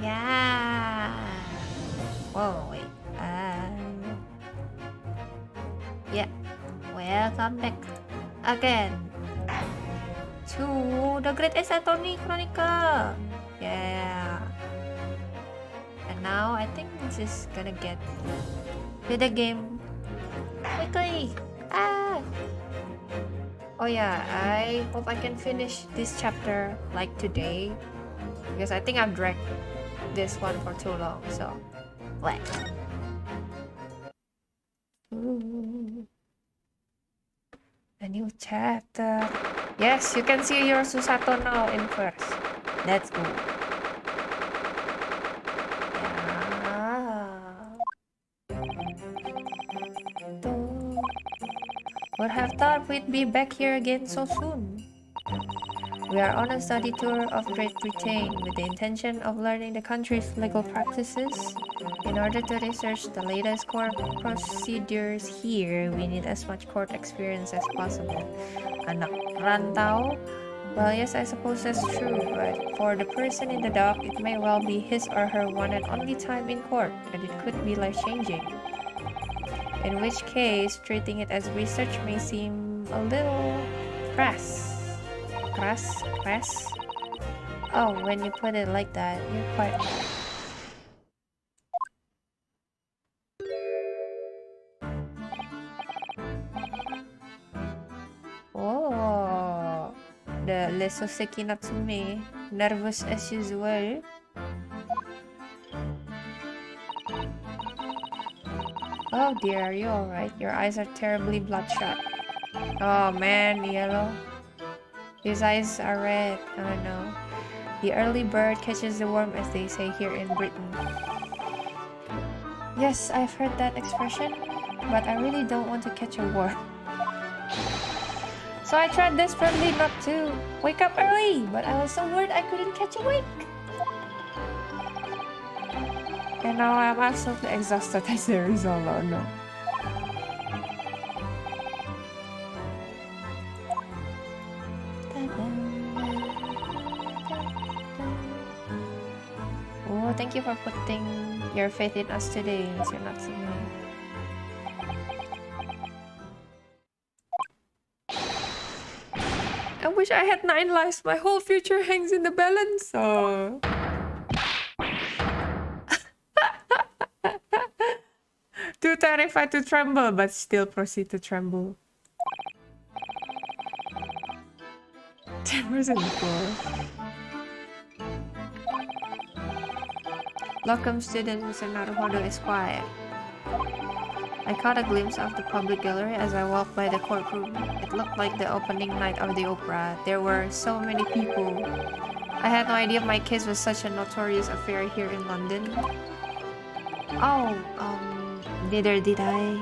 Yeah. Whoa, wait. Yeah. Welcome back again to the Great Attorney Chronicle. Yeah. And now I think this is gonna get to the game quickly. Ah. Oh yeah, I hope I can finish this chapter like today, because I think I've dragged this one for too long. So, let's. A new chapter. Yes, you can see your Susato now in first. Let's go. Would have thought we'd be back here again so soon. We are on a study tour of Great Britain with the intention of learning the country's legal practices. In order to research the latest court procedures here, we need as much court experience as possible. Anak rantau? Well, yes, I suppose that's true, but for the person in the dock, it may well be his or her one and only time in court, and it could be life-changing. In which case, treating it as research may seem a little crass. Crass? Oh, when you put it like that, you're quite right. Oh, the Souseki Natsume, nervous as usual. Oh dear, are you alright? Your eyes are terribly bloodshot. Oh man, yellow. His eyes are red. Oh no. The early bird catches the worm, as they say here in Britain. Yes, I've heard that expression, but I really don't want to catch a worm. So I tried desperately not to wake up early, but I was so worried I couldn't catch a wake. And now I'm absolutely exhausted as a result. Oh no. Oh, thank you for putting your faith in us today, Mr. Natsume. I wish I had 9 lives. My whole future hangs in the balance. Oh. Too terrified to tremble, but still proceed to tremble. 10% before. Locum student Mr. Naruhodo is quiet. I caught a glimpse of the public gallery as I walked by the courtroom. It looked like the opening night of the opera. There were so many people. I had no idea my case was such a notorious affair here in London. Oh, neither did I.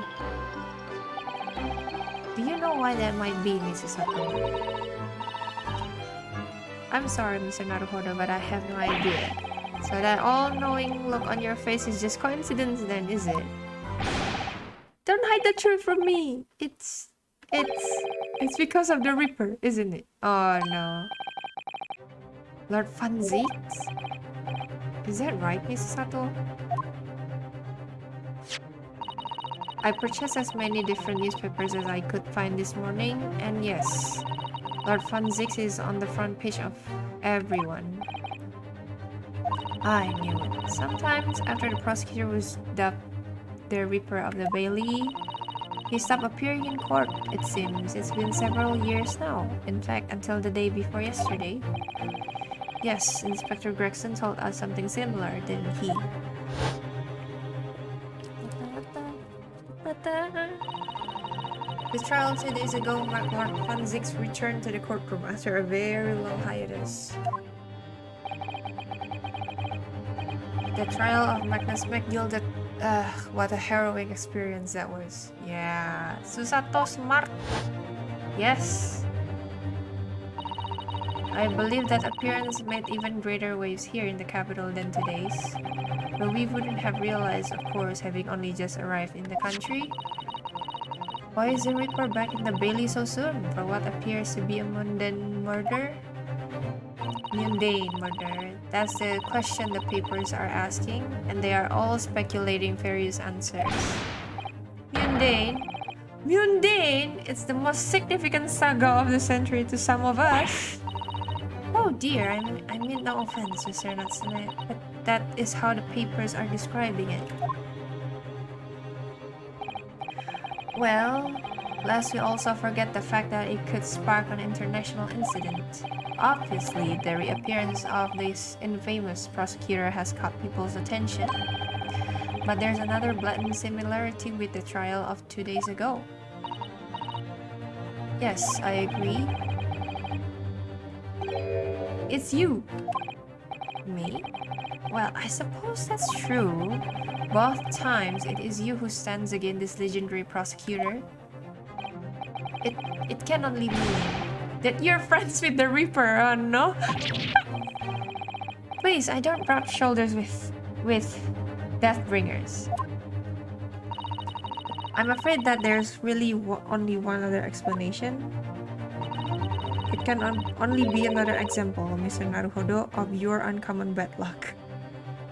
Do you know why that might be, Mrs. Sato? I'm sorry, Mr. Naruhodo, but I have no idea. So that all-knowing look on your face is just coincidence then, is it? Don't hide the truth from me! It's because of the Reaper, isn't it? Oh no. Lord Fanzix? Is that right, Mrs. Sato? I purchased as many different newspapers as I could find this morning, and yes, Lord Fanzix is on the front page of everyone. I knew it. Sometimes, after the prosecutor was dubbed the Reaper of the Bailey, he stopped appearing in court, it seems. It's been several years now. In fact, until the day before yesterday. Yes, Inspector Gregson told us something similar, didn't he? His trial 2 days ago marked Lord Fanzix's return to the courtroom after a very long hiatus. The trial of Magnus McGill, what a harrowing experience that was. Yeah, Susato smart. Yes. I believe that appearance made even greater waves here in the capital than today's. But we wouldn't have realized, of course, having only just arrived in the country. Why is the Reaper back in the Bailey so soon for what appears to be a mundane murder? Mundane murder. That's the question the papers are asking, and they are all speculating various answers. Mundane? Mundane? It's the most significant saga of the century to some of us. Oh dear, I mean no offense, Mr. Natsume, but that is how the papers are describing it. Well, lest we also forget the fact that it could spark an international incident. Obviously, the reappearance of this infamous prosecutor has caught people's attention. But there's another blatant similarity with the trial of 2 days ago. Yes, I agree. It's you. Me? Well, I suppose that's true. Both times, it is you who stands against this legendary prosecutor. It can only mean that you're friends with the Reaper, no? Please, I don't rub shoulders with Deathbringers. I'm afraid that there's really only one other explanation. It can only be another example, Mr. Naruhodo, of your uncommon bad luck.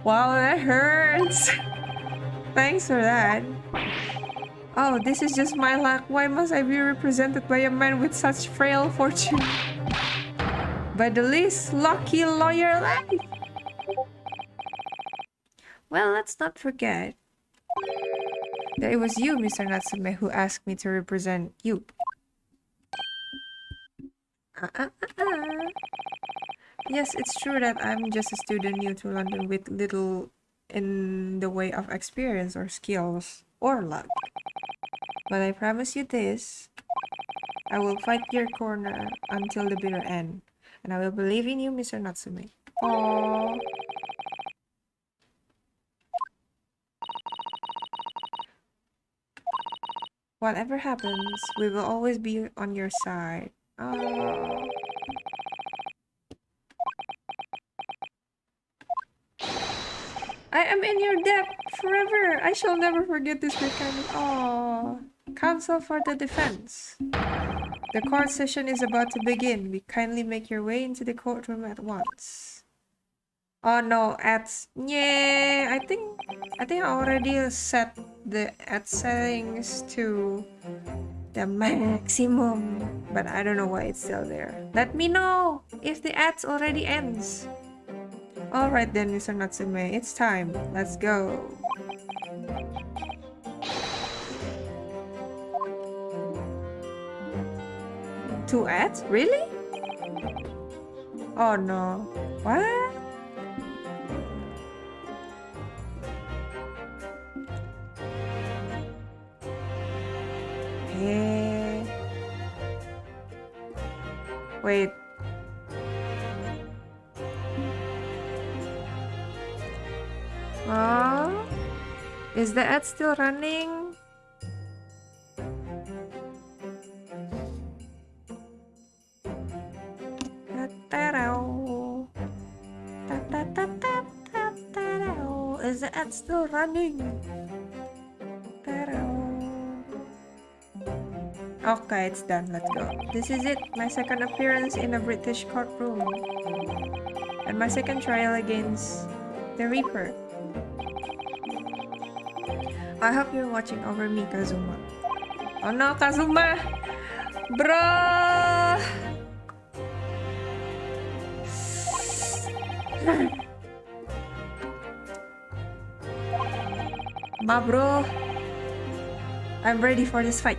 Wow, that hurts! Thanks for that. Oh, this is just my luck. Why must I be represented by a man with such frail fortune? By the least lucky lawyer alive! Well, let's not forget that it was you, Mr. Natsume, who asked me to represent you. Yes, it's true that I'm just a student new to London with little in the way of experience or skills or luck. But I promise you this, I will fight your corner until the bitter end. And I will believe in you, Mr. Natsume. Aww. Whatever happens, we will always be on your side. Aww. I am in your debt forever. I shall never forget this with kindness. Aww. Counsel for the defense. The court session is about to begin. We kindly make your way into the courtroom at once. Oh no, ads. Yeah, I think I already set the ad settings to the maximum, but I don't know why it's still there. Let me know if the ads already ends. Alright then, Mr. Natsume, it's time. Let's go. Two ads? Really? Oh no. What? Hey. Wait. Oh, is the ad still running? Is the ad still running? Okay, it's done. Let's go. This is it. My second appearance in a British courtroom. And my second trial against the Reaper. I hope you're watching over me, Kazuma. Oh no, Kazuma! Bro! Ma bro! I'm ready for this fight.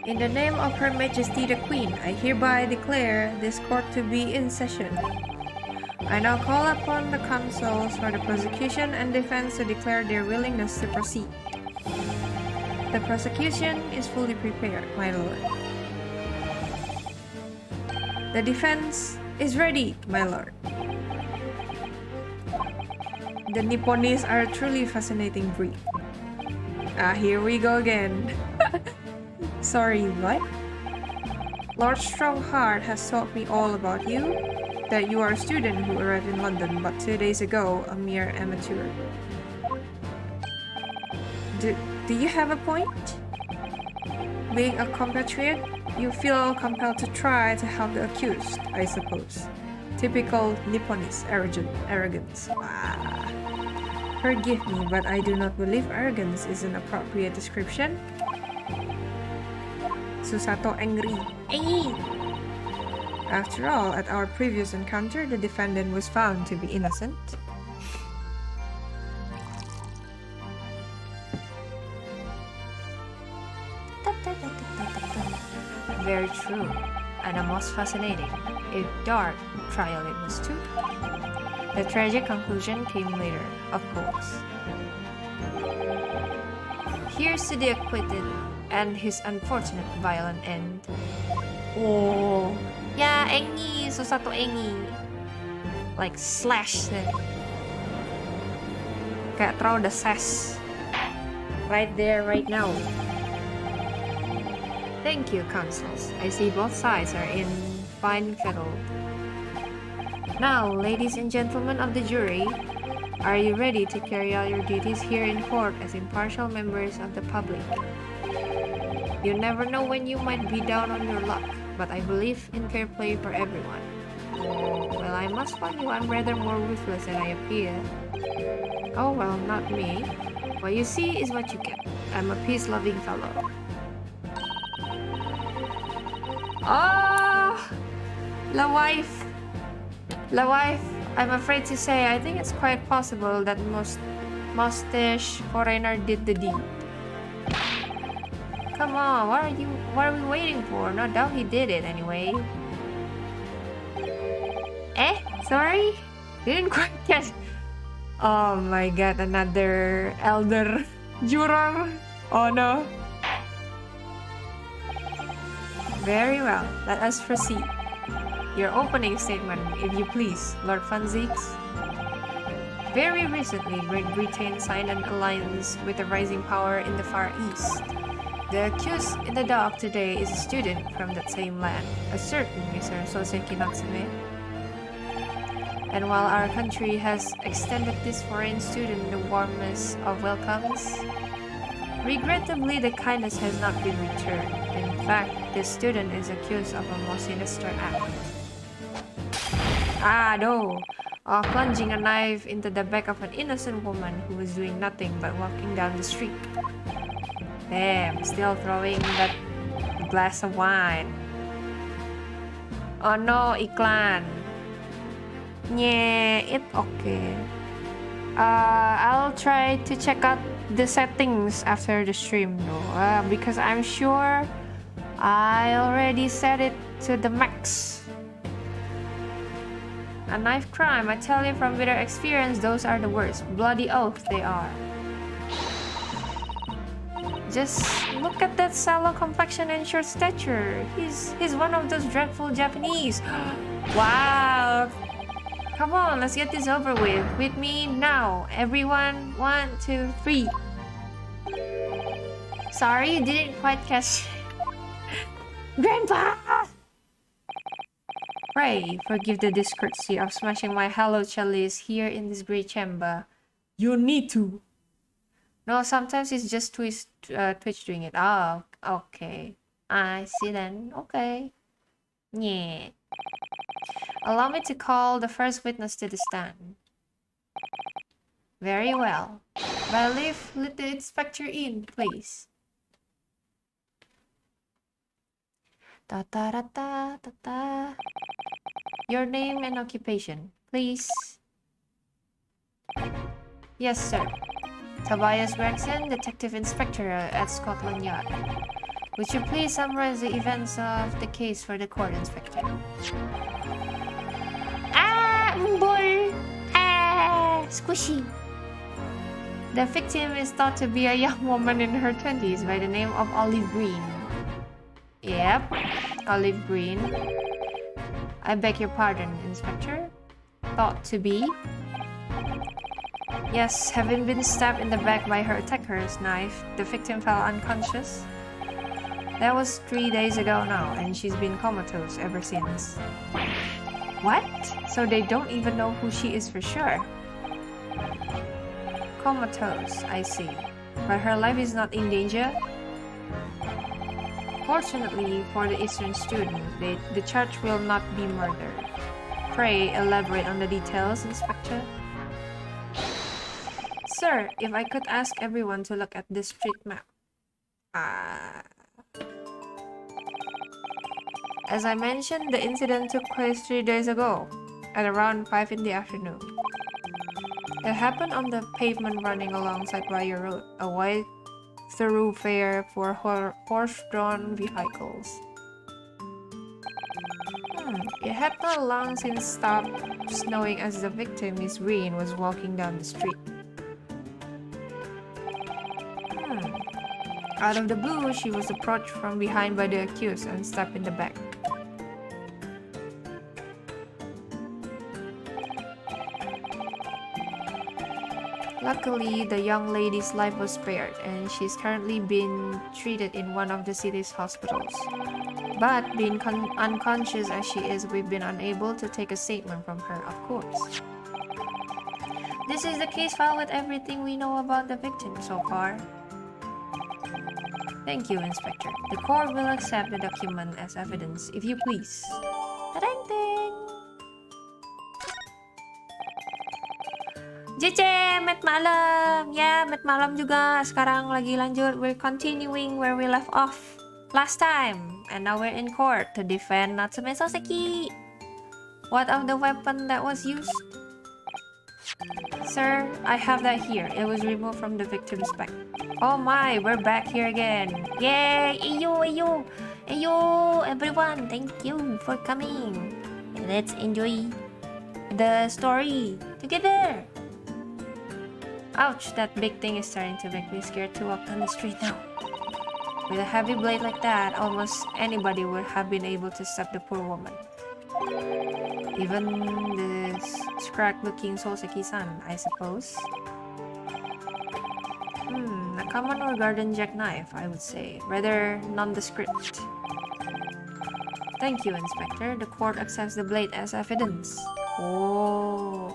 In the name of Her Majesty the Queen, I hereby declare this court to be in session. I now call upon the counsels for the prosecution and defense to declare their willingness to proceed. The prosecution is fully prepared, my lord. The defense is ready, my lord. The Nipponese are a truly fascinating breed. Here we go again. Sorry, what? Lord Strongheart has told me all about you. That you are a student who arrived in London but 2 days ago, a mere amateur. Do you have a point? Being a compatriot, you feel compelled to try to help the accused, I suppose. Typical Nipponese arrogance. Ah. Forgive me, but I do not believe arrogance is an appropriate description. Susato angry. Ay! After all, at our previous encounter, the defendant was found to be innocent. Very true, and a most fascinating, if dark, trial it was too. The tragic conclusion came later, of course. Here's to the acquitted and his unfortunate violent end. Oh, yeah, engi, Susato engi. Like slash it. Kayak throw the sash. Right there, right now. Thank you, consuls. I see both sides are in fine fettle. Now, ladies and gentlemen of the jury, are you ready to carry out your duties here in court as impartial members of the public? You never know when you might be down on your luck, but I believe in fair play for everyone. Well, I must warn you, I'm rather more ruthless than I appear. Oh well, not me. What you see is what you get. I'm a peace-loving fellow. Oh, La wife, I'm afraid to say, I think it's quite possible that mustache foreigner did the deed. Come on, what are we waiting for? No doubt he did it anyway. Sorry? Didn't quite catch. Oh my god, another elder juror. Oh no. Very well, let us proceed. Your opening statement, if you please, Lord Van Zieks. Very recently, Great Britain signed an alliance with a rising power in the Far East. The accused in the dock today is a student from that same land, a certain Mr. Souseki Natsume. And while our country has extended this foreign student the warmest of welcomes, regrettably the kindness has not been returned. In fact, this student is accused of a most sinister act. Of plunging a knife into the back of an innocent woman who was doing nothing but walking down the street. Damn, still throwing that glass of wine. Oh no, iklan. Yeah, it's okay. I'll try to check out the settings after the stream though, because I'm sure I already set it to the max. A knife crime, I tell you from bitter experience, those are the worst. Bloody oath they are. Just look at that sallow complexion and short stature. He's one of those dreadful Japanese. Wow. Come on, let's get this over with. With me now. Everyone, 1, 2, 3. Sorry, you didn't quite catch. Grandpa! Pray, forgive the discourtesy of smashing my hollow chalice here in this great chamber. You need to. No, sometimes it's just Twitch doing it. Oh, okay. I see then. Okay. Yeah. Allow me to call the first witness to the stand. Very well. By leave, let the inspector in, please. Ta-ta-ra-ta-ta-ta. Your name and occupation, please. Yes, sir. Tobias Gregson, Detective Inspector at Scotland Yard. Would you please summarize the events of the case for the court, Inspector? Bull! Squishy! The victim is thought to be a young woman in her 20s by the name of Olive Green. Yep, Olive Green. I beg your pardon, Inspector. Thought to be? Yes, having been stabbed in the back by her attacker's knife, the victim fell unconscious. That was 3 days ago now, and she's been comatose ever since. What? So they don't even know who she is for sure? Comatose, I see. But her life is not in danger? Fortunately for the Eastern student, the charge will not be murder. Pray elaborate on the details, Inspector. Sir, if I could ask everyone to look at this street map. As I mentioned, the incident took place 3 days ago, at around 5 in the afternoon. It happened on the pavement running alongside Wire Road, a wide thoroughfare for horse-drawn vehicles. It had not long since stopped snowing as the victim, Miss Green, was walking down the street. Out of the blue, she was approached from behind by the accused and stabbed in the back. Luckily, the young lady's life was spared, and she's currently being treated in one of the city's hospitals. But being unconscious as she is, we've been unable to take a statement from her, of course. This is the case file with everything we know about the victim so far. Thank you, Inspector. The court will accept the document as evidence, if you please. Ta-dang-dang! JC, Met Malam! Ya, Met Malam juga. Sekarang lagi lanjut. We're continuing where we left off last time. And now we're in court to defend Natsume Souseki. What of the weapon that was used? Sir, I have that here. It was removed from the victim's back. Oh my, we're back here again. Yay! Ayo, everyone. Thank you for coming. Let's enjoy the story together. Ouch, that big thing is starting to make me scared to walk down the street now. With a heavy blade like that, almost anybody would have been able to stab the poor woman. Even the scrag-looking Souseki-san, I suppose. A common or garden jackknife, I would say. Rather nondescript. Thank you, Inspector. The court accepts the blade as evidence. Oh.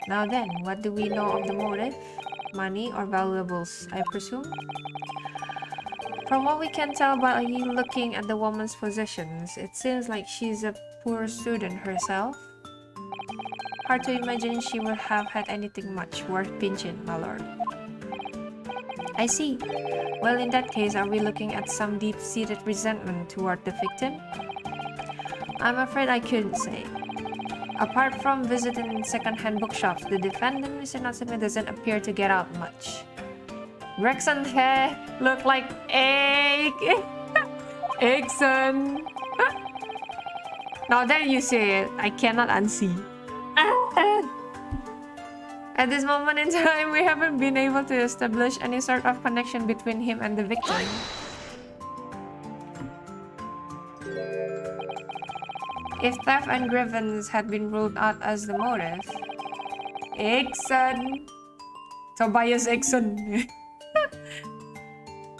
Now then, what do we know of the motive? Money or valuables, I presume? From what we can tell by looking at the woman's possessions, it seems like she's a poor student herself. Hard to imagine she would have had anything much worth pinching, my lord. I see. Well, in that case, are we looking at some deep-seated resentment toward the victim? I'm afraid I couldn't say. Apart from visiting second-hand bookshops, the defendant, Mr. Natsume, doesn't appear to get out much. Gregson's hair look like egg. Eggson. Now that you say it, I cannot unsee. At this moment in time, we haven't been able to establish any sort of connection between him and the victim. If theft and grievance had been ruled out as the motive, Eggson, Tobias Eggson.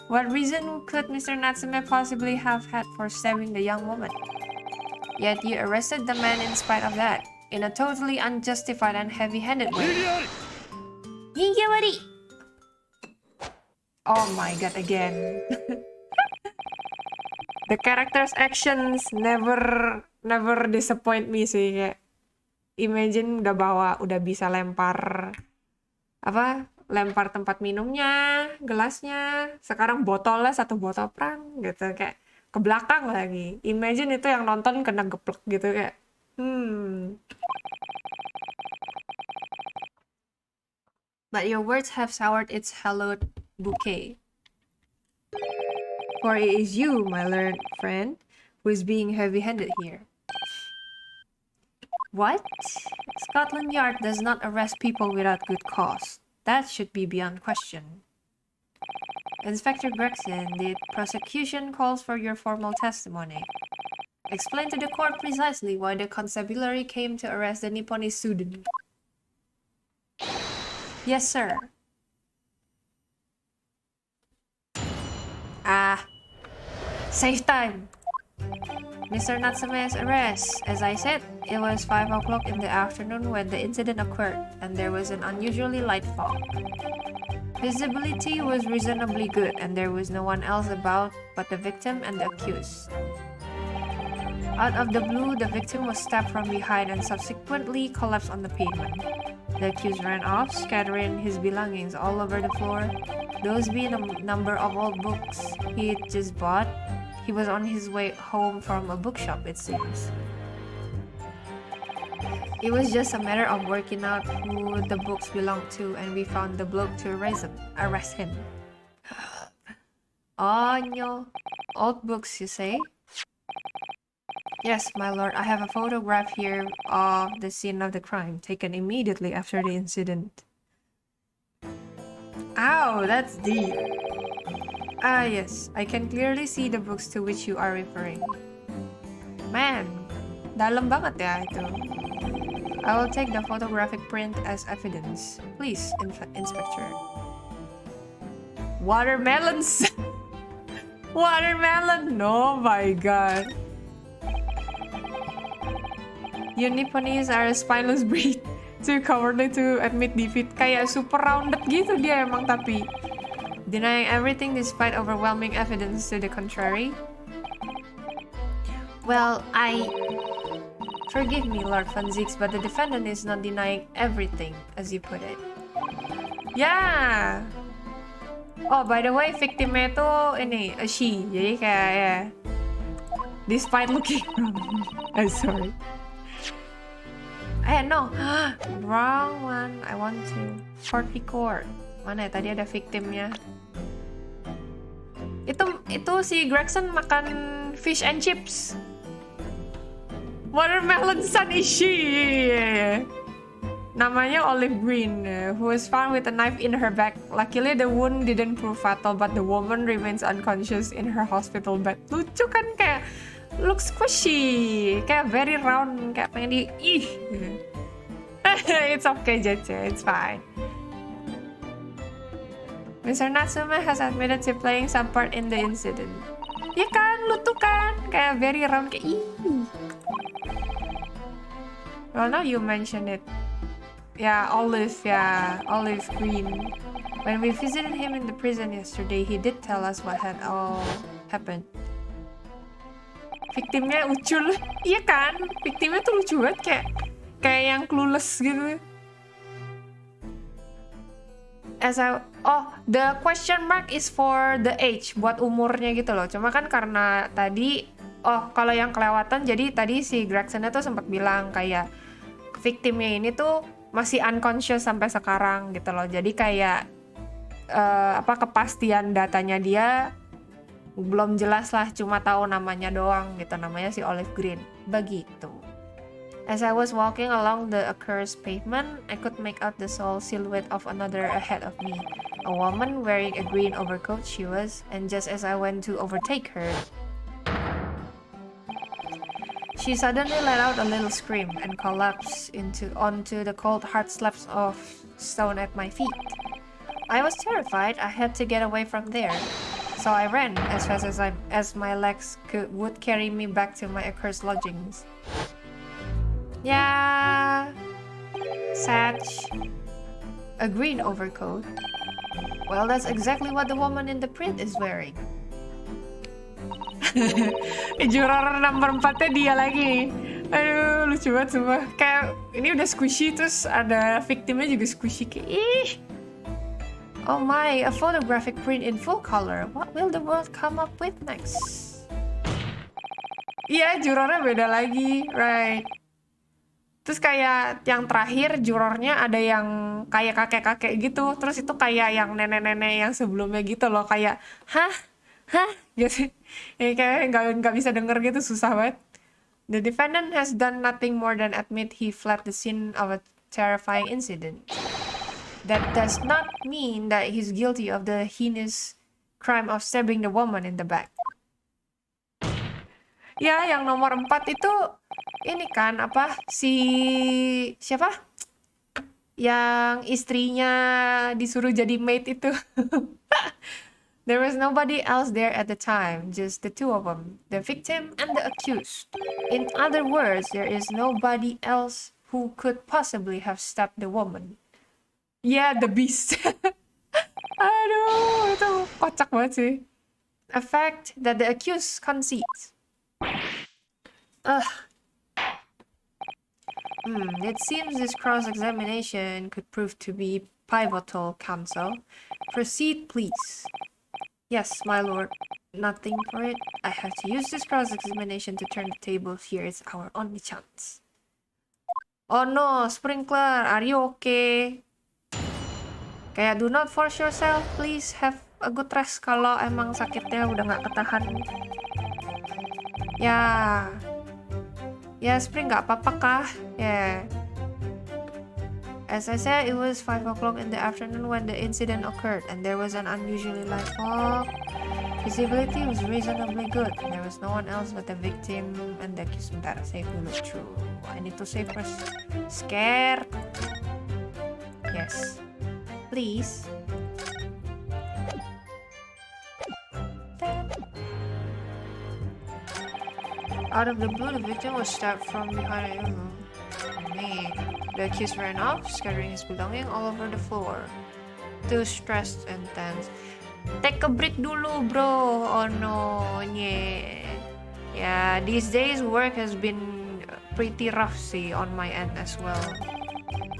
What reason could Mr. Natsume possibly have had for stabbing the young woman? Yet you arrested the man in spite of that, in a totally unjustified and heavy-handed way. Higewari! Oh my god, again. The character's actions never disappoint me sih. Kayak imagine udah bisa lempar lempar tempat minumnya, gelasnya, sekarang botolnya satu botol perang gitu, kayak ke belakang lagi. Imagine itu yang nonton kena geplek gitu kayak But your words have soured its hallowed bouquet. For it is you, my learned friend, who is being heavy-handed here. What? Scotland Yard does not arrest people without good cause. That should be beyond question. Inspector Gregson, the prosecution calls for your formal testimony. Explain to the court precisely why the constabulary came to arrest the Nipponese student. Yes, sir. Save time. Mr. Natsume's arrest. As I said, it was 5 o'clock in the afternoon when the incident occurred, and there was an unusually light fog. Visibility was reasonably good, and there was no one else about but the victim and the accused. Out of the blue, the victim was stabbed from behind and subsequently collapsed on the pavement. The accused ran off, scattering his belongings all over the floor, those being a number of old books he'd just bought. He was on his way home from a bookshop, it seems. It was just a matter of working out who the books belonged to, and we found the bloke to arrest him. Oh no. Old books, you say? Yes, my lord, I have a photograph here of the scene of the crime, taken immediately after the incident. Ow, that's deep. Ah yes, I can clearly see the books to which you are referring. Man, dalam banget ya itu. I will take the photographic print as evidence. Please, Inspector. Watermelons! Watermelon! Oh my god. You Nipponese are a spineless breed. Too cowardly to admit defeat. Kayak super rounded gitu dia emang tapi. Denying everything despite overwhelming evidence to the contrary. Well, Forgive me, Lord Van Zieks, but the defendant is not denying everything, as you put it. Yeah! Oh, by the way, victimnya itu ini, a she. Jadi kayak, ya. Despite looking I'm sorry. No. Wrong one. I want to. Court record. Mana ya? Tadi ada victimnya. Itu si Gregson makan fish and chips. Watermelon son is she. Namanya Olive Green, who was found with a knife in her back. Luckily, the wound didn't prove fatal, but the woman remains unconscious in her hospital bed. Lucu kan, kayak look squishy, kayak very round, kayak pengen di It's okay, Jece, it's fine. Mr. Natsume has admitted to playing some part in the incident. Ya kan, lutu kan, kayak very round, kayak Well, now you mention it. Yeah, olive green. When we visited him in the prison yesterday, he did tell us what had all happened. Victimnya ucul, iya kan? Victimnya tuh lucu banget, kayak yang clueless gitu. The question mark is for the age, buat umurnya gitu loh. Cuma kan karena tadi, kalau yang kelewatan, jadi tadi si Gregson tuh sempat bilang kayak victimnya ini tuh masih unconscious sampai sekarang gitu loh. Jadi kayak kepastian datanya dia belum jelas lah, cuma tahu namanya doang gitu, namanya si Olive Green. Begitu. As I was walking along the accursed pavement, I could make out the sole silhouette of another ahead of me. A woman wearing a green overcoat she was, and just as I went to overtake her, she suddenly let out a little scream and collapsed onto the cold hard slabs of stone at my feet. I was terrified. I had to get away from there. So I ran as fast as my legs would carry me back to my accursed lodgings. Yeah, Satch. A green overcoat. Well, that's exactly what the woman in the print is wearing. Juror nomor 4-nya dia lagi. Aduh, lucu banget sumpah. Kayak ini udah squishy, terus ada victimnya juga squishy. Kayak Oh my, a photographic print in full color. What will the world come up with next? Iya, jurornya beda lagi, right? Terus kayak yang terakhir jurornya ada yang kayak kakek-kakek gitu. Terus itu kayak yang nenek-nenek yang sebelumnya gitu loh. Kayak, hah? Gitu. Kayak nggak bisa denger gitu, susah banget. The defendant has done nothing more than admit he fled the scene of a terrifying incident. That does not mean that he's guilty of the heinous crime of stabbing the woman in the back. Ya, yang nomor 4 itu ini kan siapa? Yang istrinya disuruh jadi maid itu. There was nobody else there at the time, just the two of them, the victim and the accused. In other words, there is nobody else who could possibly have stabbed the woman. Yeah, the beast. Aduh, itu kocak banget sih. A fact that the accused concedes. It seems this cross-examination could prove to be pivotal, counsel. Proceed, please. Yes, my lord. Nothing for it. I have to use this cross-examination to turn the tables here. It's our only chance. Oh no, Sprinkler, are you okay? Kayak do not force yourself. Please have a good rest kalau emang sakitnya udah nggak ketahan. Ya, Spring nggak apa-apa kah? Yeah. As I said, it was 5 o'clock in the afternoon when the incident occurred, and there was an unusually light fog. Visibility was reasonably good. There was no one else but the victim and the accused. Bentar, save dulu. True. I need to save first. Scared? Yes. Please. Out of the blue, the victim was stabbed from behind a room. The accused ran off, scattering his belongings all over the floor. Too stressed and tense. Take a break dulu, bro. Oh no, yeah. These days work has been pretty rough, see, on my end as well.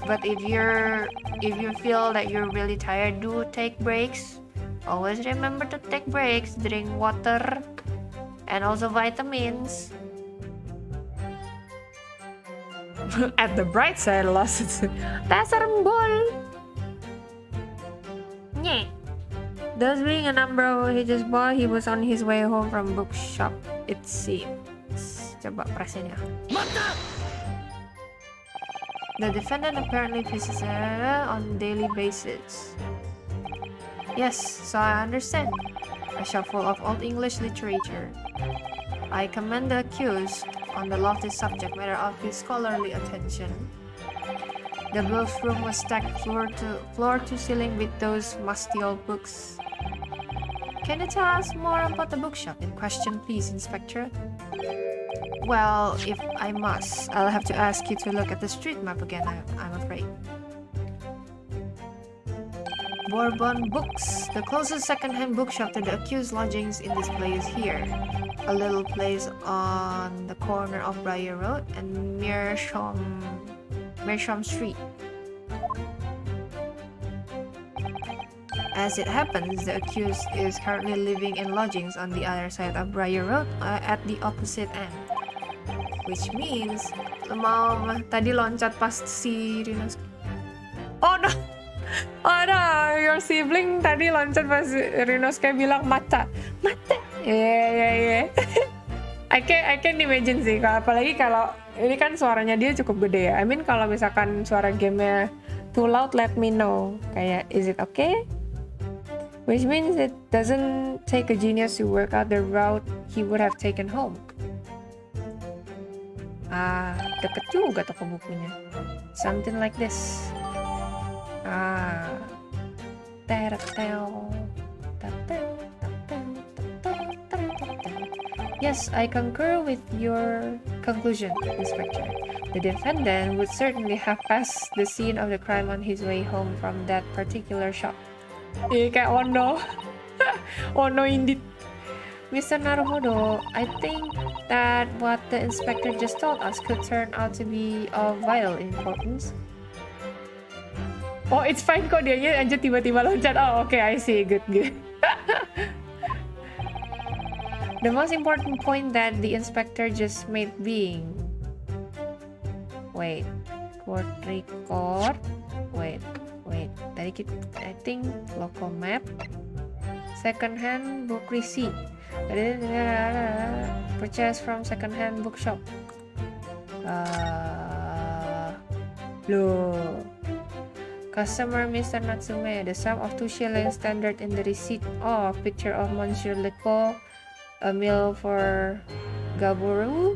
But if you feel that you're really tired, do take breaks. Always remember to take breaks. Drink water and also vitamins. At the bright side, lost it. Dasar embol. Nyeh. Thus being a number he just bought, he was on his way home from bookshop, it seems. Coba pressnya. The defendant apparently visits on a daily basis. Yes, so I understand. A shop full of old English literature. I commend the accused on the lofty subject matter of his scholarly attention. The books room was stacked floor to ceiling with those musty old books. Can you tell us more about the bookshop in question, please, Inspector? Well, if I must, I'll have to ask you to look at the street map again, I'm afraid. Bourbon Books. The closest second-hand bookshop to the accused lodgings in this place is here. A little place on the corner of Briar Road and Meerschaum Street. As it happens, the accused is currently living in lodgings on the other side of Briar Road at the opposite end. Which means, tadi loncat pas si Rinos. Oh no! Oh no, your sibling tadi loncat pas Rinosuke bilang mata. Yeah. I can imagine sih, apalagi kalau ini kan suaranya dia cukup gede ya. I mean kalau misalkan suara gamenya too loud, let me know. Kayak, is it okay? Which means it doesn't take a genius to work out the route he would have taken home. Deket juga toko bukunya. Something like this. Yes, I concur with your conclusion, Inspector. The defendant would certainly have passed the scene of the crime on his way home from that particular shop. Kayak oh no. Oh no indeed. Mr. Naruhodo, I think that what the inspector just told us could turn out to be of vital importance. Oh, it's fine kok, dianya aja tiba-tiba loncat. Oh, okay, I see. Good. The most important point that the inspector just made being... Wait. Court record. Wait. Tadi kita, I think, local map. Second-hand book receipt. Purchase from second-hand bookshop. Loh. Customer Mr. Natsume, the sum of 2 shillings standard in the receipt. Oh, picture of Monsieur Leco, a meal for Gaboriu.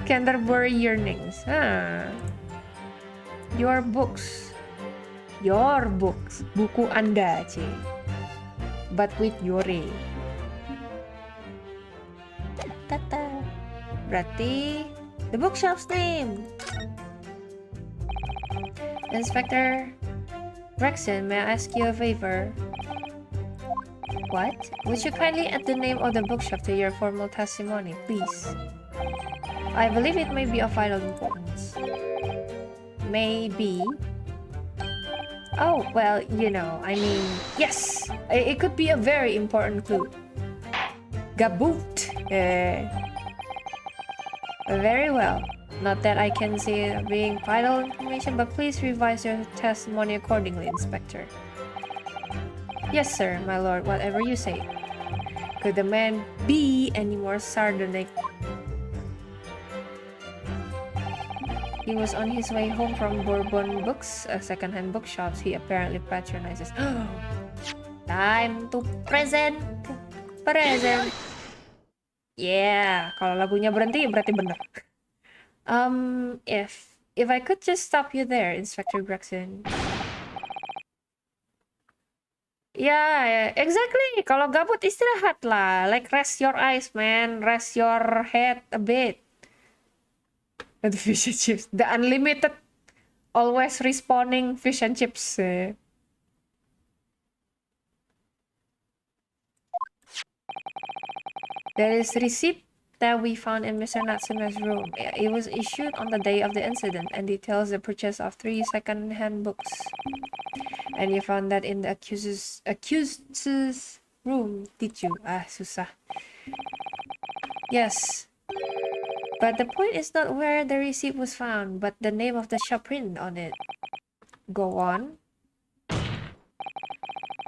Canterbury Yearnings. Your books. Your books. Buku Anda, C. But with Yore. Tata. Berarti the bookshop's name. Inspector Gregson, may I ask you a favor? What? Would you kindly add the name of the bookshop to your formal testimony, please? I believe it may be of vital importance. Maybe. Oh, well, you know, I mean, yes! It could be a very important clue. Gaboot! Very well. Not that I can see it being vital information, but please revise your testimony accordingly, Inspector. Yes, sir, my lord, whatever you say. Could the man be any more sardonic? He was on his way home from Bourbon Books, a second-hand bookshop he apparently patronizes. Time to present. Present. Yeah, kalau lagunya berhenti berarti benar. If I could just stop you there, Inspector Gregson. Yeah, exactly. Kalau gabut istirahat lah. Like rest your eyes, man. Rest your head a bit. The fish and chips. The unlimited, always respawning fish and chips. There is receipt that we found in Mr. Natsume's room. It was issued on the day of the incident and details the purchase of 3 second-hand books. And you found that in the accused's room, did you? Susah. Yes. But the point is not where the receipt was found, but the name of the shop printed on it. Go on.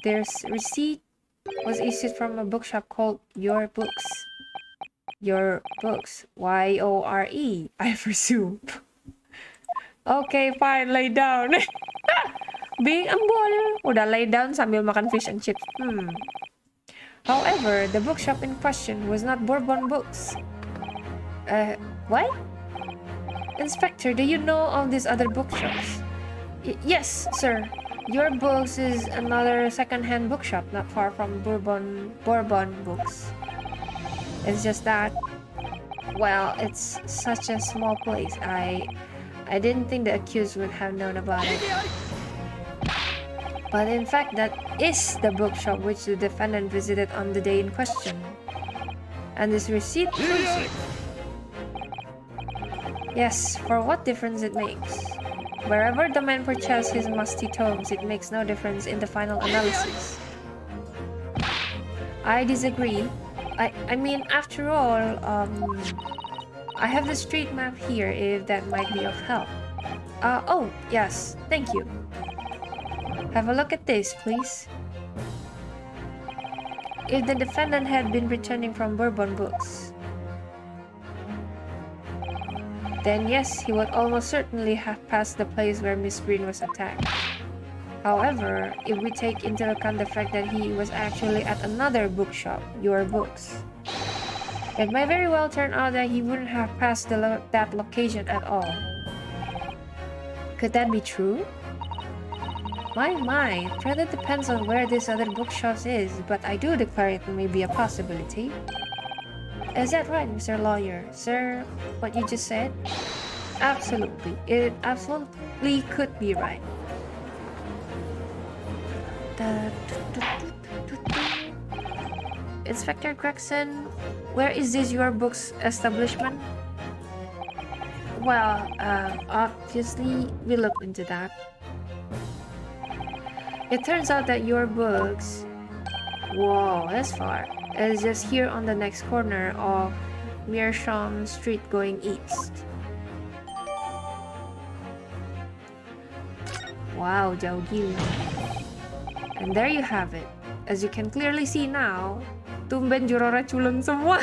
This receipt was issued from a bookshop called Your Books. Your Books. Y-O-R-E, I presume. Okay, fine, lay down. Being embol. Udah lay down sambil makan fish and chips. However, the bookshop in question was not Bourbon Books. What? Inspector, do you know of these other bookshops? Yes, sir. Your Books is another second-hand bookshop not far from Bourbon Books. It's just that, well, it's such a small place. I didn't think the accused would have known about it. But in fact, that is the bookshop which the defendant visited on the day in question. And this receipt proves it. Yes, for what difference it makes. Wherever the man purchased his musty tomes, it makes no difference in the final analysis. I disagree. I mean, after all, I have the street map here if that might be of help. Oh, yes, thank you. Have a look at this, please. If the defendant had been returning from Bourbon Books, then yes, he would almost certainly have passed the place where Miss Green was attacked. However, if we take into account the fact that he was actually at another bookshop, Your Books, it might very well turn out that he wouldn't have passed that location at all. Could that be true? My, it rather depends on where this other bookshop is, but I do declare it may be a possibility. Is that right, Mr. Lawyer? Sir, what you just said? Absolutely. It absolutely could be right. Inspector Gregson, where is this Your Books establishment? Well, obviously, we looked into that. It turns out that Your Books, whoa, that's far, is just here on the next corner of Meerschaum Street going east. Wow, jauh gila. And there you have it. As you can clearly see now, tumben jurora culun semua.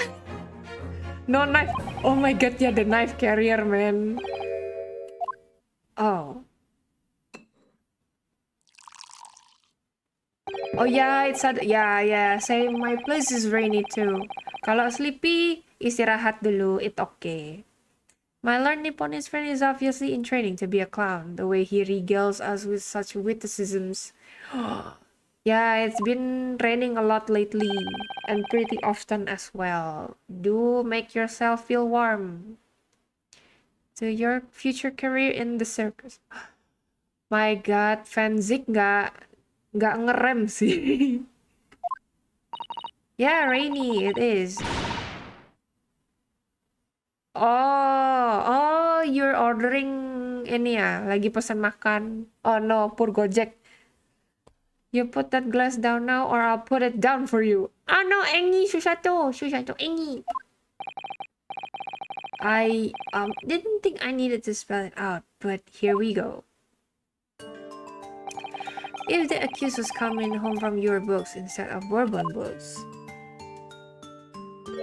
No knife. Oh my god, yeah, the knife carrier, man. Oh. Oh yeah, it's a yeah. Say my place is rainy too. Kalau sleepy, istirahat dulu, it okay. My learned Nipponese friend is obviously in training to be a clown, the way he regales us with such witticisms. Yeah, it's been raining a lot lately, and pretty often as well. Do make yourself feel warm to your future career in the circus. My God, Fanzik nggak ngerem sih. Yeah, rainy it is. Oh, you're ordering ini ya, lagi pesan makan. Oh no, poor Gojek. You put that glass down now or I'll put it down for you. Ah no, Engi, susah tuh, Engi. I didn't think I needed to spell it out, but here we go. If the accused was coming home from your books instead of Bourbon books.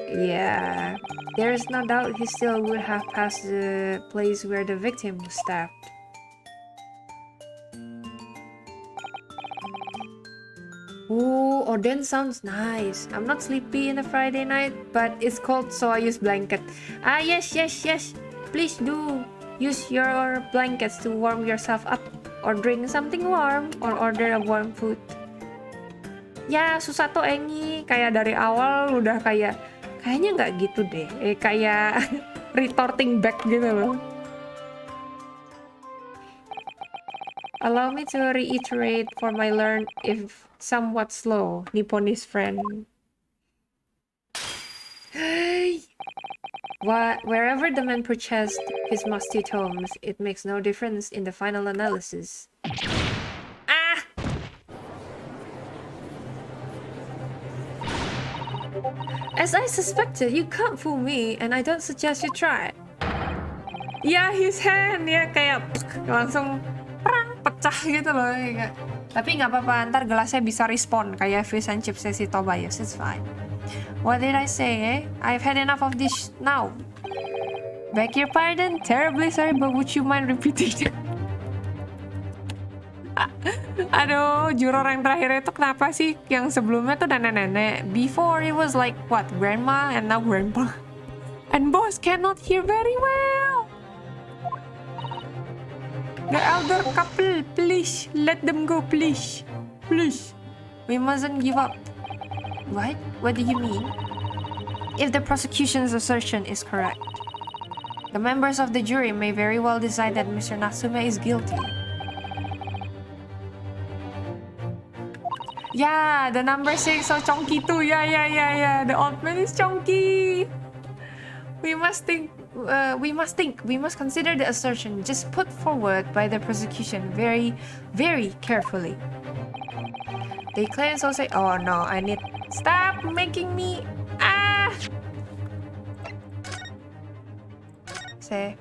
Yeah, there's no doubt he still would have passed the place where the victim was stabbed. Ooh, Oden sounds nice. I'm not sleepy in a Friday night, but it's cold, so I use blanket. Ah, yes. Please do use your blankets to warm yourself up, or drink something warm, or order a warm food. Ya, susah tuh Engi. Kayak dari awal udah kayaknya nggak gitu deh. Kayak retorting back gitu loh. Allow me to reiterate for my learned, if somewhat slow, Nipponese friend. Wherever the man purchased his musty tomes, it makes no difference in the final analysis. Ah! As I suspected, you can't fool me, and I don't suggest you try. Ya, his hand ya kayak langsung pecah gitu loh. Kayak. Tapi nggak apa-apa, ntar gelasnya bisa respon kayak fish and chips si Tobias. It's fine. What did I say, I've had enough of this now. Beg your pardon, terribly sorry, but would you mind repeating? Aduh, juror yang terakhir itu kenapa sih? Yang sebelumnya tuh nenek-nenek. Before it was like, what, grandma and now grandpa. And boss cannot hear very well. The elder couple, please, let them go, please. Please. We mustn't give up. What? What do you mean? If the prosecution's assertion is correct, the members of the jury may very well decide that Mr. Natsume is guilty. Yeah, the number 6 so chonky too. Yeah. The old man is chonky. We must consider the assertion just put forward by the prosecution very, very carefully. They claim so say, oh no, I need, stop making me, Say.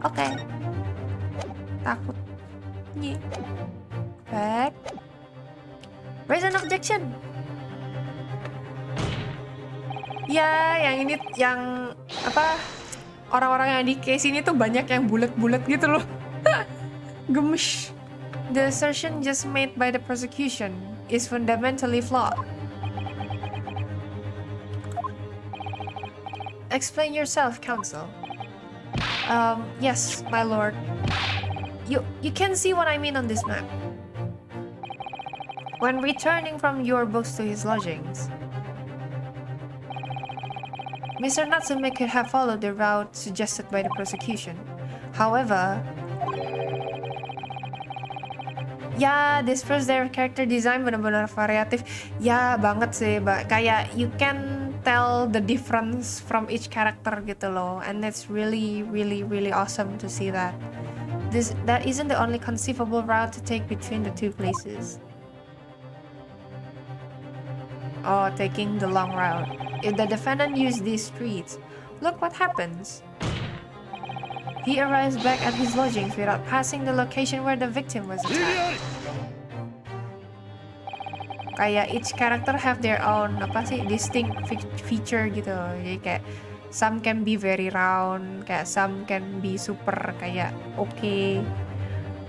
Okay. Takut. Yeah. Back. Raise an objection. Ya, yang ini, yang apa? Orang-orang yang di case ini tuh banyak yang bulat-bulat gitu loh. Gemes. The assertion just made by the prosecution is fundamentally flawed. Explain yourself, counsel. Yes, my lord. You can see what I mean on this map. When returning from your books to his lodgings, Mr. Natsume could have followed the route suggested by the prosecution. However, ya, this first their character design benar-benar variatif. Ya, banget sih, kayak you can tell the difference from each character gitu loh. And it's really, really, really awesome to see that. That isn't the only conceivable route to take between the two places. Oh, taking the long route. If the defendant used these streets, look what happens. He arrives back at his lodgings without passing the location where the victim was attacked. Kayak each character have their own distinct feature gitu. Jadi kayak some can be very round, kayak some can be super kayak okay.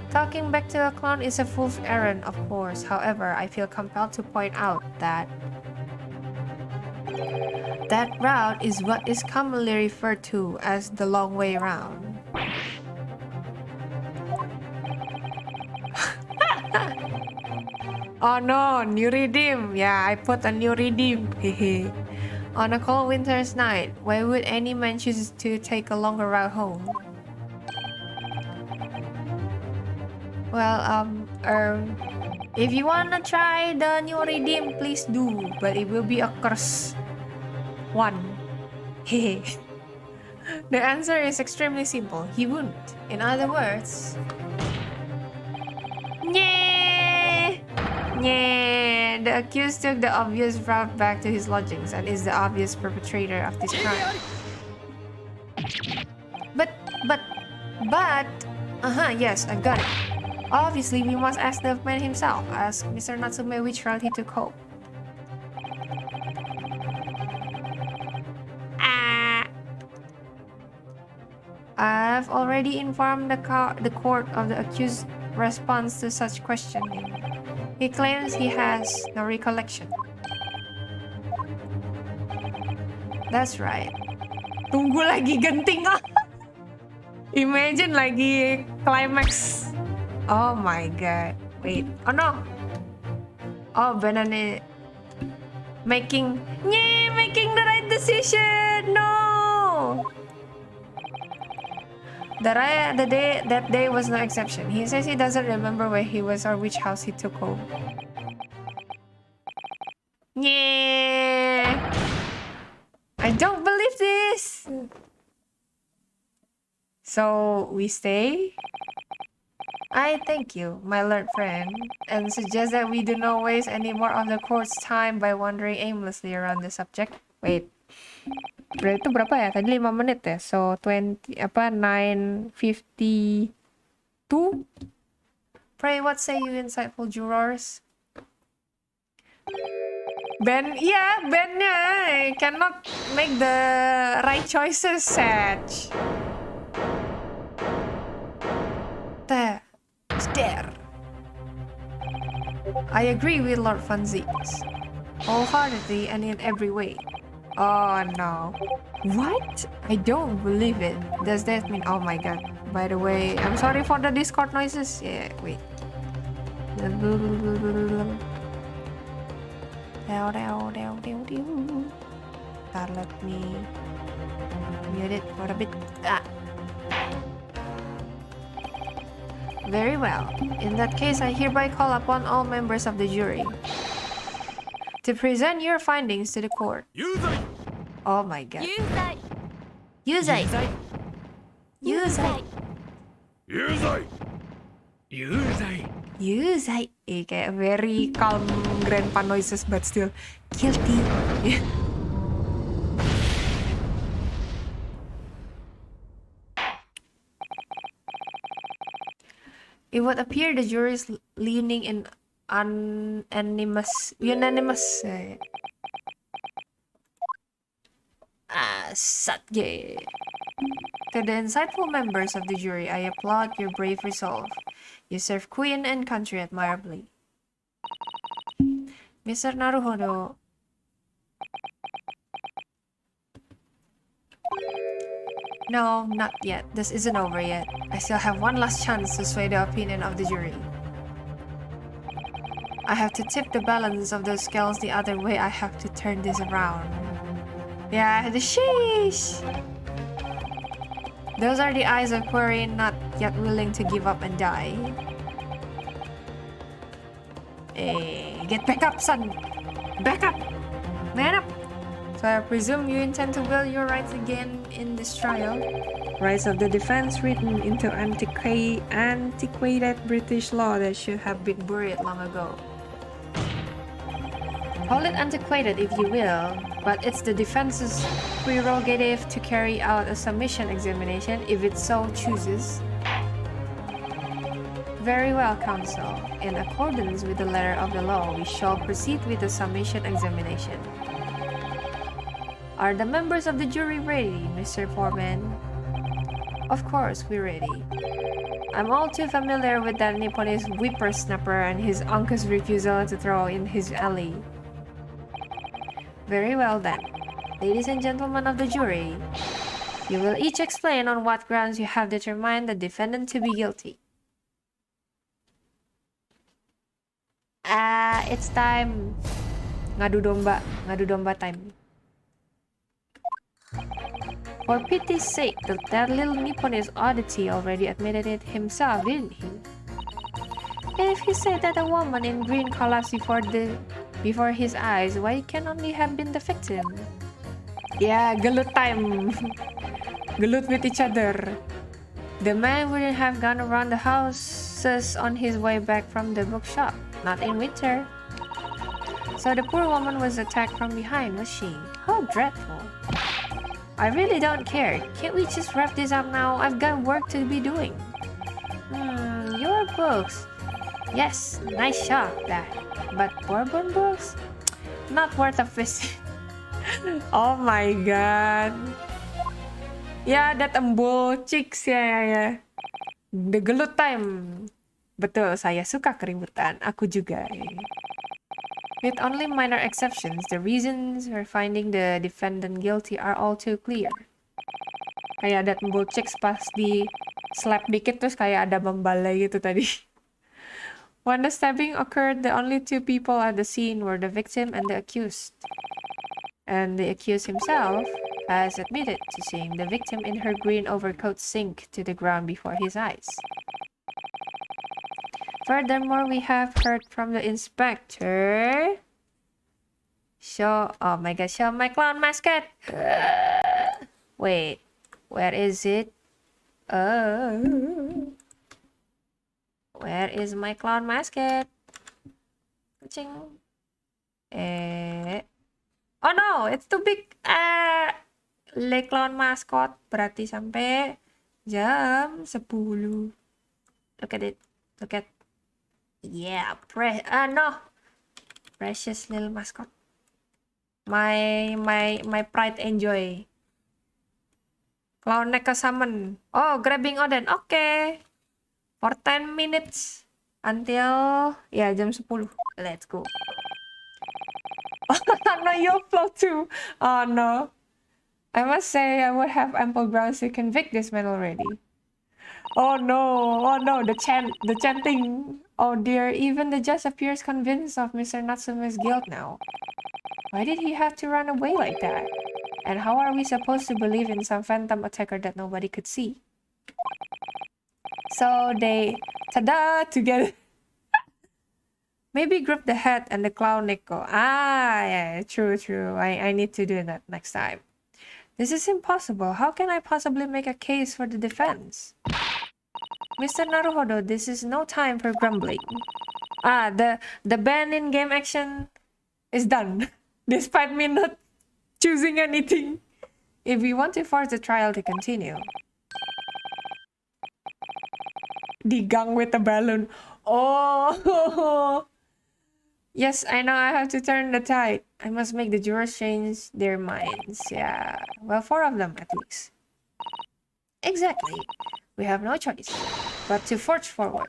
Talking back to the clown is a fool's errand, of course. However, I feel compelled to point out that That route is what is commonly referred to as the long way round. Oh no, new redeem. Yeah, I put a new redeem. Hehe. On a cold winter's night, why would any man choose to take a longer route home? Well, if you wanna try the new redeem, please do, but it will be a curse one. Hehe. The answer is extremely simple. He wouldn't. In other words, yeah. Yeah, the accused took the obvious route back to his lodgings and is the obvious perpetrator of this crime. But, yes, I've got it. Obviously, we must ask the man himself. Ask Mr. Natsume which route he took home. I've already informed the court of the accused's response to such questioning. He claims he has no recollection. That's right. Tunggu lagi genting ah. Imagine lagi climax. Oh my god. Wait. Oh no. Oh, Banana making the right decision. No. That day was no exception. He says he doesn't remember where he was or which house he took home. Yeah. I don't believe this. So we stay? I thank you, my learned friend, and suggest that we do not waste any more of the court's time by wandering aimlessly around the subject. Wait. Berarti itu berapa ya? Tadi 5 menit ya. So 9:52. Pray, what say you insightful jurors? Bandnya cannot make the right choices, Sage. There. I agree with Lord Funzix. Wholeheartedly and in every way. Oh no. What? I don't believe it. Does that mean... Oh my god. By the way, I'm sorry for the Discord noises. Yeah, wait. Let me mute it for a bit. Very well. In that case, I hereby call upon all members of the jury to present your findings to the court. Oh my god. Yuzai. Kayak very calm grandpa noises but still guilty. It would appear the jury is leaning in unanimous. Satge. To the insightful members of the jury, I applaud your brave resolve. You serve queen and country admirably. Mr. Naruhodo. No, not yet. This isn't over yet. I still have one last chance to sway the opinion of the jury. I have to tip the balance of those scales the other way. I have to turn this around. Yeah, the sheesh! Those are the eyes of Query, not yet willing to give up and die. Hey, get back up, son! Back up! Man up! So I presume you intend to will your rights again in this trial? Rights of the defense written into antiquated British law that should have been buried long ago. Call it antiquated if you will, but it's the defense's prerogative to carry out a submission examination if it so chooses. Very well, counsel. In accordance with the letter of the law, we shall proceed with the submission examination. Are the members of the jury ready, Mr. Foreman? Of course, we're ready. I'm all too familiar with that Nipponese whippersnapper and his uncle's refusal to throw in his alley. Very well then. Ladies and gentlemen of the jury, you will each explain on what grounds you have determined the defendant to be guilty. It's time. Ngadu domba time. For pity's sake, that little Nipponese oddity already admitted it himself, didn't he? If he said that a woman in green collapsed before his eyes, why it can only have been the victim? Yeah, gelut time. Gelut with each other. The man wouldn't have gone around the houses on his way back from the bookshop, not in winter. So the poor woman was attacked from behind, was she? How dreadful. I really don't care. Can't we just wrap this up now? I've got work to be doing. Your books. Yes, nice shot, that. But Bourbon books? Not worth a visit. Oh my god. Ya, that embul chicks ya. The gelut time. Betul, saya suka keributan. Aku juga. With only minor exceptions, the reasons for finding the defendant guilty are all too clear. Kayak ada embul chicks pas di slap dikit terus kayak ada membalai gitu tadi. When the stabbing occurred, the only two people at the scene were the victim and the accused. And the accused himself has admitted to seeing the victim in her green overcoat sink to the ground before his eyes. Furthermore, we have heard from the inspector. Show my clown mascot. Wait, where is it? Where is my clown mascot? Kucing. Oh no, it's too big. Le clown mascot berarti sampai jam 10. Look at it. Look at. Yeah, no. Precious little mascot. My pride and joy. Clown Neko summon. Oh, grabbing Oden. Okay. For 10 minutes until jam 10. Let's go. No, you'll flow too. Oh no. I must say I would have ample grounds to convict this man already. Oh no, the chanting. Oh dear, even the judge appears convinced of Mr. Natsume's guilt now. Why did he have to run away like that? And how are we supposed to believe in some phantom attacker that nobody could see? So they, tada, together. Maybe group the head and the clown Neko. Yeah, true. I need to do that next time. This is impossible. How can I possibly make a case for the defense? Mr. Naruhodo, this is no time for grumbling. The ban in game action is done, despite me not choosing anything. If we want to force the trial to continue. Digang with a balloon. Oh! Yes, I know I have to turn the tide. I must make the jurors change their minds. Yeah, well, 4 of them at least. Exactly. We have no choice but to forge forward.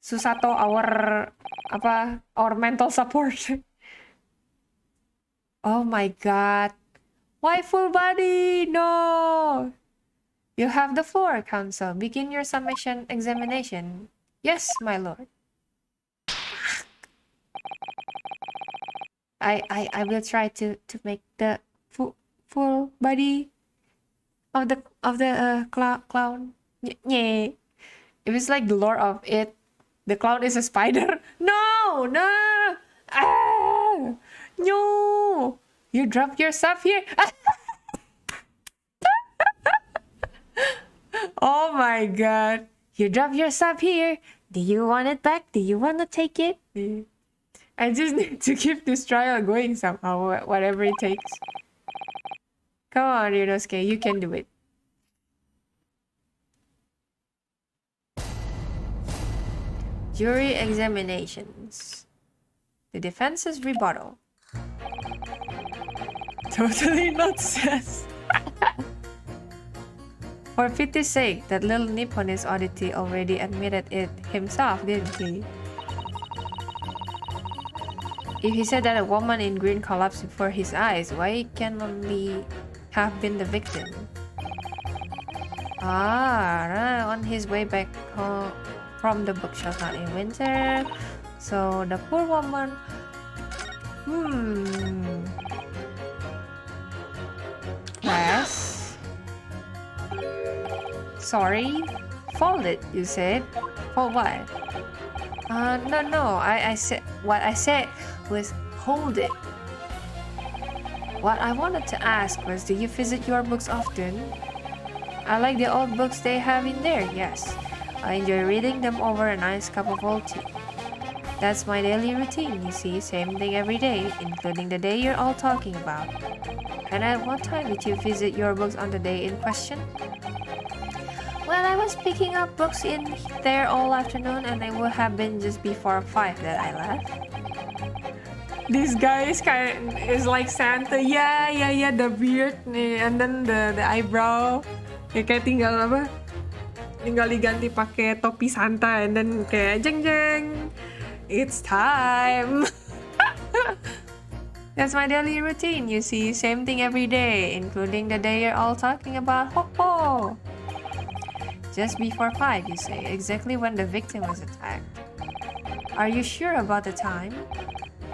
Susato, our mental support. Oh my god. Why full body? No. You have the floor, counsel. Begin your summation examination. Yes, my lord. I will try to make the full body of the clown. Yeah. It was like the lore of it. The clown is a spider. No. No. You dropped your stuff here. Oh my god. You dropped your stuff here. Do you want it back? Do you want to take it? I just need to keep this trial going somehow, whatever it takes. Come on, Ryunosuke, you can do it. Jury examinations. The defense's rebuttal. Totally not sus. For pity's sake, that little Nipponese oddity already admitted it himself, didn't he? If he said that a woman in green collapsed before his eyes, why can only have been the victim? On his way back home from the bookshelf, not in winter. So the poor woman. Press. Sorry. Fold it, you said. Fold what? No. I said what I said was hold it. What I wanted to ask was, do you visit your books often? I like the old books they have in there, yes. I enjoy reading them over a nice cup of old tea. That's my daily routine, you see, same thing every day, including the day you're all talking about. And at what time did you visit your books on the day in question? Well, I was picking up books in there all afternoon, and it would have been just before 5 that I left. This guy is like Santa. Yeah, the beard nih, and then the eyebrow. Ya, kayak tinggal apa? Tinggal diganti pakai topi Santa, and then kayak jeng jeng. It's time. That's my daily routine, you see, same thing every day, including the day you're all talking about. Ho ho! Just before 5, you say, exactly when the victim was attacked. Are you sure about the time?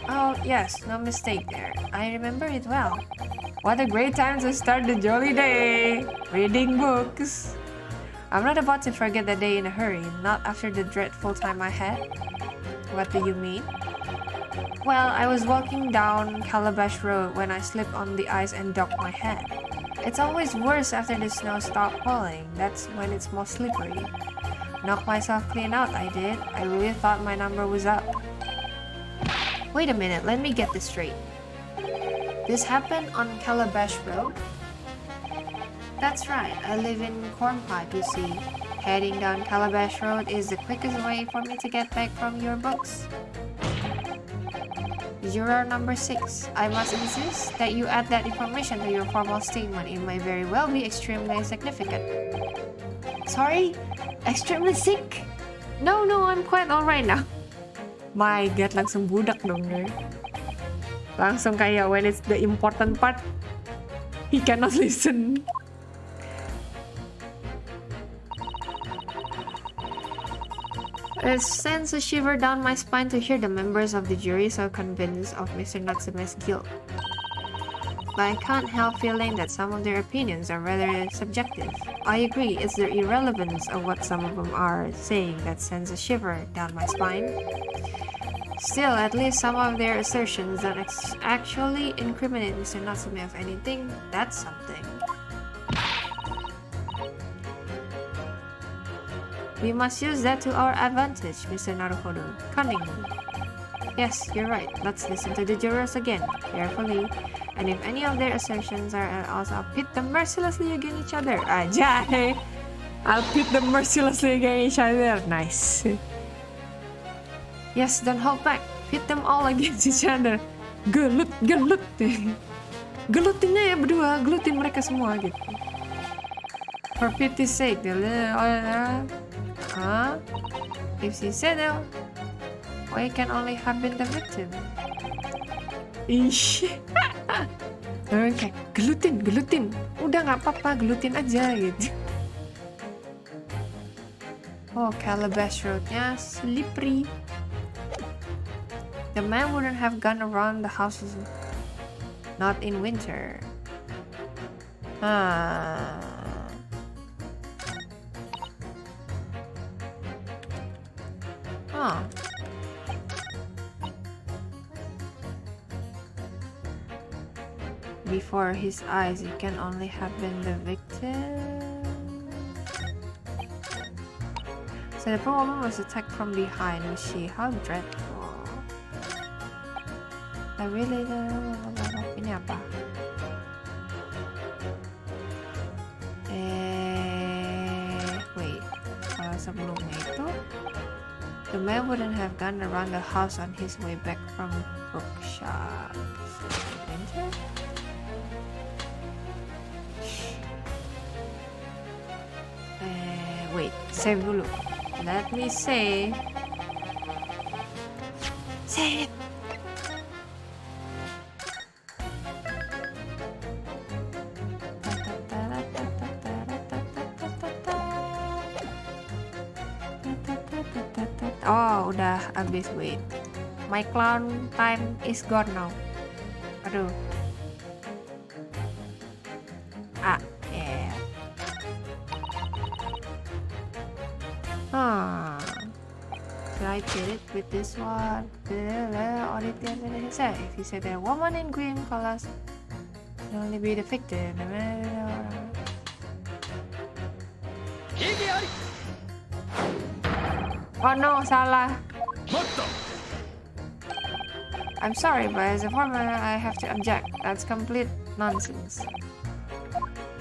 Oh, yes, no mistake there. I remember it well. What a great time to start the jolly day! Reading books! I'm not about to forget the day in a hurry, not after the dreadful time I had. What do you mean? Well, I was walking down Calabash Road when I slipped on the ice and ducked my head. It's always worse after the snow stopped falling. That's when it's most slippery. Knocked myself clean out, I did. I really thought my number was up. Wait a minute, let me get this straight. This happened on Calabash Road? That's right, I live in Cornpipe, you see. Heading down Calabash Road is the quickest way for me to get back from your books. Juror number 6, I must insist that you add that information to your formal statement. It may very well be extremely significant. Sorry? Extremely sick? No, I'm quite alright now. My God, langsung budak dong nih. Langsung kayak when it's the important part, he cannot listen. It sends a shiver down my spine to hear the members of the jury so convinced of Mr. Natsume's guilt. But I can't help feeling that some of their opinions are rather subjective. I agree, it's the irrelevance of what some of them are saying that sends a shiver down my spine. Still, at least some of their assertions don't actually incriminate Mr. Natsume of anything. That's something. We must use that to our advantage, Mr. Naruhodo. Cunningly. Yes, you're right. Let's listen to the jurors again, carefully. And if any of their assertions are at odds, I'll pit them mercilessly against each other. Ajay! I'll pit them mercilessly against each other. Nice. Yes, don't hold back. Pit them all against each other. Gelut. Gelutin aja ya berdua. Gelutin mereka semua gitu. For pity's sake, if she said that, why can only have been the victim? Ish. Okay, gelutin. Udah nggak apa-apa, gelutin aja gitu. Oh, Calabash Roadnya slippery. The man wouldn't have gone around the houses, not in winter. Before his eyes, it can only have been the victim. So the poor woman was attacked from behind, was she? How dreadful. I really don't know. Ini apa? Wait. Sebelumnya itu, the man wouldn't have gone around the house on his way back from bookshop. Winter? Wait, save dulu. Let me save. Save. Oh, udah habis. Wait. My clown time is gone now. Aduh. Yeah. Should I did it with this one? Audit the evidence. If you said that woman in green colors can only be the victim. Oh no, salah. I'm sorry, but as a foreman, I have to object. That's complete nonsense.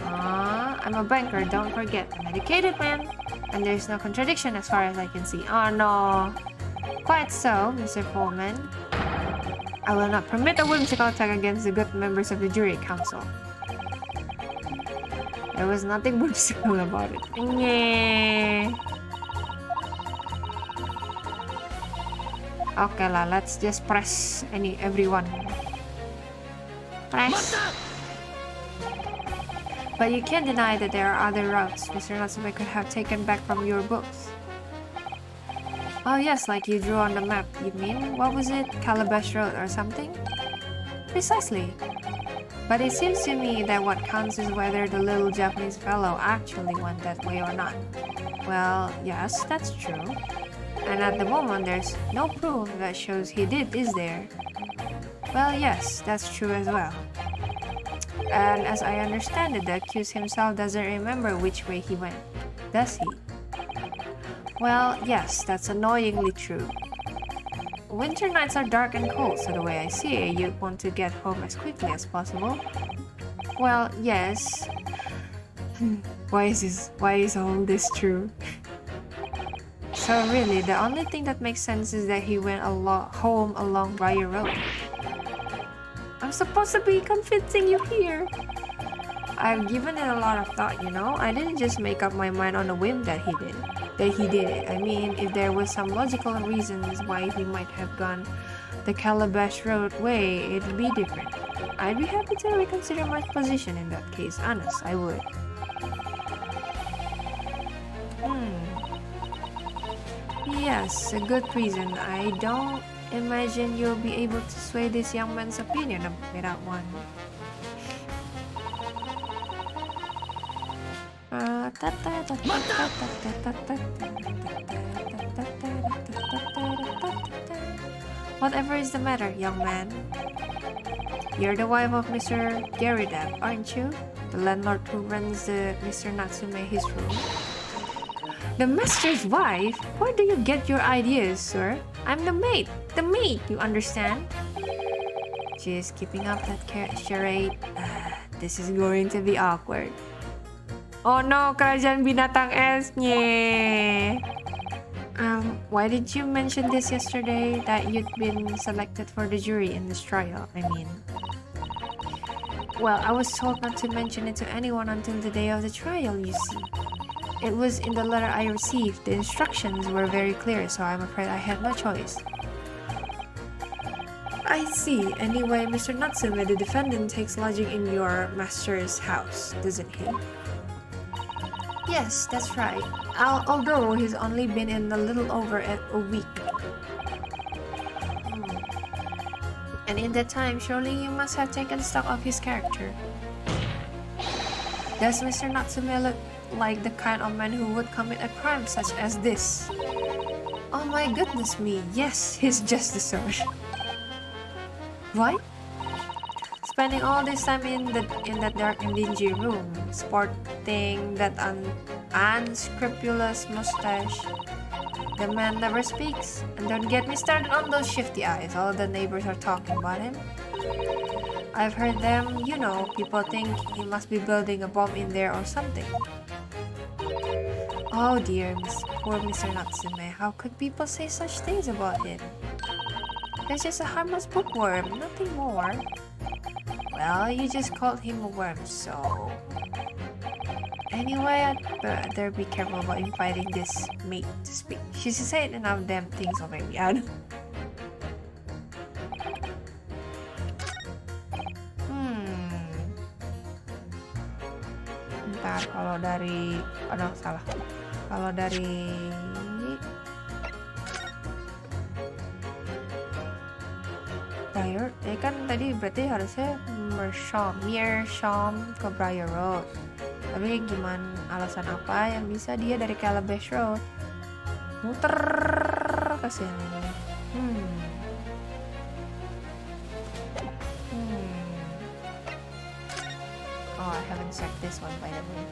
I'm a banker, don't forget. I'm educated man, and there's no contradiction as far as I can see. Oh no. Quite so, Mr. Foreman. I will not permit a whimsical attack against the good members of the jury council. There was nothing whimsical about it. Yeah. Okay lah, let's just press everyone. Press. But you can't deny that there are other routes Mr. Natsume could have taken back from your books. Oh yes, like you drew on the map, you mean? What was it? Calabash Road or something? Precisely. But it seems to me that what counts is whether the little Japanese fellow actually went that way or not. Well, yes, that's true. And at the moment, there's no proof that shows he did, is there? Well, yes, that's true as well. And as I understand it, the accused himself doesn't remember which way he went, does he? Well, yes, that's annoyingly true. Winter nights are dark and cold, so the way I see it, you'd want to get home as quickly as possible. Well, yes. Why is all this true? So really, the only thing that makes sense is that he went home along Briar Road. I'm supposed to be convincing you here. I've given it a lot of thought, you know. I didn't just make up my mind on a whim that he did it. I mean, if there was some logical reasons why he might have gone the Calabash Road way, it'd be different. I'd be happy to reconsider my position in that case. Honest, I would. Yes, a good reason. I don't imagine you'll be able to sway this young man's opinion without one. Whatever is the matter, young man? You're the wife of Mr. Garidab, aren't you? The landlord who runs Mr. Natsume his room. The master's wife? Where do you get your ideas, sir? I'm the maid, you understand? She's keeping up that charade. This is going to be awkward. Oh no, kerajaan binatang es. Nye. Why did you mention this yesterday? That you'd been selected for the jury in this trial, I mean. Well, I was told not to mention it to anyone until the day of the trial, you see. It was in the letter I received. The instructions were very clear, so I'm afraid I had no choice. I see. Anyway, Mr. Natsume, the defendant, takes lodging in your master's house, doesn't he? Yes, that's right. Although he's only been in a little over a week. And in that time, surely you must have taken stock of his character. Does Mr. Natsume look like the kind of man who would commit a crime such as this? Oh my goodness me, yes, he's just the sort. What? Spending all this time in that dark and dingy room, sporting that unscrupulous mustache. The man never speaks, and don't get me started on those shifty eyes. All the neighbors are talking about him. I've heard them, you know, people think he must be building a bomb in there or something. Oh dear, poor Mr. Natsume, how could people say such things about him? He's just a harmless bookworm, nothing more. Well, you just called him a worm, so... Anyway, I'd better be careful about inviting this maid to speak. She's said enough damn things already. Ntar kalau dari... Aduh, salah. Kalau dari... kan tadi berarti harusnya Meerschaum ke Briar Road. Tapi gimana, alasan apa yang bisa dia dari Calabash Road muter ke sini? Oh, I haven't checked this one by the way.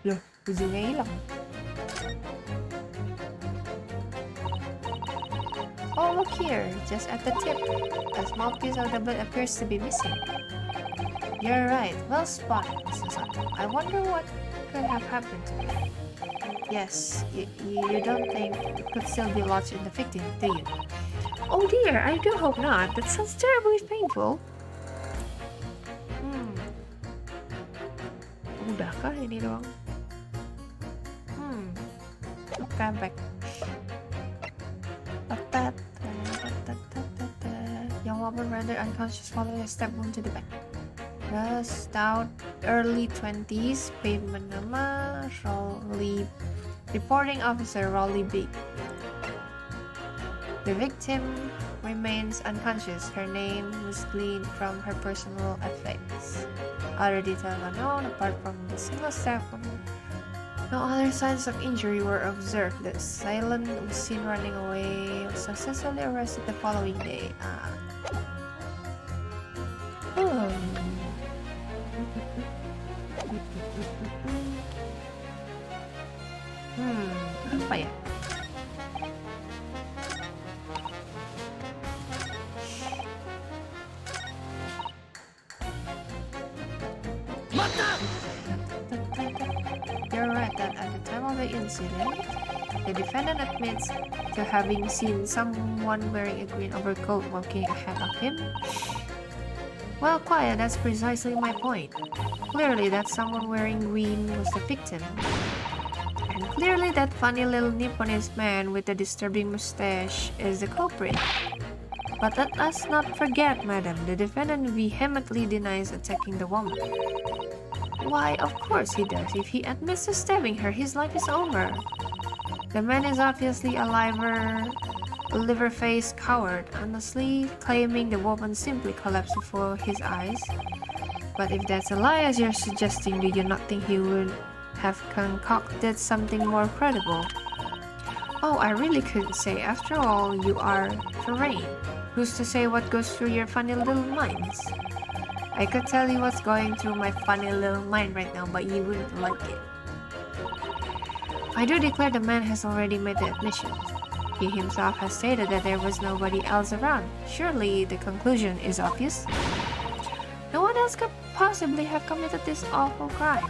Loh, ujungnya hilang. Oh, look here, just at the tip. A small piece of the bird appears to be missing. You're right, well spotted, Mrs. Otto. I wonder what could have happened to it. Yes, you don't think it could still be lodged in the victim, do you? Oh dear, I do hope not. That sounds terribly painful. Udahkah ini doang? Okay, back. Young woman rendered unconscious following a stab wound to the back. The stout early 20s, pavement nama Rolly, reporting officer Rolly B. The victim remains unconscious. Her name was gleaned from her personal effects. Other details unknown apart from the single stab wound. No other signs of injury were observed. The assailant was seen running away, was successfully arrested the following day. Apa ya? You're right that at the time of the incident, the defendant admits to having seen someone wearing a green overcoat walking ahead of him. Well, quiet, that's precisely my point. Clearly, that someone wearing green was the victim. And clearly, that funny little Nipponese man with the disturbing mustache is the culprit. But let us not forget, madam, the defendant vehemently denies attacking the woman. Why, of course he does. If he admits to stabbing her, his life is over. The man is obviously a liver-faced coward, honestly claiming the woman simply collapsed before his eyes. But if that's a lie, as you're suggesting, do you not think he would have concocted something more credible? Oh, I really couldn't say. After all, you are Terrain. Who's to say what goes through your funny little minds? I could tell you what's going through my funny little mind right now, but you wouldn't like it. I do declare the man has already made the admission. He himself has stated that there was nobody else around. Surely the conclusion is obvious. No one else could possibly have committed this awful crime.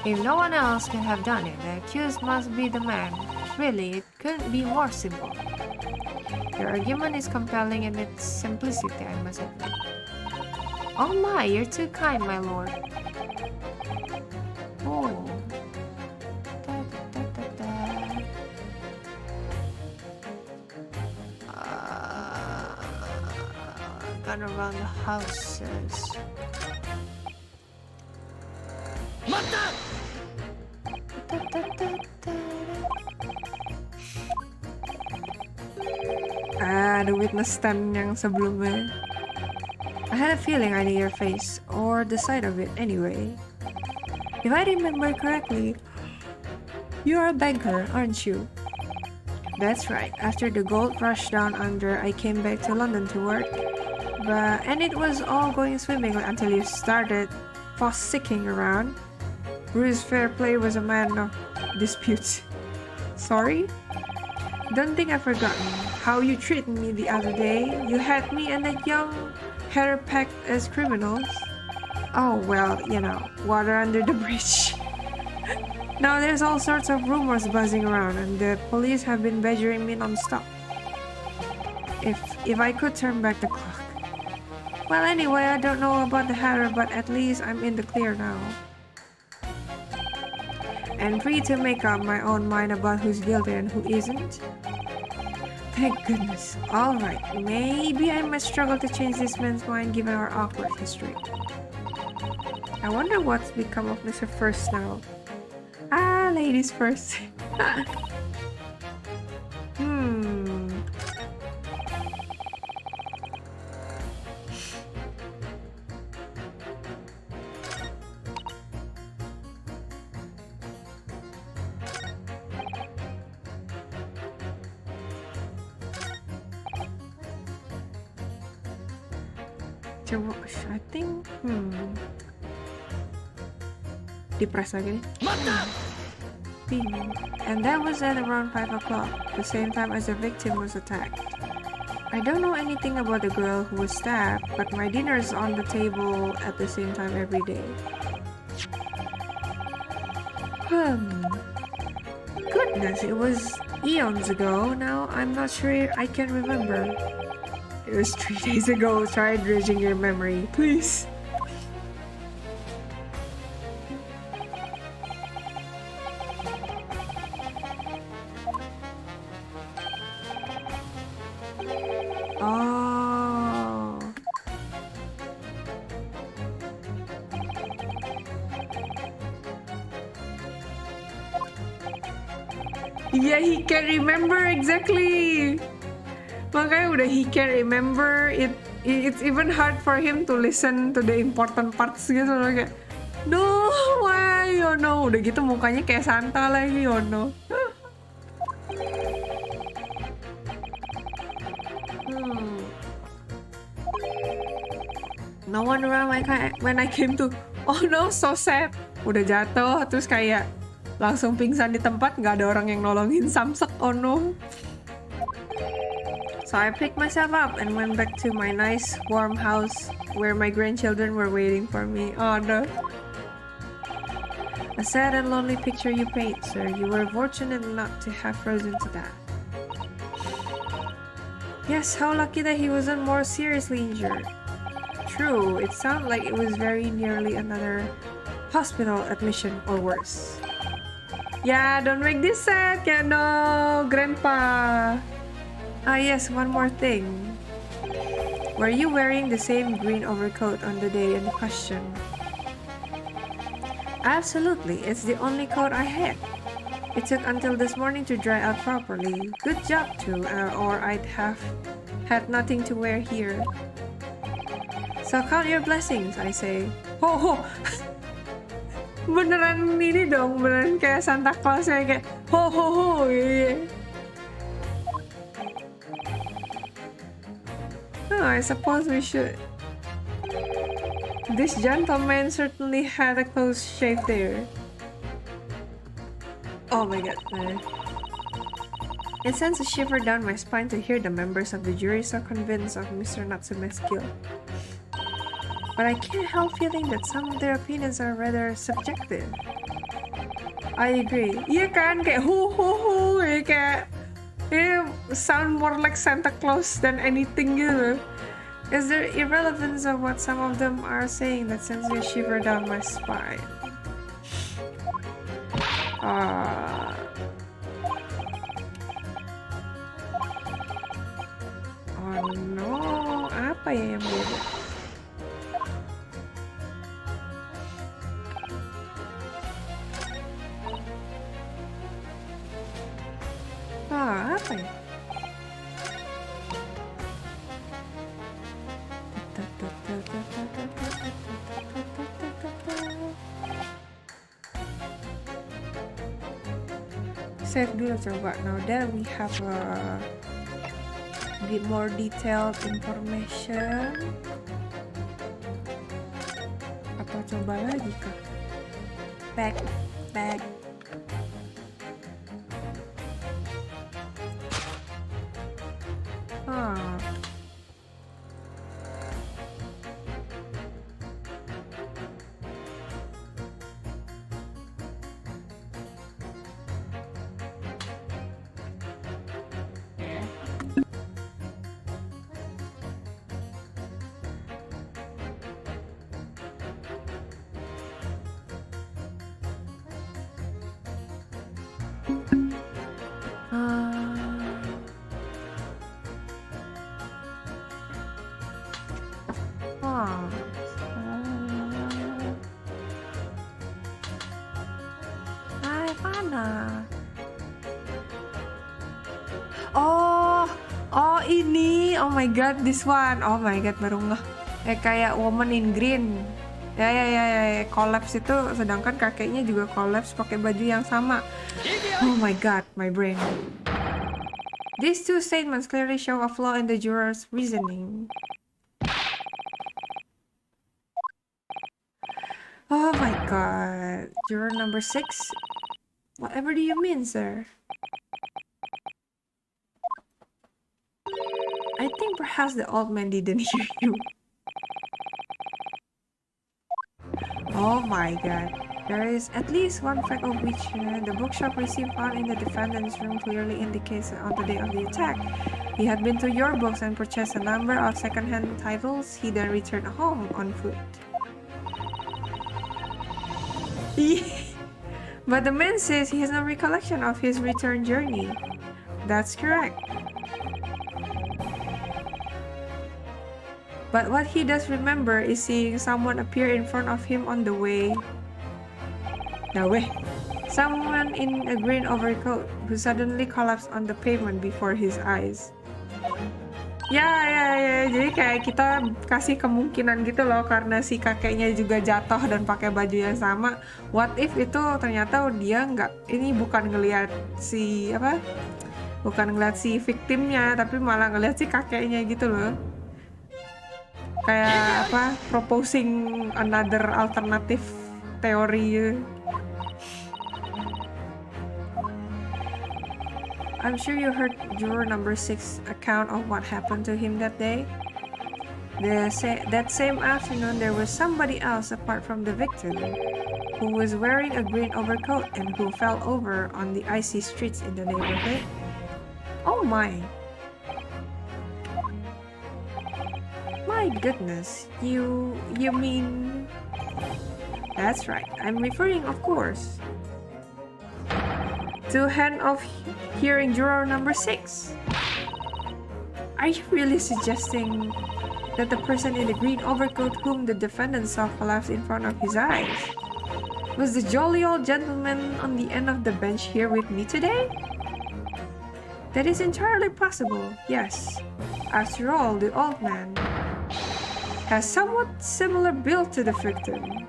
If no one else can have done it, the accused must be the man. Really, it couldn't be more simple. Your argument is compelling in its simplicity, I must admit. Oh my, you're too kind, my lord. Oh. Gone around the houses. The witness stand yang sebelumnya. I had a feeling I knew your face, or the sight of it anyway. If I remember correctly, you're a banker, aren't you? That's right. After the gold rushed down under, I came back to London to work. And it was all going swimmingly until you started fossicking around. Bruce Fairplay was a man of disputes. Sorry? Don't think I've forgotten how you treated me the other day. You had me and that young hair packed as criminals. Oh, well, you know, water under the bridge. Now there's all sorts of rumors buzzing around and the police have been badgering me non-stop. If I could turn back the clock. Well, anyway, I don't know about the hatter, but at least I'm in the clear now. And free to make up my own mind about who's guilty and who isn't. Thank goodness. Alright, maybe I might struggle to change this man's mind given our awkward history. I wonder what's become of Mr. First now. Ladies first. Hmm. I think, Depressed lagi nih. Ping. And that was at around 5 o'clock, the same time as the victim was attacked. I don't know anything about the girl who was stabbed, but my dinner is on the table at the same time every day. Goodness, it was eons ago. Now I'm not sure I can remember. It was 3 days ago. Try dredging your memory, please. Oh. Yeah, he can remember exactly. Makanya udah he can remember it. It's even hard for him to listen to the important parts gitu loh, kayak no, why, oh no, udah gitu mukanya kayak Santa lagi, oh no. No one around when I came to, oh no, so sad. Udah jatuh terus kayak langsung pingsan di tempat, nggak ada orang yang nolongin, samsek, oh no. So I picked myself up and went back to my nice warm house where my grandchildren were waiting for me. Oh no. A sad and lonely picture you paint, sir. You were fortunate not to have frozen to death. Yes, how lucky that he wasn't more seriously injured. True, it sounded like it was very nearly another hospital admission or worse. Yeah, don't make this sad, yeah, no, Grandpa. Ah yes, one more thing. Were you wearing the same green overcoat on the day in question? Absolutely, it's the only coat I had. It took until this morning to dry out properly. Good job too, or I'd have had nothing to wear here. So count your blessings, I say. Ho ho! Beneran ini dong, beneran kayak Santa Claus ya, kayak ho ho ho, yeah. Oh, I suppose we should. This gentleman certainly had a close shave there. Oh my god. It sends a shiver down my spine to hear the members of the jury so convinced of Mr. Natsume's guilt. But I can't help feeling that some of their opinions are rather subjective. I agree. Iya kan, kayak hu hu hu, kayak sound more like Santa Claus than anything gitu. Is there irrelevance of what some of them are saying that sends a shiver down my spine? Oh no, apa ya yang beda? Apa ya? Save dulu coba. Now that we have a bit more detailed information, apa coba lagi kah? Back. Mana? Oh ini, oh my god, this one, oh my god, baru ngeh. Kayak Woman in Green. Ya, collapse itu, sedangkan kakeknya juga collapse pakai baju yang sama. Oh my god, my brain. These two statements clearly show a flaw in the juror's reasoning. Oh my god, juror number 6? Whatever do you mean, sir? I think perhaps the old man didn't hear you. Oh my god. There is at least one fact of which the bookshop receipt found in the defendant's room clearly indicates that on the day of the attack, he had been to your books and purchased a number of second-hand titles. He then returned home on foot. But the man says he has no recollection of his return journey. That's correct. But what he does remember is seeing someone appear in front of him on the way. Someone in a green overcoat who suddenly collapsed on the pavement before his eyes. Ya, jadi kayak kita kasih kemungkinan gitu loh, karena si kakeknya juga jatuh dan pakai baju yang sama. What if itu ternyata dia bukan ngelihat si victimnya, tapi malah ngelihat si kakeknya gitu loh. Kayak proposing another alternative theory. I'm sure you heard juror number 6 account of what happened to him that day. That same afternoon, there was somebody else apart from the victim who was wearing a green overcoat and who fell over on the icy streets in the neighborhood. Oh my! My goodness, you mean... That's right, I'm referring, of course, to hand of hearing juror number 6. Are you really suggesting that the person in the green overcoat whom the defendant saw collapse in front of his eyes was the jolly old gentleman on the end of the bench here with me today? That is entirely possible, yes. After all, the old man has somewhat similar build to the victim.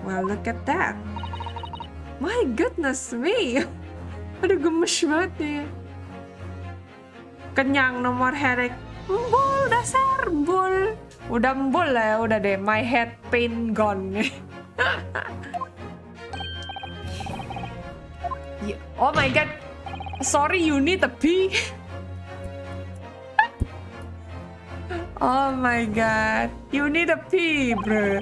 Well, look at that. My goodness me! Aduh, gemes banget nih. Kenyang nomor herek. Embul, dasar, embul. Udah embul lah ya, udah deh. My head pain gone. Oh my god. Sorry, you need a pee. Oh my god. You need a pee, bro.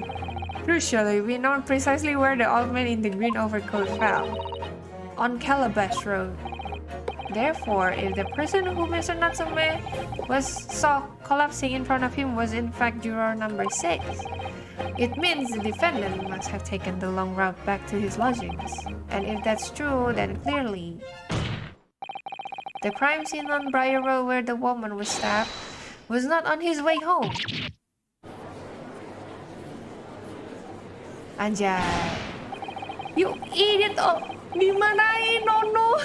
Crucially, we know precisely where the old man in the green overcoat fell. On Calabash Road. Therefore, if the person who Mr. Natsume saw collapsing in front of him was in fact juror number 6, it means the defendant must have taken the long route back to his lodgings. And if that's true, then clearly the crime scene on Briar Road where the woman was stabbed was not on his way home. Anjay. You idiot! Oh, dimarahin, oh no!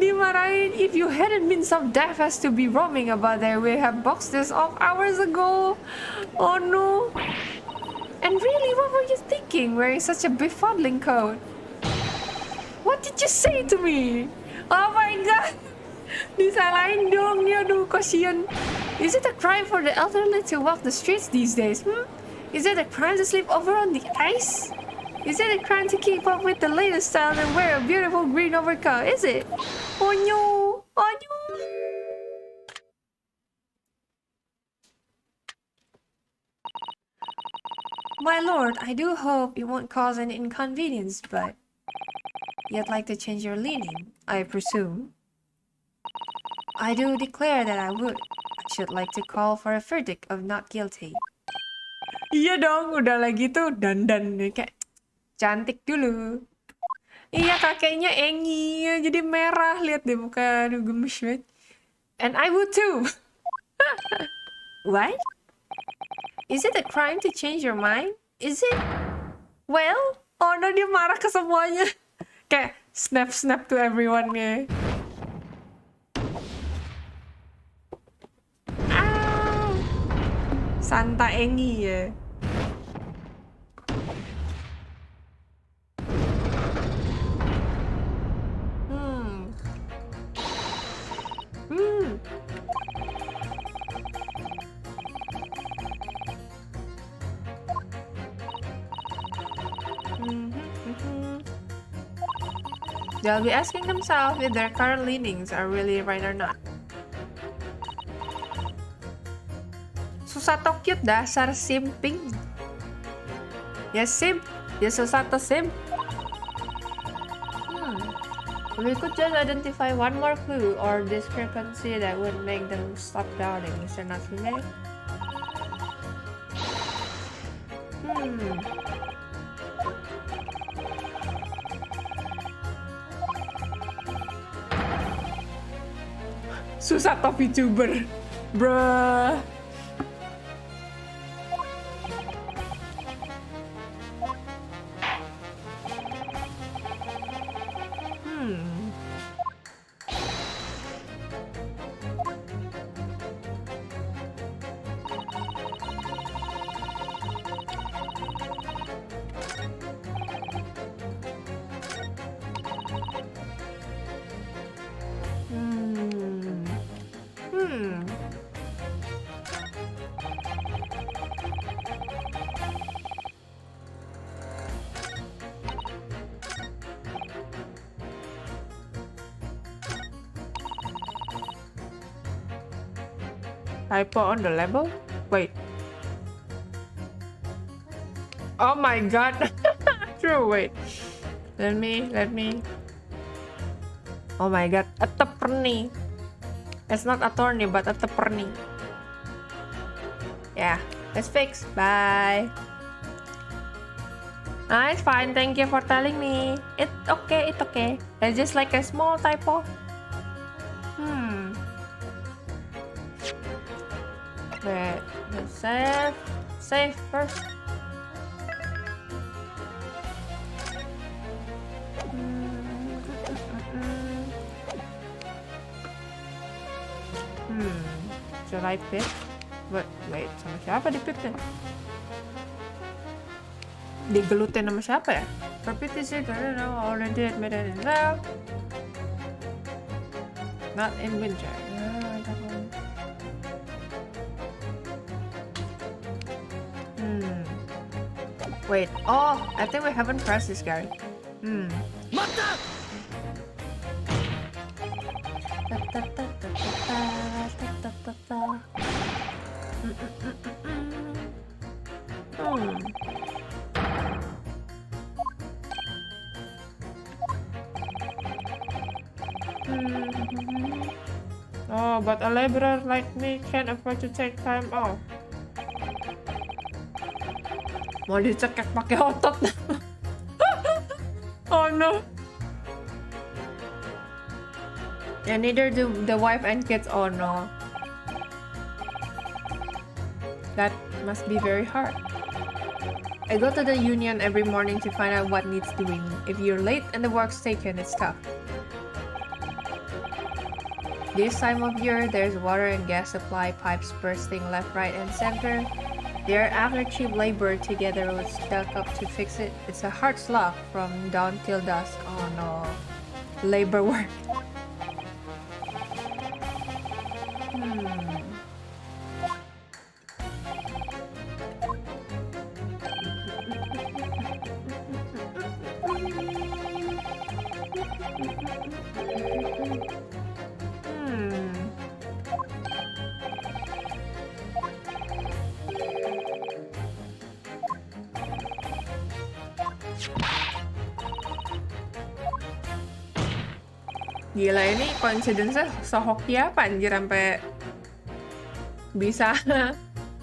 Dimarahin. If you hadn't been so deaf as to be roaming about there, we have boxed this off hours ago. Oh no! And really, what were you thinking wearing such a befuddling coat? What did you say to me? Oh my god! Disalahin dong nih, aduh, kasihan. Is it a crime for the elderly to walk the streets these days? Is it a crime to sleep over on the ice? Is it a crime to keep up with the latest style and wear a beautiful green overcoat? Is it? Oh no! Oh no! My lord, I do hope it won't cause an inconvenience, but you'd like to change your leaning, I presume. I do declare that I would. I should like to call for a verdict of not guilty. Iya dong, udah lagi tuh dandan nih, kayak cantik dulu. Iya, kakeknya engi, jadi merah, lihat deh muka, aduh gemes banget. And I would too. What? Is it a crime to change your mind? Is it? Well, oh no, dia marah ke semuanya. Kayak snap to everyone nya. Santa Engi ya. They'll be asking themselves if their current leanings are really right or not. Susato cute, dasar simping. Ya simp, ya Susato simp. We could just identify one more clue or discrepancy that would make them stop doubting Mr. Natsume. Susato VTuber, bruh. Typo on the label? Wait. Oh my god. True, wait. Let me. Oh my god, a attorney. It's not attorney, but a attorney. Yeah, let's fix. Bye. It's fine. Thank you for telling me. It's okay. It's just like a small typo. Wait, let's save. Save first. Should I pick? Wait, sama siapa di-picknya? Digelutin sama siapa ya? Repeat this, I don't know, already admitted it now. Not in winter. Wait, oh, I think we haven't pressed this guy. Oh, but a laborer like me can't afford to take time off. Mau dicekek pakai otot. Oh no. And neither do the wife and kids. Oh no. That must be very hard. I go to the union every morning to find out what needs doing. If you're late and the work's taken, it's tough. This time of year, there's water and gas supply pipes bursting left, right, and center. They're after cheap labor to get the roads stuck up to fix it. It's a hard slog from dawn till dusk. Oh no. Labor work. Gila, ini coincidence-nya sehoki apa anjir sampai bisa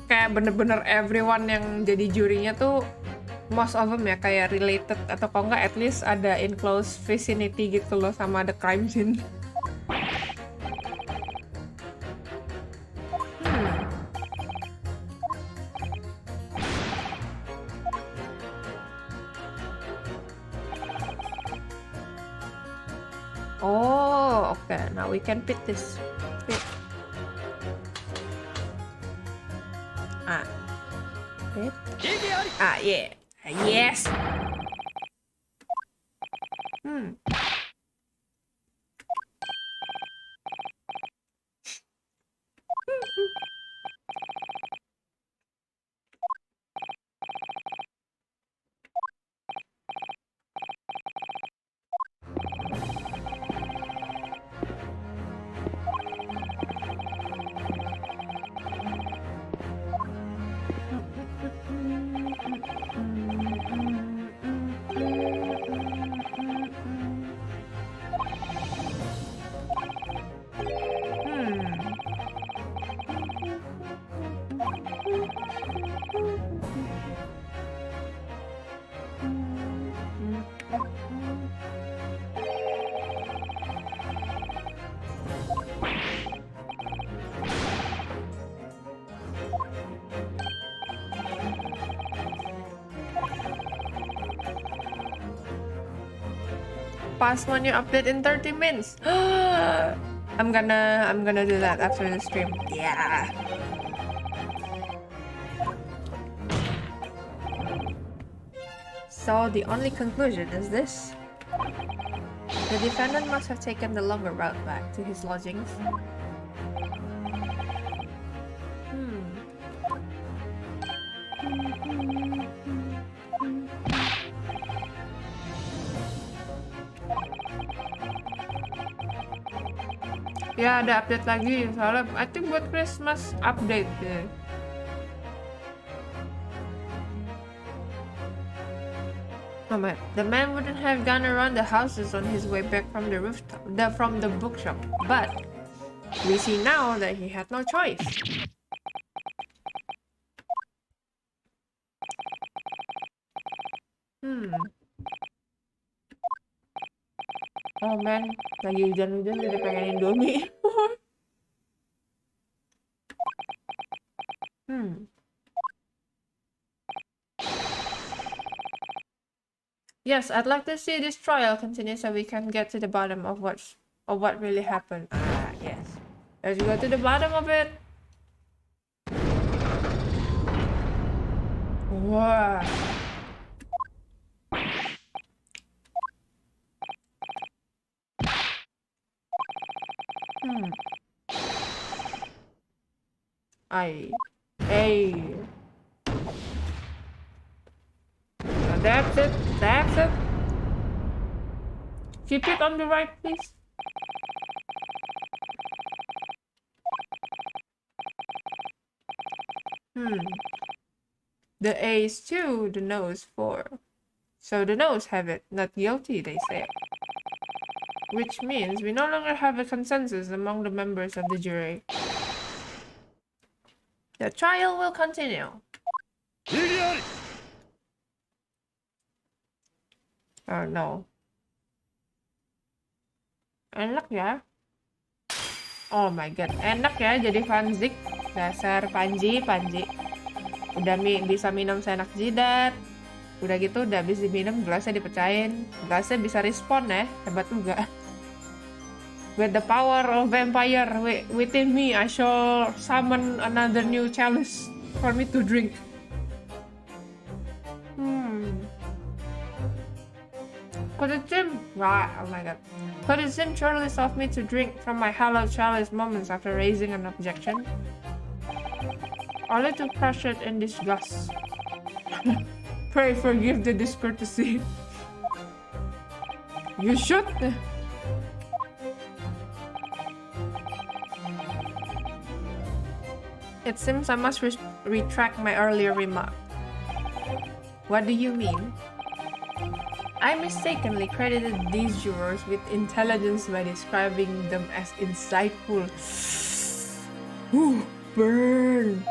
kayak bener-bener everyone yang jadi jurinya tuh most of them ya kayak related atau kalau nggak at least ada in close vicinity gitu loh sama the crime scene. Oh, okay. Now we can pick this. Pick. update. Ah, yeah. Yes. Past 1 year update in 30 minutes. I'm gonna do that after the stream. Yeah. So the only conclusion is this. The defendant must have taken the longer route back to his lodgings. Ya, ada update lagi. Soalnya, I think buat Christmas update deh. Oh man, the man wouldn't have gone around the houses on his way back from the rooftop, from the bookshop. But we see now that he had no choice. Oh man, lagi hujan-hujan jadi pengen Indomie. Yes, I'd like to see this trial continue so we can get to the bottom of what really happened. Ah, yes. Let's go to the bottom of it. Wow. Hey. That's it. That's it. Keep it on the right, please. The A is 2, the no's 4. So the no's have it, not guilty, they say. Which means we no longer have a consensus among the members of the jury. The trial will continue. Oh no. Enak ya. Oh my god, enak ya jadi fanzik. Dasar Panji. Udah bisa minum seenak jidat. Udah gitu udah habis diminum gelasnya dipecahin. Gelasnya bisa respon ya, hebat juga. With the power of vampire within me, I shall summon another new chalice for me to drink. Could it seem... oh my god. Could it seem churlish of me to drink from my hallowed chalice moments after raising an objection? Only to crush it in disgust. Pray forgive the discourtesy. You should... It seems I must retract my earlier remark. What do you mean? I mistakenly credited these jurors with intelligence by describing them as insightful. Ooh, burn!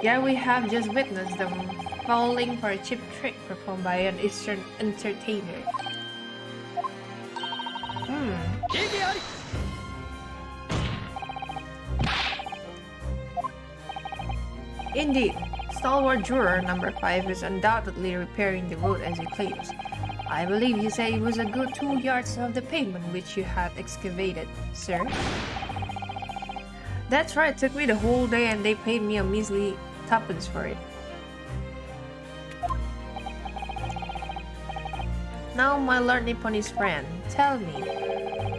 Yeah, we have just witnessed them falling for a cheap trick performed by an Eastern entertainer. Indeed, stalwart juror number 5 is undoubtedly repairing the road as he claims. I believe you say it was a good 2 yards of the pavement which you had excavated, sir. That's right, it took me the whole day and they paid me a measly tuppence for it. Now, my learned Nipponese friend, tell me,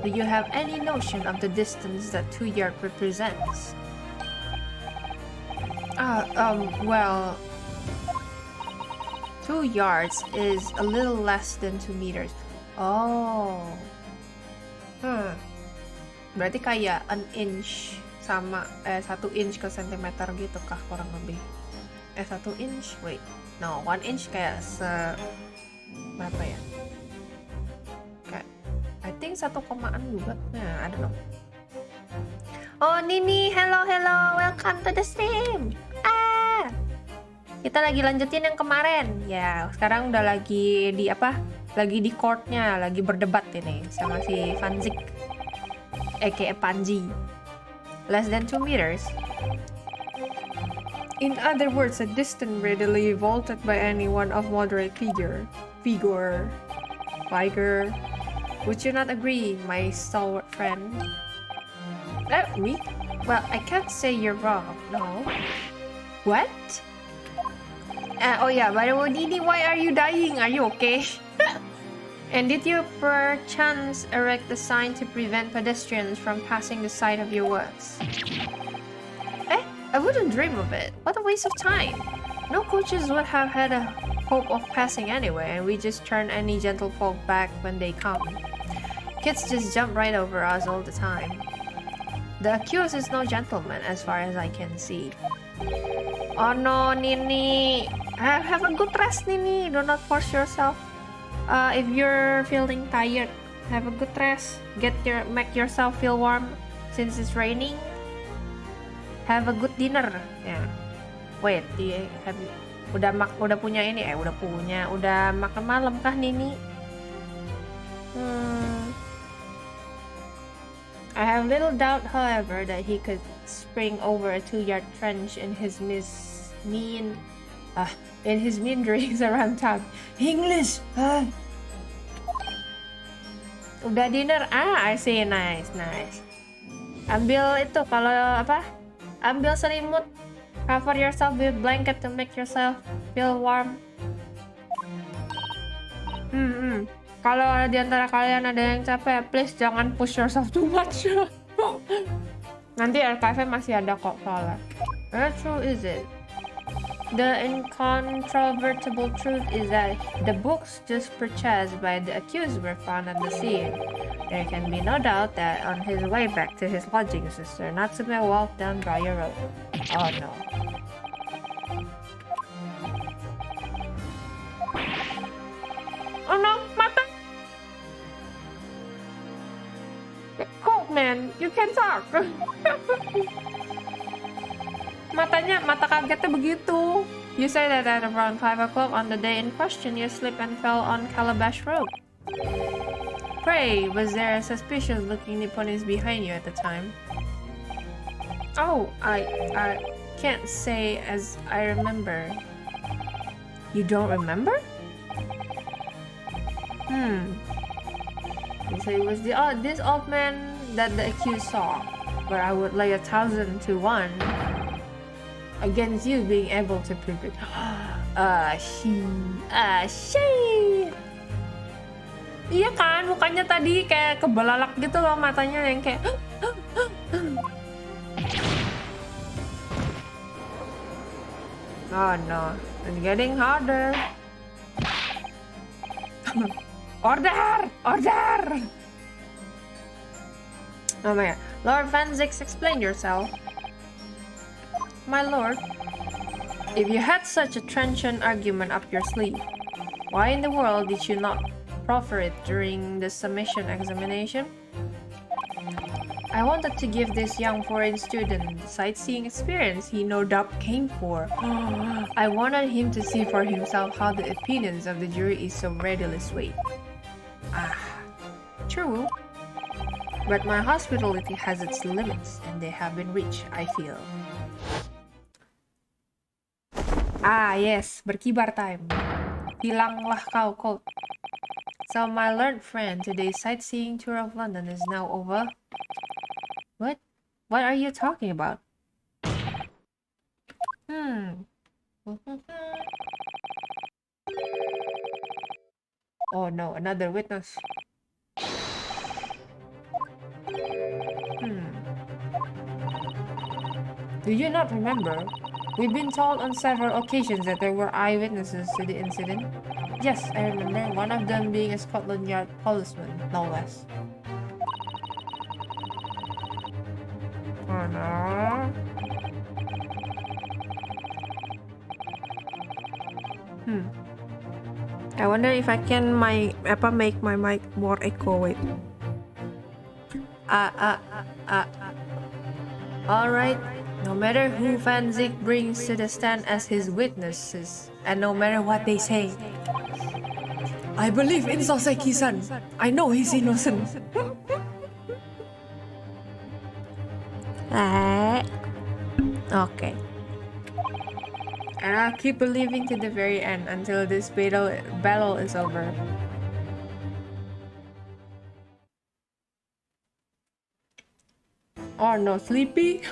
do you have any notion of the distance that 2 yards represents? Well, 2 yards is a little less than 2 meters. Oh. Berarti kayak an inch sama 1 inch ke sentimeter gitu kah kurang lebih. 1 inch, wait. No, 1 inch kayak berapa ya? Kayak I think 1 komaan juga. I don't know. Oh, Nini, hello, welcome to the stream. Kita lagi lanjutin yang kemarin. Ya, sekarang udah lagi di Lagi di courtnya, lagi berdebat ini sama si Fanzik, aka Panji. Less than 2 meters. In other words, a distance readily vaulted by anyone of moderate figure. Would you not agree, my stalwart friend? Me? Well, I can't say you're wrong, no. What? Oh yeah, by the way, Didi, why are you dying? Are you okay? And did you perchance erect a sign to prevent pedestrians from passing the site of your works? I wouldn't dream of it. What a waste of time. No coaches would have had a hope of passing anyway, and we just turn any gentlefolk back when they come. Kids just jump right over us all the time. The accused is no gentleman as far as I can see. Oh no, Nini. Have a good rest, Nini. Do not force yourself. If you're feeling tired, have a good rest. Make yourself feel warm since it's raining. Have a good dinner. Yeah. Wait, udah punya ini? Udah makan malam kah, Nini? I have little doubt, however, that he could spring over a 2-yard trench in his mean dreams around town. English! Udah dinner? I see. Nice. Ambil itu, ambil selimut. Cover yourself with blanket to make yourself feel warm. Kalau di antara kalian ada yang capek, please jangan push yourself too much. Nanti archive masih ada kok soalnya. How true is it? The incontrovertible truth is that the books just purchased by the accused were found at the scene. There can be no doubt that on his way back to his lodgings, Sister Natsume walked down Briar Road. Oh no. Oh no, mata! Cold man, you can talk. Mata kagetnya begitu. You say that at around 5 o'clock on the day in question, you slipped and fell on Calabash Road. Pray, was there a suspicious-looking Nipponese behind you at the time? Oh, I can't say as I remember. You don't remember? So it was this old man that the accused saw, but I would lay 1,000 to 1 against you being able to prove it. She. Iya kan, mukanya tadi kayak kebelalak gitu loh, matanya yang kayak. Oh no, it's getting harder. Order! Oh my god. Lord Vanzix, explain yourself. My lord, if you had such a trenchant argument up your sleeve, why in the world did you not proffer it during the submission examination? I wanted to give this young foreign student the sightseeing experience he no doubt came for. I wanted him to see for himself how the opinions of the jury is so readily swayed. True. But my hospitality has its limits, and they have been reached, I feel. Yes, berkibar time. Hilanglah kau, Colt. So my learned friend, today's sightseeing tour of London is now over. What? What are you talking about? Oh no, another witness. Do you not remember? We've been told on several occasions that there were eyewitnesses to the incident. Yes, I remember, one of them being a Scotland Yard policeman, no less. Oh no. I wonder if I can make my mic more echo. Wait. Alright, no matter who Van Zyck brings to the stand as his witnesses, and no matter what they say, I believe in Souseki-san. I know he's innocent. Okay. And I'll keep believing to the very end until this battle is over. Oh no, sleepy?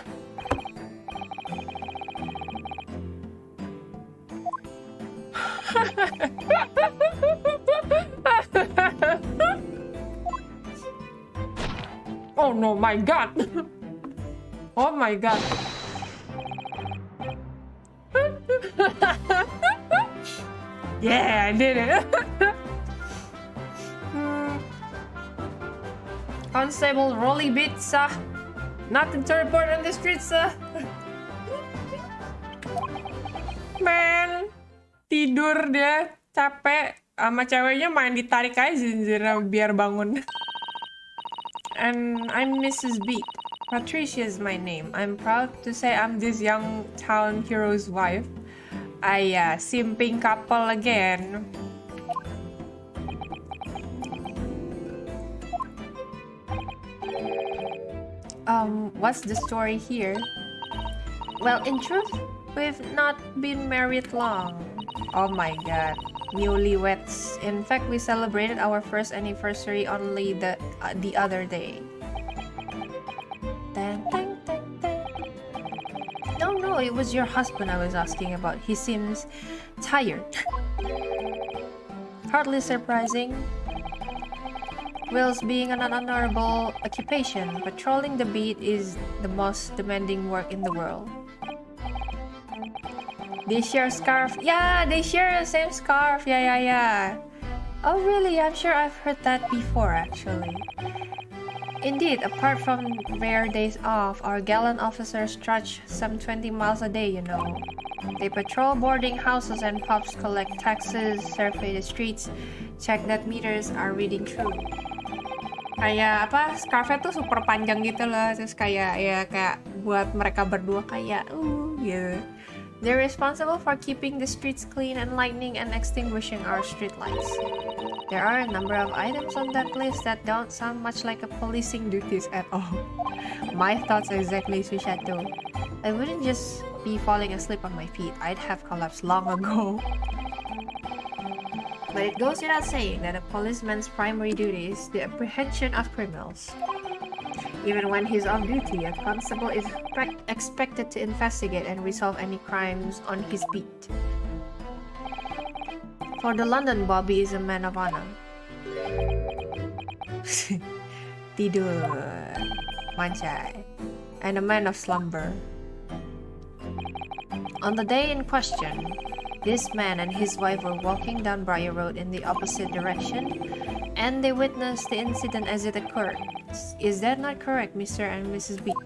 Oh no, my god! Oh my god. Yeah, I did it. Constable Rolly Bit, sir. Nothing to report on the streets, sir. Man, tidur dia, capek. Sama ceweknya main ditarik aja zinjirnya biar bangun. And I'm Mrs. B. Patricia is my name. I'm proud to say I'm this young town hero's wife. Simping couple again. What's the story here? Well, in truth, we've not been married long. Oh my god. Newlyweds. In fact, we celebrated our first anniversary only the other day. No, it was your husband I was asking about. He seems tired. Hardly surprising. Will's being an honorable occupation, patrolling the beat is the most demanding work in the world. They share a scarf. Yeah, they share the same scarf. Yeah. Oh, really? I'm sure I've heard that before, actually. Indeed, apart from rare days off, our gallant officers trudge some 20 miles a day, you know. They patrol boarding houses and pubs, collect taxes, survey the streets, check that meters are reading true. Kayak apa, scarfnya tuh super panjang gitu loh, terus kayak buat mereka berdua kayak gitu. They're responsible for keeping the streets clean and lighting and extinguishing our streetlights. There are a number of items on that list that don't sound much like a policing duties at all. My thoughts exactly, Sushato. I wouldn't just be falling asleep on my feet. I'd have collapsed long ago. But it goes without saying that a policeman's primary duty is the apprehension of criminals. Even when he's off duty, a constable is expected to investigate and resolve any crimes on his beat. For the London, Bobby is a man of honor. Tidur, mancai, and a man of slumber. On the day in question, this man and his wife were walking down Briar Road in the opposite direction, and they witnessed the incident as it occurred. Is that not correct, Mr. and Mrs. Beat?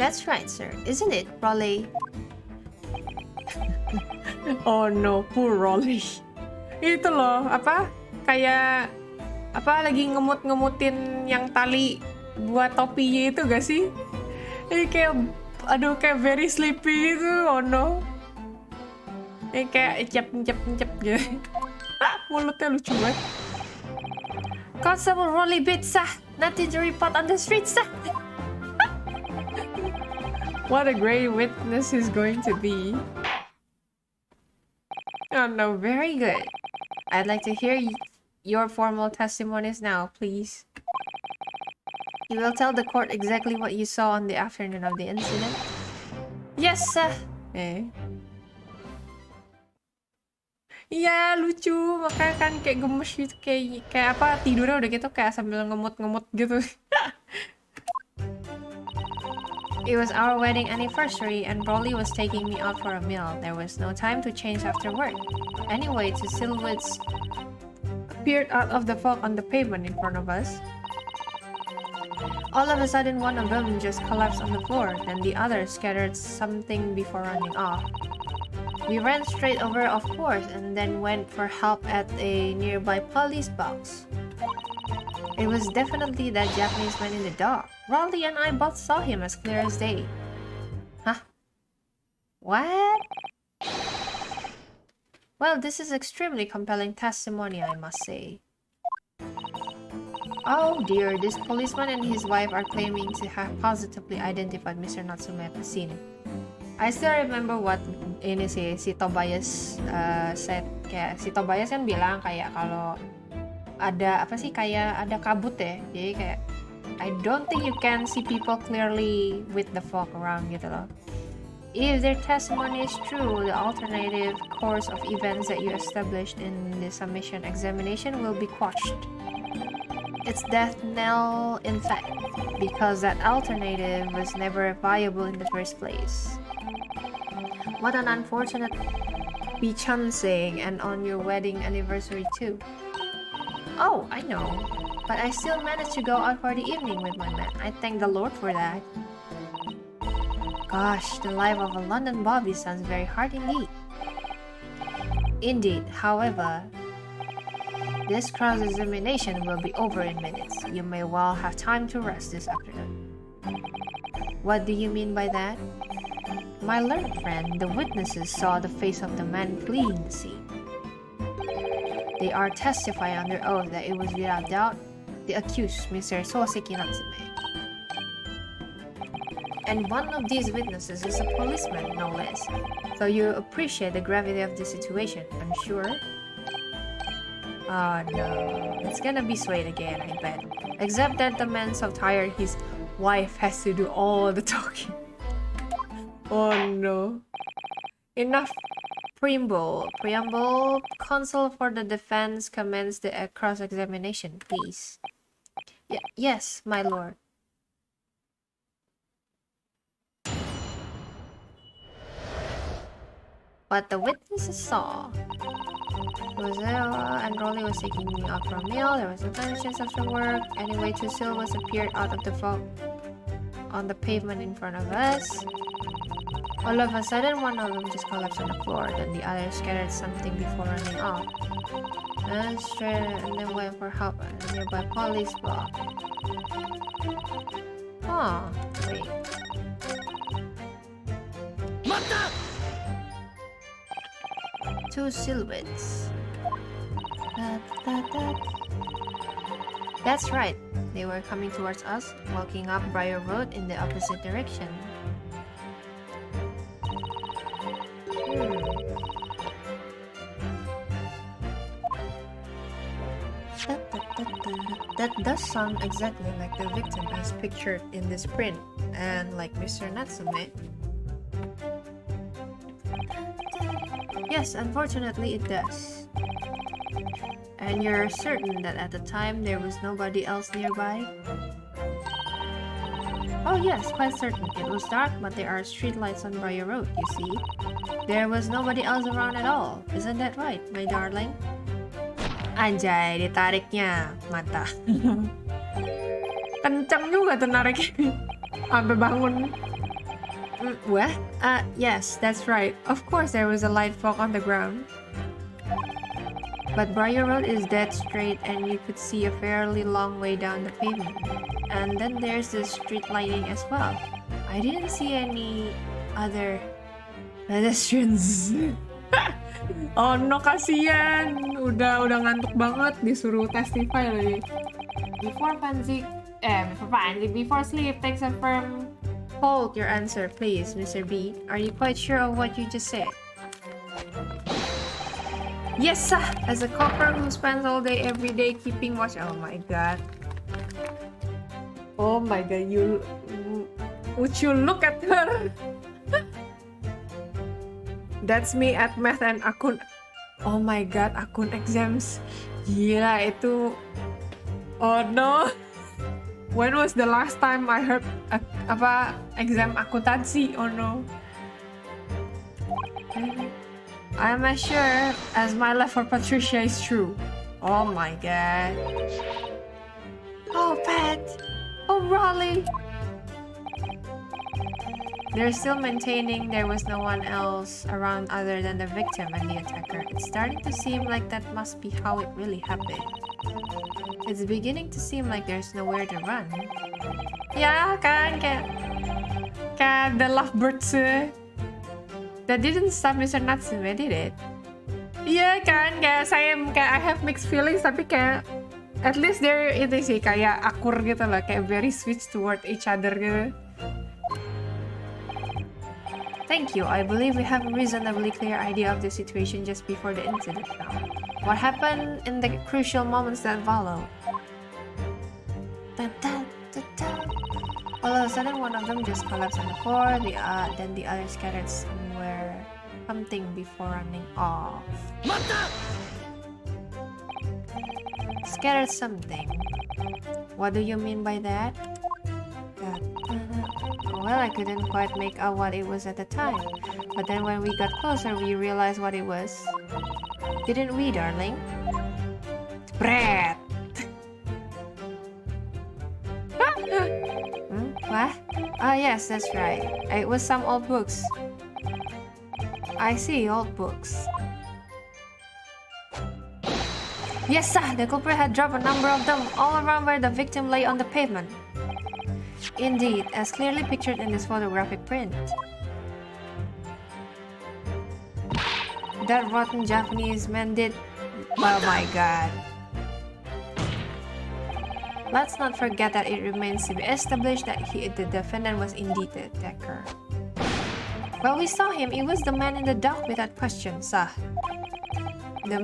That's right, sir. Isn't it, Raleigh? Oh no, poor Raleigh. Itu loh, kayak lagi ngemut-ngemutin yang tali buat topinya itu gak sih? Ini kayak very sleepy gitu, oh no. Ini kayak encep gitu. Mulutnya lucu banget. Constable Rolly Bits, nothing to report on the streets, What a great witness he's going to be. Oh no, very good. I'd like to hear your formal testimonies now, please. You will tell the court exactly what you saw on the afternoon of the incident. Yes, sir. Iya lucu, makanya kan kayak gemes gitu, kayak apa, tidurnya udah gitu kayak sambil ngemut-ngemut gitu. It was our wedding anniversary and Broly was taking me out for a meal. There was no time to change after work. Anyway, two silhouettes Appeared out of the fog on the pavement in front of us. All of a sudden, one of them just collapsed on the floor, then the other scattered something before running off. We ran straight over, of course, and then went for help at a nearby police box. It was definitely that Japanese man in the dock. Raleigh and I both saw him as clear as day. Huh? What? Well, this is extremely compelling testimony, I must say. Oh dear, this policeman and his wife are claiming to have positively identified Mr. Natsume at the scene. I still remember what ini si Tobias said. Kayak si Tobias kan bilang kayak kalau ada apa sih, kayak ada kabut ya. Jadi kayak I don't think you can see people clearly with the fog around gitu loh. If their testimony is true, the alternative course of events that you established in the submission examination will be quashed. It's death knell in fact, because that alternative was never viable in the first place. What an unfortunate bechancing, and on your wedding anniversary too. Oh, I know, but I still managed to go out for the evening with my man. I thank the Lord for that. Gosh, the life of a London bobby sounds very hard indeed. Indeed, however, this cross-examination will be over in minutes. You may well have time to rest this afternoon. What do you mean by that? My learned friend, the witnesses saw the face of the man fleeing the scene. They are testifying under oath that it was without doubt the accused, Mr. Souseki Natsume. And one of these witnesses is a policeman, no less. So you appreciate the gravity of the situation, I'm sure? Oh no, it's gonna be Suede again, I bet. Except that the man's so tired, his wife has to do all the talking. Oh no. Enough preamble. Counsel for the defense commence the cross-examination, please. Yes, my lord. What the witnesses saw was and Rolly was taking me out for a meal. There was no time to change after work. Anyway, two silhouettes appeared out of the fog on the pavement in front of us. All of a sudden, one of them just collapsed on the floor. Then the other scattered something before running off. And then went for help at a nearby police block. Huh, wait. Two silhouettes. That's right. They were coming towards us, walking up Briar Road in the opposite direction. That does sound exactly like the victim as pictured in this print, and like Mr. Natsume. Yes, unfortunately it does. And you're certain that at the time there was nobody else nearby? Oh yes, quite certain. It was dark, but there are streetlights on Briar Road, you see. There was nobody else around at all. Isn't that right, my darling? Anjay, ditariknya mata. Kenceng juga tuh nariknya. Sampai bangun. What? Yes, that's right. Of course there was a light fog on the ground. But Briar Road is dead straight and you could see a fairly long way down the pavement. And then there's the street lighting as well. I didn't see any other pedestrians. Oh no, kasihan. Udah ngantuk banget disuruh testify lagi. Before sleep, take a firm hold your answer, please, Mr. B. Are you quite sure of what you just said? Yes, sir. As a copper who spends all day every day keeping watch. Oh my god. Oh my god, would you look at her? That's me at math and akun. Oh my god, akun exams. Gila itu. Oh no. When was the last time I heard exam akuntansi? Oh no. I'm as sure as my love for Patricia is true. Oh my god. Oh, Pat. Oh, Raleigh. They're still maintaining there was no one else around other than the victim and the attacker. It's starting to seem like that must be how it really happened. It's beginning to seem like there's nowhere to run. Yeah, kan kayak the lovebirds that didn't stop Mr. Natsume, did it? Iya kan, kayak I have mixed feelings tapi kayak at least they're itu sih kayak akur gitu loh, kayak very switch toward each other gitu. Thank you. I believe we have a reasonably clear idea of the situation just before the incident now. What happened in the crucial moments that follow? All of a sudden, one of them just collapsed on the floor, then the other scattered somewhere, something before running off. Scattered something. What do you mean by that? Well, I couldn't quite make out what it was at the time, but then when we got closer, we realized what it was. Didn't we, darling? Bread! What? Ah, yes, that's right. It was some old books. I see, old books. Yes, sir! The culprit had dropped a number of them all around where the victim lay on the pavement. Indeed, as clearly pictured in this photographic print. That rotten Japanese man did... Oh my god. Let's not forget that it remains to be established that the defendant was indeed the attacker. Well, we saw him. It was the man in the dock without question, sir. The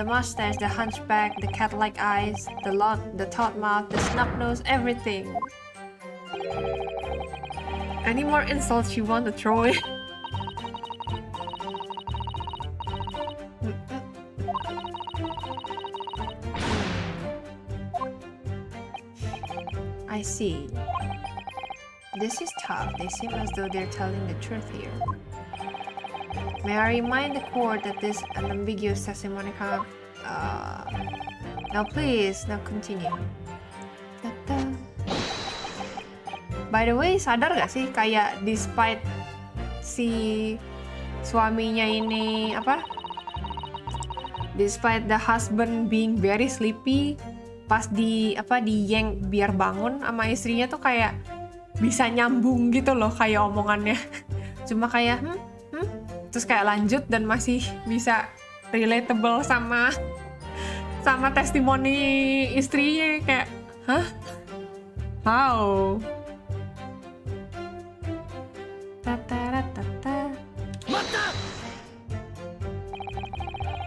mustache, the hunchback, the cat-like eyes, the taut mouth, the snub nose, everything. Any more insults you want to throw in? I see. This is tough. They seem as though they're telling the truth here. May I remind the court that this unambiguous testimony kind of... Now please, now continue. Ta-da. By the way, sadar gak sih kayak despite si suaminya ini despite the husband being very sleepy, pas di yank biar bangun sama istrinya tuh kayak bisa nyambung gitu loh kayak omongannya. Cuma kayak terus kayak lanjut dan masih bisa relatable sama testimoni istrinya kayak how?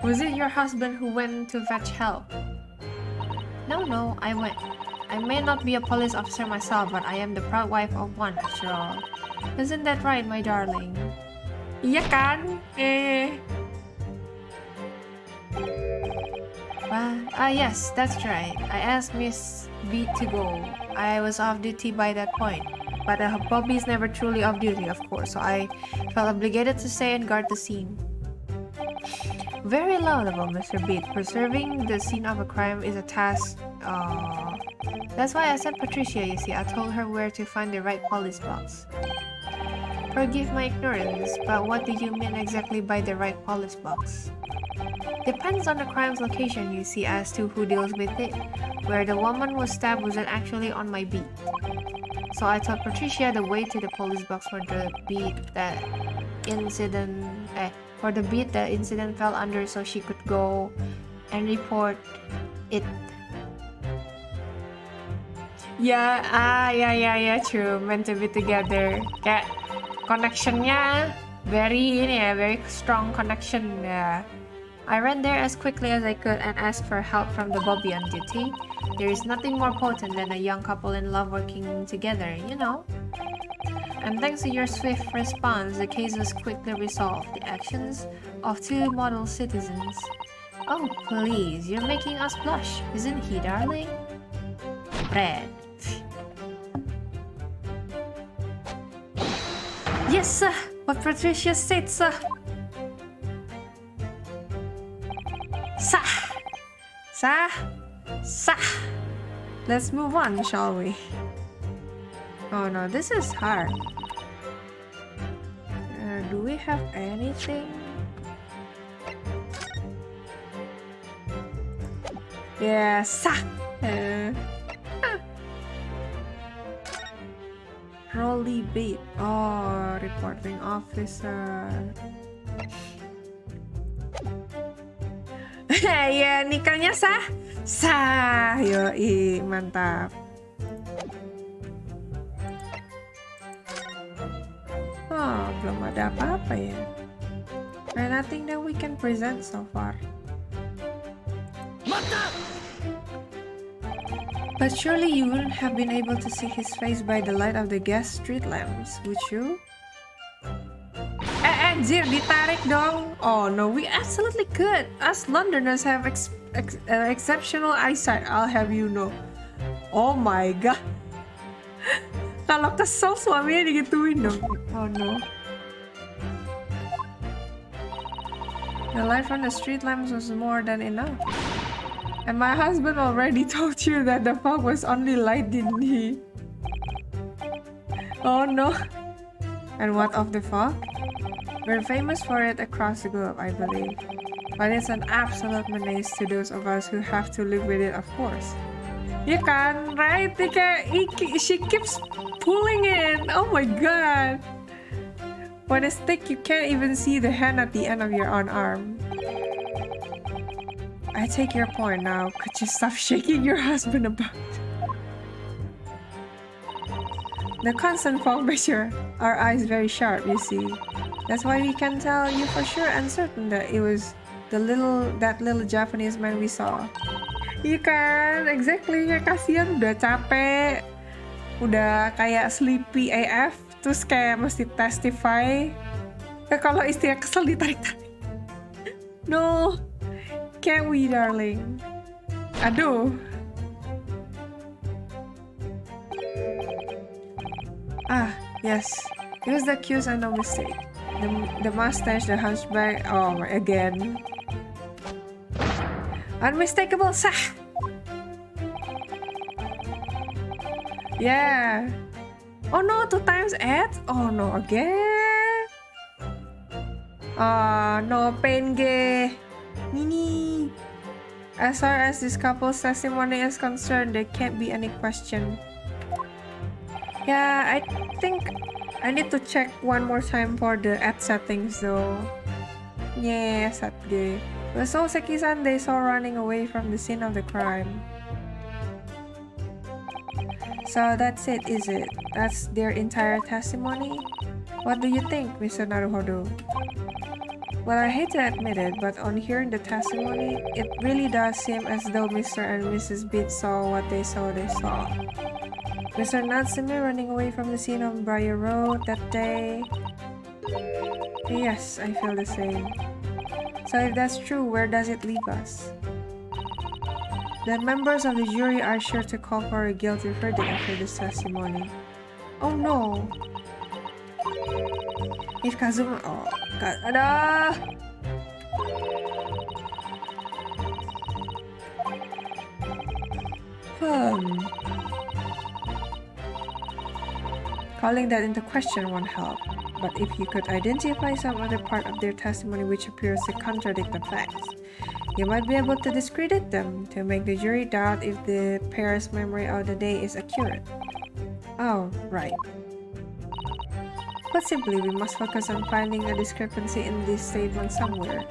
Was it your husband who went to fetch help? No, I went. I may not be a police officer myself, but I am the proud wife of one, after all. Isn't that right, my darling? Iya kan? Yes, that's right. I asked Miss B to go. I was off duty by that point. But Bobby is never truly off duty, of course, so I felt obligated to stay and guard the scene. Very laudable, Mr. Beat. Preserving the scene of a crime is a task. That's why I sent Patricia, you see. I told her where to find the right police box. Forgive my ignorance, but what do you mean exactly by the right police box? Depends on the crime's location, you see, as to who deals with it. Where the woman was stabbed wasn't actually on my beat. So I told Patricia the way to the police box for the beat the incident fell under, so she could go and report it. Yeah, true. Meant to be together. Kayak connectionnya very strong connection. Yeah. I ran there as quickly as I could and asked for help from the Bobby on duty. There is nothing more potent than a young couple in love working together, you know. And thanks to your swift response, the case was quickly resolved. The actions of two model citizens. Oh, please, you're making us blush, isn't he, darling? Bread. Yes, sir. What Patricia said, sir. Sah. Sah. Sah. Let's move on, shall we? Oh no, this is hard. Do we have anything? Yeah, sah. Rolly beat. Oh, reporting officer. Ya, nikelnya sah. Sah. Yoi, mantap. Oh, belum ada apa-apa ya. And nothing that we can present so far. But surely you wouldn't have been able to see his face by the light of the gas street lamps, would you? Anjir, ditarik dong. Oh no, we absolutely could. Us Londoners have exceptional eyesight, I'll have you know. Oh my god. Kalau kesel suaminya digituin dong. Oh no. The light from the street lamps was more than enough. And my husband already told you that the fog was only light, didn't he? Oh no. And what of the fog? We're famous for it across the globe, I believe. But it's an absolute menace to those of us who have to live with it, of course. Ya kan, right? She keeps pulling it. Oh my god. When it's thick, you can't even see the hand at the end of your own arm. I take your point now. Could you stop shaking your husband about? The constant fog makes our eyes very sharp, you see. That's why we can tell you for sure and certain that it was that little Japanese man we saw. Iya kan, exactly. Kasihan udah capek, udah kayak sleepy AF, terus kayak mesti testify. Kalau istrinya kesel ditarik-tarik. No. Can't we, darling? Aduh. Ah, yes. It was the accused and no mistake. The mustache, the hunchback. Oh, again. Unmistakable, sah! Yeah. Oh no, 2 times 8? Oh no, again? No, pain gay. Nini. As far as this couple's testimony is concerned, there can't be any question. Yeah, I think I need to check one more time for the ad settings though. Yeah, sad gay. The Souseki-san they saw running away from the scene of the crime. So that's it, is it? That's their entire testimony? What do you think, Mr. Naruhodo? Well, I hate to admit it, but on hearing the testimony, it really does seem as though Mr. and Mrs. Beat saw what they saw. Mr. Natsume running away from the scene of Briar Road that day. Yes, I feel the same. So if that's true, where does it leave us? The members of the jury are sure to call for a guilty verdict after this testimony. Oh no! If Kazuma... Oh, God. Ada! Calling that into question won't help. But if you could identify some other part of their testimony which appears to contradict the facts, you might be able to discredit them to make the jury doubt if the pair's memory of the day is accurate. Oh, right. Put simply, we must focus on finding a discrepancy in this statement somewhere.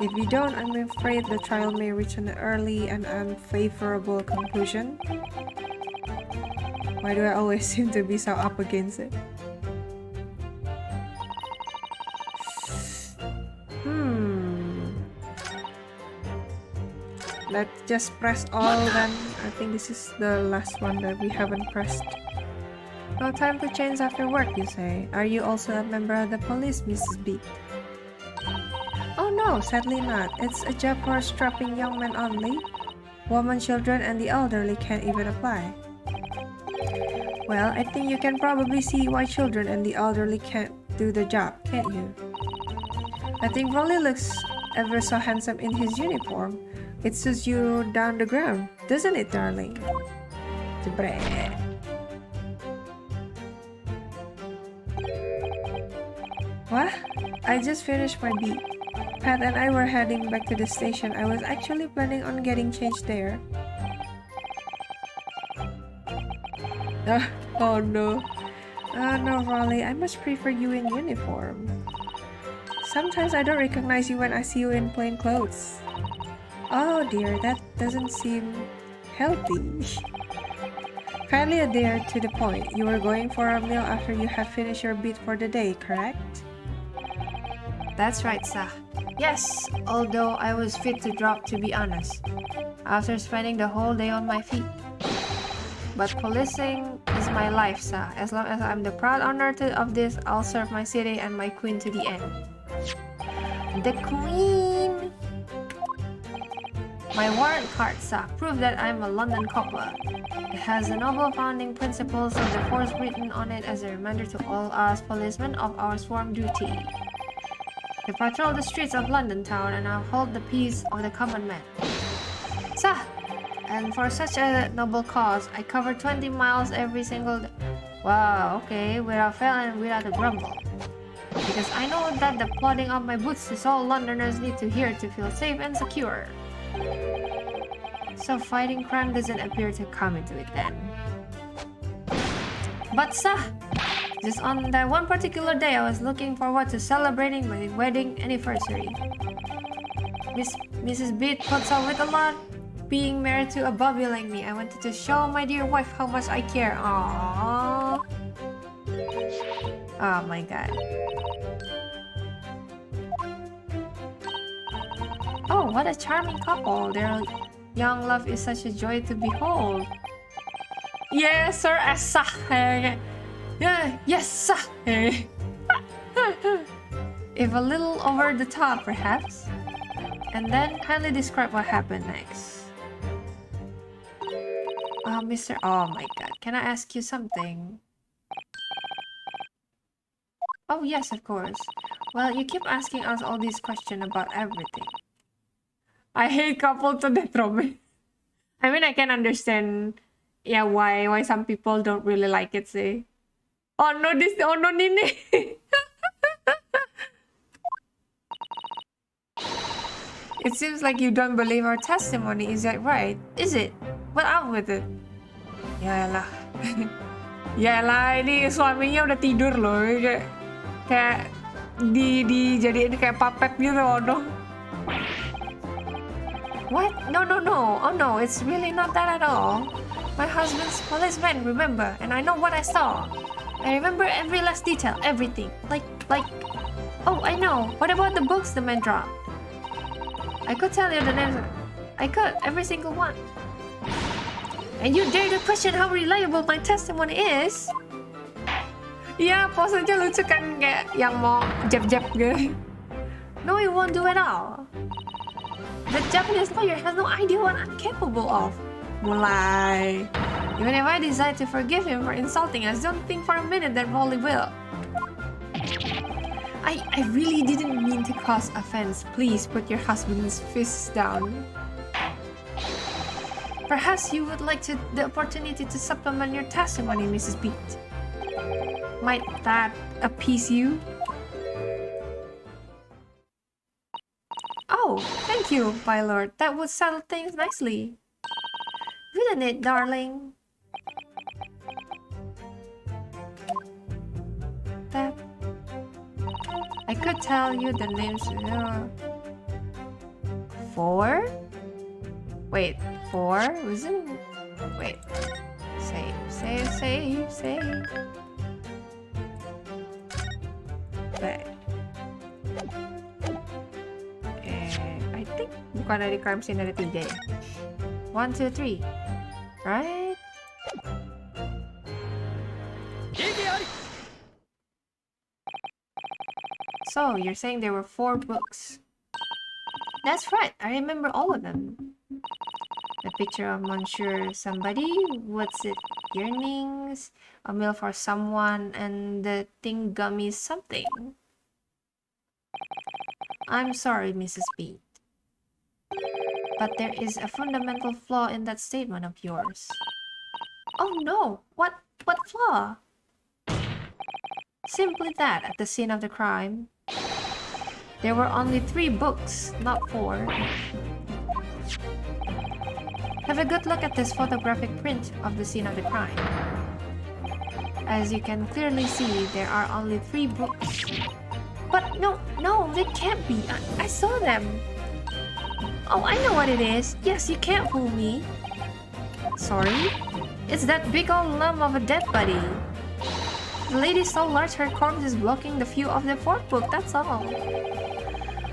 If we don't, I'm afraid the trial may reach an early and unfavorable conclusion. Why do I always seem to be so up against it? Let's just press all then. I think this is the last one that we haven't pressed. No time to change after work, you say. Are you also a member of the police, Mrs. B? Oh no, sadly not. It's a job for strapping young men only. Women, children, and the elderly can't even apply. Well, I think you can probably see why children and the elderly can't do the job, can't you? I think Rolly looks ever so handsome in his uniform. It suits you down the ground, doesn't it, darling? Jebret. What? I just finished my beat. Pat and I were heading back to the station. I was actually planning on getting changed there. Oh no. Oh no, Rolly, I much prefer you in uniform. Sometimes I don't recognize you when I see you in plain clothes. Oh dear, that doesn't seem healthy. Kindly adhere to the point. You were going for a meal after you had finished your beat for the day, correct? That's right, sir. Yes, although I was fit to drop, to be honest, after spending the whole day on my feet. But policing is my life, sir. As long as I'm the proud owner of this, I'll serve my city and my queen to the end. The queen! My warrant card, sir, prove that I'm a London cobbler. It has the noble founding principles of the force written on it as a reminder to all us policemen of our sworn duty. To patrol the streets of London town and uphold the peace of the common man. Sir, and for such a noble cause, I cover 20 miles every single day. Wow, okay, without fail and without a grumble. Because I know that the plodding of my boots is all Londoners need to hear to feel safe and secure. So fighting crime doesn't appear to come into it then. But sir, just on that one particular day, I was looking forward to celebrating my wedding anniversary. Mrs. Beat puts up with a lot. Being married to a Bobby like me, I wanted to show my dear wife how much I care. Aww. Oh my god. Oh, what a charming couple. Their young love is such a joy to behold. Yes, sir, sir. Yeah, yes, sir. If a little over the top, perhaps. And then kindly describe what happened next. Mr. Oh my god, can I ask you something? Oh yes, of course. Well, you keep asking us all these questions about everything. I hate couple to death romance. I mean, I can understand, yeah, why some people don't really like it, say. Oh no, Nini. It seems like you don't believe our testimony, is that right? Is it? What out with it? Yalah. Yalah, ini suaminya udah tidur loh. Kayak dijadiin kayak puppet gitu, oh no. What? No. Oh no, it's really not that at all. My husband's policeman, remember? And I know what I saw. I remember every last detail, everything. Like... Oh, I know. What about the books the man dropped? I could tell you the names. I could, every single one. And you dare to question how reliable my testimony is? Ya, posenya lucu kan, kayak yang mau jab-jab gitu. No, it won't do at all. The Japanese lawyer has no idea what I'm capable of. Mulai. Even if I decide to forgive him for insulting us, don't think for a minute that Rolly will. I really didn't mean to cause offense. Please put your husband's fists down. Perhaps you would like the opportunity to supplement your testimony, Mrs. Beat. Might that appease you? Oh, thank you, my lord. That would settle things nicely. Wouldn't it, darling? That... I could tell you the names. 4? Wait, 4? Wasn't... Wait. Save. Wait. I think bukan dari crime scene ada 3 ya. 1, 2, 3. Right? So, you're saying there were 4 books? That's right, I remember all of them. The picture of Monsieur somebody, what's it, yearnings, a meal for someone, and the thing gummy something. I'm sorry, Mrs. B, but there is a fundamental flaw in that statement of yours. Oh no, what flaw? Simply that, at the scene of the crime, there were only 3 books, not 4. Have a good look at this photographic print of the scene of the crime. As you can clearly see, there are only 3 books. But no, they can't be. I saw them. Oh, I know what it is. Yes, you can't fool me. Sorry? It's that big old lump of a dead body. The lady so large her corpse is blocking the view of the 4th book, that's all.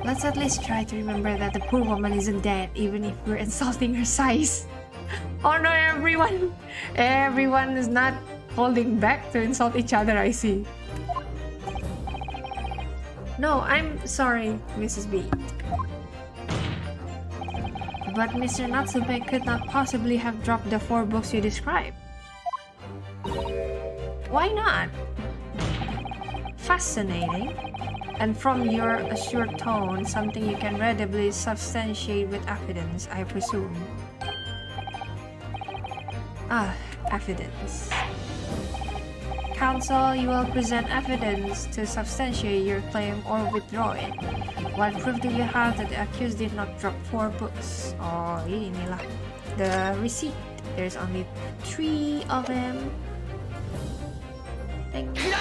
Let's at least try to remember that the poor woman isn't dead, even if we're insulting her size. Oh no, everyone is not holding back to insult each other, I see. No, I'm sorry, Mrs. B. But Mr. Natsume could not possibly have dropped the 4 books you described. Why not? Fascinating. And from your assured tone, something you can readily substantiate with evidence, I presume. Evidence. Counsel, you will present evidence to substantiate your claim or withdraw it. What proof do you have that the accused did not drop 4 books? Oh, inilah. The receipt. There's only 3 of them. Thank you.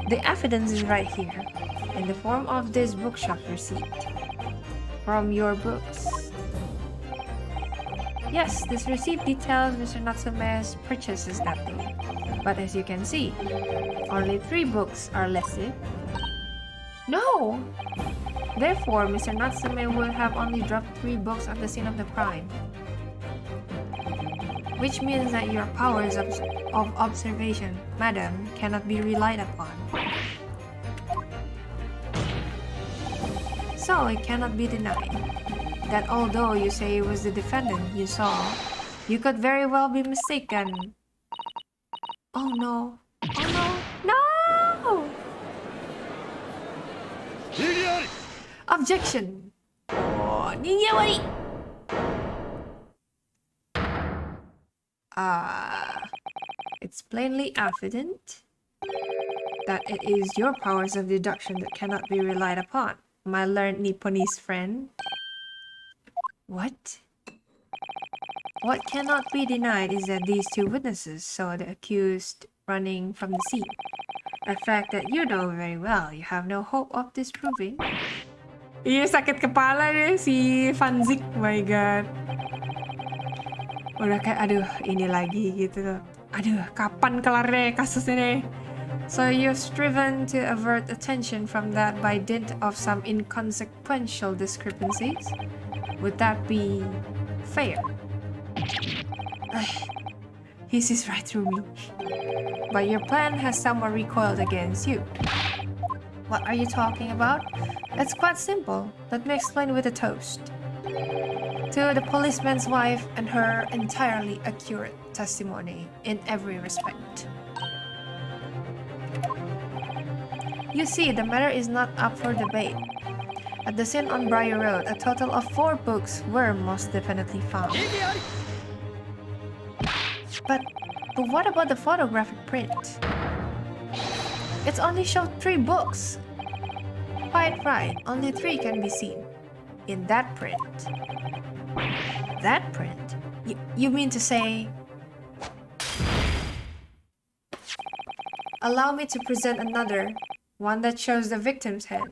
The evidence is right here, in the form of this bookshop receipt. From your books. Yes, this receipt details Mr. Natsume's purchases that day. But as you can see, only 3 books are listed. No! Therefore, Mr. Natsume will have only dropped 3 books at the scene of the crime. Which means that your powers of observation, madam, cannot be relied upon. So it cannot be denied that although you say it was the defendant you saw, you could very well be mistaken. Oh no. Oh no. No! Objection! Oh, Nigawari! It's plainly evident that it is your powers of deduction that cannot be relied upon, my learned Nipponese friend. What? What cannot be denied is that these 2 witnesses saw the accused running from the scene. A fact that you know very well you have no hope of disproving. Iya, sakit kepala deh si Fanzik, my god. Udah kayak aduh ini lagi gitu. Aduh, kapan kelarnya kasus ini? So you've striven to avert attention from that by dint of some inconsequential discrepancies? Would that be fair? He sees right through me. But your plan has somewhat recoiled against you. What are you talking about? It's quite simple. Let me explain with a toast. To the policeman's wife and her entirely accurate testimony in every respect. You see, the matter is not up for debate. At the scene on Briar Road, a total of 4 books were most definitely found. But what about the photographic print? It only showed 3 books. Quite right, only 3 can be seen. In that print. That print? You mean to say... Allow me to present another, one that shows the victim's head.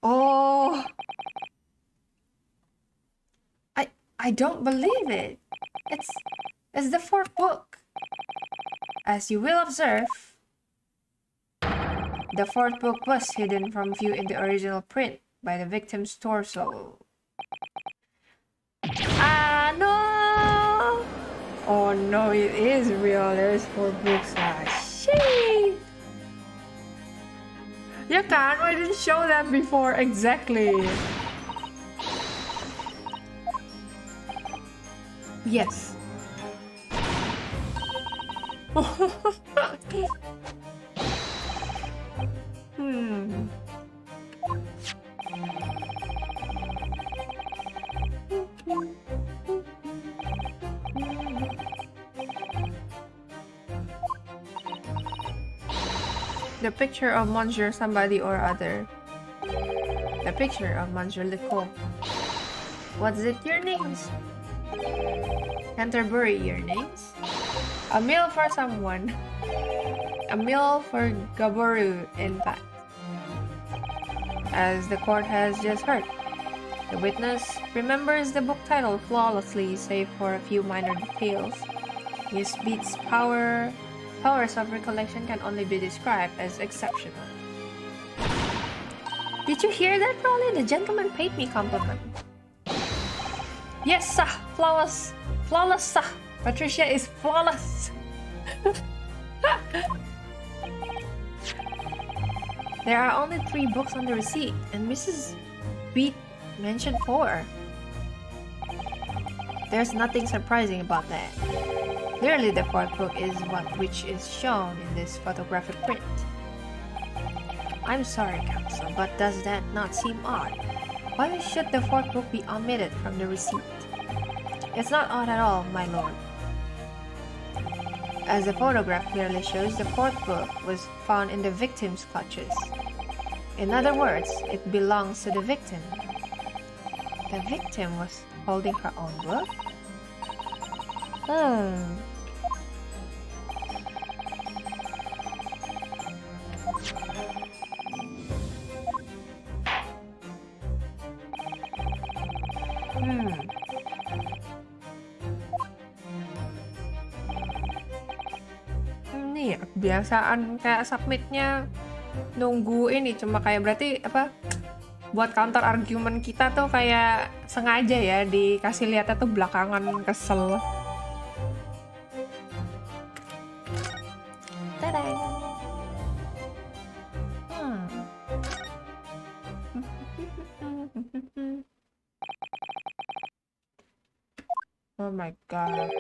Oh! I don't believe it. It's the 4th book. As you will observe, the 4th book was hidden from view in the original print by the victim's torso. No! Oh no, it is real. There's 4 books. Ah, Ya kan? Why didn't show that before? Exactly. Yes. Hmm. The picture of Monsieur somebody or other. The picture of Monsieur Lecoq. What's it? Your names? Canterbury, your names? A meal for someone. A meal for Gaboru, in fact. As the court has just heard. The witness remembers the book title flawlessly, save for a few minor details. Miss Beat's powers of recollection can only be described as exceptional. Did you hear that, Rolly? The gentleman paid me compliment. Yes, sir. Flawless. Flawless, sir. Patricia is flawless. There are only 3 books on the receipt, and Mrs. Beat mentioned 4. There's nothing surprising about that. Clearly, the 4th book is which is shown in this photographic print. I'm sorry, Counsel, but does that not seem odd? Why should the 4th book be omitted from the receipt? It's not odd at all, my lord. As the photograph clearly shows, the 4th book was found in the victim's clutches. In other words, it belongs to the victim. The victim was holding her own book? Nih, kebiasaan kayak submitnya nunggu ini cuma kayak berarti apa buat counter argument kita tuh kayak sengaja ya dikasih lihatnya tuh belakangan kesel. Tadang. Oh my god.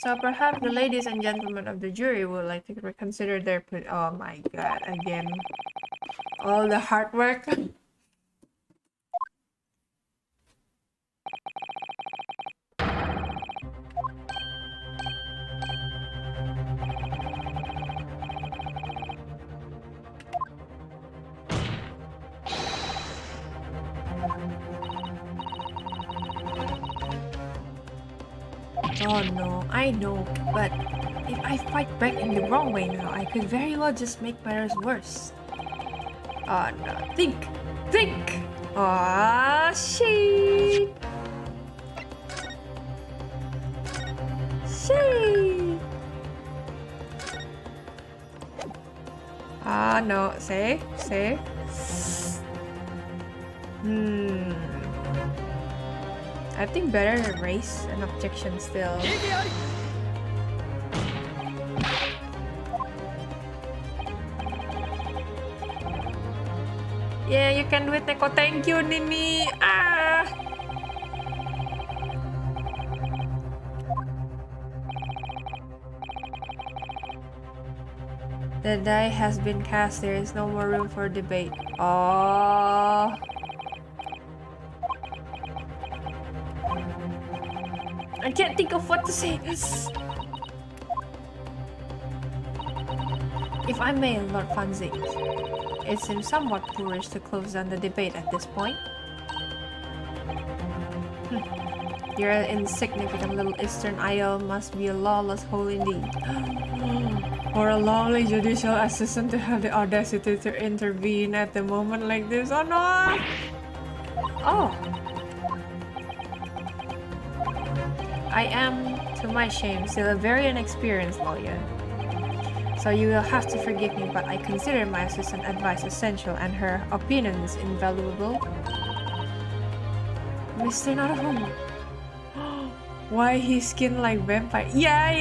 So perhaps the ladies and gentlemen of the jury would like to reconsider their oh my god, again. All the hard work. Oh no, I know, but if I fight back in the wrong way now, I could very well just make matters worse. Oh no, think! Oh shit! Ah no, say. I think better raise an objection still. Yeah, you can do it, Neko. Thank you, Nini. The die has been cast. There is no more room for debate. Oh. I can't think of what to say. If I may, Lord Fanzik. It seems somewhat foolish to close down the debate at this point. Your insignificant little eastern isle must be a lawless hole indeed. For a lovely judicial assistant to have the audacity to intervene at the moment like this. Oh no! Oh! I am, to my shame, still a very inexperienced lawyer. So you will have to forgive me, but I consider my assistant's advice essential and her opinions invaluable. Mr. Naruhodo. Why his skin like vampire? Ya,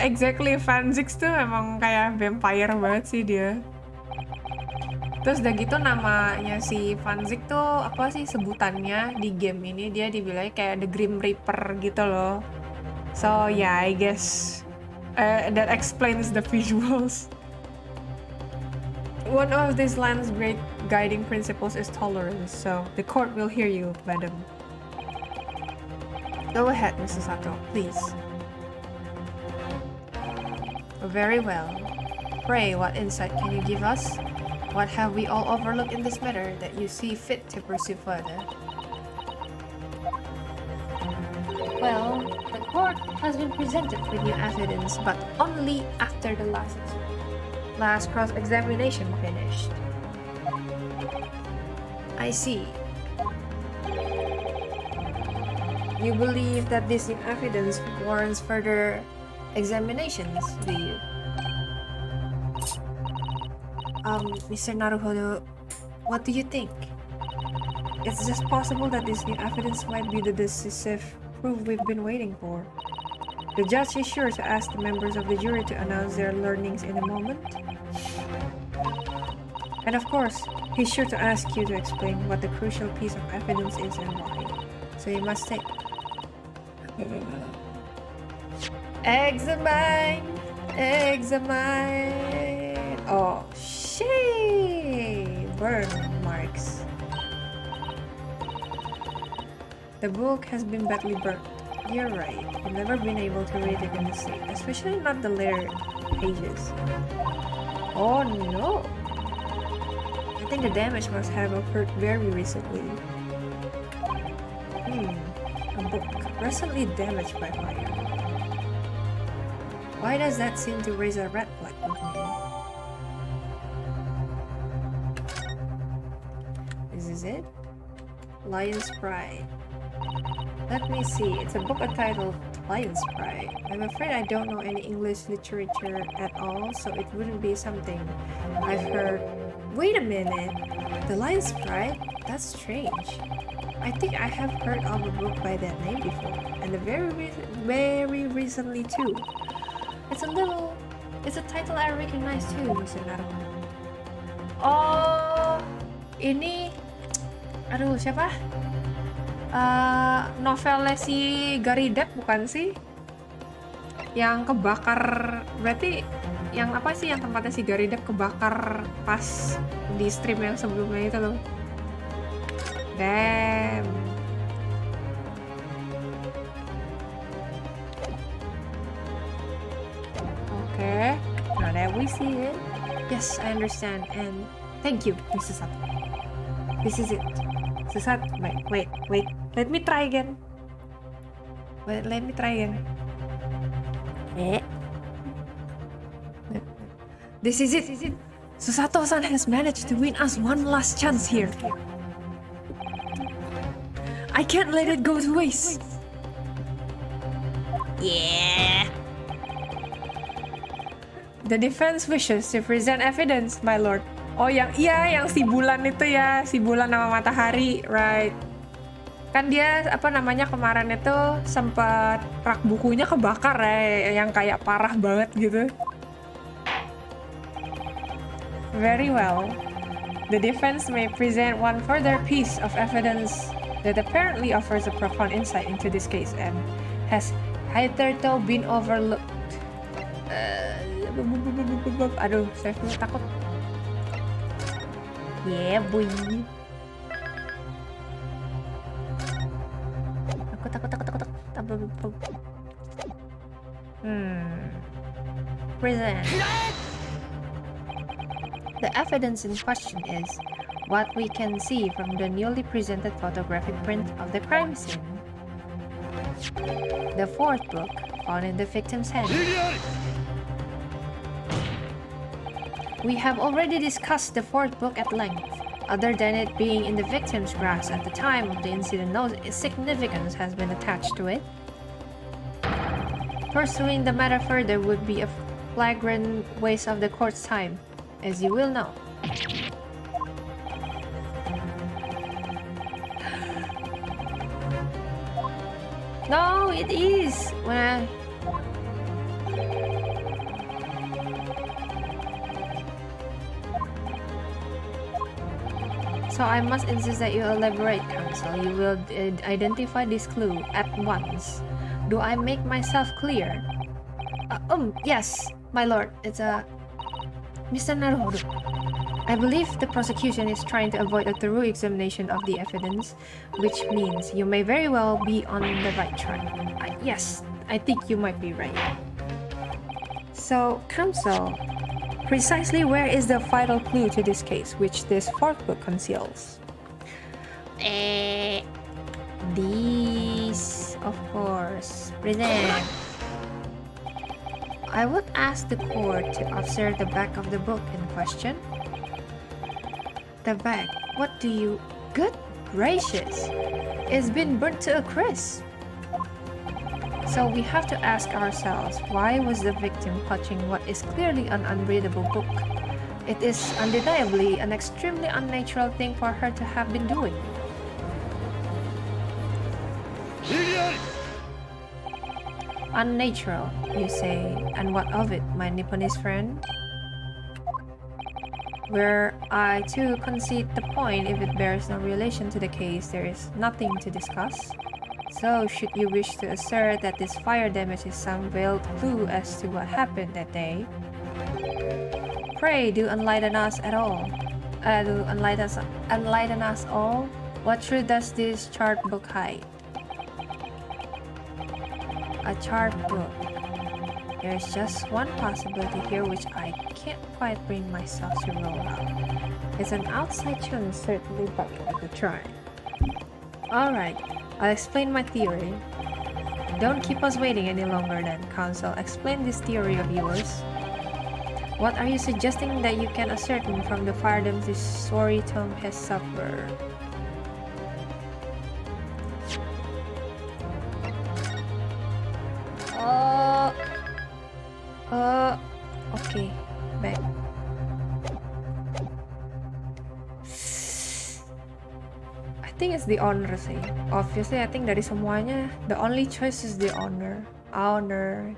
exactly. Fanzix tuh emang kayak vampire banget sih dia. Terus udah gitu namanya si Fanzik tuh apa sih sebutannya di game ini, dia dibilang kayak the Grim Reaper gitu loh. So yeah, I guess that explains the visuals. One of this land's great guiding principles is tolerance, so the court will hear you, madam. Go ahead, Mrs. Sato, please. Very well. Pray, what insight can you give us? What have we all overlooked in this matter that you see fit to pursue further? Well, the court has been presented with new evidence, but only after the last cross-examination finished. I see. You believe that this new evidence warrants further examinations, do you? Mr. Naruhodo, what do you think? It's just possible that this new evidence might be the decisive proof we've been waiting for. The judge is sure to ask the members of the jury to announce their learnings in a moment. And of course, he's sure to ask you to explain what the crucial piece of evidence is and why. So you must take. Examine! Oh, shit! Burn marks. The book has been badly burnt. You're right. I've never been able to read it in the state, especially not the later pages. Oh no! I think the damage must have occurred very recently. A book recently damaged by fire. Why does that seem to raise a red flag with me? This is it? Lion's Pride. Let me see. It's a book entitled Lion's Pride. I'm afraid I don't know any English literature at all, so it wouldn't be something I've heard. Wait a minute. The Lion's Pride? That's strange. I think I have heard of a book by that name before, and very recently too. It's a title I recognize too, Mr. Naruhodo. Oh, ini, aduh siapa? Novelnya si Garidep bukan sih? Yang kebakar, berarti yang apa sih yang tempatnya si Garidep kebakar pas di stream yang sebelumnya itu loh. Damn. Okay, now that we see it. Yes, I understand, and thank you, Mrs. Sato. This is it. Mrs. Sato, wait. Let me try again. Let me try again. This is it. Susato-san has managed to win us one last chance here. I can't let it go to waste. Yeah. The defense wishes to present evidence, my lord. Oh, yang si bulan itu ya, si bulan nama matahari, right? Kan dia apa namanya kemarin itu sempat rak bukunya kebakar ya, yang kayak parah banget gitu. Very well. The defense may present one further piece of evidence that apparently offers a profound insight into this case and has hitherto been overlooked. Aduh, saya punya takut. Yeah, boy. Takut. Present. The evidence in question is what we can see from the newly presented photographic print of the crime scene. The fourth book found in the victim's hand. We have already discussed the fourth book at length. Other than it being in the victim's grasp at the time of the incident, no significance has been attached to it. Pursuing the matter further would be a flagrant waste of the court's time, as you will know. No, it is! Well, so I must insist that you elaborate, counsel. You will identify this clue at once. Do I make myself clear? Yes, my lord. It's Mr. Naruhodo. I believe the prosecution is trying to avoid a thorough examination of the evidence, which means you may very well be on the right track. Yes, I think you might be right. So, counsel, precisely where is the vital clue to this case, which this fourth book conceals? These, of course, present. I would ask the court to observe the back of the book in question. The back? What do you... Good gracious! It's been burnt to a crisp. So we have to ask ourselves, why was the victim touching what is clearly an unreadable book? It is undeniably an extremely unnatural thing for her to have been doing. Unnatural, you say, and what of it, my Nipponese friend? Where I too concede the point, if it bears no relation to the case, there is nothing to discuss. So, should you wish to assert that this fire damage is some veiled clue as to what happened that day, pray do enlighten us at all. Enlighten us all. What truth does this chart book hide? A chart book. There's just one possibility here which I can't quite bring myself to roll out. It's an outside chance, certainly, but worth a try. Alright, I'll explain my theory. Don't keep us waiting any longer then, counsel. Explain this theory of yours. What are you suggesting that you can ascertain from the fire damage this sorry tomb has suffered? Okay, back. I think it's the honor sih. Obviously, I think dari semuanya, the only choice is the honor. Honor.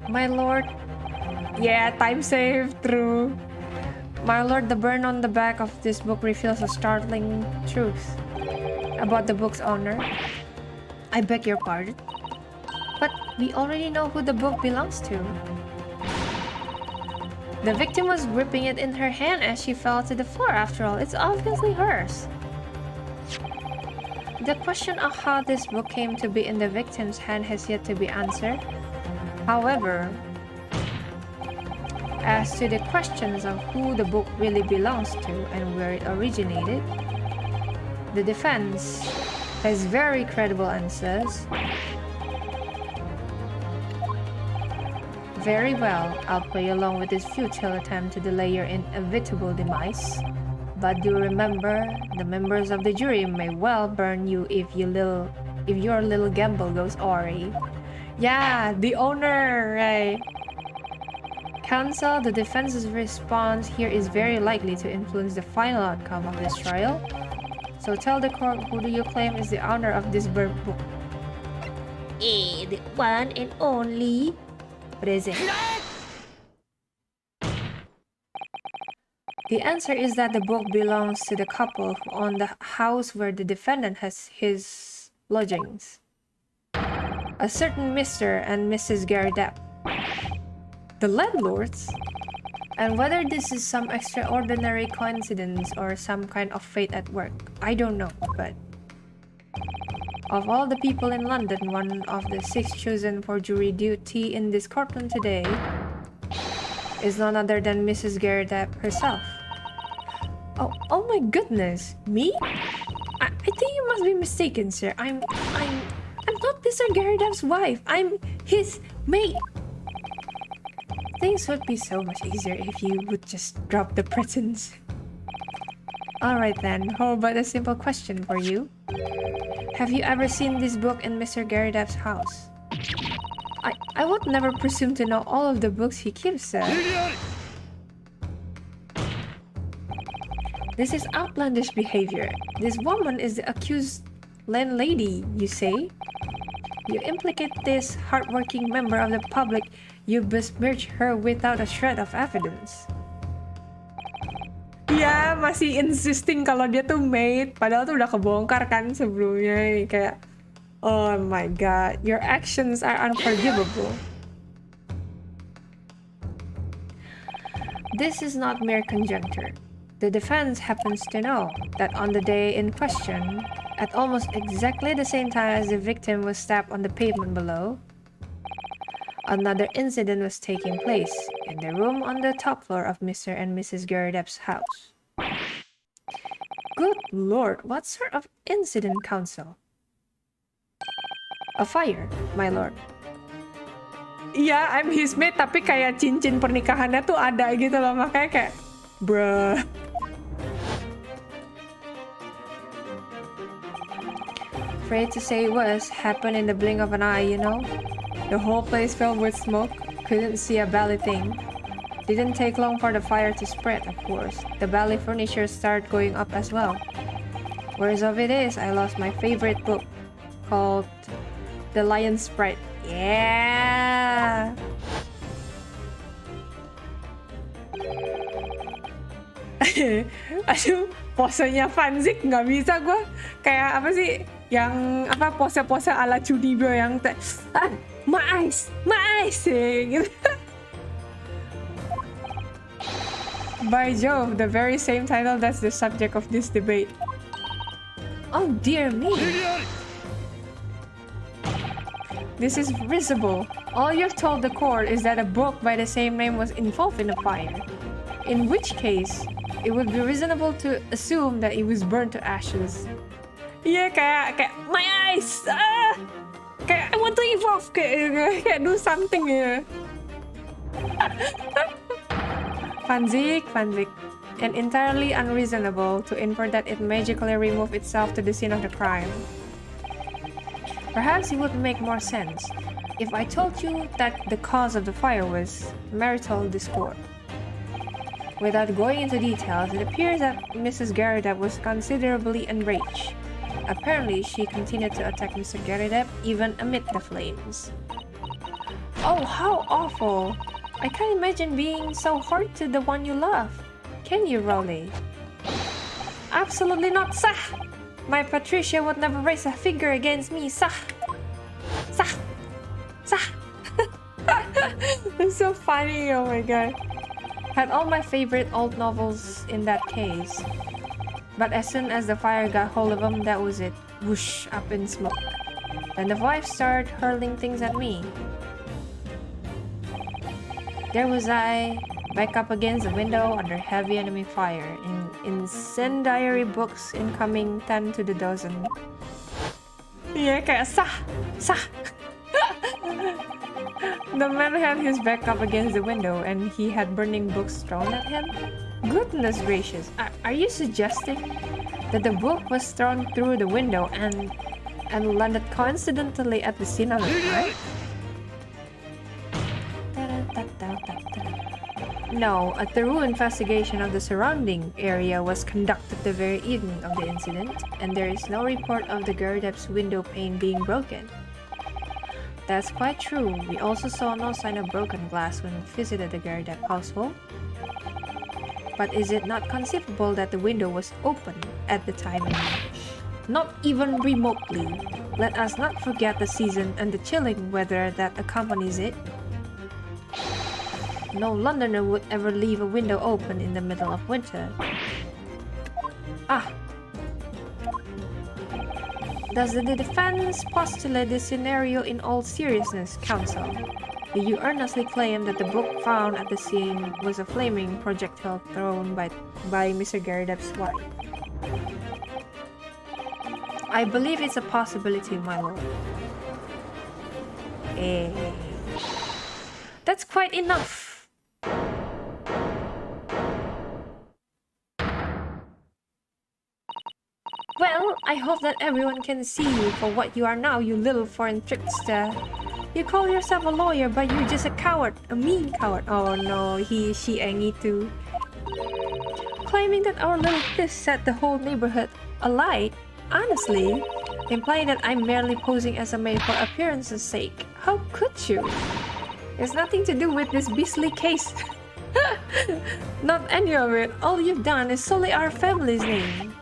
My lord. Yeah, time save, true. My lord, the burn on the back of this book reveals a startling truth about the book's owner. I beg your pardon. But we already know who the book belongs to. The victim was gripping it in her hand as she fell to the floor. After all, it's obviously hers. The question of how this book came to be in the victim's hand has yet to be answered. However, as to the questions of who the book really belongs to and where it originated, the defense has very credible answers. Very well, I'll play along with this futile attempt to delay your inevitable demise. But do remember, the members of the jury may well burn you if your little gamble goes awry. Yeah, the owner, right? Counsel, the defense's response here is very likely to influence the final outcome of this trial. So tell the court, who do you claim is the owner of this burnt book? The one and only present. The answer is that the book belongs to the couple who own the house where the defendant has his lodgings. A certain Mr. and Mrs. Gary Depp. The landlords? And whether this is some extraordinary coincidence or some kind of fate at work, I don't know, but of all the people in London, one of the 6 chosen for jury duty in this courtroom today, is none other than Mrs. Gerardep herself. Oh my goodness, me? I think you must be mistaken, sir. I'm not Mr. Gerardep's wife. I'm his maid. Things would be so much easier if you would just drop the pretense. Alright then, how about a simple question for you? Have you ever seen this book in Mr. Gerardep's house? I would never presume to know all of the books he keeps, sir. This is outlandish behavior. This woman is the accused landlady, you say? You implicate this hardworking member of the public. You besmirch her without a shred of evidence. Ya, masih insisting kalau dia tuh maid. Padahal tuh udah kebongkar kan sebelumnya. Kayak, oh my god, your actions are unforgivable. This is not mere conjecture. The defense happens to know that on the day in question, at almost exactly the same time as the victim was stabbed on the pavement below, another incident was taking place in the room on the top floor of Mr. and Mrs. Gerardep's house. Good lord, what sort of incident, counsel? A fire, my lord. Iya, I'm his maid, tapi kayak cincin pernikahannya tuh ada gitu loh. Makanya kayak, bruh. Afraid to say it was, happened in the blink of an eye, you know? The whole place filled with smoke, couldn't see a bally thing. Didn't take long for the fire to spread, of course. The bally furniture started going up as well. Worst of it is, I lost my favorite book, called The Lion Sprite. Yeah! Aduh, posenya Fanzik nggak bisa gue. Kayak apa sih? Yang apa pose-pose ala Junibyo yang my eyes gitu. By Jove, the very same title that's the subject of this debate. Oh dear me! This is risible. All you've told the court is that a book by the same name was involved in the fire. In which case, it would be reasonable to assume that it was burned to ashes. Iya, kayak my eyes! Kayak I want to evolve, kayak do something ya. Fanzik, and entirely unreasonable to infer that it magically removed itself to the scene of the crime. Perhaps it would make more sense if I told you that the cause of the fire was marital discord. Without going into details, it appears that Mrs. Gerardep was considerably enraged. Apparently, she continued to attack Mr. Gerardep even amid the flames. Oh, how awful! I can't imagine being so hard to the one you love. Can you, Rowley? Absolutely not, sah! My Patricia would never raise a finger against me, sah! Sah! Sah! It's so funny, oh my god. Had all my favorite old novels in that case. But as soon as the fire got hold of them, that was it. Whoosh, up in smoke. Then the wife started hurling things at me. There was I, back up against the window under heavy enemy fire, incendiary books incoming 10 to the dozen. Yeah, kayak sah! The man had his back up against the window and he had burning books thrown at him. Goodness gracious, are you suggesting that the book was thrown through the window and landed coincidentally at the scene of the crime? No, a thorough investigation of the surrounding area was conducted the very evening of the incident, and there is no report of the Gerardep's window pane being broken. That's quite true. We also saw no sign of broken glass when we visited the Gerardep household. But is it not conceivable that the window was open at the time in March? Not even remotely. Let us not forget the season and the chilling weather that accompanies it. No Londoner would ever leave a window open in the middle of winter. Does the defense postulate this scenario in all seriousness, counsel? You earnestly claim that the book found at the scene was a flaming projectile thrown by Mr. Garrideb's wife. I believe it's a possibility, my lord. That's quite enough. Well, I hope that everyone can see you for what you are now, you little foreign trickster. You call yourself a lawyer, but you're just a coward, a mean coward. Oh no, he, she, I need to. Claiming that our little kiss set the whole neighborhood alight, honestly, implying that I'm merely posing as a maid for appearance's sake. How could you? It's nothing to do with this beastly case. Not any of it. All you've done is sully our family's name.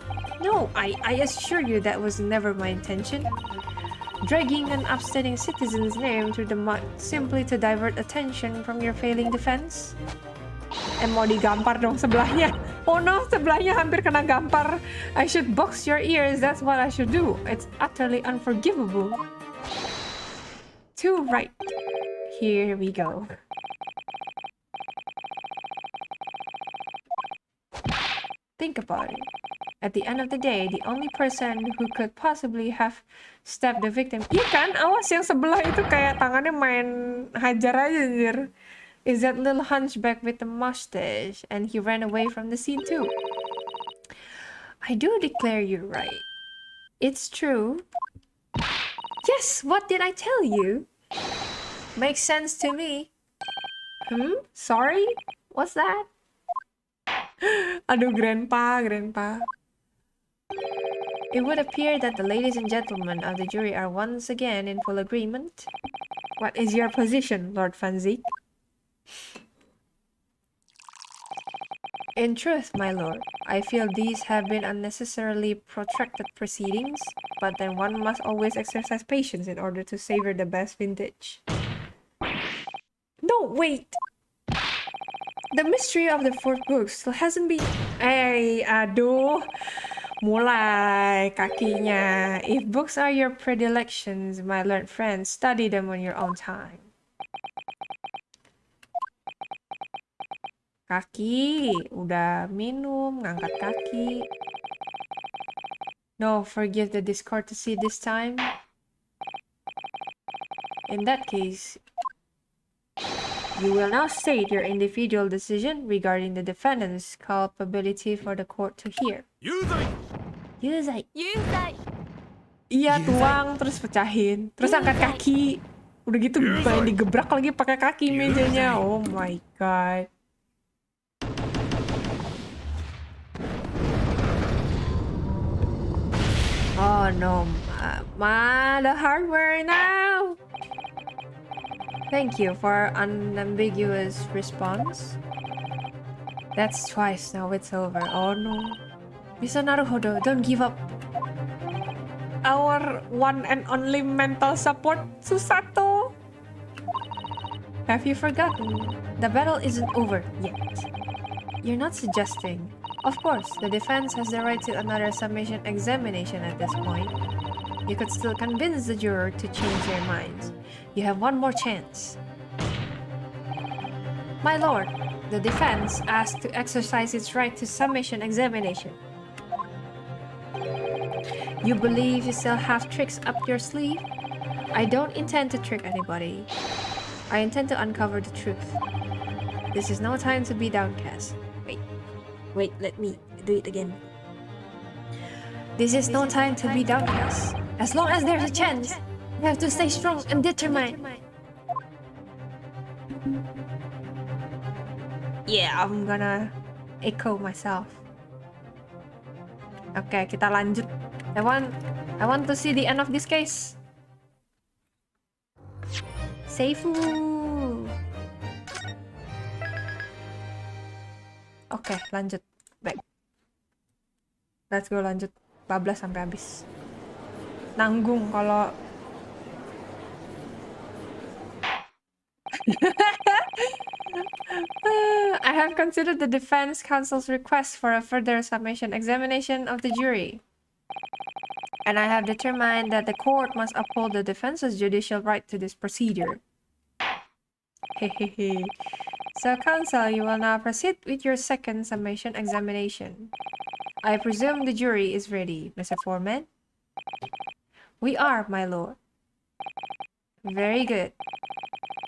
No, I assure you that was never my intention. Dragging an upstanding citizen's name through the mud simply to divert attention from your failing defense. Mau digampar dong sebelahnya. Oh no, sebelahnya hampir kena gampar. I should box your ears, that's what I should do. It's utterly unforgivable. Too right. Here we go. Think about it. At the end of the day, the only person who could possibly have stabbed the victim. Iya kan? Awas yang sebelah itu kayak tangannya main hajar aja anjir. Is that little hunchback with the mustache, and he ran away from the scene too. I do declare you're right. It's true. Yes, what did I tell you? Makes sense to me. Sorry? What's that? Aduh, grandpa. It would appear that the ladies and gentlemen of the jury are once again in full agreement. What is your position, Lord Fanzik? In truth, my lord, I feel these have been unnecessarily protracted proceedings, but then one must always exercise patience in order to savor the best vintage. No, wait! The mystery of the fourth book still hasn't been... aduh. Mulai kakinya. If books are your predilections, my learned friend, study them on your own time. Kaki, udah minum, ngangkat kaki. No, forgive the discourtesy this time. In that case, you will now state your individual decision regarding the defendant's culpability for the court to hear. Yuzai. Iya, tuang, terus pecahin. Terus angkat kaki. Udah gitu main digebrak lagi pakai kaki mejanya. Oh my god. Oh no, the hardware now. Thank you for unambiguous response. That's twice now, it's over. Oh no. Mr. Naruhodo, don't give up. Our one and only mental support, Susato. Have you forgotten? The battle isn't over yet. You're not suggesting. Of course, the defense has the right to another summation examination at this point. You could still convince the juror to change their minds. You have one more chance. My lord, the defense asked to exercise its right to summation examination. You believe you still have tricks up your sleeve? I don't intend to trick anybody. I intend to uncover the truth. This is no time to be downcast. Wait, let me do it again. This is no time to be downcast. As long as there's a chance, you have to stay strong and determined. Yeah, I'm gonna echo myself. Okay, kita lanjut. I want to see the end of this case. Seifu. Oke, lanjut. Baik. Let's go lanjut. Bablas sampai habis. Nanggung kalau I have considered the defense counsel's request for a further summation examination of the jury. And I have determined that the court must uphold the defense's judicial right to this procedure. Hehehe. So, Counsel, you will now proceed with your second summation examination. I presume the jury is ready, Mr. Foreman? We are, my lord. Very good.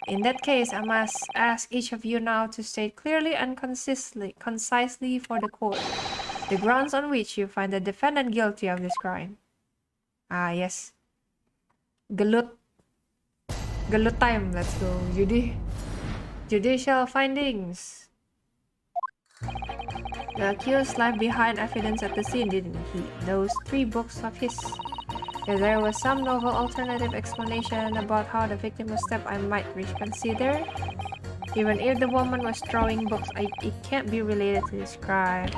In that case, I must ask each of you now to state clearly and concisely for the court the grounds on which you find the defendant guilty of this crime. Ah, yes. Gelut. Gelut time. Let's go. Judicial findings. The accused left behind evidence at the scene, didn't he? Those 3 books of his. If there was some novel alternative explanation about how the victim was stabbed, I might reconsider. Even if the woman was throwing books, it can't be related to this crime.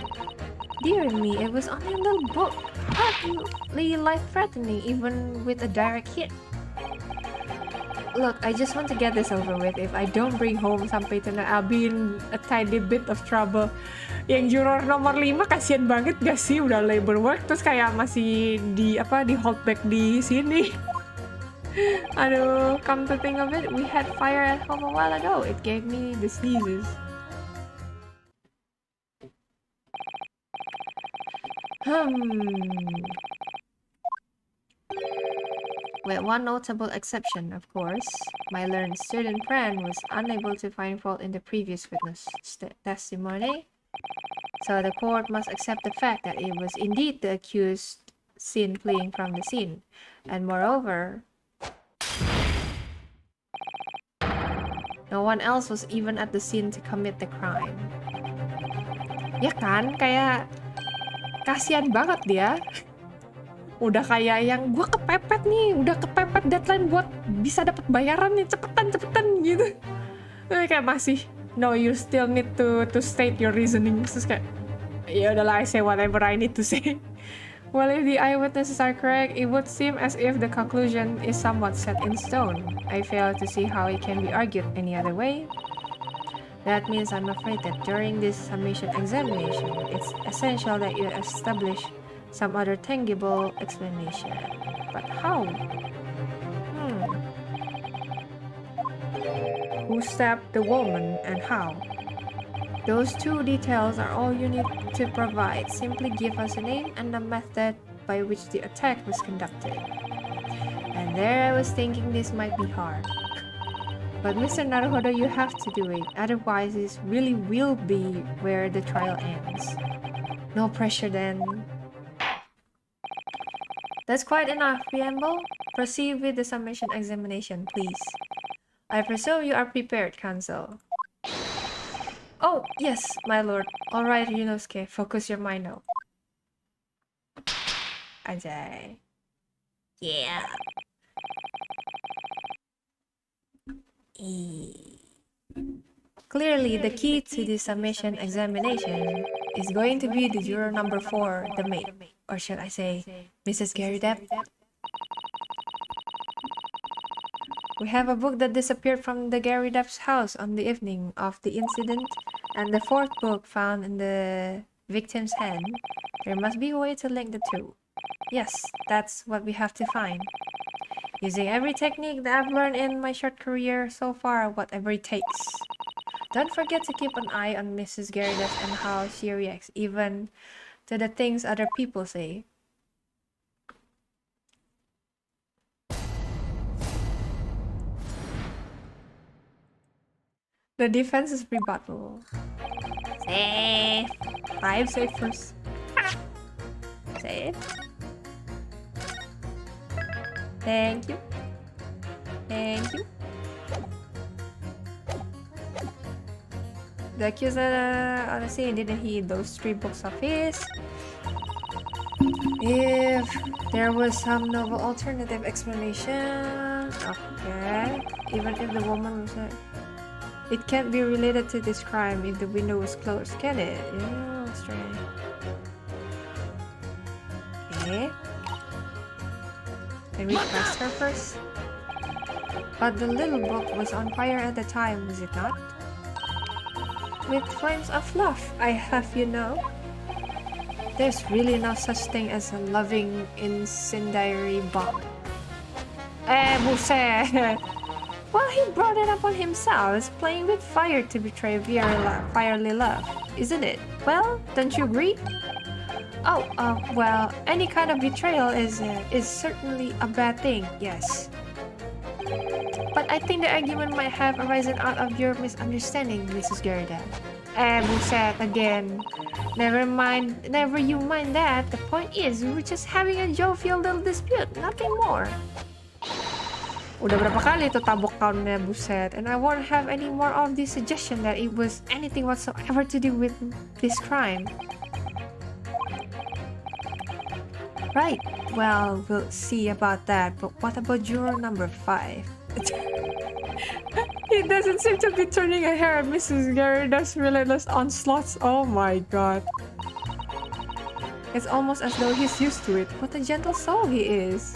Dear me, it was only a little book. Hardly life-threatening, even with a direct hit. Look, I just want to get this over with. If I don't bring home sampai tonight, I'll be in a tiny bit of trouble. Yang juror nomor 5 kasihan banget gak sih, udah labor work terus kayak masih di hold back di sini. Aduh, come to think of it, we had fire at home a while ago. It gave me the sneezes. With one notable exception, of course. My learned student friend was unable to find fault in the previous witness testimony. So the court must accept the fact that it was indeed the accused seen fleeing from the scene. And moreover, no one else was even at the scene to commit the crime. Ya kan, kayak kasihan banget dia. Udah kayak yang gue kepepet nih, udah kepepet deadline buat bisa dapat bayaran nih, cepetan gitu. Kayak masih, no, you still need to state your reasoning. Terus kayak, ya udahlah, I say whatever I need to say. Well, if the eyewitnesses are correct, it would seem as if the conclusion is somewhat set in stone. I fail to see how it can be argued any other way. That means I'm afraid that during this summation examination, it's essential that you establish some other tangible explanation. But how? Who stabbed the woman and how? Those 2 details are all you need to provide. Simply give us a name and the method by which the attack was conducted. And there I was thinking this might be hard. But Mr. Naruhodo, you have to do it. Otherwise, this really will be where the trial ends. No pressure then. That's quite enough, preamble. Proceed with the summation examination, please. I presume you are prepared, Counsel. Oh, yes, my lord. Alright, Yunosuke, focus your mind now. Ajay. Yeah. Clearly, the key to the summation examination is going to be the juror number 4, the maid. Or should I say, Mrs. Gary Depp? We have a book that disappeared from the Gary Depp's house on the evening of the incident, and the 4th book found in the victim's hand. There must be a way to link the 2. Yes, that's what we have to find. Using every technique that I've learned in my short career so far, whatever it takes. Don't forget to keep an eye on Mrs. Gary Depp and how she reacts, even to the things other people say. The defense's rebuttal. Safe. 5 safe first. Safe. Thank you. Thank you. The accused on the scene didn't heed those 3 books of his. If there was some novel alternative explanation, okay. Even if the woman was it can't be related to this crime if the window was closed, can it? Yeah, let's try. Okay. Can we press her first? But the little book was on fire at the time, was it not? With flames of love, I have, you know. There's really no such thing as a loving incendiary bomb. Buset! Well, he brought it upon himself. It's playing with fire to betray fierly love, isn't it? Well, don't you agree? Oh, well, any kind of betrayal is certainly a bad thing, yes. But I think the argument might have arisen out of your misunderstanding, Mrs. Gerda. Buset, again. Never you mind that. The point is, we were just having a jovial little dispute, nothing more. Udah berapa kali itu tabok countnya, buset. And I won't have any more of the suggestion that it was anything whatsoever to do with this crime. Right, well, we'll see about that, but what about juror number 5? He doesn't seem to be turning a hair at Mrs. Gerda's relentless onslaughts. Oh my god. It's almost as though he's used to it. What a gentle soul he is.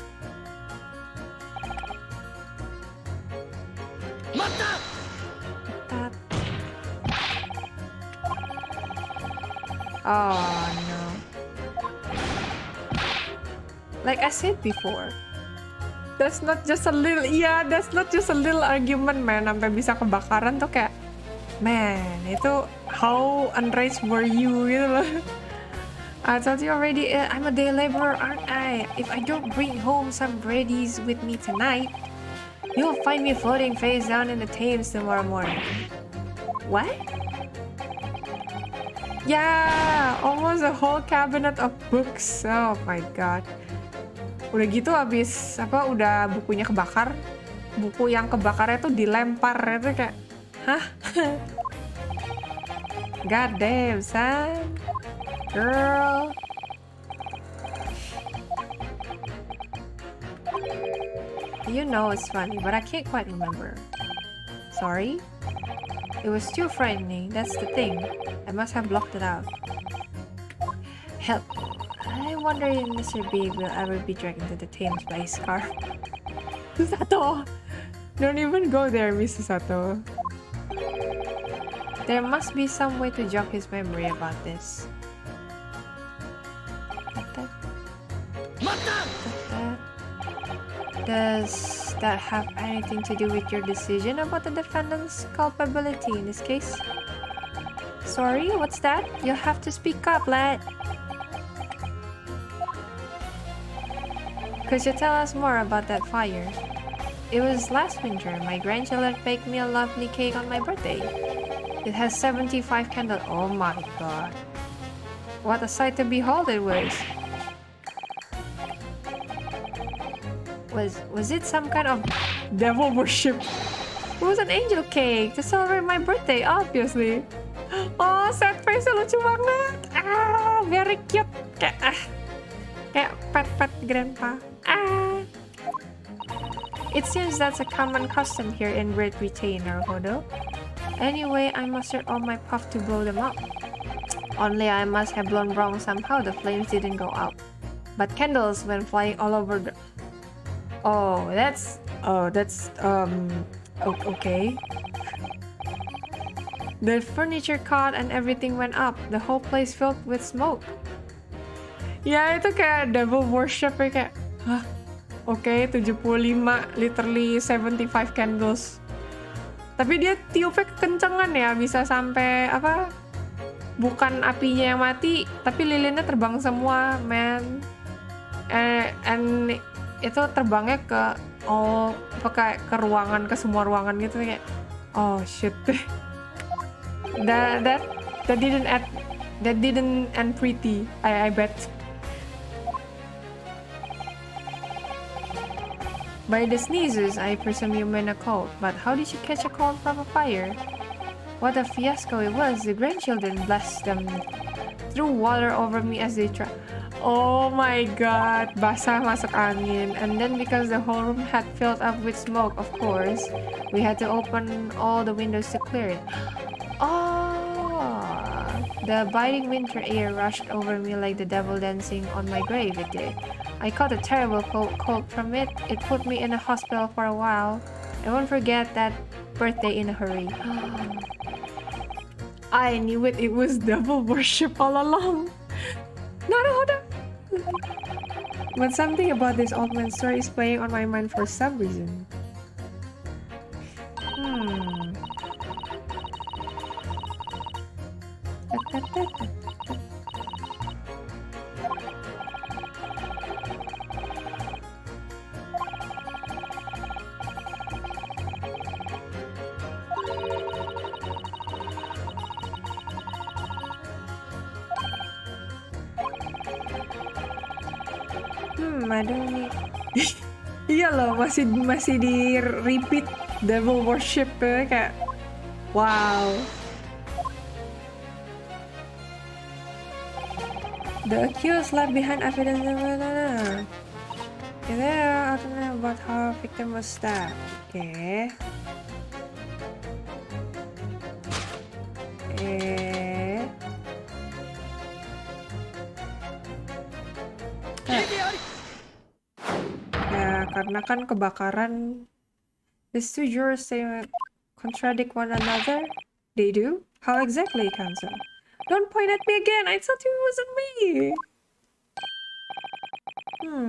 Oh no. Like I said before, that's not just a little argument, man. Sampai bisa kebakaran tuh kayak, man, itu how enraged were you gitu loh. I told you already, I'm a day laborer, aren't I? If I don't bring home some breadies with me tonight, you'll find me floating face down in the Thames tomorrow morning. What? Yeah, almost a whole cabinet of books. Oh my god. Udah gitu habis udah bukunya kebakar. Buku yang kebakarnya tuh dilempar itu kayak, hah? God damn, son. Girl. You know it's funny, but I can't quite remember. Sorry? It was too frightening, that's the thing. I must have blocked it out. Help. I wonder if Mr. B will ever be dragged into the Thames by his car. Sato! Don't even go there, Mrs. Sato. There must be some way to jog his memory about this. Does that have anything to do with your decision about the defendant's culpability in this case? Sorry, what's that? You'll have to speak up, lad. Could you tell us more about that fire? It was last winter. My grandchildren baked me a lovely cake on my birthday. It has 75 candles. Oh my god. What a sight to behold it was. Was it some kind of devil worship? It was an angel cake to celebrate my birthday, obviously. Oh, sad face lucu banget. Ah, very cute. Kayak pet grandpa. Ah. It seems that's a common custom here in Great Britain, Naruhodo. Anyway, I mustered all my puff to blow them up. Only I must have blown wrong somehow. The flames didn't go out, but candles went flying all over the... Oh, that's okay. The furniture caught and everything went up. The whole place filled with smoke. Ya, itu kayak devil worship ya, kayak, hah? Oke, 75, literally 75 candles. Tapi dia tiupnya kekencengan ya, bisa sampai bukan apinya yang mati, tapi lilinnya terbang semua, man. And itu terbangnya ke ke ruangan, ke semua ruangan gitu kayak, oh shit. that didn't end pretty, I bet. By the sneezes, I presume you meant a cold, but how did you catch a cold from a fire? What a fiasco it was. The grandchildren, bless them, threw water over me as they tried. Oh my god, basah masuk angin. And then because the whole room had filled up with smoke, of course, we had to open all the windows to clear it. Oh, the biting winter air rushed over me like the devil dancing on my grave, it did. I caught a terrible cold from it. It put me in a hospital for a while. I won't forget that birthday in a hurry. I knew it was devil worship all along. Naruhodo! But something about this old man's story is playing on my mind for some reason. I don't need. Iya loh, masih di repeat devil worship kayak wow. The accused left behind evidence. I don't know about how victim was stabbed. Okay. Ya, karena kan kebakaran. These two jurors say contradict one another. They do? How exactly, counsel? Don't point at me again. I thought it wasn't me.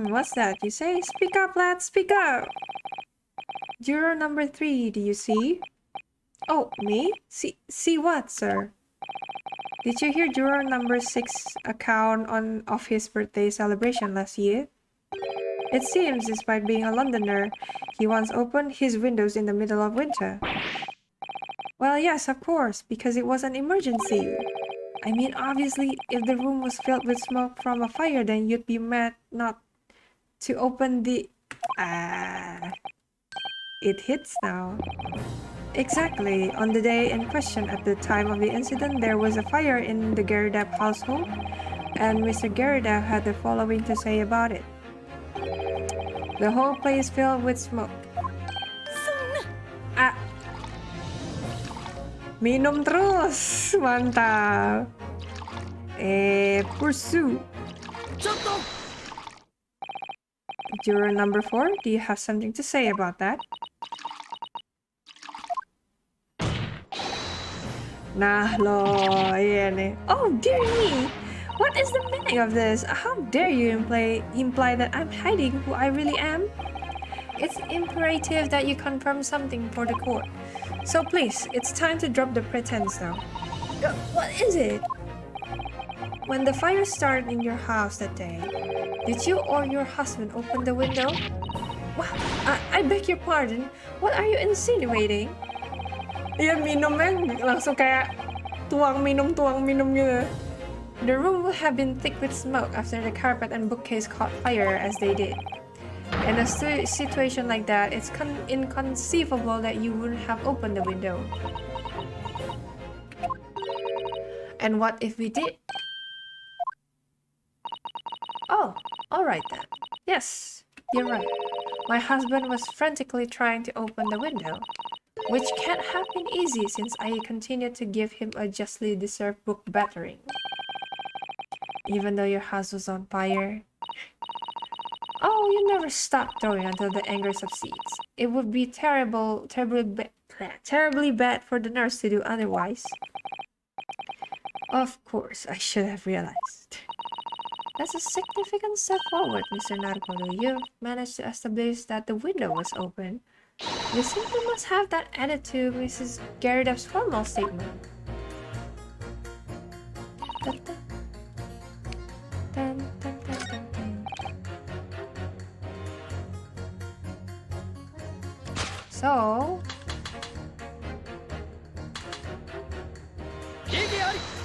What's that you say? Speak up, lad, speak up. Juror number 3, do you see? Oh, me? See what, sir? Did you hear juror number 6 account of his birthday celebration last year? It seems, despite being a Londoner, he once opened his windows in the middle of winter. Well, yes, of course, because it was an emergency. I mean, obviously, if the room was filled with smoke from a fire, then you'd be mad not to open the... It hits now. Exactly. On the day in question, at the time of the incident, there was a fire in the Gerdapp household, and Mr. Gerdapp had the following to say about it. The whole place filled with smoke. Minum terus, mantap. Pursue. Juror number 4, do you have something to say about that? Nah lo, iya nih. Oh dear me! What is the meaning of this? How dare you imply that I'm hiding who I really am? It's imperative that you confirm something for the court. So please, it's time to drop the pretense now. What is it? When the fire started in your house that day, did you or your husband open the window? What? I beg your pardon. What are you insinuating? Iya, minumnya langsung kayak tuang minum gitu. The room would have been thick with smoke after the carpet and bookcase caught fire as they did. In a situation like that, it's inconceivable that you wouldn't have opened the window. And what if we did? Oh, alright then. Yes, you're right. My husband was frantically trying to open the window, which can't have been easy since I continued to give him a justly deserved book battering. Even though your house was on fire. Oh, you never stop throwing until the anger subsides. It would be terribly bad for the nurse to do otherwise. Of course, I should have realized. That's a significant step forward, Mr. Narkodo. You've managed to establish that the window was open. You simply must have that added to Mrs. Gerdapp's formal statement. So...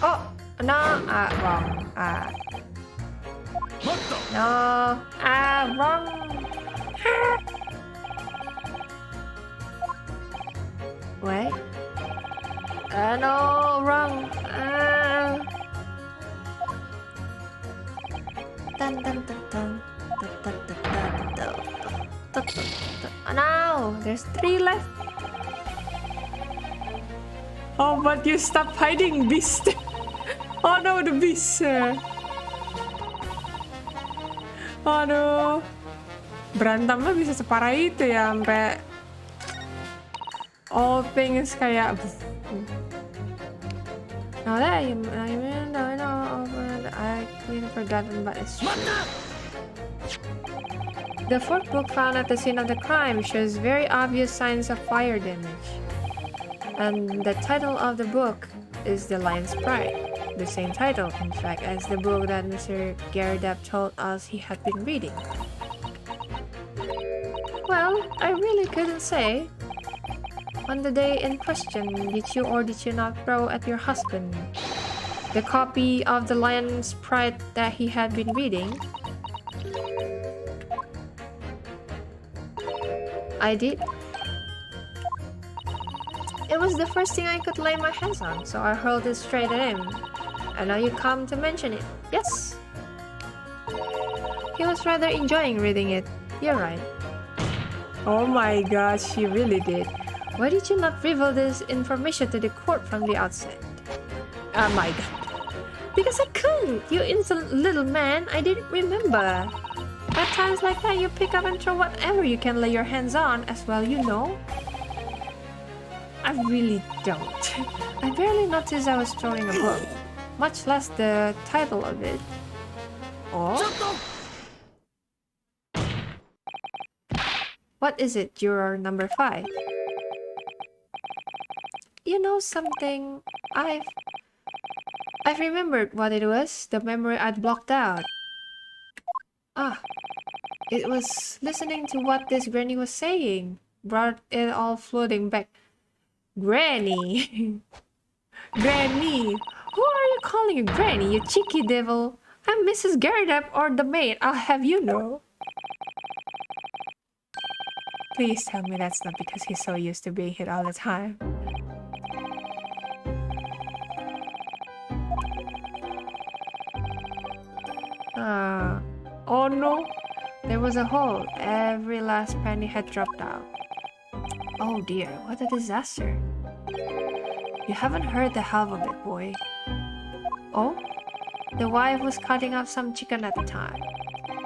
Oh! No! Wrong. No! Wrong! Wait. No! Wrong! No! There's 3 left! Oh, but you stop hiding, beast! Oh no, the beast! Aduh, berantemnya bisa separah itu ya, sampai all things kayak. Now that I clearly forgotten, but it's true. The 4th book found at the scene of the crime shows very obvious signs of fire damage. And the title of the book is The Lion's Pride. The same title, in fact, as the book that Mr. Gerdapp told us he had been reading. Well, I really couldn't say. On the day in question, did you or did you not throw at your husband the copy of The Lion's Pride that he had been reading? I did. It was the first thing I could lay my hands on, so I hurled it straight at him. And now you come to mention it. Yes. He was rather enjoying reading it. You're right. Oh my god, she really did. Why did you not reveal this information to the court from the outset? Oh my god. Because I couldn't, you insolent little man. I didn't remember. At times like that, you pick up and throw whatever you can lay your hands on, as well you know. I really don't. I barely noticed I was throwing a book, much less the title of it. Oh? What is it, juror number 5? You know something? I've remembered what it was, the memory I'd blocked out. Ah, it was listening to what this granny was saying. Brought it all floating back. Granny! Granny! Who are you calling a granny, you cheeky devil? I'm Mrs. Garrett or the maid, I'll have you know. Please tell me that's not because he's so used to being hit all the time. Oh no! There was a hole. Every last penny had dropped out. Oh dear, what a disaster. You haven't heard the half of it, boy. Oh? The wife was cutting up some chicken at the time.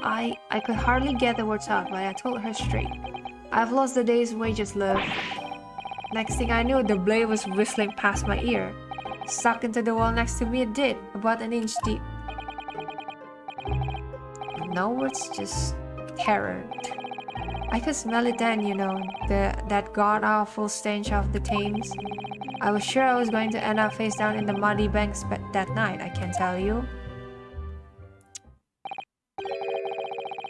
I could hardly get the words out, but I told her straight. I've lost the day's wages, love. Next thing I knew, the blade was whistling past my ear. Stuck into the wall next to me it did, about an inch deep. No words, just terror. I could smell it then, you know, that god-awful stench of the Thames. I was sure I was going to end up face down in the muddy banks that night, I can tell you.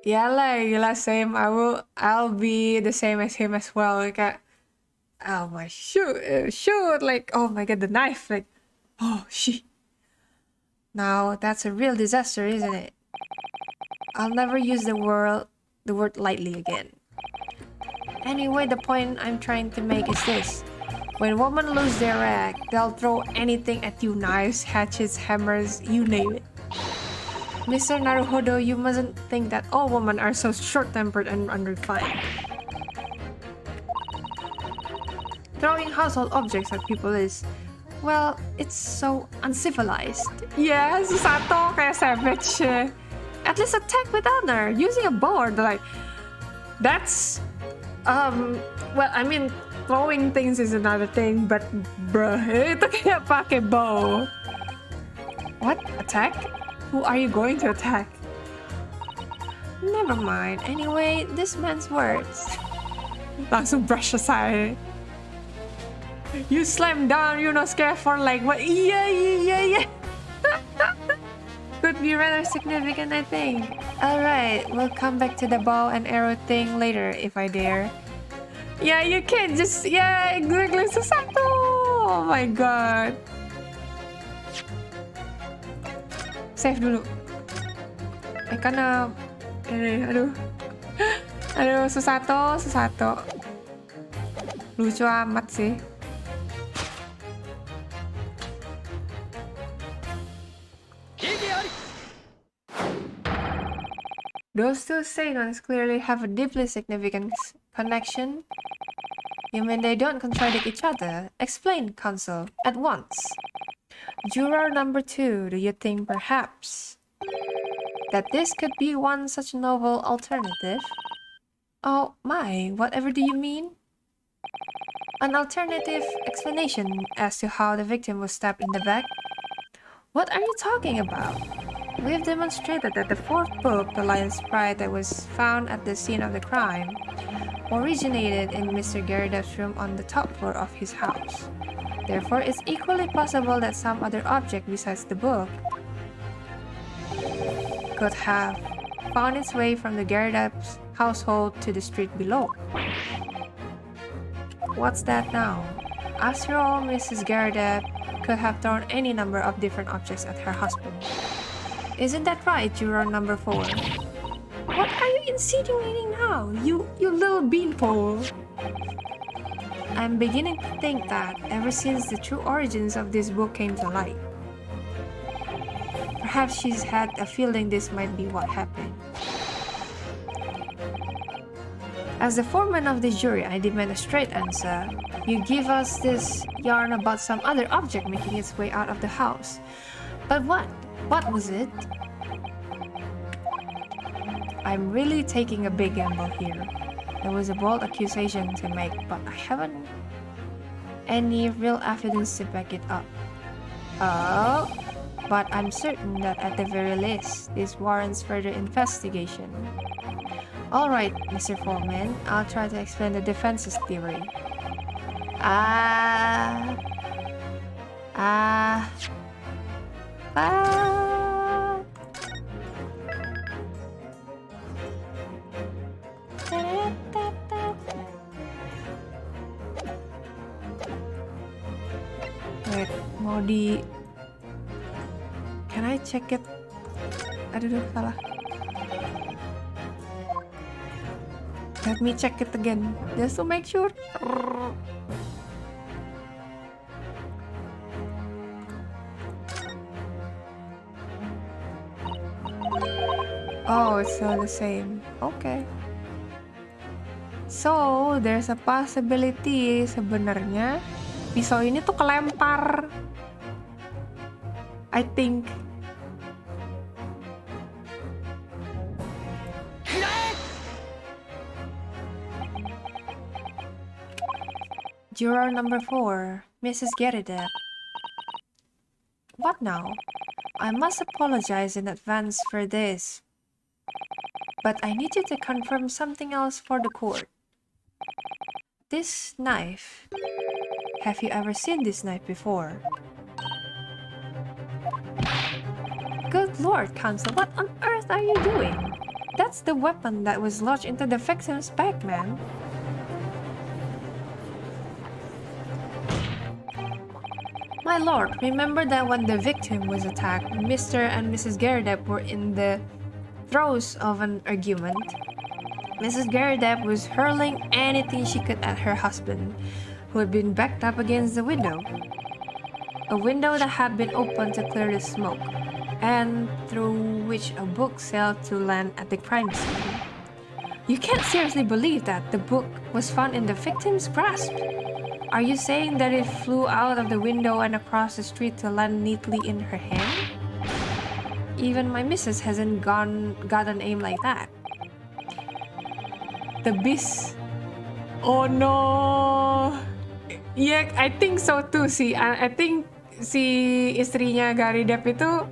Yeah, like same. I'll be the same as him as well. Like, oh my shoot! Like, oh my god, the knife! Like, oh shit! Now that's a real disaster, isn't it? I'll never use the word lightly again. Anyway, the point I'm trying to make is this. When women lose their rag, they'll throw anything at you, knives, hatchets, hammers, you name it. Mr. Naruhodo, you mustn't think that all women are so short-tempered and unrefined. Throwing household objects at people is, well, it's so uncivilized. Yeah, Susato, kaya savage. At least attack with honor, using a board, like... That's... well, I mean, throwing things is another thing, but bruh, ito kaya pake bow. What? Attack? Who are you going to attack? Never mind. Anyway, this man's words. Langsung brush aside. You slam down, you're not scared for like what? Yeah. Could be rather significant, I think. Alright, we'll come back to the bow and arrow thing later if I dare. Yeah, you can just... Yeah, exactly. Susato! Oh my god. Save dulu. Karena... Aduh. Aduh, Susato. Lucu amat sih. Those two statements clearly have a deeply significant connection. You mean they don't contradict each other? Explain, counsel, at once. Juror number 2, do you think perhaps that this could be one such novel alternative? Oh my, whatever do you mean? An alternative explanation as to how the victim was stabbed in the back? What are you talking about? We've demonstrated that the fourth book, The Lion's Pride, that was found at the scene of the crime, originated in Mr. Garridap's room on the top floor of his house. Therefore, it's equally possible that some other object besides the book could have found its way from the Garridap's household to the street below. What's that now? After all, Mrs. Garridap could have thrown any number of different objects at her husband. Isn't that right, juror number 4? What are you insinuating now? You little beanpole. I'm beginning to think that ever since the true origins of this book came to light, perhaps she's had a feeling this might be what happened. As the foreman of the jury, I demand a straight answer. You give us this yarn about some other object making its way out of the house. But what? What was it? I'm really taking a big gamble here. There was a bold accusation to make, but I haven't any real evidence to back it up. Oh, but I'm certain that at the very least, this warrants further investigation. Alright, Mr. Foreman, I'll try to explain the defense's theory. Wait, mau di... Can I check it? Aduh, salah. Let me check it again, just to make sure. Oh, it's still the same. Okay. So, there's a possibility sebenarnya pisau ini tuh kelempar. I think. Juror number 4, Mrs. Gerida. What now? I must apologize in advance for this, but I need you to confirm something else for the court. This knife. Have you ever seen this knife before? Good Lord, Counsel, what on earth are you doing? That's the weapon that was lodged into the victim's back, man. My lord, remember that when the victim was attacked, Mr. and Mrs. Gerardep were in the throes of an argument. Mrs. Gerardep was hurling anything she could at her husband, who had been backed up against the window. A window that had been opened to clear the smoke, and through which a book sailed to land at the crime scene. You can't seriously believe that the book was found in the victim's grasp. Are you saying that it flew out of the window and across the street to land neatly in her hand? Even my missus hasn't got an aim like that. The beast. Oh no. Yeah, I think so too. I think si istrinya Gary Depp itu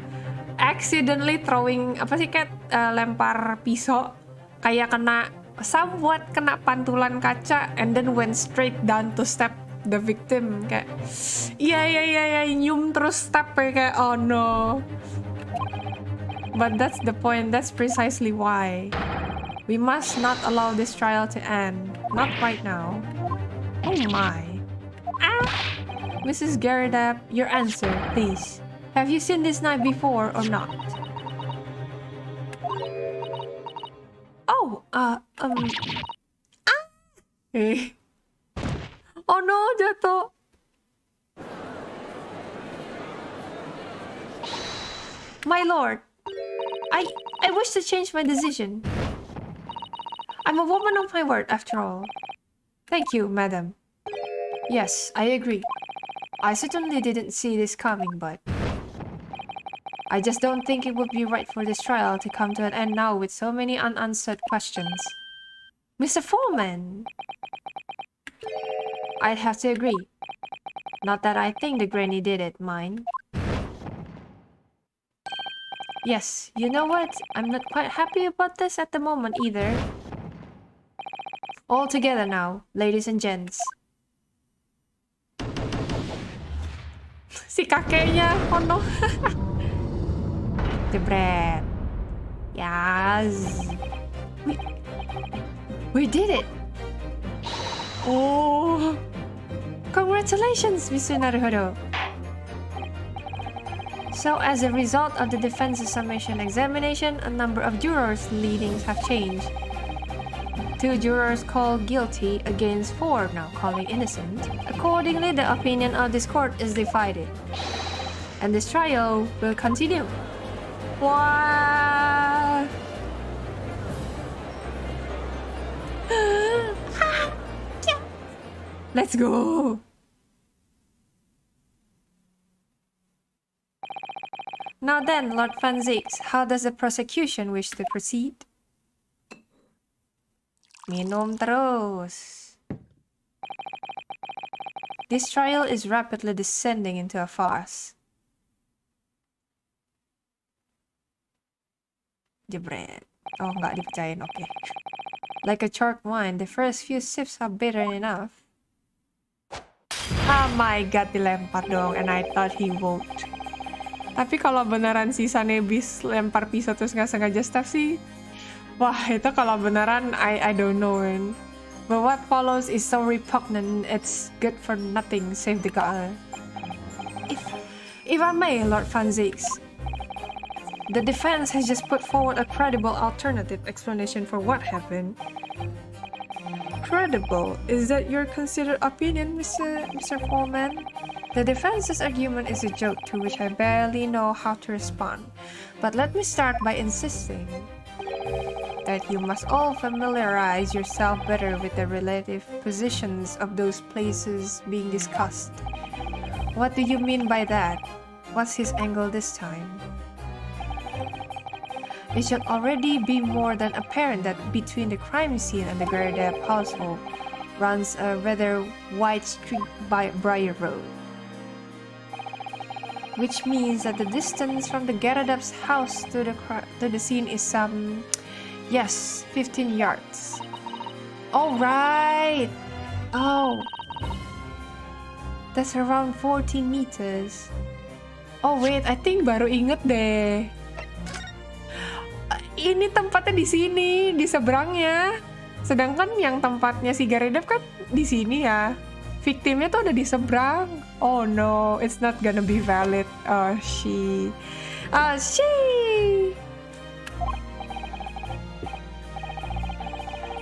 accidentally throwing lempar pisau kayak somewhat kena pantulan kaca and then went straight down to stab the victim kayak iya nyum terus stab kayak oh no. But that's the point, that's precisely why we must not allow this trial to end, not right now. Oh my. Mrs. Gerardep, your answer, please. Have you seen this knife before or not? Oh, Oh no, jatuh. My lord, I wish to change my decision. I'm a woman of my word, after all. Thank you, madam. Yes, I agree. I certainly didn't see this coming, but I just don't think it would be right for this trial to come to an end now with so many unanswered questions. Mr. Foreman! I'd have to agree. Not that I think the granny did it, mind. Yes, you know what? I'm not quite happy about this at the moment either. All together now, ladies and gents. Si kakeknya, oh no. Jebret. Yes. We did it. Oh. Congratulations, Mr. Naruhodo. So as a result of the defense's summation examination, a number of jurors' leanings have changed. 2 jurors called guilty against 4 now calling innocent. Accordingly, the opinion of this court is divided. And this trial will continue. What? Let's go! Now then, Lord Van Zieks, how does the prosecution wish to proceed? Minum terus. This trial is rapidly descending into a farce. Jebret. Oh, nggak dipercayain, okay. Like a chalk wine, the first few sips are bitter enough. Oh my god, dilempar dong, and I thought he won't. Tapi kalau beneran si Sanebis lempar pisau terus nggak sengaja step sih, wah itu kalau beneran I don't know, man. But what follows is so repugnant, it's good for nothing save the god. If I may, Lord Van Zieks, the defense has just put forward a credible alternative explanation for what happened. Credible? Is that your considered opinion, Mr. Foreman? The defense's argument is a joke to which I barely know how to respond. But let me start by insisting that you must all familiarize yourself better with the relative positions of those places being discussed. What do you mean by that? What's his angle this time? It should already be more than apparent that between the crime scene and the Garadeb household runs a rather wide street by Briar Road. Which means that the distance from the Garadeb's house to the scene is some, yes, 15 yards. Alright! Oh. That's around 14 meters. Oh wait, I think baru inget deh. Ini tempatnya di sini, di seberangnya. Sedangkan yang tempatnya si Garadeb kan di sini ya. Victimnya tuh ada di seberang. Oh no, it's not gonna be valid. She.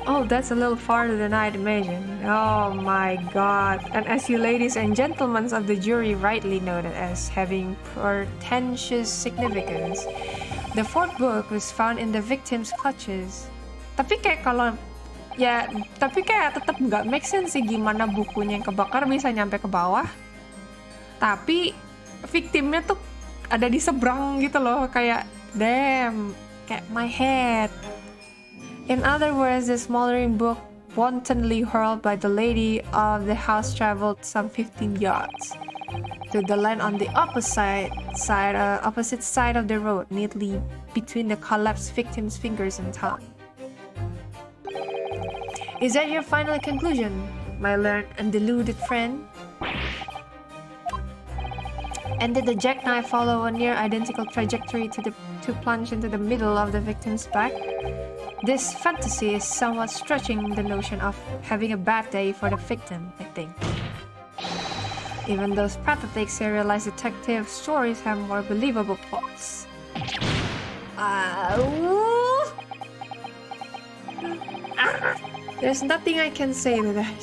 Oh, that's a little farther than I'd imagined. Oh my god. And as you ladies and gentlemen of the jury rightly noted as having portentous significance, the fourth book was found in the victim's clutches. Tapi kayak tetap nggak make sense sih gimana bukunya yang kebakar bisa nyampe ke bawah. Tapi victimnya tuh ada di seberang gitu loh, kayak damn, kayak my head. In other words, the smoldering book wantonly hurled by the lady of the house traveled some 15 yards to the land on the opposite side of the road, neatly between the collapsed victim's fingers and tongue. Is that your final conclusion, my learned and deluded friend? And did the jackknife follow a near identical trajectory to plunge into the middle of the victim's back? This fantasy is somewhat stretching the notion of having a bad day for the victim, I think. Even those pathetic serialized detective stories have more believable plots. There's nothing I can say to that.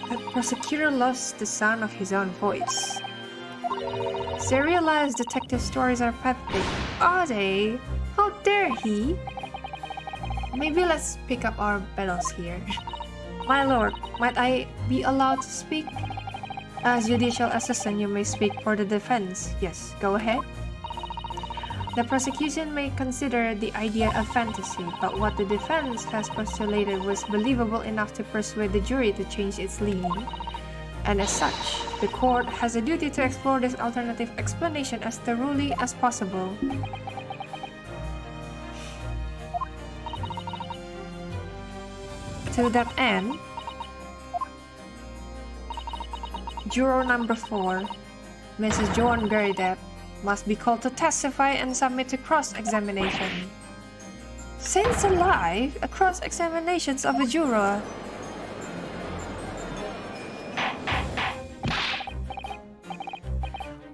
The prosecutor loves the sound of his own voice. Serialized detective stories are pathetic. Are they? How dare he? Maybe let's pick up our battles here. My lord, might I be allowed to speak? As judicial assistant, you may speak for the defense. Yes, go ahead. The prosecution may consider the idea a fantasy, but what the defense has postulated was believable enough to persuade the jury to change its leaning. And as such, the court has a duty to explore this alternative explanation as thoroughly as possible. To that end, juror number 4, Mrs. Joan Garadeb, must be called to testify and submit to cross-examination. Saints alive, a cross-examinations of a juror.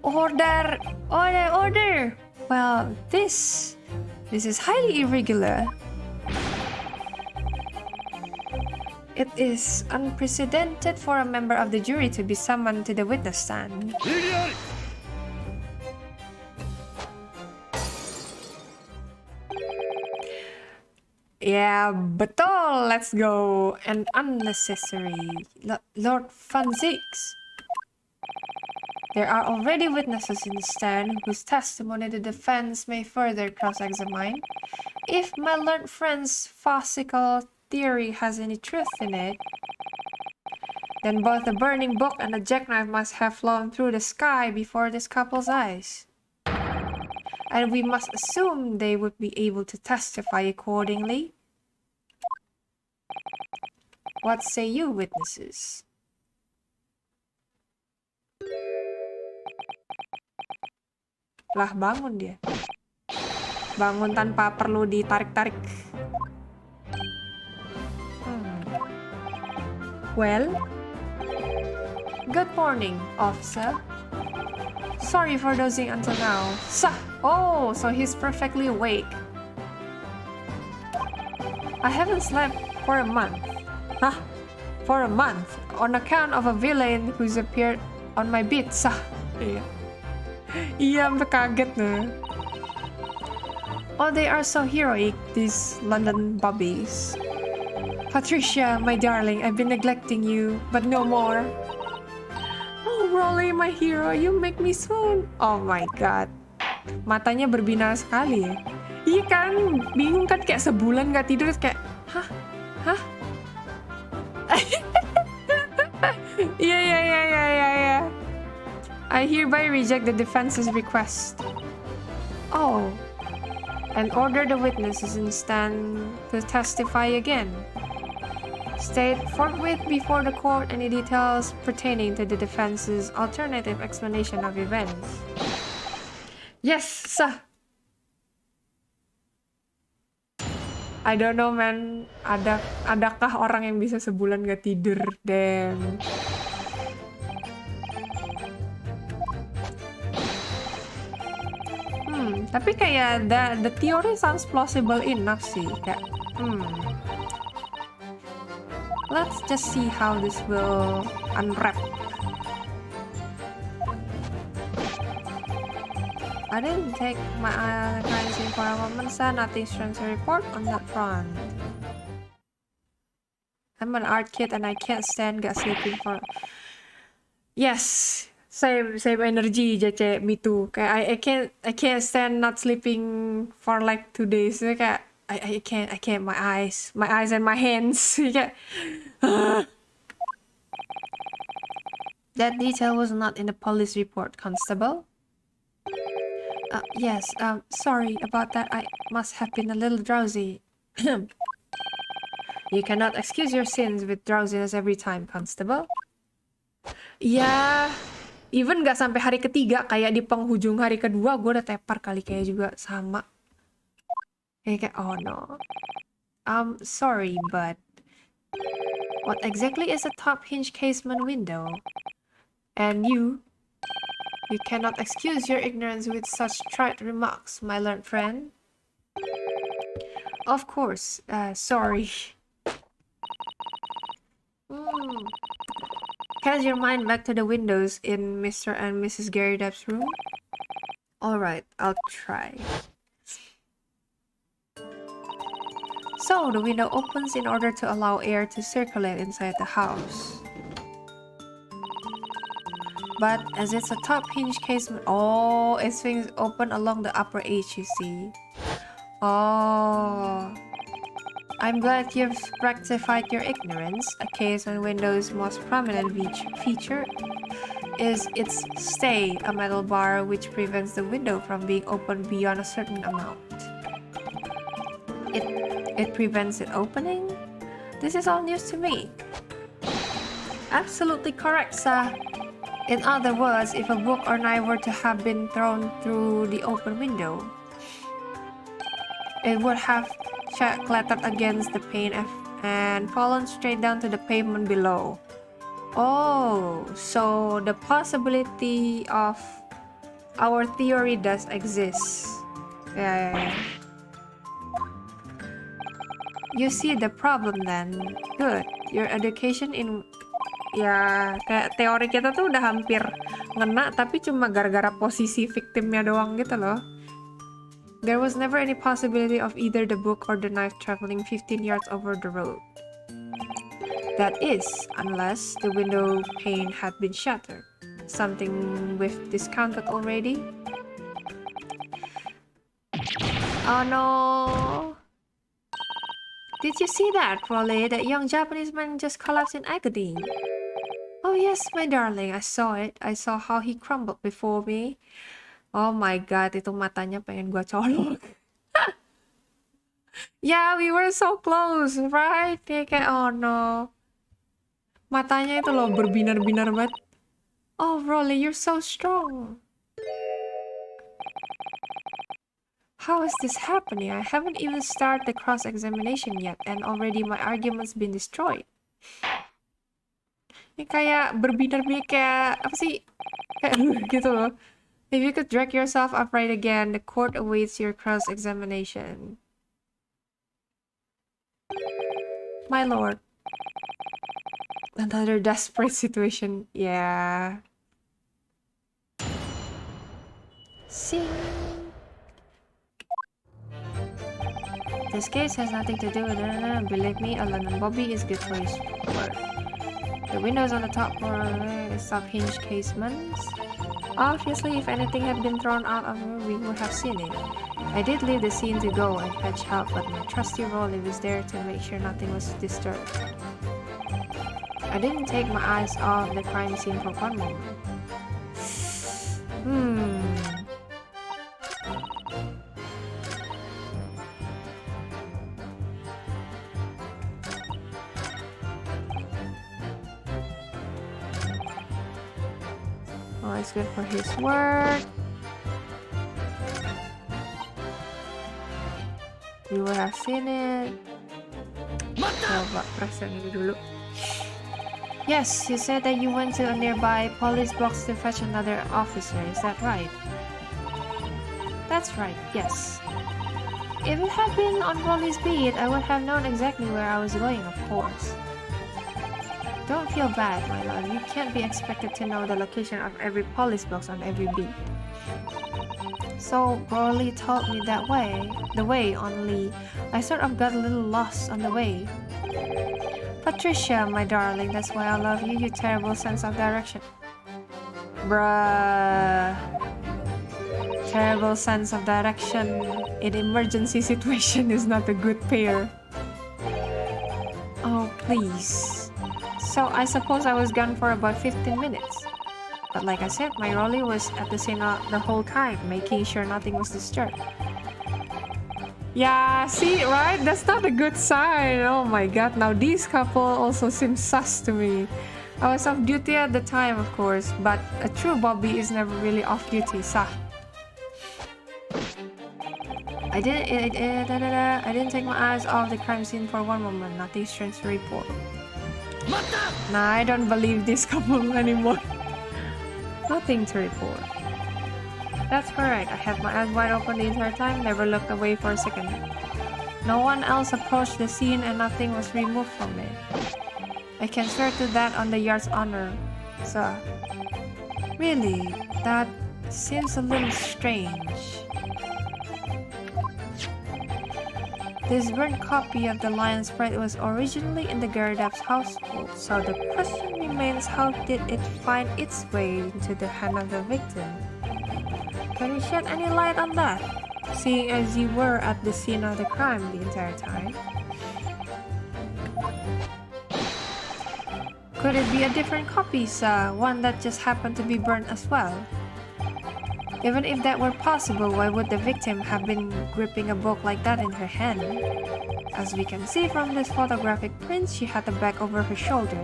Order! Order! Order! Well, this is highly irregular. It is unprecedented for a member of the jury to be summoned to the witness stand. Yeah, betul. Let's go. And unnecessary. Lord Van Zieks. There are already witnesses in the stand whose testimony the defense may further cross-examine. If my learned friend's farcical theory has any truth in it, then both the burning book and the jackknife must have flown through the sky before this couple's eyes. And we must assume they would be able to testify accordingly. What say you, witnesses? Lah, bangun dia. Bangun tanpa perlu ditarik-tarik. Well, good morning, officer. Sorry for dozing until now. Oh, so he's perfectly awake. I haven't slept for a month. Huh? For a month? On account of a villain who's appeared on my beat, Iya. Iya, sampai kaget nih. Oh, they are so heroic, these London bobbies. Patricia, my darling, I've been neglecting you, but no more. Oh, Rolly, my hero, you make me swoon. Oh my god. Matanya berbinar sekali ya. Iya kan, bingung kan, kayak sebulan gak tidur, kayak, hah? Yeah. I hereby reject the defense's request. Oh, and order the witnesses in stand to testify again. State forthwith before the court any details pertaining to the defense's alternative explanation of events. Yes, sir. I don't know, man. Adakah orang yang bisa sebulan gak tidur? Damn. Tapi kayak the theory sounds plausible enough sih. Kayak, let's just see how this will unwrap. I didn't take my clients in for a moment, sir. Nothing strange to report on that front. I'm an art kid and I can't stand gak sleeping for... Yes, same energy, Jece, me too. Kayak I can't stand not sleeping for like 2 days. Kayak I can't. My eyes and my hands. Kayak, That detail was not in the police report, Constable. Yes, sorry about that. I must have been a little drowsy. You cannot excuse your sins with drowsiness every time, Constable. Ya, even gak sampai hari ketiga, kayak di penghujung hari kedua, gue udah tepar kali, kayak juga sama. Kayak, oh no. Sorry, but what exactly is a top hinge casement window? And you cannot excuse your ignorance with such trite remarks, my learned friend. Of course, sorry. Cast your mind back to the windows in Mr. and Mrs. Gary Depp's room. Alright, I'll try. So, the window opens in order to allow air to circulate inside the house. But as it's a top hinge casement, it swings open along the upper edge, you see. Oh, I'm glad you've rectified your ignorance. A casement window's most prominent feature is its stay, a metal bar which prevents the window from being opened beyond a certain amount. It prevents it opening? This is all news to me. Absolutely correct, sir. In other words, if a book or knife were to have been thrown through the open window, it would have clattered against the pane and fallen straight down to the pavement below. Oh, so the possibility of our theory does exist. Yeah. You see the problem then. Good. Your education in... Ya, kayak teori kita tuh udah hampir ngena, tapi cuma gara-gara posisi victimnya doang gitu loh. There was never any possibility of either the book or the knife traveling 15 yards over the road. That is, unless the window pane had been shattered. Something we've discounted already? Oh no! Did you see that, Rolly? That young Japanese man just collapsed in agony. Oh yes, my darling, I saw it. I saw how he crumbled before me. Oh my god, itu matanya pengen gua colok. Yeah, we were so close, right? Kayak oh no. Matanya itu loh berbinar-binar banget. Oh, Rolly, you're so strong. How is this happening? I haven't even started the cross-examination yet, and already my argument's been destroyed. Ini kayak berbinar-binar kayak apa sih? Kayak gitu loh. If you could drag yourself upright again, the court awaits your cross-examination. My lord. Another desperate situation. Yeah. See. This case has nothing to do with it. Believe me, a London Bobby is good for his work. The windows on the top floor stop hinged casements. Obviously, if anything had been thrown out of it, we would have seen it. I did leave the scene to go and fetch help, but my trusty Rolly was there to make sure nothing was disturbed. I didn't take my eyes off the crime scene for one moment. Oh, it's good for his work. We would have seen it. Coba perasaan ini dulu. Yes, you said that you went to a nearby police box to fetch another officer, is that right? That's right, yes. If it had been on Rolly's beat, I would have known exactly where I was going, of course. Don't feel bad, my love. You can't be expected to know the location of every police box on every beat. So, Rolly told me the way only. I sort of got a little lost on the way. Patricia, my darling, that's why I love you, you terrible sense of direction. Bruh. Terrible sense of direction in emergency situation is not a good pair. Oh, please. So I suppose I was gone for about 15 minutes. But like I said, my Rolly was at the scene the whole time, making sure nothing was disturbed. Yeah, see, right? That's not a good sign. Oh my god, now this couple also seems sus to me. I was off duty at the time, of course, but a true Bobby is never really off duty, sah. I didn't take my eyes off the crime scene for one moment. Nothing strange to report. Nah, I don't believe this couple anymore. Nothing to report. That's correct. I had my eyes wide open the entire time, never looked away for a second. No one else approached the scene and nothing was removed from it. I can swear to that on the yard's honor, sir. Really, that seems a little strange. This burnt copy of the lion sprite was originally in the Garadap's household, so the question remains, how did it find its way into the hand of the victim? Can you shed any light on that, seeing as you were at the scene of the crime the entire time? Could it be a different copy, sir? One that just happened to be burnt as well? Even if that were possible, why would the victim have been gripping a book like that in her hand? As we can see from this photographic print, she had the bag over her shoulder.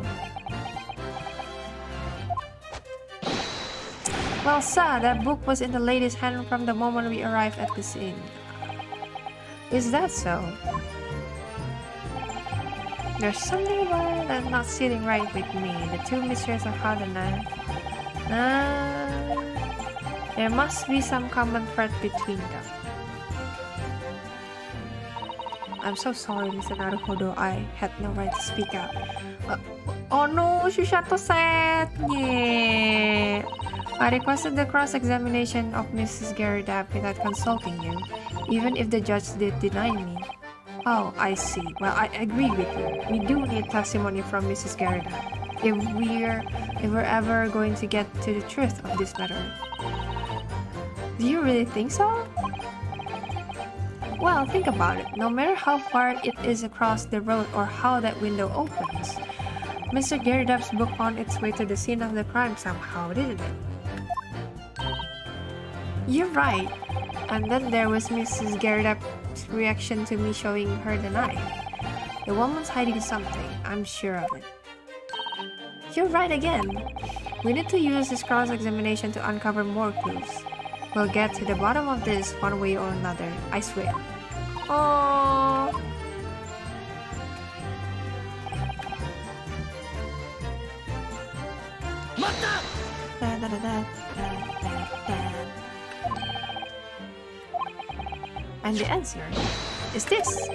Well, sir, that book was in the lady's hand from the moment we arrived at the scene. Is that so? There's something about it that's not sitting right with me. The two mysteries of how the knife... there must be some common thread between them. I'm so sorry, Mr. Naruhodo. I had no right to speak out. Oh no, Shushato said. Yeah. I requested the cross-examination of Mrs. Gerda without consulting you, even if the judge did deny me. Oh, I see. Well, I agree with you. We do need testimony from Mrs. Gerda if we're ever going to get to the truth of this matter. Do you really think so? Well, think about it. No matter how far it is across the road or how that window opens, Mr. Gerda's book found its way to the scene of the crime somehow, didn't it? You're right. And then there was Mrs. Gerda's reaction to me showing her the knife. The woman's hiding something, I'm sure of it. You're right again. We need to use this cross-examination to uncover more clues. We'll get to the bottom of this one way or another, I swear. Oh. And the answer is this.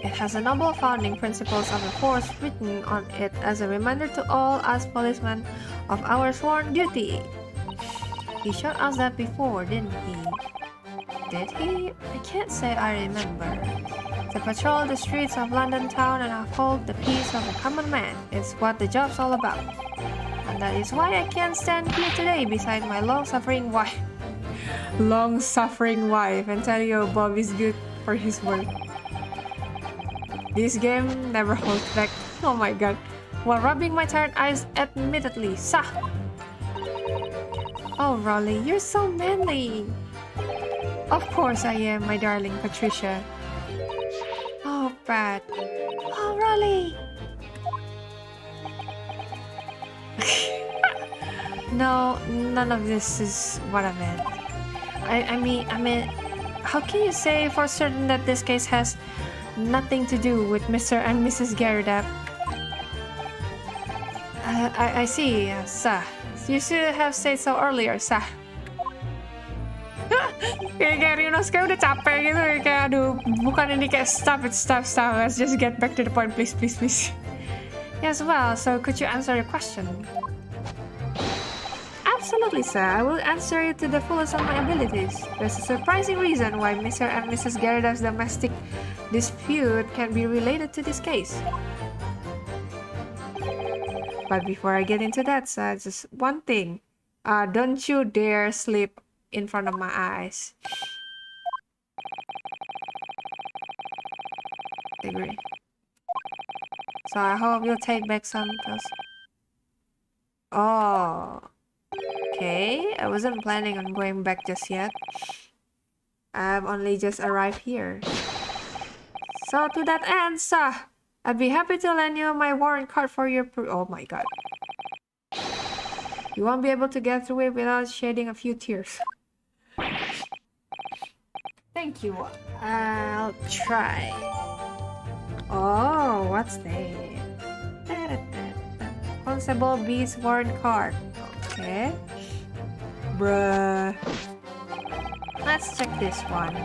It has the noble founding principles of the force written on it as a reminder to all us policemen of our sworn duty. He showed us that before, didn't he? Did he? I can't say I remember. To patrol the streets of London town and uphold the peace of the common man is what the job's all about. And that is why I can't stand here today beside my long-suffering wife. Long-suffering wife, and tell you Bob is good for his work. This game never holds back. Oh my god. While rubbing my tired eyes admittedly, Sah! Oh, Rolly, you're so manly. Of course I am, my darling Patricia. Oh, Pat. Oh, Rolly. No, none of this is what I meant. I mean, how can you say for certain that this case has nothing to do with Mr. and Mrs. Gerda? I see, Sah. You should have said so earlier, Sah. Kayak Rinos kayak udah capek gitu, kayak aduh, bukan ini kayak stop. Let's just get back to the point, please. Yes, well, so could you answer your question? Absolutely, sir. I will answer it to the fullest of my abilities. There's a surprising reason why Mr. and Mrs. Gerda's domestic dispute can be related to this case. But before I get into that, sir, just one thing. Don't you dare sleep in front of my eyes. Agree. So I hope you'll take back some pills. Oh. Okay, I wasn't planning on going back just yet. I've only just arrived here. So to that end, sir, I'd be happy to lend you my warrant card for your oh my god. You won't be able to get through it without shedding a few tears. Thank you. I'll try. Oh, what's that? Constable B's warrant card. Okay. Bruh. Let's check this one.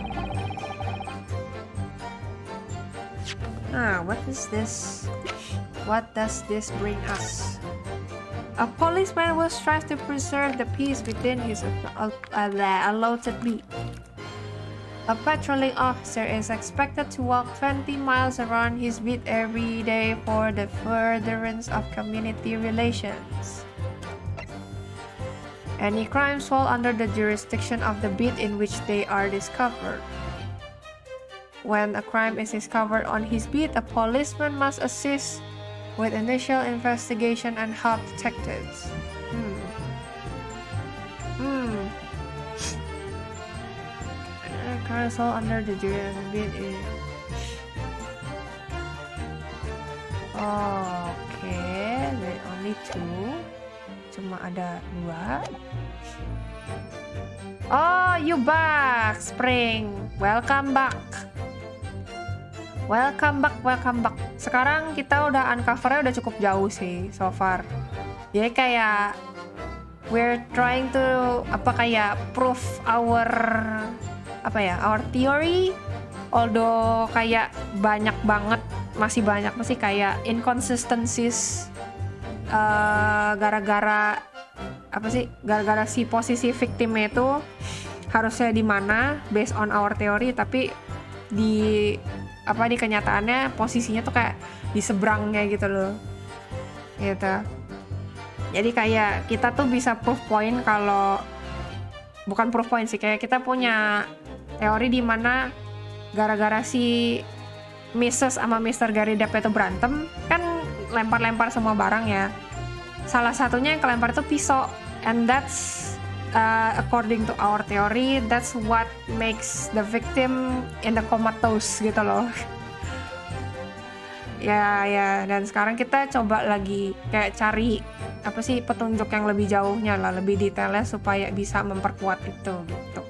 What is this? What does this bring us? A policeman will strive to preserve the peace within his allotted beat. A patrolling officer is expected to walk 20 miles around his beat every day for the furtherance of community relations. Any crimes fall under the jurisdiction of the beat in which they are discovered. When a crime is discovered on his beat, a policeman must assist with initial investigation and help detectives. Crimes fall under the jurisdiction of the beat. Okay, there are only two. Cuma ada dua. Oh, you back, Spring. Welcome back. Sekarang kita udah uncover-nya udah cukup jauh sih so far. Jadi kayak we're trying to prove our our theory Although kayak banyak banget, masih kayak inconsistencies gara-gara gara-gara si posisi victimnya itu harusnya di mana based on our theory, tapi di kenyataannya posisinya tuh kayak di seberangnya gitu loh. Gitu. Jadi kayak kita tuh bisa proof point kalau bukan proof point sih, kayak kita punya teori di mana gara-gara si Mrs. sama Mr. Gary Depp itu berantem, kan lempar-lempar semua barang ya. Salah satunya yang kelempar itu pisau, and that's according to our theory, that's what makes the victim in the comatose gitu loh. Ya, dan sekarang kita coba lagi kayak cari petunjuk yang lebih jauhnya lah, lebih detailnya supaya bisa memperkuat itu gitu.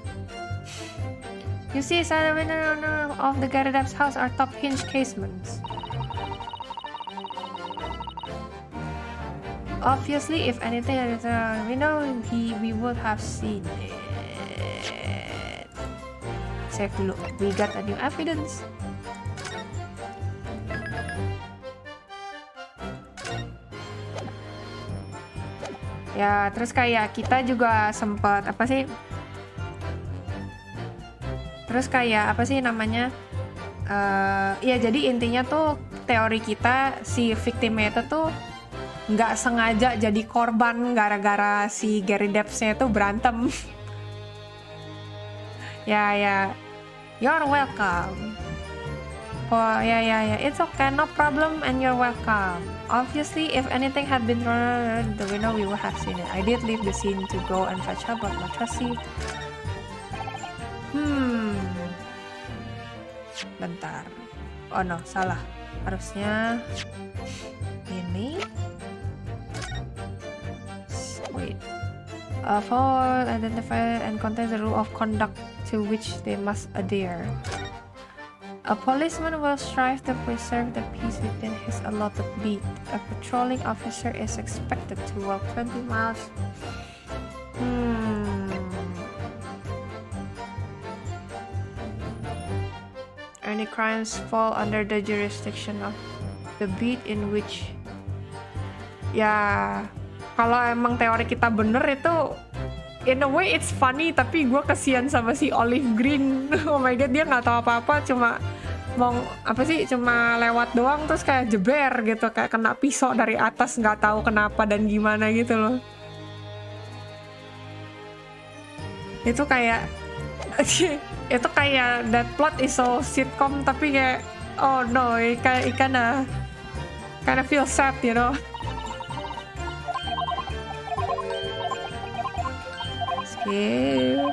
You see, side of window of the Gary Depp's house are top hinge casements. Obviously, if anything we know we would have seen it. Save dulu. We got a new evidence. Ya, terus kayak kita juga sempat terus kayak ya jadi intinya tuh teori kita si victimnya itu tuh nggak sengaja jadi korban gara-gara si Gary Depp-nya itu berantem. Ya, you're welcome. Oh ya, it's okay, no problem, and you're welcome. Obviously, if anything had been thrown out the window, we would have seen it. I did leave the scene to go and fetch help, but my trusty. Bentar. Oh no, salah. Harusnya ini. Wait. For identify and contain the rule of conduct to which they must adhere. A policeman will strive to preserve the peace within his allotted beat. A patrolling officer is expected to walk 20 miles. Any crimes fall under the jurisdiction of the beat in which. Ya, kalau emang teori kita bener itu in a way it's funny, tapi gue kesian sama si Olive Green. Oh my god, dia nggak tahu apa-apa, cuma cuma lewat doang terus kayak jeber gitu, kayak kena pisau dari atas, nggak tahu kenapa dan gimana gitu loh. Itu kayak that plot is so sitcom, tapi kayak oh no, kayak kinda feel sad, you know. Skip.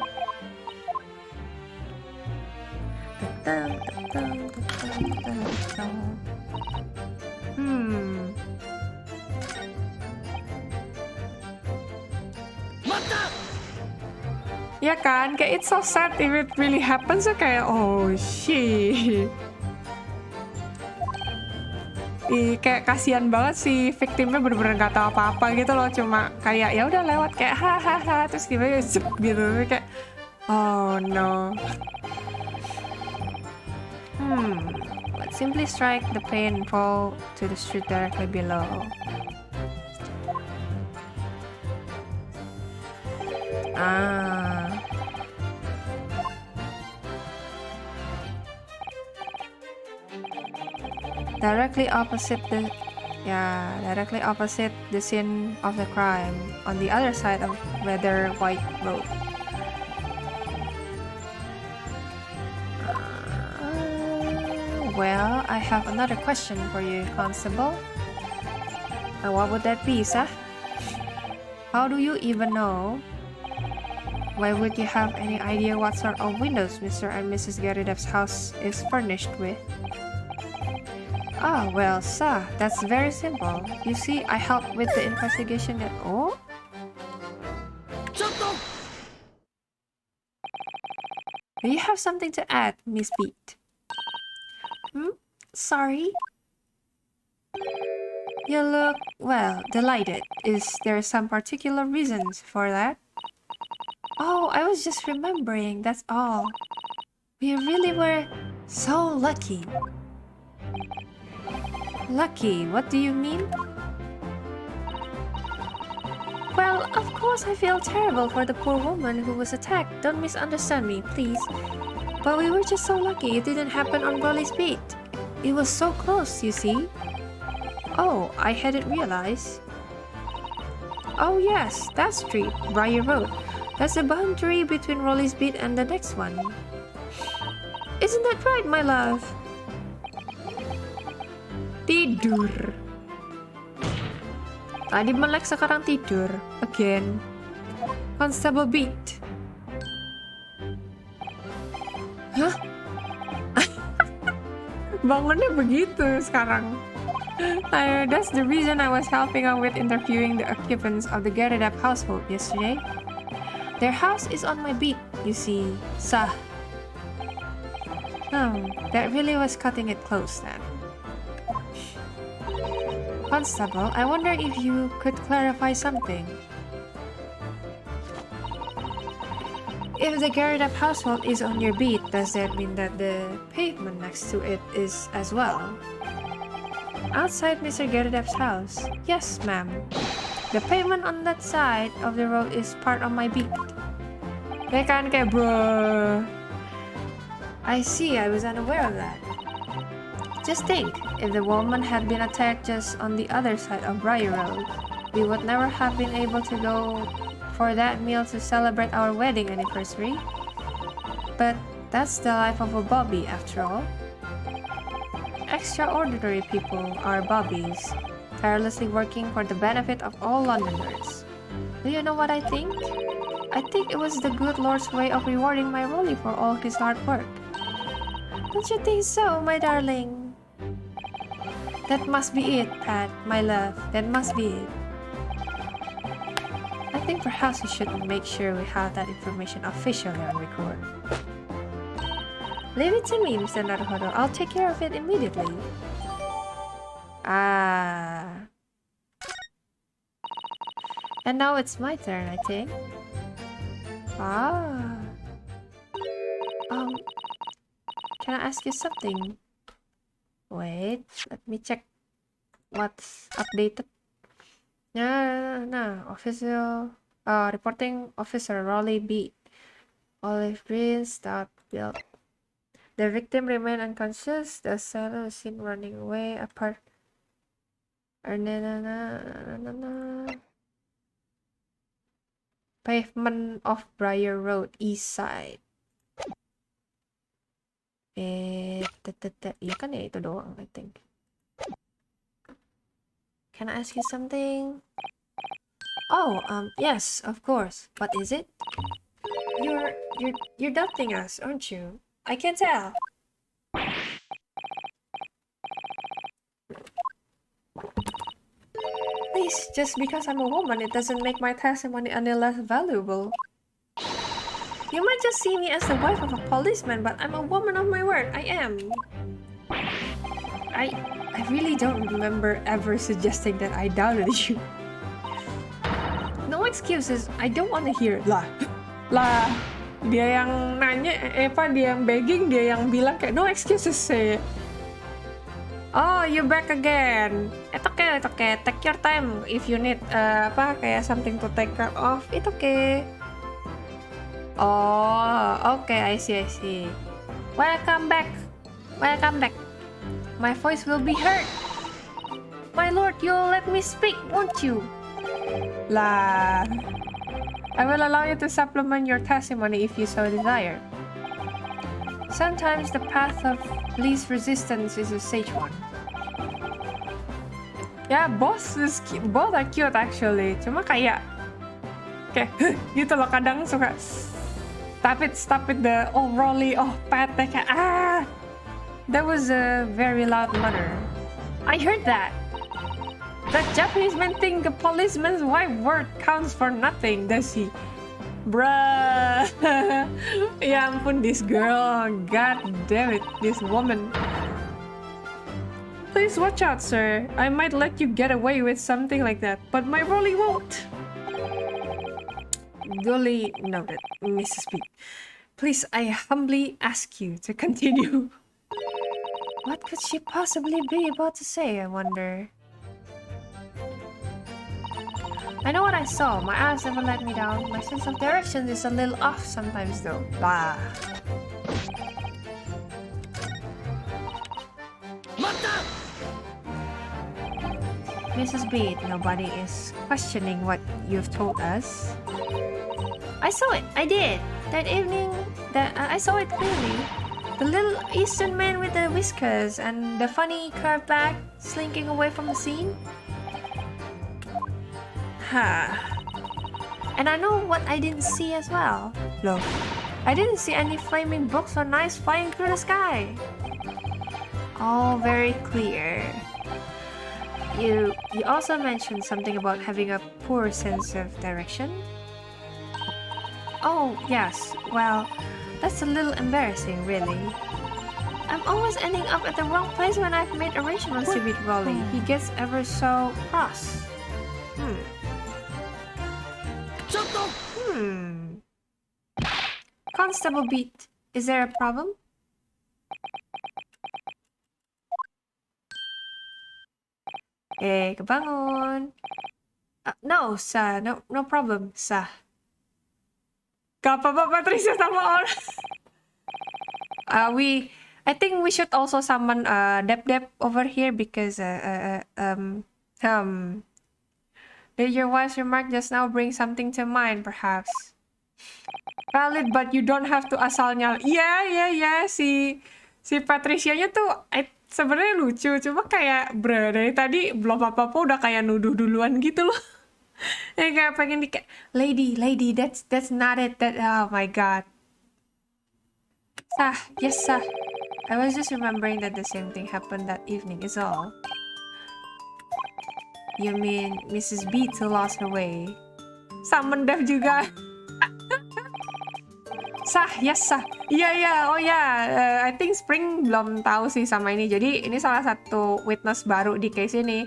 Ya kan, kayak it's so sad if it really happens, ya kayak oh shit. Kayak kasihan banget si victimnya, bener-bener nggak tahu apa-apa gitu loh, cuma kayak ya udah lewat kayak hahaha terus gimana gitu kayak oh no. Let's simply strike the plane and fall to the street directly below. Directly opposite the scene of the crime, on the other side of Weather White Road. Well, I have another question for you, Constable. And what would that be, sir? How do you even know? Why would you have any idea what sort of windows Mr. and Mrs. Gary Depp's house is furnished with? Ah, well, sir, that's very simple. You see, I helped with the investigation that... Oh? Do you have something to add, Miss Beat? Sorry? You look, well, delighted. Is there some particular reasons for that? Oh, I was just remembering, that's all. We really were So lucky. Lucky, what do you mean? Well, of course I feel terrible for the poor woman who was attacked. Don't misunderstand me, please. But we were just so lucky it didn't happen on Rolly's beat. It was so close, you see. Oh, I hadn't realized. Oh yes, that street, Briar Road. That's the boundary between Rolly's beat and the next one. Isn't that right, my love? Tidur. Tadi melek sekarang tidur. Again. Constable beat. Hah? Bangunnya begitu sekarang. That's the reason I was helping out with interviewing the occupants of the Gerardap household yesterday. Their house is on my beat, you see. That really was cutting it close then. Constable, I wonder if you could clarify something. If the Gerardap household is on your beat, does that mean that the pavement next to it is as well? Outside Mr. Gerardap's house? Yes, ma'am. The pavement on that side of the road is part of my beat. Ya kan kayak bro. I see, I was unaware of that. Just think, if the woman had been attacked just on the other side of Briar Road, we would never have been able to go for that meal to celebrate our wedding anniversary. But that's the life of a Bobby after all. Extraordinary people are Bobbies, tirelessly working for the benefit of all Londoners. Do you know what I think? I think it was the good Lord's way of rewarding my Rolly for all his hard work. Don't you think so, my darling? That must be it, Pat, my love. That must be it. I think perhaps we should make sure we have that information officially on record. Leave it to me, Mr. Naruhodo. I'll take care of it immediately. And now it's my turn, I think. Can I ask you something? Wait, let me check what's updated. No. Reporting officer Rolly beat. Olive green, stop built. The victim remained unconscious. The seller was seen running away apart. Pavement of Briar Road, east side. Iya kan ya itu doang, I think. Can I ask you something? Oh, yes, of course. What is it? You're doubting us, aren't you? I can tell. Please, just because I'm a woman, it doesn't make my testimony any less valuable. You might just see me as the wife of a policeman, but I'm a woman of my word. I am. I really don't remember ever suggesting that I doubted you. No excuses. I don't want to hear it. Lah. Dia yang nanya, dia yang begging, dia yang bilang kayak no excuses sih. Oh, you back again. It's okay. Take your time if you need kayak something to take care of. It's okay. Oh, okay, I see. Welcome back. My voice will be heard. My lord, you'll let me speak, won't you? Lah. I will allow you to supplement your testimony if you so desire. Sometimes the path of least resistance is a sage one. Yeah, both are cute actually. Cuma kayak gitu loh, kadang suka stop it the Rolly, Pat, kayak that was a very loud mutter. I heard that. That Japanese man think a policeman's wife word counts for nothing, does he? Bruh. Ya ampun, this girl. God damn it, this woman. Please watch out, sir. I might let you get away with something like that, but my Rolly won't. Duly noted, Mrs. B. Please, I humbly ask you to continue. What could she possibly be about to say, I wonder? I know what I saw. My eyes never let me down. My sense of direction is a little off sometimes though. Blah. Mrs. Bede, nobody is questioning what you've told us. I saw it. I did. That evening, I saw it clearly. The little Eastern man with the whiskers and the funny curved back slinking away from the scene. And I know what I didn't see as well. Look, I didn't see any flaming books or knives flying through the sky. All very clear. You also mentioned something about having a poor sense of direction. Oh, yes. Well, that's a little embarrassing, really. I'm always ending up at the wrong place when I've made arrangements to meet Rolly. He gets ever so cross. Constable Beat, is there a problem? Kebangun. No, sir. No problem, sir. Gak apa-apa, Patricia sama orang. I think we should also summon Deb over here because did your wife's remark just now bring something to mind, perhaps? Valid, but you don't have to asal nyal. Yeah. Si Patricia-nya tuh sebenarnya lucu, cuma kayak dari tadi belum apa-apa udah kayak nuduh duluan gitu loh. Kayak pengen lady, that's not it. Oh my god. Yes, sir. I was just remembering that the same thing happened that evening is all. You mean Mrs. Beat who lost her way? Summon Dev juga. Yes, sah. Iya. Oh ya, I think Spring belum tahu sih sama ini. Jadi ini salah satu witness baru di case ini.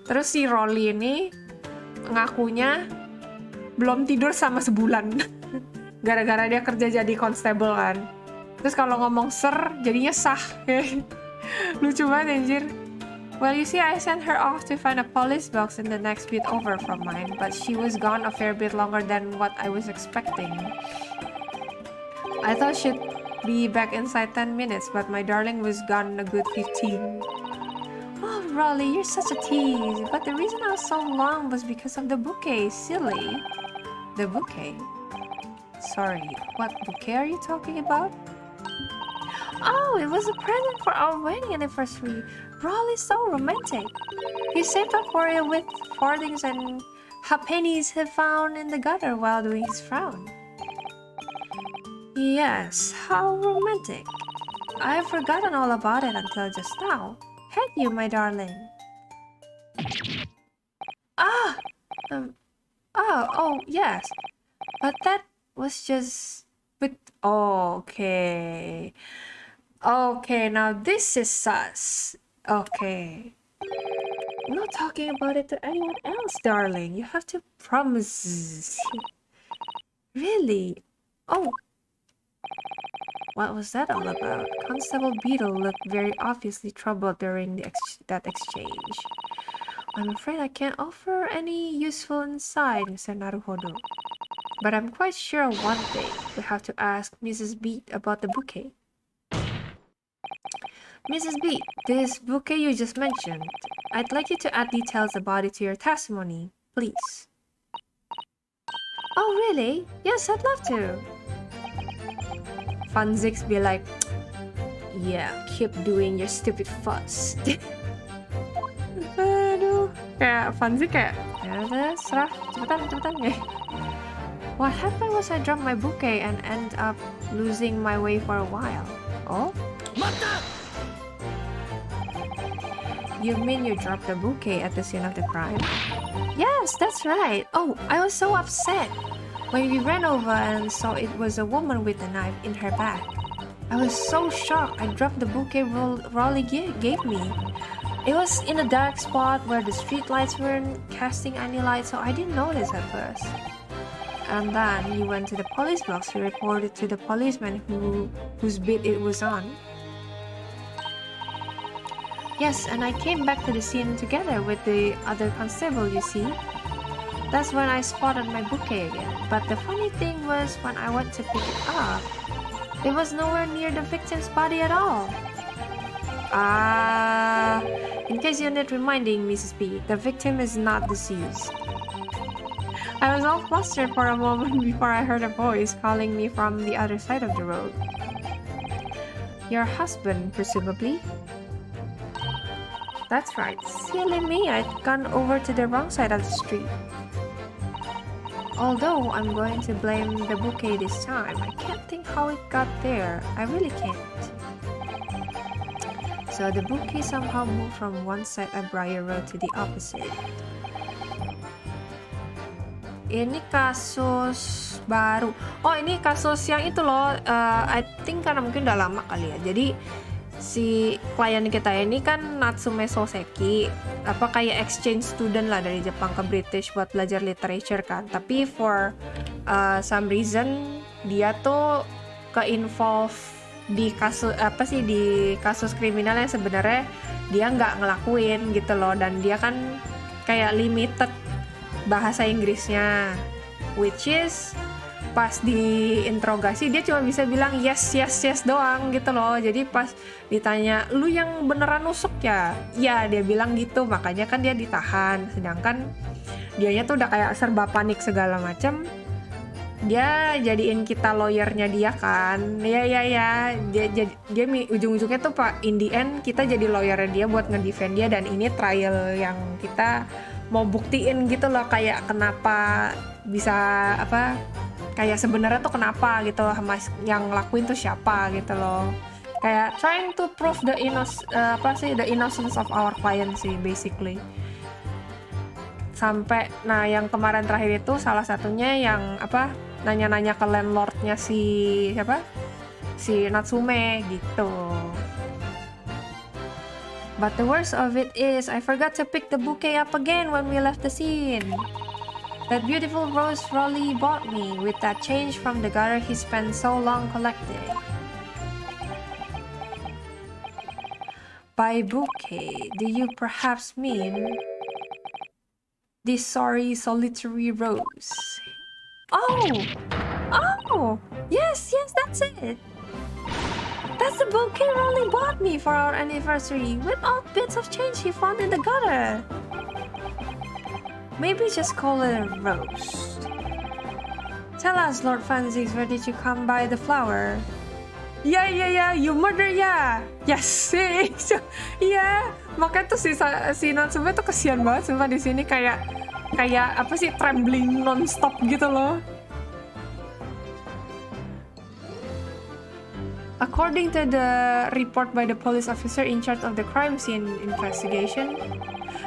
Terus si Rolly ini ngakunya belum tidur sama sebulan. Gara-gara dia kerja jadi constable kan. Terus kalau ngomong sir, jadinya sah. Lucu banget anjir. Well, you see, I sent her off to find a police box in the next bit over from mine, but she was gone a fair bit longer than what I was expecting. I thought she'd be back inside 10 minutes, but my darling was gone a good 15. Oh, Rolly, you're such a tease. But the reason I was so long was because of the bouquet, silly. The bouquet? Sorry, what bouquet are you talking about? Oh, it was a present for our wedding anniversary. Rolly's so romantic. He saved up for it with farthings and halfpennies he found in the gutter while doing his frown. Yes, how romantic. I've forgotten all about it until just now. Had you, my darling? Oh, yes. But that was just... okay. Okay, now this is sus. Okay. I'm not talking about it to anyone else, darling. You have to promise. Really? Oh. What was that all about? Constable Beetle looked very obviously troubled during that exchange. I'm afraid I can't offer any useful insight, Mr. Naruhodo. But I'm quite sure of one thing. We have to ask Mrs. Beat about the bouquet. Mrs. Beat, this bouquet you just mentioned, I'd like you to add details about it to your testimony, please. Oh, really? Yes, I'd love to. Funzix be like, yeah, keep doing your stupid fuss. Aduh, kayak Funzix kayak, ya udah, serah, cepetan ya. What happened was I dropped my bouquet and ended up losing my way for a while. Oh? You mean you dropped the bouquet at the scene of the crime? Yes, that's right. Oh, I was so upset when we ran over and saw it was a woman with a knife in her bag. I was so shocked I dropped the bouquet Rolly gave me. It was in a dark spot where the street lights weren't casting any light, so I didn't notice at first. And then you went to the police box to report it to the policeman whose beat it was on. Yes, and I came back to the scene together with the other constable, you see. That's when I spotted my bouquet again. But the funny thing was when I went to pick it up, it was nowhere near the victim's body at all. In case you need reminding, Mrs. B, the victim is not deceased. I was all flustered for a moment before I heard a voice calling me from the other side of the road. Your husband, presumably? That's right. Silly me, I'd gone over to the wrong side of the street. Although I'm going to blame the bouquet this time, I can't think how it got there. I really can't. So the bouquet somehow moved from one side of Briar Road to the opposite. Ini kasus baru. Oh, ini kasus yang itu loh. I think karena mungkin udah lama kali ya. Jadi si klien kita ini kan Natsume Souseki, apa kayak exchange student lah dari Jepang ke British buat belajar literature kan. Tapi for some reason dia tuh ke-involve di kasus di kasus kriminal yang sebenarnya dia nggak ngelakuin gitu loh, dan dia kan kayak limited bahasa Inggrisnya, which is pas diinterogasi dia cuma bisa bilang yes doang gitu loh. Jadi pas ditanya lu yang beneran nusuk ya dia bilang gitu, makanya kan dia ditahan. Sedangkan dianya tuh udah kayak serba panik segala macam. Dia jadiin kita lawyernya dia kan, ya dia ujung-ujungnya tuh pak in the end kita jadi lawyernya dia buat ngedefend dia, dan ini trial yang kita mau buktiin gitu loh, kayak kenapa bisa apa, kayak sebenarnya tuh kenapa gitu, yang ngelakuin tuh siapa gitu loh, kayak trying to prove the innocence of our client sih basically. Sampai yang kemarin terakhir itu salah satunya yang apa nanya-nanya ke landlordnya si Natsume gitu. But the worst of it is I forgot to pick the bouquet up again when we left the scene. That beautiful rose Rolly bought me with that change from the gutter he spent so long collecting. By bouquet, do you perhaps mean this sorry solitary rose? Oh, yes, that's it. That's the bouquet Rolly bought me for our anniversary, with all bits of change he found in the gutter. Maybe just call it a rose. Tell us, Lord Fanzix, where did you come by the flower? Yeah, you murder, yeah. Yes, yeah. Makanya tuh si Natsume tuh kesian banget sumpah di sini, kayak apa sih, trembling non-stop gitu loh. According to the report by the police officer in charge of the crime scene investigation,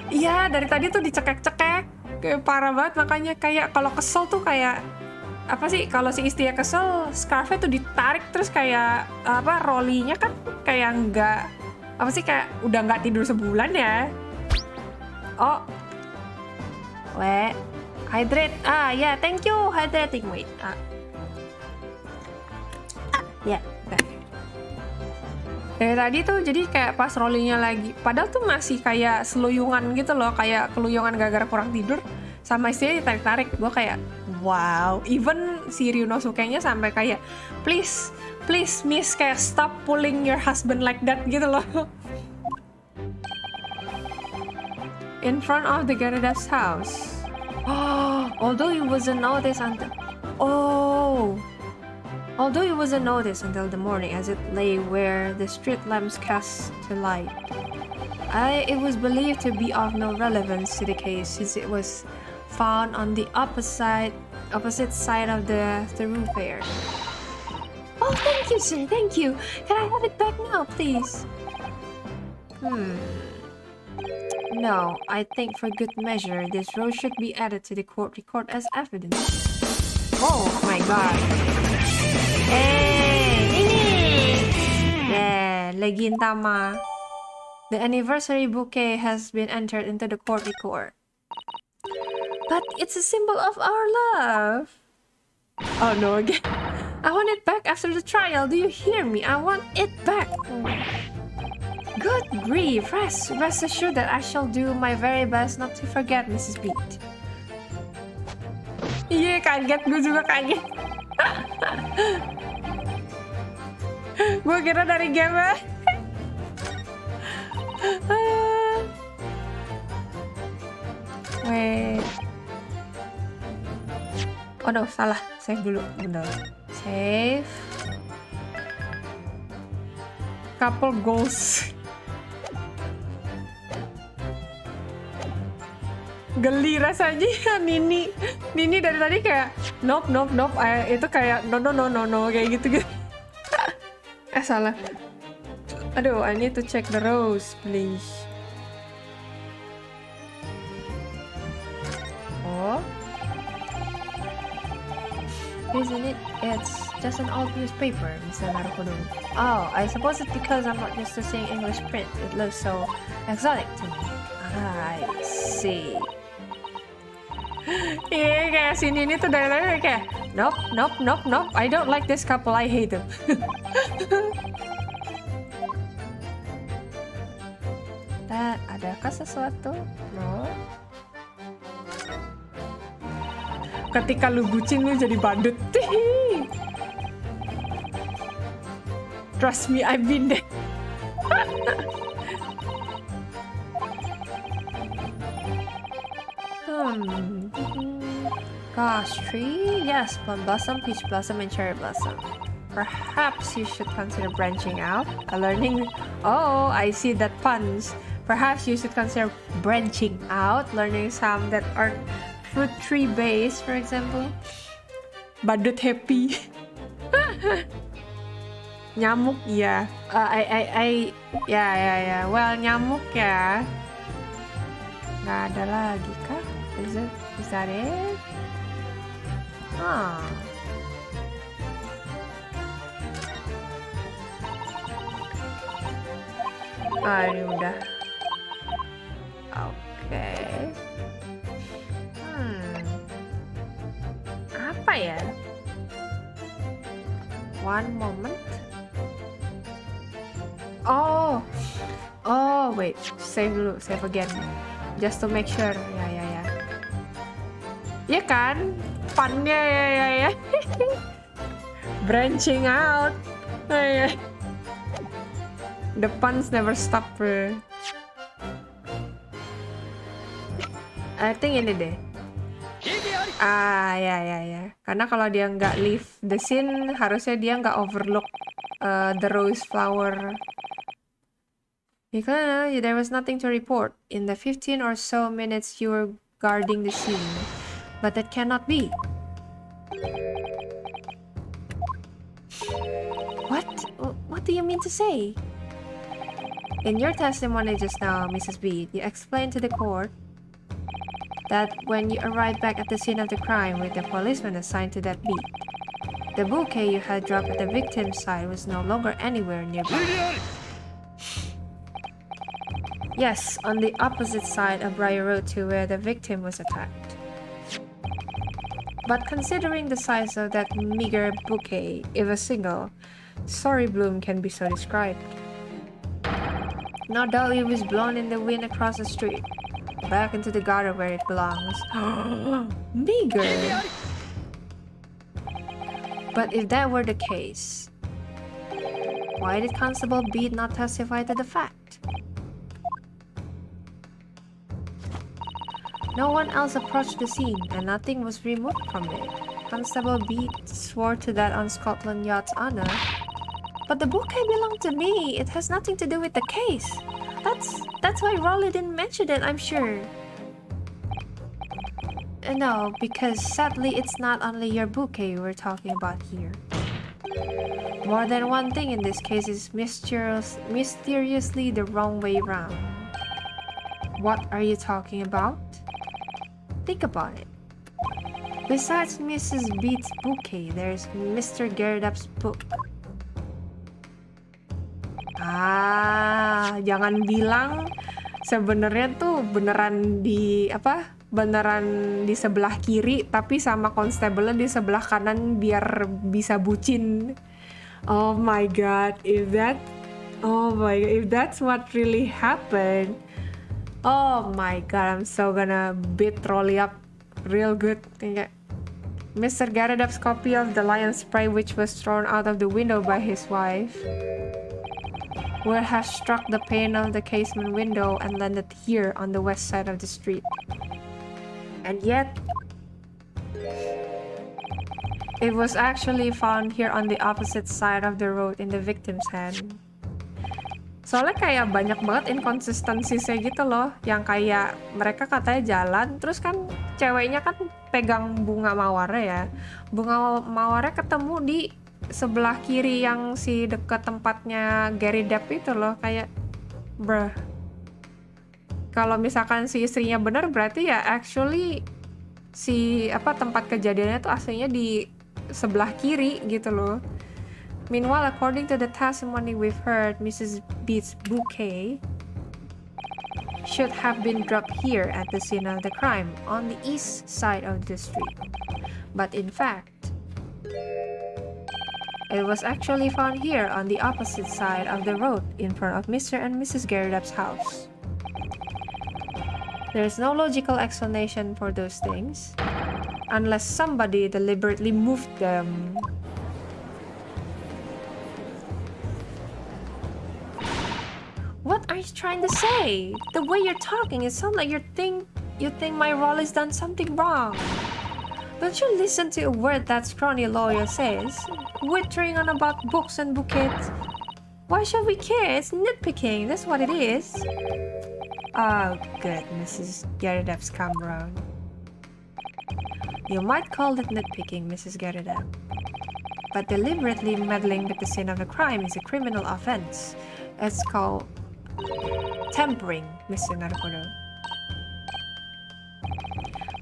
iya dari tadi tuh dicekek-cekek, kayak parah banget. Makanya kayak kalau kesel tuh kayak apa sih, kalau si istrinya kesel, scarfnya tuh ditarik, terus kayak apa, Rolly-nya kan kayak nggak apa sih, kayak udah nggak tidur sebulan ya. Oh, hydrate. Yeah, thank you, hydrating. Wait, yeah. Dari tadi tuh jadi kayak pas Rolly-nya lagi, padahal tuh masih kayak seluyungan gitu loh, kayak keluyungan gara-gara kurang tidur, sama istrinya ditarik-tarik. Gue kayak wow, even si Ryunosuke-nya sampai kayak please miss, kayak stop pulling your husband like that gitu loh. In front of the Garada's house. Although it wasn't noticed until the morning as it lay where the street lamps cast the light. It was believed to be of no relevance to the case since it was found on the opposite side of the thoroughfare. Oh, thank you, sir. Thank you. Can I have it back now, please? No, I think for good measure, this rose should be added to the court record as evidence. Oh my god. Yeah, Legintama. The anniversary bouquet has been entered into the court record. But it's a symbol of our love. Oh no, again. I want it back after the trial. Do you hear me? I want it back. Good grief, rest assured that I shall do my very best not to forget Mrs. Beat. Iya, kaget, gue juga kaget. Gue kira dari game. Wait. Oh no, salah. Save dulu, bener. Save. Couple goals. Geli rasanya Nini dari tadi kayak nope. Itu kayak no kayak gitu. Salah. Aduh, I need to check the rows, please. Oh. Isn't it? It's just an old newspaper, Mr. Naruhodo. Oh, I suppose it's because I'm not used to seeing English print. It looks so exotic to me. I see. Iya, kayak si Nini tuh dari tadi kayak nope. I don't like this couple, I hate them. Adakah sesuatu? No. Ketika lu bucin lu jadi badut. Trust me, I've been there. Gosh, tree? Yes, plum blossom, peach blossom, and cherry blossom. Perhaps you should consider branching out, learning... Oh, I see that puns. Perhaps you should consider branching out, learning some that are fruit tree based, for example. Badut happy. Nyamuk ya. Ya. Well, nyamuk ya. Nggak ada lagi kah? Is that it? Ini udah. Oke. Apa ya? One moment. Oh, wait. Save dulu, save again. Just to make sure. Ya. Ya kan? Punnya ya. Branching out. Ya. The puns never stop. I think ini deh. Ya. Karena kalau dia nggak leave the scene, harusnya dia nggak overlook the rose flower. Because there was nothing to report in the 15 or so minutes you were guarding the scene. But that cannot be. What do you mean to say? In your testimony just now, Mrs. Beat, you explained to the court that when you arrived back at the scene of the crime with the policeman assigned to that beat, the bouquet you had dropped at the victim's side was no longer anywhere nearby. Yes, on the opposite side of Briar Road to where the victim was attacked. But considering the size of that meager bouquet, if a single sorry bloom can be so described, no doubt it was blown in the wind across the street, back into the gutter where it belongs. Meager! But if that were the case, why did Constable Beat not testify to the fact? No one else approached the scene, and nothing was removed from it. Constable Beat swore to that on Scotland Yard's honor. But the bouquet belonged to me. It has nothing to do with the case. That's why Raleigh didn't mention it, I'm sure. No, because sadly it's not only your bouquet we're talking about here. More than one thing in this case is mysteriously the wrong way round. What are you talking about? Think about it. Besides Mrs. Beat's bouquet, there's Mr. Gerard's book. Jangan bilang sebenarnya tuh beneran di sebelah kiri tapi sama constable di sebelah kanan biar bisa bucin. Oh my god, if that Oh my god, if that's what really happened, oh my god, I'm so gonna beat Rolly up real good. Kayak Mr. Garadap's copy of the lion spray, which was thrown out of the window by his wife, would have struck the pane of the casement window and landed here on the west side of the street. And yet, it was actually found here on the opposite side of the road in the victim's hand. Soalnya kayak banyak banget inkonsistensinya gitu loh, yang kayak mereka katanya jalan, terus kan ceweknya kan pegang bunga mawarnya ya. Bunga mawarnya ketemu di sebelah kiri yang si deket tempatnya Gary Depp itu loh, kayak bruh. Kalau misalkan si istrinya bener berarti ya actually si tempat kejadiannya tuh aslinya di sebelah kiri gitu loh. Meanwhile, according to the testimony we've heard, Mrs. Beat's bouquet should have been dropped here at the scene of the crime, on the east side of the street. But in fact, it was actually found here on the opposite side of the road in front of Mr. and Mrs. Garadap's house. There is no logical explanation for those things, unless somebody deliberately moved them. What are you trying to say? The way you're talking, it sounds like you think my role has done something wrong. Don't you listen to a word that scrawny lawyer says? Wittering on about books and bouquets. Why should we care? It's nitpicking, that's what it is. Oh, good, Mrs. Garadap's come round. You might call it nitpicking, Mrs. Garadap. But deliberately meddling with the scene of a crime is a criminal offense. It's called tampering, Mr. Narukodo.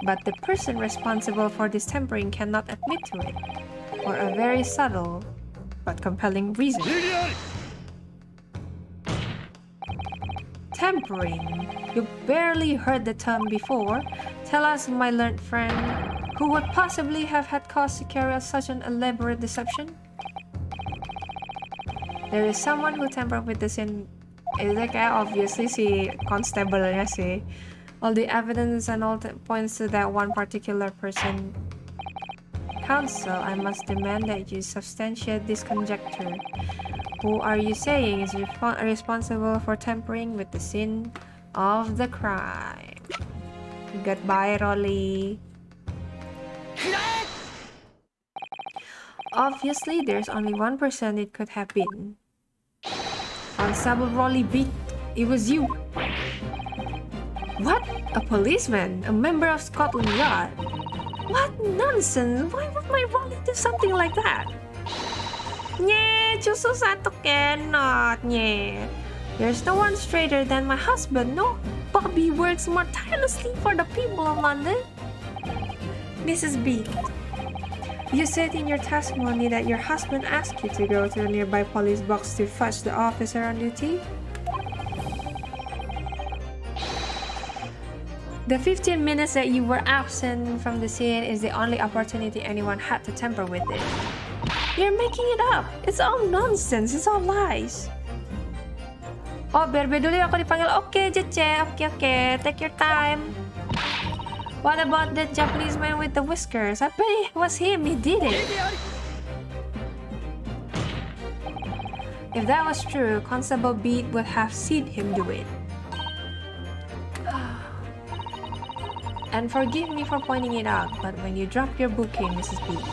But the person responsible for this tampering cannot admit to it, for a very subtle but compelling reason. Tampering? You barely heard the term before. Tell us, my learned friend, who would possibly have had cause to carry out such an elaborate deception? There is someone who tampered with the scene. Itu kayak obviously si constable-nya sih. All the evidence and all points to that one particular person. Counsel, I must demand that you substantiate this conjecture. Who are you saying is responsible for tampering with the scene of the crime? Goodbye, Rolly. Obviously, there's only one person it could have been. Constable Rolly Beat, it was you. What? A policeman? A member of Scotland Yard? What nonsense! Why would my Rolly do something like that? Nye, justru satu cannot, nye. There's no one straighter than my husband, no? Bobby works more tirelessly for the people of London. Mrs. B, you said in your testimony that your husband asked you to go to the nearby police box to fetch the officer on duty? The 15 minutes that you were absent from the scene is the only opportunity anyone had to tamper with it. You're making it up. It's all nonsense. It's all lies. Oh, berbe dulu aku dipanggil. Oke, Jece. Oke. Take your time. What about that Japanese man with the whiskers? I bet it was him. He did it. If that was true, Constable Beat would have seen him do it. And forgive me for pointing it out, but when you dropped your bouquet, Mrs. Beat,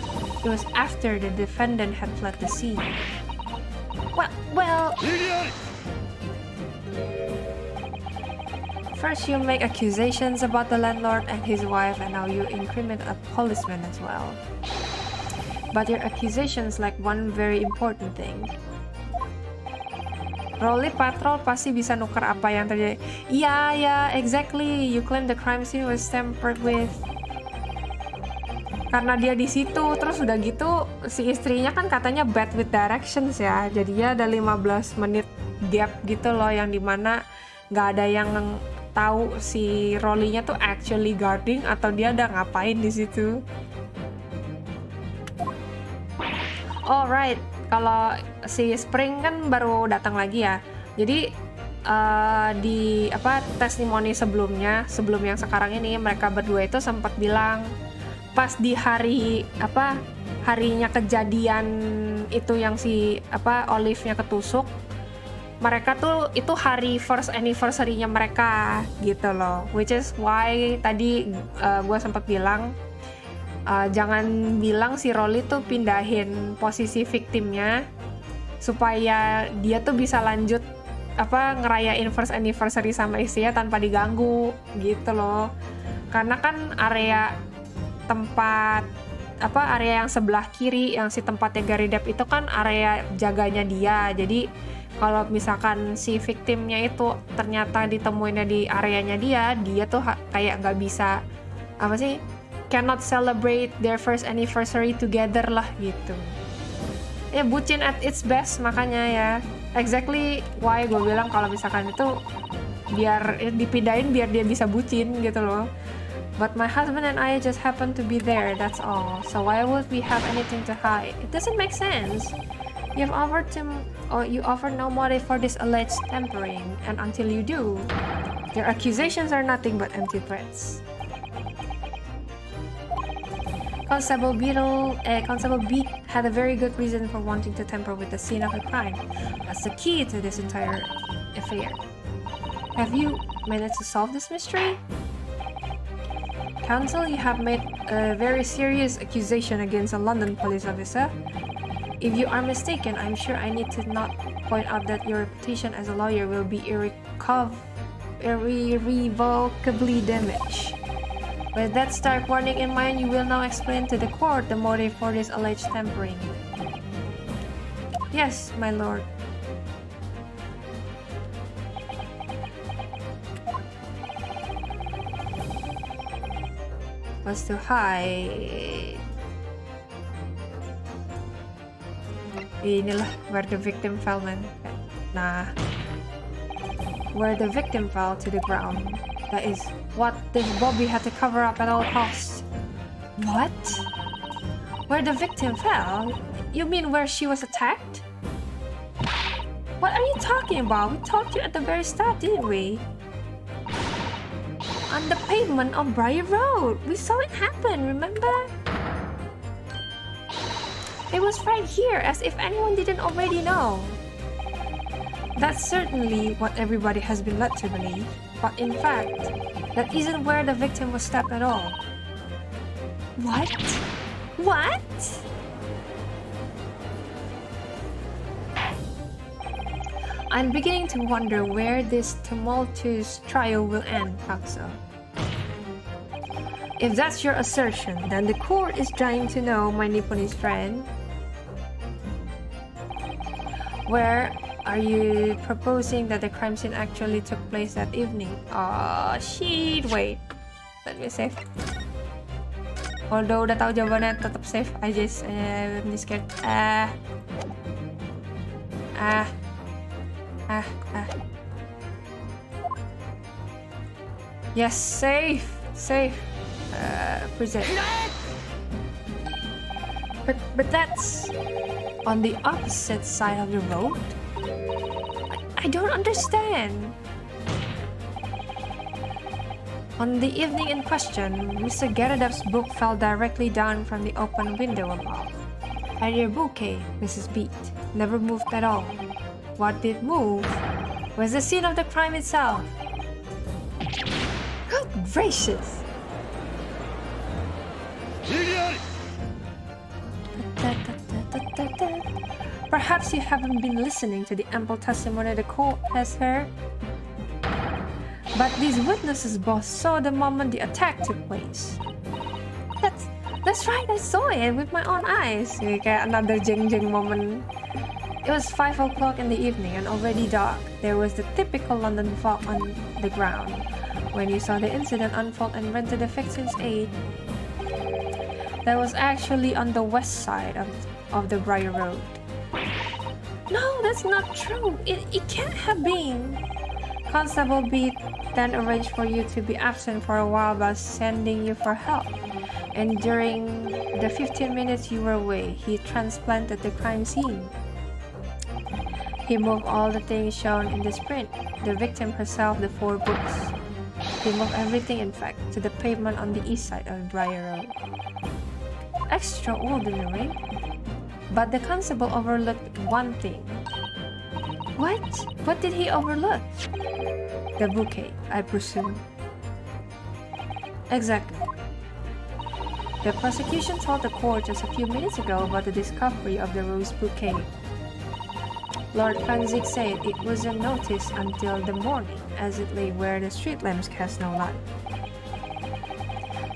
it was after the defendant had fled the scene. Well... First you make accusations about the landlord and his wife, and now you incriminate a policeman as well. But your accusations lack one very important thing. Rolly patrol pasti bisa nuker apa yang terjadi. Yeah, exactly. You claim the crime scene was tampered with. Karena dia di situ, terus udah gitu si istrinya kan katanya bad with directions ya. Jadinya ada 15 menit gap gitu loh, yang dimana nggak ada yang tahu si Rolly-nya tuh actually guarding atau dia ada ngapain di situ. Alright, kalau si Spring kan baru datang lagi ya. Jadi di testimoni sebelum yang sekarang ini mereka berdua itu sempat bilang pas di harinya kejadian itu yang si Olive-nya ketusuk, mereka tuh itu hari first anniversary-nya mereka gitu loh, which is why tadi gue sempat bilang jangan bilang si Rolly tuh pindahin posisi victimnya supaya dia tuh bisa lanjut ngerayain first anniversary sama istrinya tanpa diganggu gitu loh, karena kan area yang sebelah kiri yang si tempatnya Gary Depp itu kan area jaganya dia. Jadi kalau misalkan si victimnya itu ternyata ditemuinnya di areanya dia tuh kayak nggak bisa cannot celebrate their first anniversary together lah gitu. Ya bucin at its best, makanya ya exactly why gue bilang kalau misalkan itu biar dipindahin biar dia bisa bucin gitu loh. But my husband and I just happen to be there, that's all. So why would we have anything to hide? It doesn't make sense. You offer no motive for this alleged tampering, and until you do, your accusations are nothing but empty threats. Constable Beat had a very good reason for wanting to tamper with the scene of the crime. That's the key to this entire affair. Have you managed to solve this mystery? Counsel, you have made a very serious accusation against a London police officer. If you are mistaken, I'm sure I need to not point out that your reputation as a lawyer will be irrevocably damaged. With that stark warning in mind, you will now explain to the court the motive for this alleged tampering. Yes, my lord. Was to hide. Inilah where the victim fell, man. Nah, where the victim fell to the ground. That is what this Bobby had to cover up at all costs. What? Where the victim fell? You mean where she was attacked? What are you talking about? We told you at the very start, didn't we? On the pavement of Briar Road. We saw it happen, remember? It was right here, as if anyone didn't already know. That's certainly what everybody has been led to believe. But in fact, that isn't where the victim was stabbed at all. What? What? I'm beginning to wonder where this tumultuous trial will end, Counsel. If that's your assertion, then the court is trying to know, my Nipponese friend. Where are you proposing that the crime scene actually took place that evening? Oh shit, wait. Let me save. Although udah tahu jawabannya, tetap save. I'm just scared. Yes, save. Present. But that's on the opposite side of the road. I don't understand. On the evening in question, Mr. Gerardov's book fell directly down from the open window above. And your bouquet, Mrs. Beat, never moved at all. What did move was the scene of the crime itself. Good gracious! Perhaps you haven't been listening to the ample testimony the court has heard. But these witnesses both saw the moment the attack took place. That's right, I saw it with my own eyes. Kayak another jeng-jeng moment. It was 5 o'clock in the evening and already dark. There was the typical London fog on the ground. When you saw the incident unfold and ran to the victim's aid, that was actually on the west side of the Briar Road. No, that's not true. It can't have been. Constable Beat then arranged for you to be absent for a while by sending you for help. And during the 15 minutes you were away, he transplanted the crime scene. He moved all the things shown in this print, the victim herself, the 4 books. He moved everything, in fact, to the pavement on the east side of Briar Road. Extraordinary. But the constable overlooked one thing. What? What did he overlook? The bouquet, I presume. Exactly. The prosecution told the court just a few minutes ago about the discovery of the rose bouquet. Lord Franzik said it wasn't noticed until the morning, as it lay where the street lamps cast no light.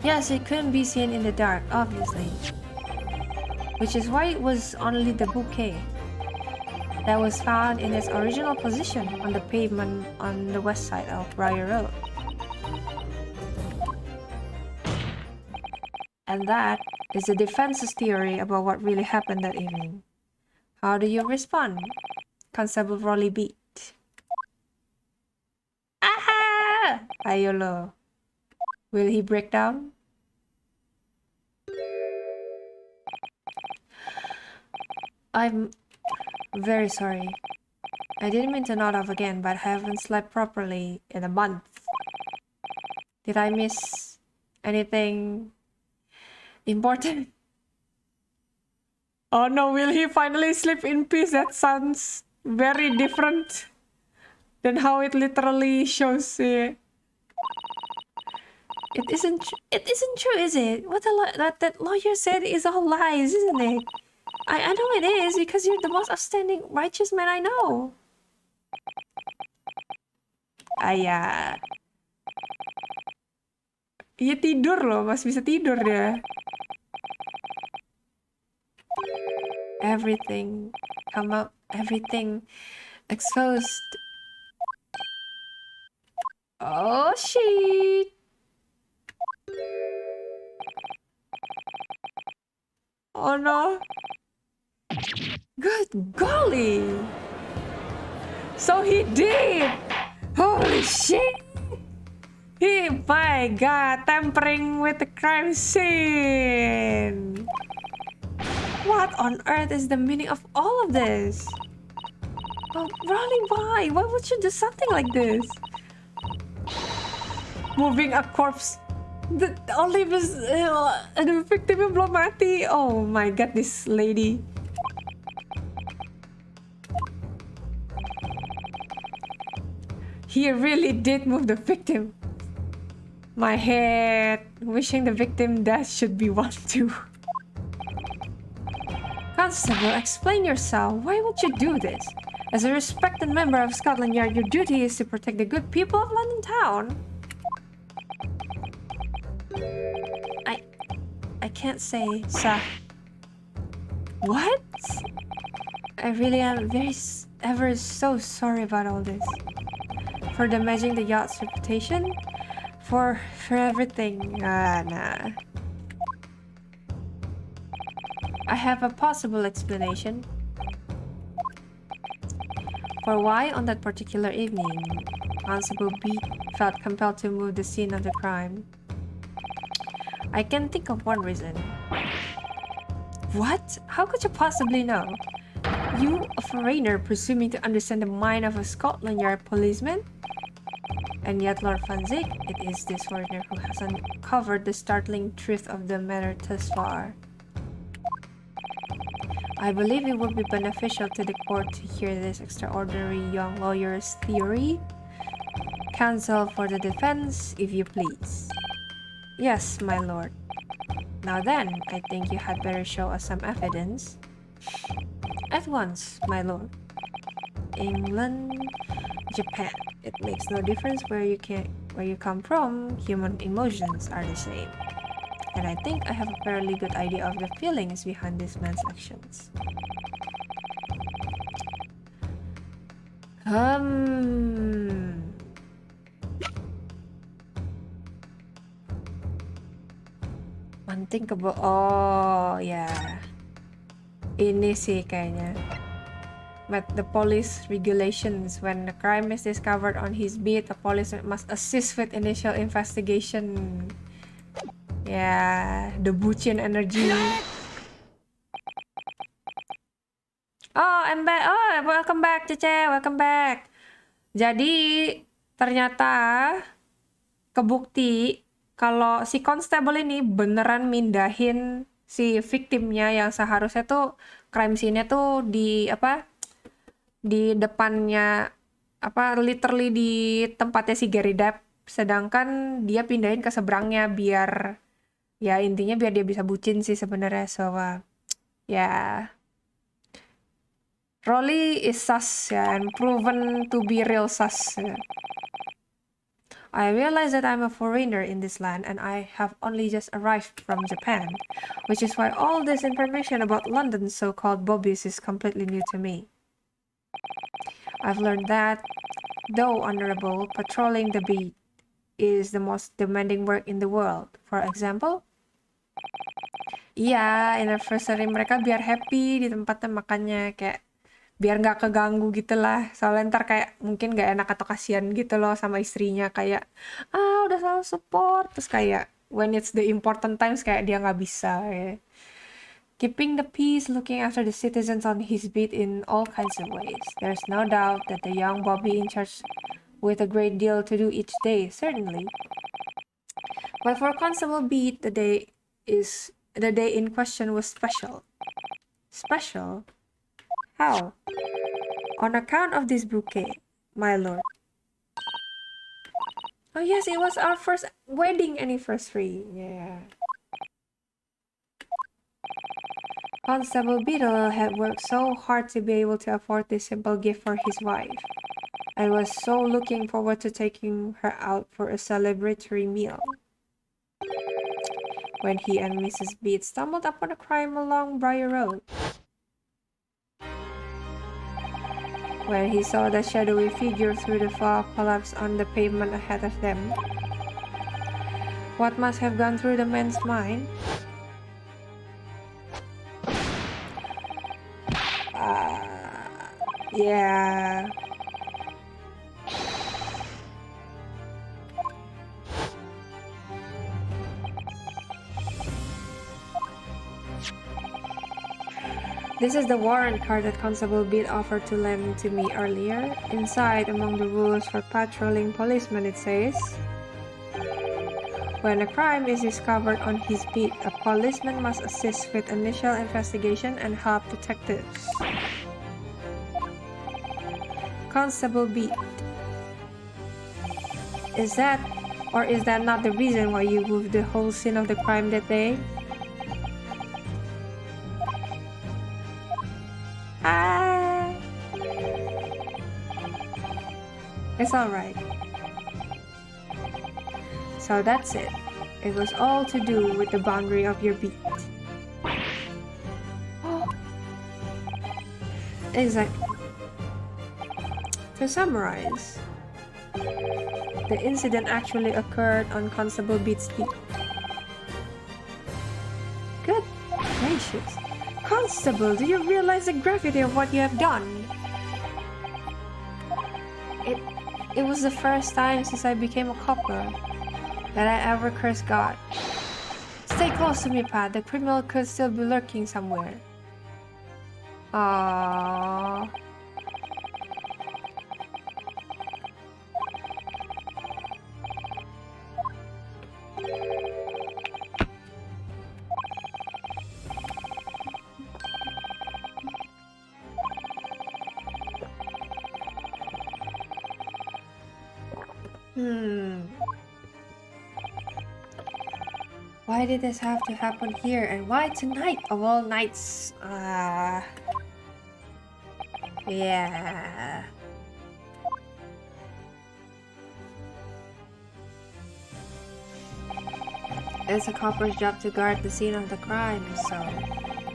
Yes, it couldn't be seen in the dark, obviously. Which is why it was only the bouquet that was found in its original position on the pavement on the west side of Briar Road. And that is the defense's theory about what really happened that evening. How do you respond? Constable Rolly beat. Aha! Ayolo. Will he break down? I'm very sorry. I didn't mean to nod off again, but I haven't slept properly in a month. Did I miss anything important? Oh no, will he finally sleep in peace? That sounds very different than how it literally shows here. It isn't true, is it? What that lawyer said is all lies, isn't it? I know it is, because you're the most outstanding righteous man I know. Ayah. Iya tidur loh, masih bisa tidur dia. Everything come up, everything exposed. Oh shit. Oh no. Good golly. So he did. Holy shit. My god, tampering with the crime scene. What on earth is the meaning of all of this? Oh, Ronnie, why? Why would you do something like this? Moving a corpse. The victim belum mati. Oh my god, this lady. He really did move the victim. My head. Wishing the victim death should be one too. Constable, explain yourself. Why would you do this? As a respected member of Scotland Yard, your duty is to protect the good people of London Town. I can't say, sir. What? I really am ever so sorry about all this. For damaging the yacht's reputation? For everything. Nah. I have a possible explanation for why on that particular evening, Constable B felt compelled to move the scene of the crime. I can think of one reason. What? How could you possibly know? You, a foreigner, presuming to understand the mind of a Scotland Yard policeman? And yet, Lord Franzik, it is this foreigner who has uncovered the startling truth of the matter thus far. I believe it would be beneficial to the court to hear this extraordinary young lawyer's theory. Counsel for the defense, if you please. Yes, my lord. Now then, I think you had better show us some evidence. At once, my lord. England, Japan. It makes no difference where you come from. Human emotions are the same. And I think I have a fairly good idea of the feelings behind this man's actions. Unthinkable. Oh, yeah. Ini sih kayaknya. But the police regulations, when the crime is discovered on his beat, the police must assist with initial investigation. Yeah, the bucin energy. Oh, I'm back. Oh, welcome back, Cece. Welcome back. Jadi, ternyata kebukti kalau si constable ini beneran mindahin si victimnya yang seharusnya tuh crime scene-nya tuh di di depannya literally di tempatnya si Gary Depp, sedangkan dia pindahin ke seberangnya biar ya intinya biar dia bisa bucin sih sebenarnya. So ya Rolly is sus ya, and proven to be real sus ya. I realize that I'm a foreigner in this land and I have only just arrived from Japan, which is why all this information about London's so-called bobbies is completely new to me. I've learned that, though honorable, patrolling the beat is the most demanding work in the world. For example, iya, anniversary mereka biar happy di tempatnya, makanya kayak biar nggak keganggu gitu lah. Soalnya ntar kayak mungkin nggak enak atau kasihan gitu loh sama istrinya, kayak udah selalu support, terus kayak when it's the important times kayak dia nggak bisa ya. Keeping the peace, looking after the citizens on his beat in all kinds of ways. There's no doubt that the young Bobby in charge with a great deal to do each day, certainly. But for Constable Beat, the day in question was special. Special? How? On account of this bouquet, my lord. Oh yes, it was our first wedding anniversary. Yeah. Constable Beetle had worked so hard to be able to afford this simple gift for his wife. I was so looking forward to taking her out for a celebratory meal. When he and Mrs. Beat stumbled upon a crime along Briar Road. When he saw the shadowy figure through the fog collapse on the pavement ahead of them. What must have gone through the man's mind? Yeah. This is the warrant card that Constable Beat offered to lend to me earlier. Inside, among the rules for patrolling policemen, it says, when a crime is discovered on his beat, a policeman must assist with initial investigation and help detectives. Constable Beat. Is that not the reason why you moved the whole scene of the crime that day? It's alright. So that's it. It was all to do with the boundary of your beat. Exactly. To summarize, the incident actually occurred on Constable Beat's beat. Good gracious. Constable, do you realize the gravity of what you have done? It was the first time since I became a copper that I ever cursed God. Stay close to me, Pat. The criminal could still be lurking somewhere. Aww. Why did this have to happen here, and why tonight of all nights? Yeah. It's a copper's job to guard the scene of the crime, so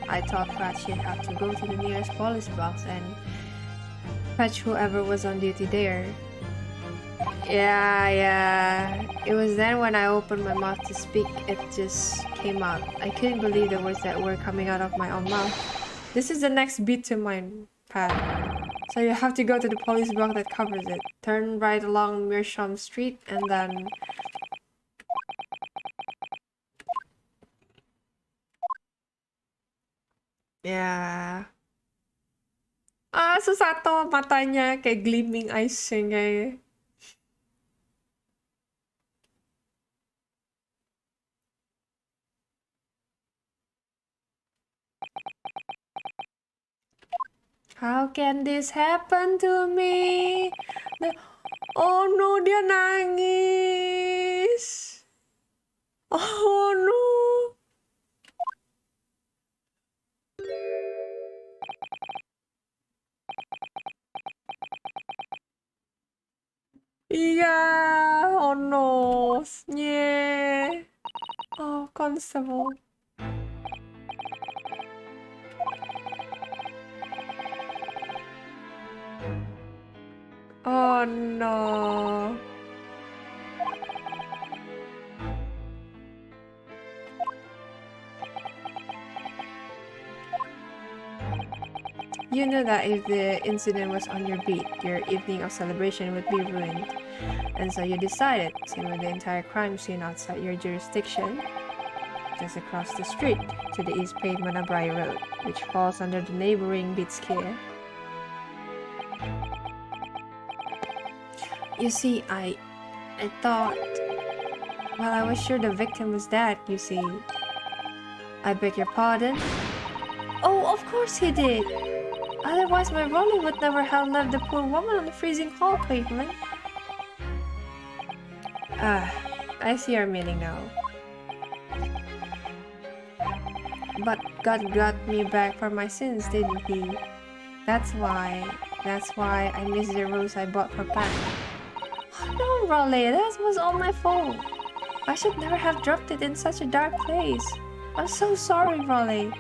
I thought that she'd have to go to the nearest police box and fetch whoever was on duty there. Yeah. It was then when I opened my mouth to speak, it just came out. I couldn't believe the words that were coming out of my own mouth. This is the next beat to mine, Pat. So you have to go to the police block that covers it. Turn right along Meerschaum Street and then... Ya. Sesato matanya kayak gleaming eyes yang kayak. How can this happen to me? Oh no, dia nangis. Oh no. Iya, oh no. Yeah. Oh, constable. Oh no. You knew that if the incident was on your beat, your evening of celebration would be ruined. And so you decided to move the entire crime scene outside your jurisdiction, just across the street to the East Pavement of Bray Road, which falls under the neighboring Beats care. You see, I thought, well, I was sure the victim was dead, you see. I beg your pardon? Oh, of course he did! Otherwise my Rolly would never have left the poor woman on the freezing hall pavement. I see your meaning now. But God got me back for my sins, didn't he? That's why I missed the rose I bought for Pat. Oh no, Rolly, that was all my fault. I should never have dropped it in such a dark place. I'm so sorry, Rolly.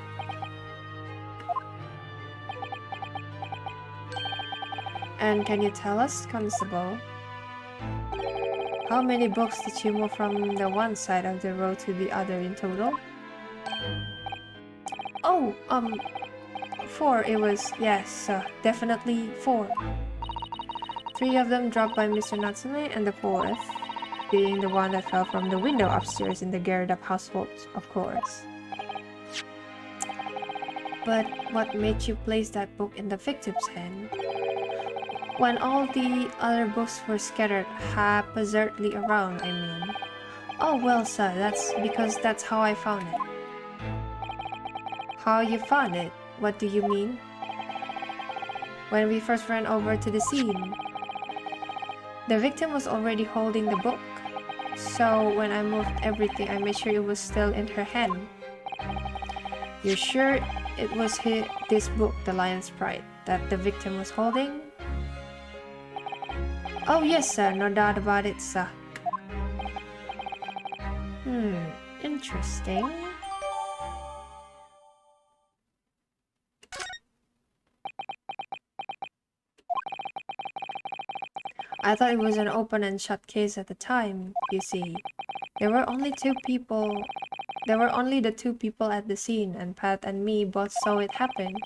And can you tell us, Constable, how many books did you move from the one side of the road to the other in total? Oh, 4 it was, yes, definitely 4. 3 of them dropped by Mr. Natsume, and the 4th being the one that fell from the window upstairs in the Gerda household, of course. But what made you place that book in the victim's hand? When all the other books were scattered haphazardly around, I mean. Oh well, sir, that's because that's how I found it. How you found it? What do you mean? When we first ran over to the scene, the victim was already holding the book. So when I moved everything, I made sure it was still in her hand. You're sure it was this book, The Lion's Pride, that the victim was holding? Oh yes, sir, no doubt about it, sir. Interesting. I thought it was an open and shut case at the time, you see. There were only the 2 people at the scene, and Pat and me both saw it happen.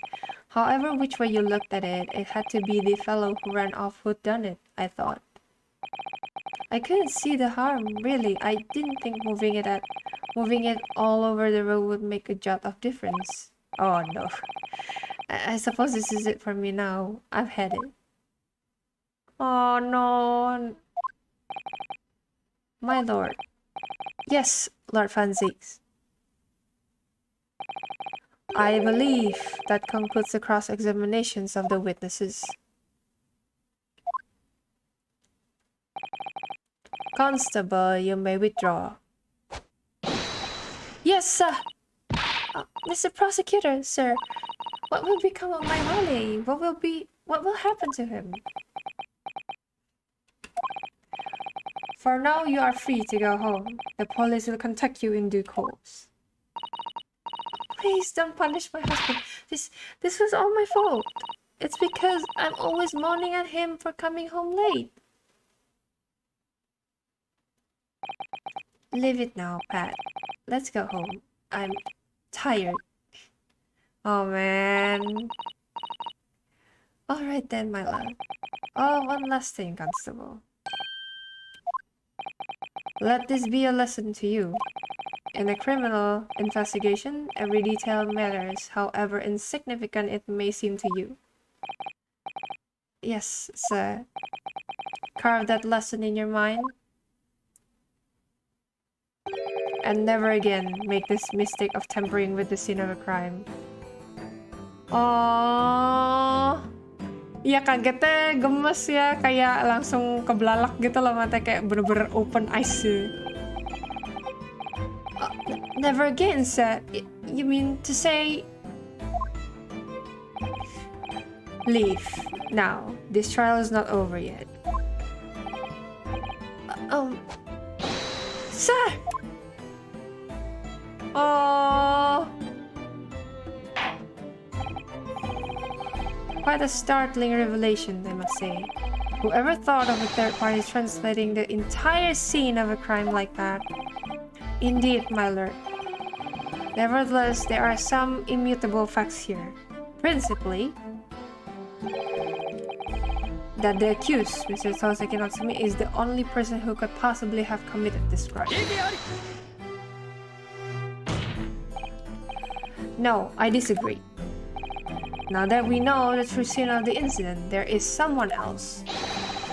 However, which way you looked at it, it had to be the fellow who ran off who'd done it, I thought. I couldn't see the harm, really. I didn't think moving it all over the road would make a jot of difference. Oh no. I suppose this is it for me now. I've had it. Oh no. My lord. Yes, Lord Van Zieks. I believe that concludes the cross-examinations of the witnesses. Constable, you may withdraw. Yes, sir. Mr. Prosecutor, sir, what will become of my Rolly? What will happen to him? For now, you are free to go home. The police will contact you in due course. Please don't punish my husband. This was all my fault. It's because I'm always moaning at him for coming home late. Leave it now, Pat. Let's go home. I'm tired. Oh man. Alright then, my love. Oh, one last thing, Constable. Let this be a lesson to you. In a criminal investigation, every detail matters, however insignificant it may seem to you. Yes, sir. Carve that lesson in your mind. And never again make this mistake of tampering with the scene of a crime. Oh, ya kagetnya gemes ya, kayak langsung kebelalak gitu loh, mata kayak bener-bener open eyes sih. Never again, sir. You mean to say... Leave. Now, this trial is not over yet. Sir! Oh... Quite a startling revelation, I must say. Whoever thought of a third party translating the entire scene of a crime like that? Indeed, my lord. Nevertheless, there are some immutable facts here. Principally, that the accused, Mr. Souseki Natsumi, is the only person who could possibly have committed this crime. No, I disagree. Now that we know the true scene of the incident, there is someone else.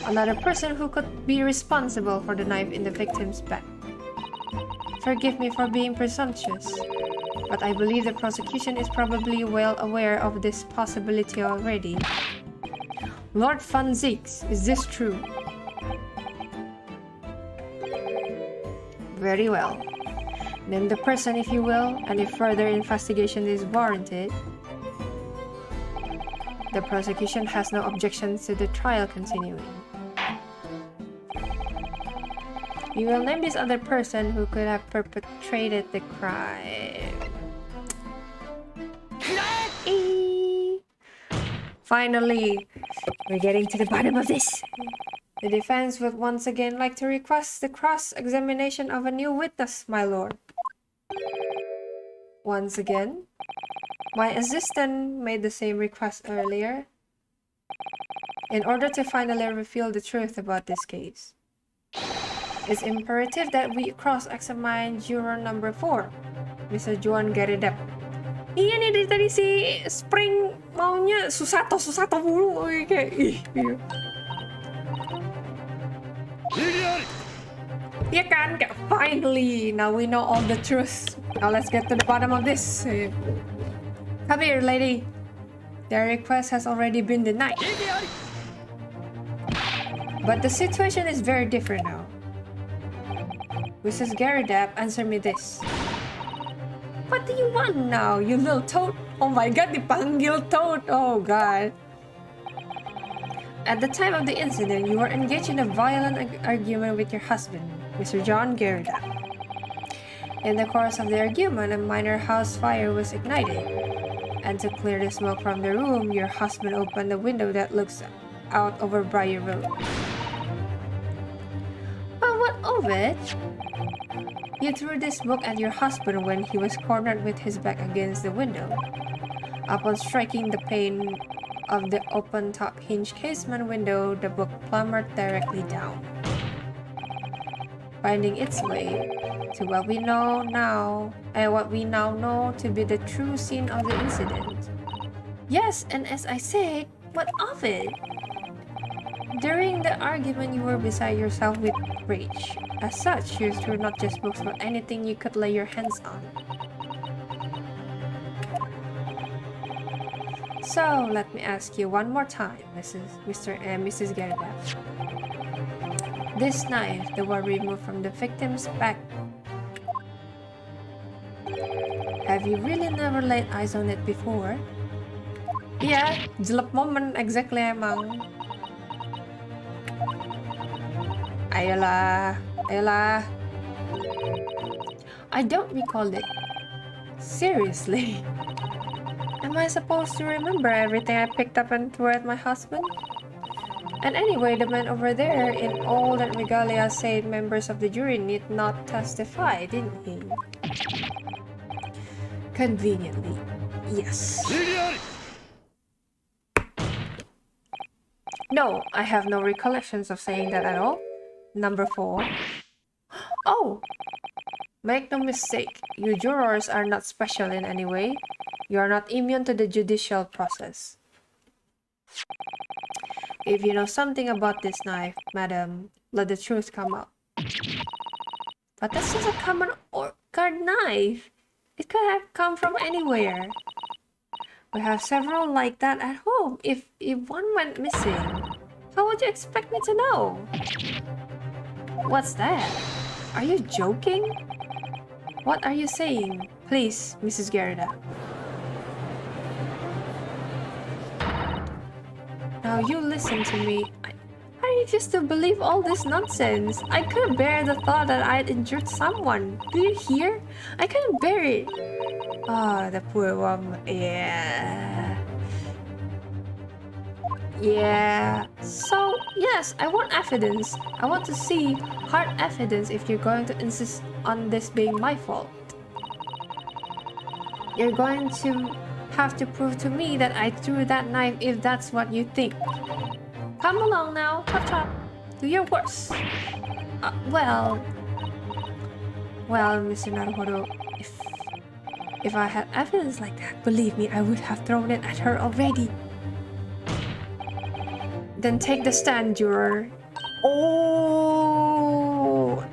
Another person who could be responsible for the knife in the victim's back. Forgive me for being presumptuous, but I believe the prosecution is probably well aware of this possibility already. Lord Van Zieks, is this true? Very well. Name the person if you will, and if further investigation is warranted. The prosecution has no objections to the trial continuing. You will name this other person who could have perpetrated the crime. Finally, we're getting to the bottom of this. The defense would once again like to request the cross-examination of a new witness, my lord. Once again? My assistant made the same request earlier, in order to finally reveal the truth about this case. It's imperative that we cross-examine juror number 4, Mr. Juan Garedap. Iya nih, dari tadi si Spring maunya Susato mulu, kayak ih. Iya kan, kayak finally, now we know all the truth. Now let's get to the bottom of this. Come here, lady. Their request has already been denied. But the situation is very different now. Mrs. Garadap, answer me this. What do you want now, you little toad? Oh my god, dipanggil toad. Oh god. At the time of the incident, you were engaged in a violent argument with your husband, Mr. John Garadap. In the course of the argument, a minor house fire was ignited. And to clear the smoke from the room, your husband opened the window that looks out over Briar Road. But what of it? You threw this book at your husband when he was cornered with his back against the window. Upon striking the pane of the open top hinge casement window, the book plummeted directly down, finding its way to what we now know to be the true scene of the incident. Yes, and as I said, what of it? During the argument, you were beside yourself with rage. As such, you threw not just books but anything you could lay your hands on. So, let me ask you one more time, Mr. and Mrs. Garadap. This knife, the one removed from the victim's back, have you really never laid eyes on it before? Iya, jelek momen exactly emang. Ayolah. I don't recall it. Seriously? Am I supposed to remember everything I picked up and threw at my husband? And anyway, the man over there in all that regalia said members of the jury need not testify, didn't he? Conveniently, yes. No, I have no recollections of saying that at all. Number 4. Oh! Make no mistake, you jurors are not special in any way. You are not immune to the judicial process. If you know something about this knife, madam, let the truth come out. But that's just a common guard knife. It could have come from anywhere. We have several like that at home. If one went missing, how would you expect me to know? What's that? Are you joking? What are you saying? Please, Mrs. Gerda. Now you listen to me. I refuse to believe all this nonsense. I couldn't bear the thought that I'd injured someone. Do you hear? I couldn't bear it. Ah, the poor woman. Yeah. So, yes, I want evidence. I want to see hard evidence if you're going to insist on this being my fault. You're going to have to prove to me that I threw that knife if that's what you think. Come along now, chop chop. Do your worst. Well, Mr. Naruhodo, if I had evidence like that, believe me, I would have thrown it at her already. Then take the stand, juror. Oh,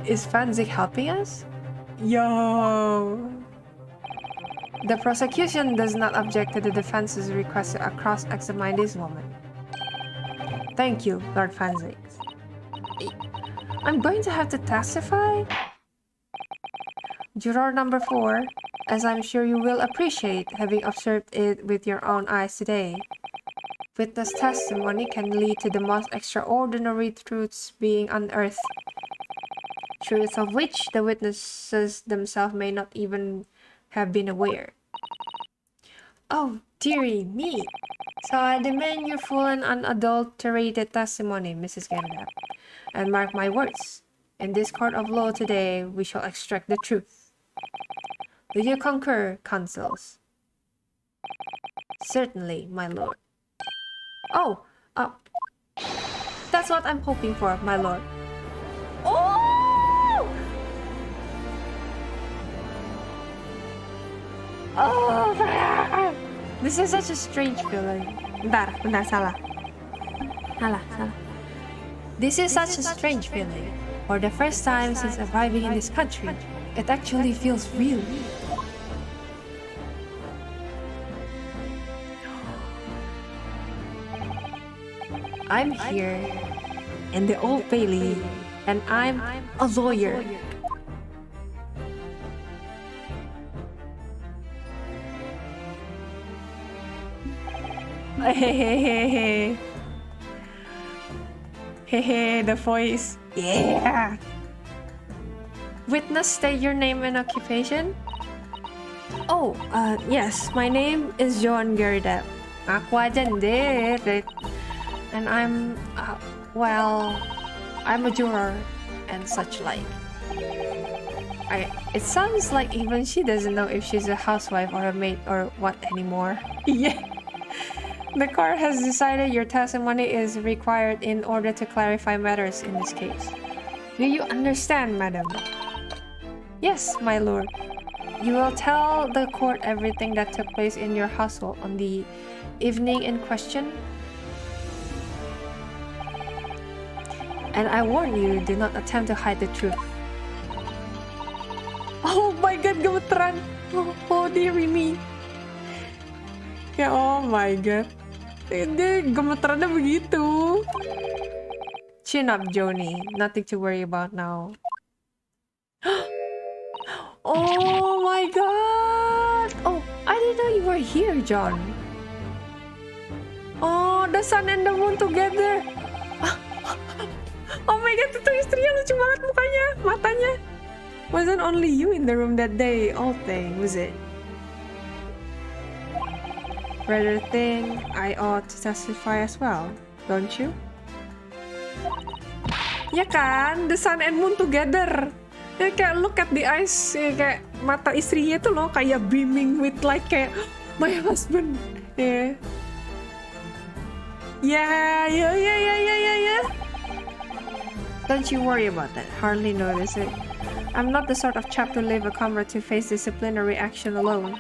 is Fanzik helping us? Yo. The prosecution does not object to the defense's request to cross-examine this woman. Thank you, Lord Fanzik. I'm going to have to testify? Juror number 4, as I'm sure you will appreciate, having observed it with your own eyes today. Witness testimony can lead to the most extraordinary truths being unearthed. Truths of which the witnesses themselves may not even have been aware. Oh, dearie me. So I demand your full and unadulterated testimony, Mrs. Gerda. And mark my words, in this court of law today, we shall extract the truth. Do you concur, counsels? Certainly, my lord. Oh, that's what I'm hoping for, my lord. Oh! Oh, this is such a strange feeling. Bentar, salah. This is such a strange feeling. For the first time since arriving in this country, it actually feels real. I'm here in the Old Bailey, and I'm a lawyer. Hey, the voice. Yeah. Witness, state your name and occupation. Oh, yes, my name is Joan Gerda. Aku aja nderet. And I'm, I'm a juror and such like. It sounds like even she doesn't know if she's a housewife or a maid or what anymore. Yeah. The court has decided your testimony is required in order to clarify matters in this case. Do you understand, madam? Yes, my lord. You will tell the court everything that took place in your household on the evening in question. And I warn you, do not attempt to hide the truth. Oh my god, gemeteran. Oh dearie me. Ya, oh my god. Dia gemeterannya begitu. Chin up, Joni. Nothing to worry about now. Oh my god. Oh, I didn't know you were here, John. Oh, the sun and the moon together. Oh my god, itu istrinya lucu banget mukanya, matanya. Wasn't only you in the room that day, all thing, was it? Rather think I ought to testify as well, don't you? Ya kan, the sun and moon together. Ya kayak look at the eyes, ya, kayak mata istrinya itu loh kayak beaming with like kayak my husband. Yeah. Yeah. Don't you worry about that. Hardly notice it. I'm not the sort of chap to leave a comrade to face disciplinary action alone.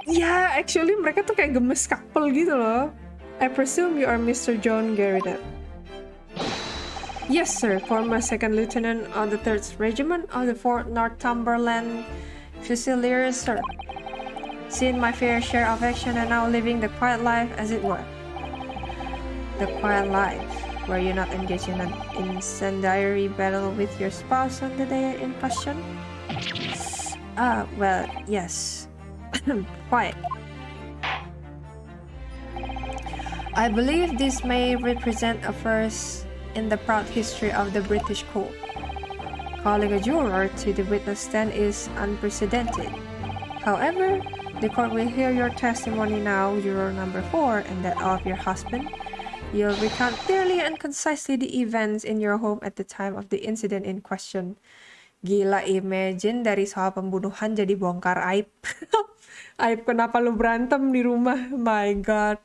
Yeah, actually mereka tuh kayak gemes couple gitu loh. I presume you are Mr. John Garrett. Yes, sir. Former second lieutenant of the 3rd Regiment of the 4th Northumberland Fusiliers, sir. Seen my fair share of action and now living the quiet life, as it were. The quiet life, where you're not engaged in an incendiary battle with your spouse on the day in question? Well, yes. Quiet. I believe this may represent a first in the proud history of the British court. Calling a juror to the witness stand is unprecedented. However, the court will hear your testimony now, juror number 4, and that of your husband. You'll recount clearly and concisely the events in your home at the time of the incident in question. Gila, imagine dari soal pembunuhan jadi bongkar aib. Aib kenapa lu berantem di rumah? My God.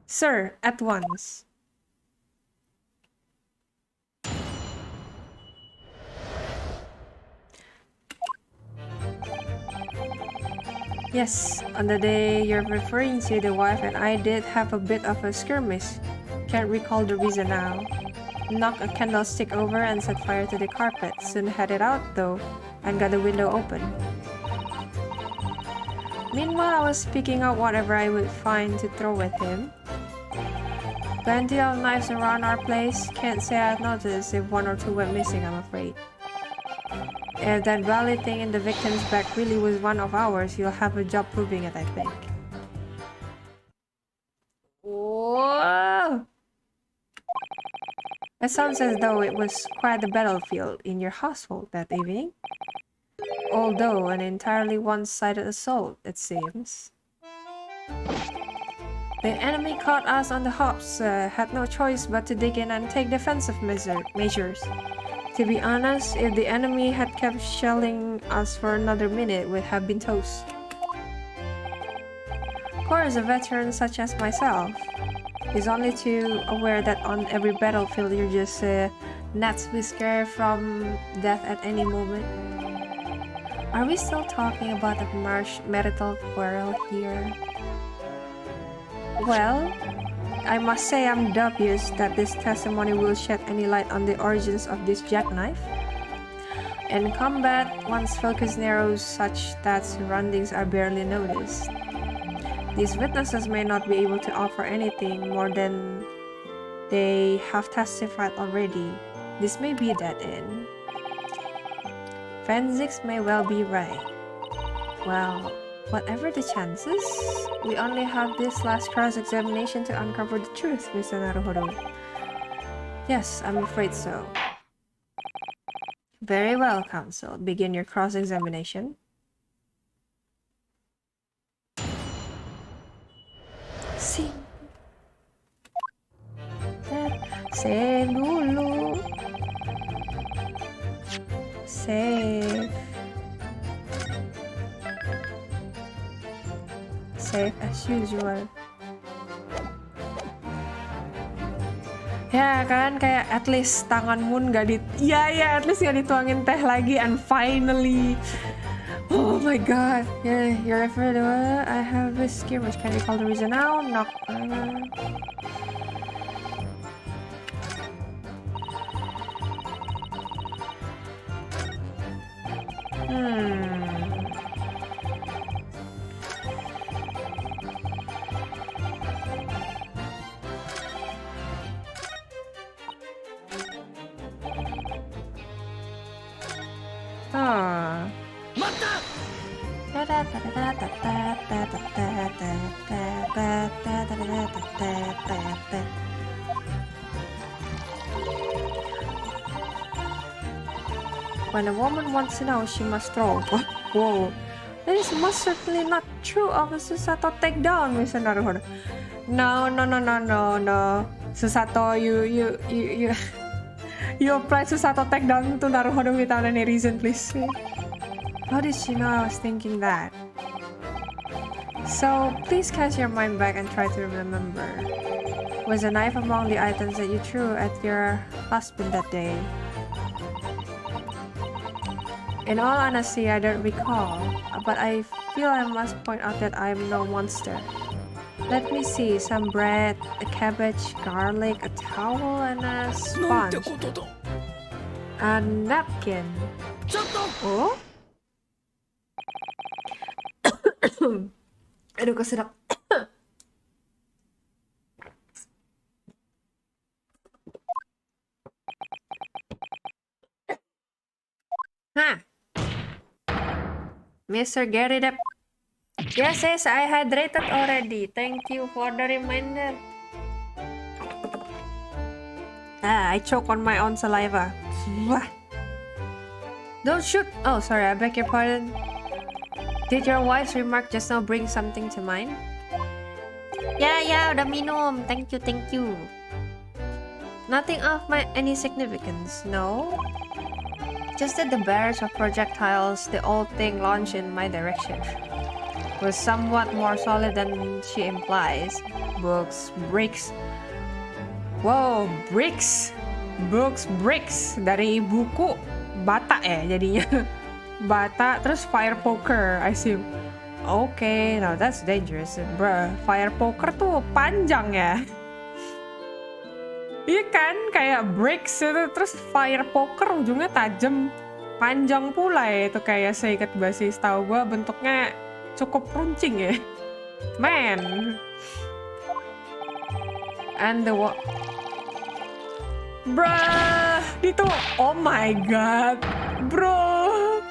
Sir, at once. Yes, on the day you're referring to, the wife and I did have a bit of a skirmish. Can't recall the reason now. Knocked a candlestick over and set fire to the carpet. Soon had it out though, and got the window open. Meanwhile, I was picking out whatever I would find to throw at him. Plenty of knives around our place. Can't say I've noticed if 1 or 2 went missing, I'm afraid. If that valley thing in the victim's back really was one of ours, you'll have a job proving it, I think. Whoa! It sounds as though it was quite the battlefield in your household that evening. Although an entirely one-sided assault, it seems. The enemy caught us on the hops, had no choice but to dig in and take defensive measures. To be honest, if the enemy had kept shelling us for another minute, we'd have been toast. Of course, a veteran such as myself is only too aware that on every battlefield you're just gnats whisker from death at any moment. Are we still talking about a marital quarrel here? Well, I must say I'm dubious that this testimony will shed any light on the origins of this jackknife. In combat, one's focus narrows such that surroundings are barely noticed. These witnesses may not be able to offer anything more than they have testified already. This may be that end. Fenzix may well be right. Well, whatever the chances, we only have this last cross-examination to uncover the truth, Mr. Naruhodo. Yes, I'm afraid so. Very well, counsel. Begin your cross-examination. See. Save dulu. Save. Save as usual. Ya kan, kayak at least tanganmu nggak at least nggak dituangin teh lagi, and finally, oh my god, yeah, you're referred to. I have this skirmish. Can you call the reason now? Knock. When a woman wants to know, she must throw. Whoa. That is most certainly not true of a Susato takedown, Mr. Naruhodo. No. Susato, you apply Susato takedown to Naruhodo without any reason, please. How did she know I was thinking that? So, please cast your mind back and try to remember. Was a knife among the items that you threw at your husband that day? In all honesty, I don't recall, but I feel I must point out that I am no monster. Let me see, some bread, a cabbage, garlic, a towel, and a sponge. A napkin. Oh? Aduh, kesedap. Huh. Mr. Gary Depp. Yes, I hydrated already. Thank you for the reminder. I choke on my own saliva. Don't shoot. Oh, sorry, I beg your pardon. Did your wife's remark just now bring something to mind? Yeah, udah minum. Thank you. Nothing of any significance, no? Just that the barrage of projectiles the old thing launched in my direction was somewhat more solid than she implies. Books, bricks. Wow, bricks. Books, bricks. Dari buku, bata jadinya. Bata, terus fire poker, I assume. Okay, now that's dangerous, bruh. Fire poker tuh panjang ya. Iya kan, kayak bricks itu, terus fire poker ujungnya tajam, panjang pula ya itu kayak seikat basis. Tahu gue bentuknya cukup runcing ya, man. And the what? Bruh, itu, oh my god, bro.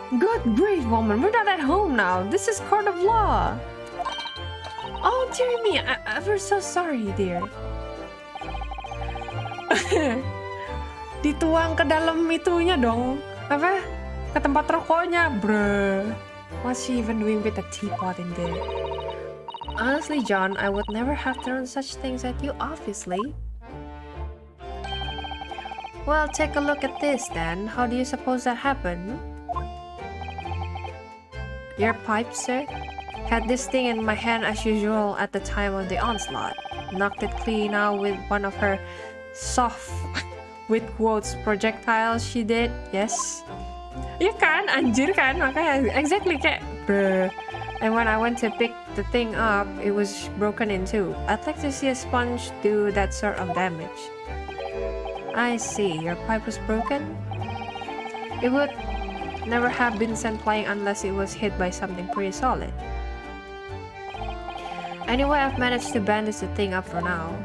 Good grief, woman, we're not at home now. This is court of law. Oh dear me, I'm so sorry, dear. Dituang ke dalam itunya dong, apa, ke tempat rokoknya, bruh. What's she even doing with a teapot in there? Honestly, John, I would never have thrown such things at you, obviously. Well, take a look at this then. How do you suppose that happened? Your pipe, sir? Had this thing in my hand as usual at the time of the onslaught. Knocked it clean out with one of her soft, with quotes, projectiles she did, yes. Iya kan, anjir kan, makanya exactly kayak bruh. And when I went to pick the thing up, it was broken in two. I'd like to see a sponge do that sort of damage. I see, your pipe was broken? It would never have been sent flying unless it was hit by something pretty solid. Anyway, I've managed to bandage the thing up for now.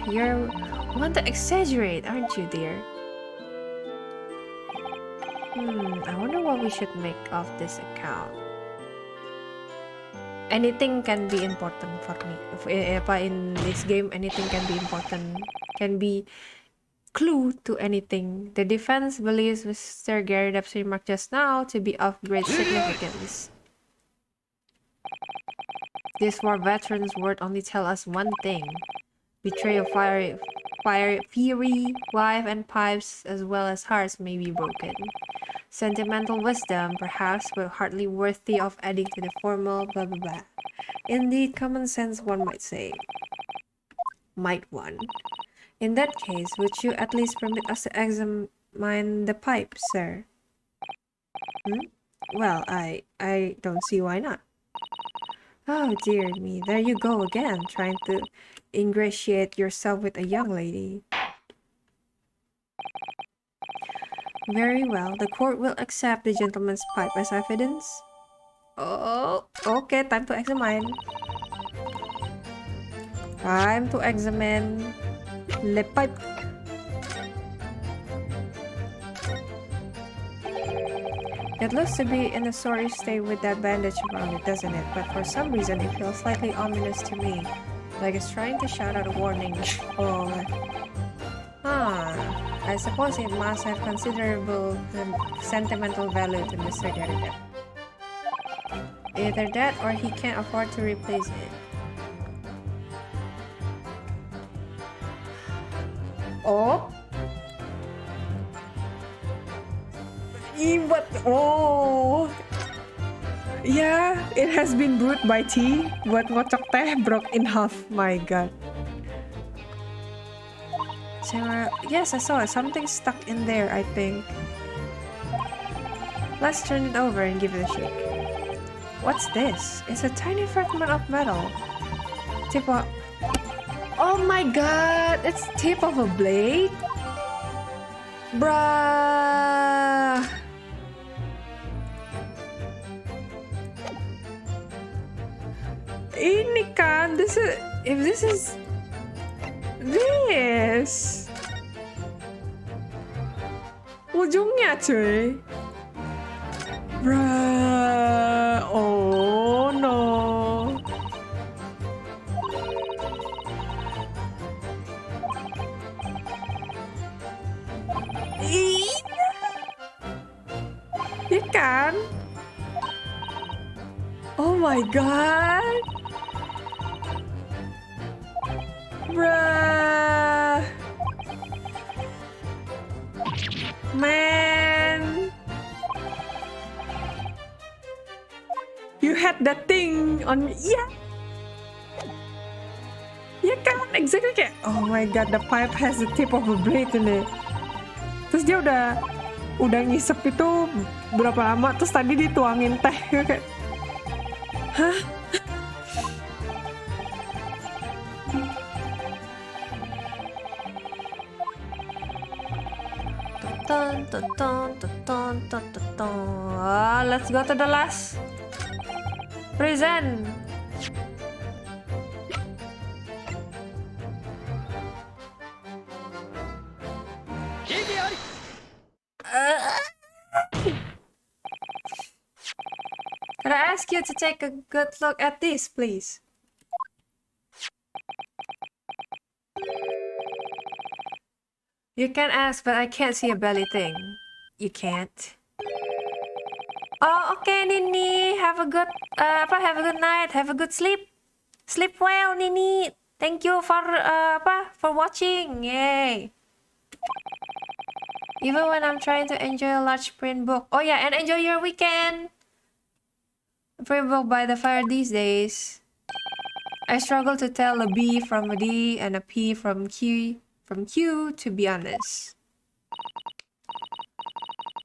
You're one to exaggerate, aren't you, dear? I wonder what we should make of this account. Anything can be important for me. In this game, anything can be important. Can be clue to anything. The defense believes Mr. Gary Depp's remark just now to be of great significance. This war veteran's word only tell us one thing. Betrayal, fire, fury, wife, and pipes, as well as hearts, may be broken. Sentimental wisdom, perhaps, but hardly worthy of adding to the formal blah blah blah. Indeed, common sense, one might say. Might one. In that case, would you at least permit us to examine the pipe, sir? Well, I don't see why not. Oh dear me, there you go again, trying to ingratiate yourself with a young lady. Very well, the court will accept the gentleman's pipe as evidence. Oh, okay, time to examine. Time to examine the pipe. It looks to be in a sorry state with that bandage around it, doesn't it? But for some reason, it feels slightly ominous to me. Like it's trying to shout out a warning. Oh. I suppose it must have considerable sentimental value to Mr. Gary Depp. Either that or he can't afford to replace it. Oh? But oh, yeah, it has been brewed by tea. Buat ngocok teh broke in half. My god. Samurai. Yes, I saw it. Something stuck in there, I think. Let's turn it over and give it a shake. What's this? It's a tiny fragment of metal. Tip of... Oh my god! It's tip of a blade? Bruh! Ini kan, this is... If this is... This... ujungnya cuy. Bruh. Oh no. Ya kan? Oh my god. Bruh. Man. You had that thing on me. Yeah. Ya kan? Exactly kayak, oh my god, the pipe has the tip of a blade in it. Terus dia udah ngisep itu berapa lama, terus tadi dituangin teh kayak, hah? Let's go to the last prison. Can I ask you to take a good look at this, please? You can ask, but I can't see a belly thing. You can't. Oh, okay, Nini. Have a good have a good night. Have a good sleep. Sleep well, Nini. Thank you for for watching. Yay. Even when I'm trying to enjoy a large print book. Oh yeah, and enjoy your weekend. A print book by the fire these days. I struggle to tell a B from a D and a P from Q, to be honest.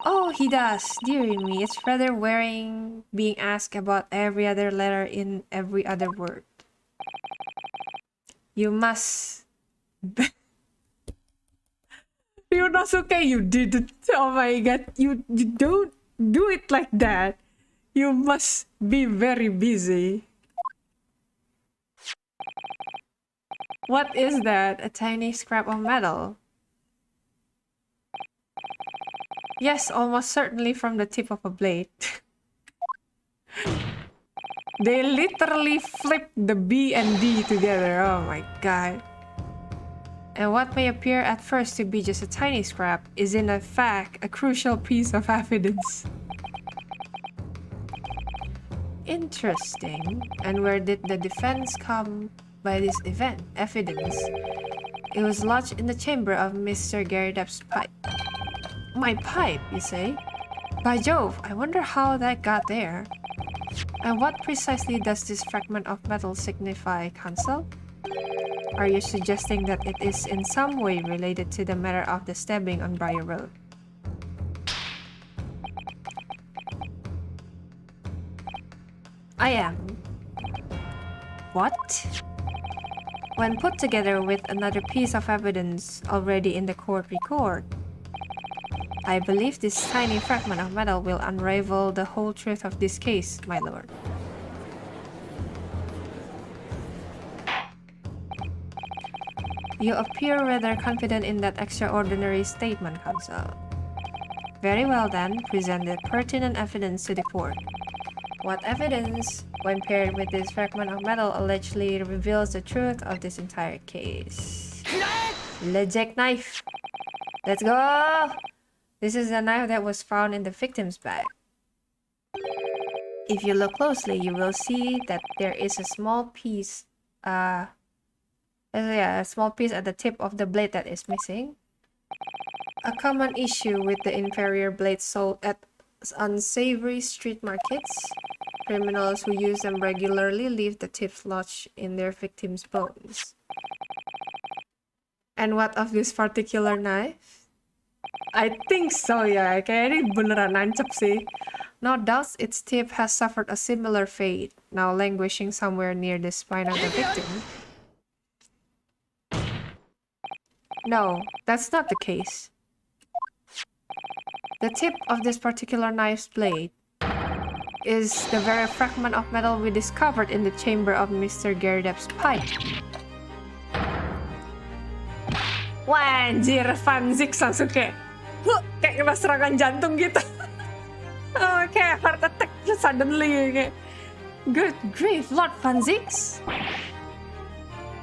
Oh, he does. Dear me, it's rather wearing being asked about every other letter in every other word. You must... Yunosuke, you didn't. Oh my god, you don't do it like that. You must be very busy. What is that? A tiny scrap of metal? Yes, almost certainly from the tip of a blade. They literally flipped the B and D together. Oh my god. And what may appear at first to be just a tiny scrap is in fact a crucial piece of evidence. Interesting. And where did the defense come by this evidence? It was lodged in the chamber of Mr. Gary Depp's pipe. My pipe, you say? By Jove, I wonder how that got there. And what precisely does this fragment of metal signify, Counsel? Are you suggesting that it is in some way related to the matter of the stabbing on Briar Road? I am. What? When put together with another piece of evidence already in the court record, I believe this tiny fragment of metal will unravel the whole truth of this case, my lord. You appear rather confident in that extraordinary statement, Counsel. Very well then, present the pertinent evidence to the court. What evidence, when paired with this fragment of metal, allegedly reveals the truth of this entire case? Legit knife! Let's go! This is the knife that was found in the victim's bag. If you look closely, you will see that there is a small piece, a small piece at the tip of the blade that is missing. A common issue with the inferior blades sold at unsavory street markets. Criminals who use them regularly leave the tips lodged in their victims' bones. And what of this particular knife? I think so ya, kayaknya ini beneran nancep sih. No doubt its tip has suffered a similar fate, now languishing somewhere near the spine of the victim. No, that's not the case. The tip of this particular knife's blade is the very fragment of metal we discovered in the chamber of Mr. Gerardep's pipe. Wah anjir, Fanzik langsung kayak kena serangan jantung gitu. Oh, kayak heart attack suddenly kayak. Good grief, Lord Fanzix!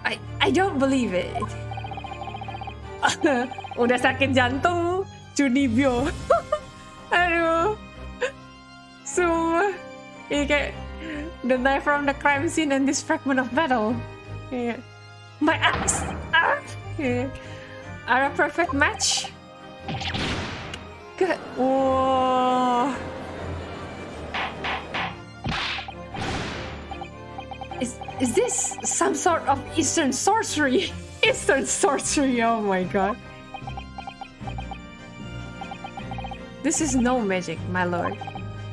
I don't believe it. Udah sakit jantung, Junibyo. Aduh. Sumpah. Ini kayak the knife from the crime scene and this fragment of metal. Kayak, my axe! Kayak, are a perfect match? Good. Whoa. Is this some sort of Eastern sorcery? Eastern sorcery, oh my god. This is no magic, my lord.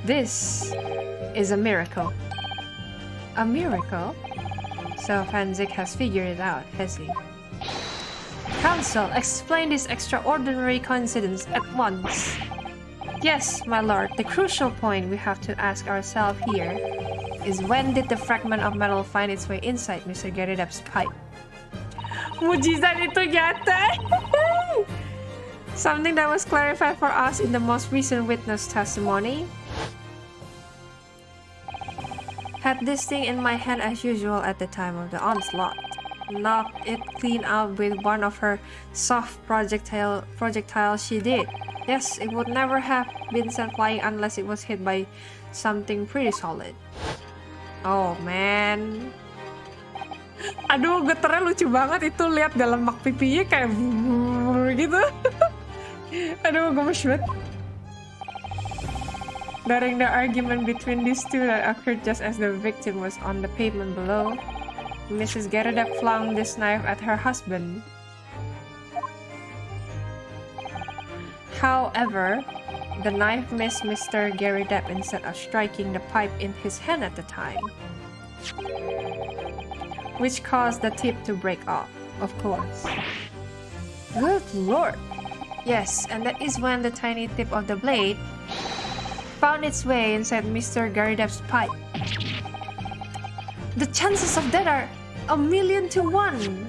This is a miracle. A miracle? So Fanzik has figured it out, has he? Council, explain this extraordinary coincidence at once. Yes, my lord, the crucial point we have to ask ourselves here is when did the fragment of metal find its way inside Mr. Gerardep's pipe? Mujizat itu nyata. Something that was clarified for us in the most recent witness testimony. Had this thing in my hand as usual at the time of the onslaught. Knocked it clean out with one of her soft projectiles she did. Yes, it would never have been sent flying unless it was hit by something pretty solid. Oh man. Aduh, geternya lucu banget itu, lihat dalam mak pipinya kayak gitu. Aduh, gemes banget. During the argument between these two that occurred just as the victim was on the pavement below, Mrs. Gerardep flung this knife at her husband. However, the knife missed Mr. Gerardep instead of striking the pipe in his hand at the time, which caused the tip to break off, of course. Good lord! Yes, and that is when the tiny tip of the blade found its way inside Mr. Gerardep's pipe. The chances of that are 1,000,000 to 1!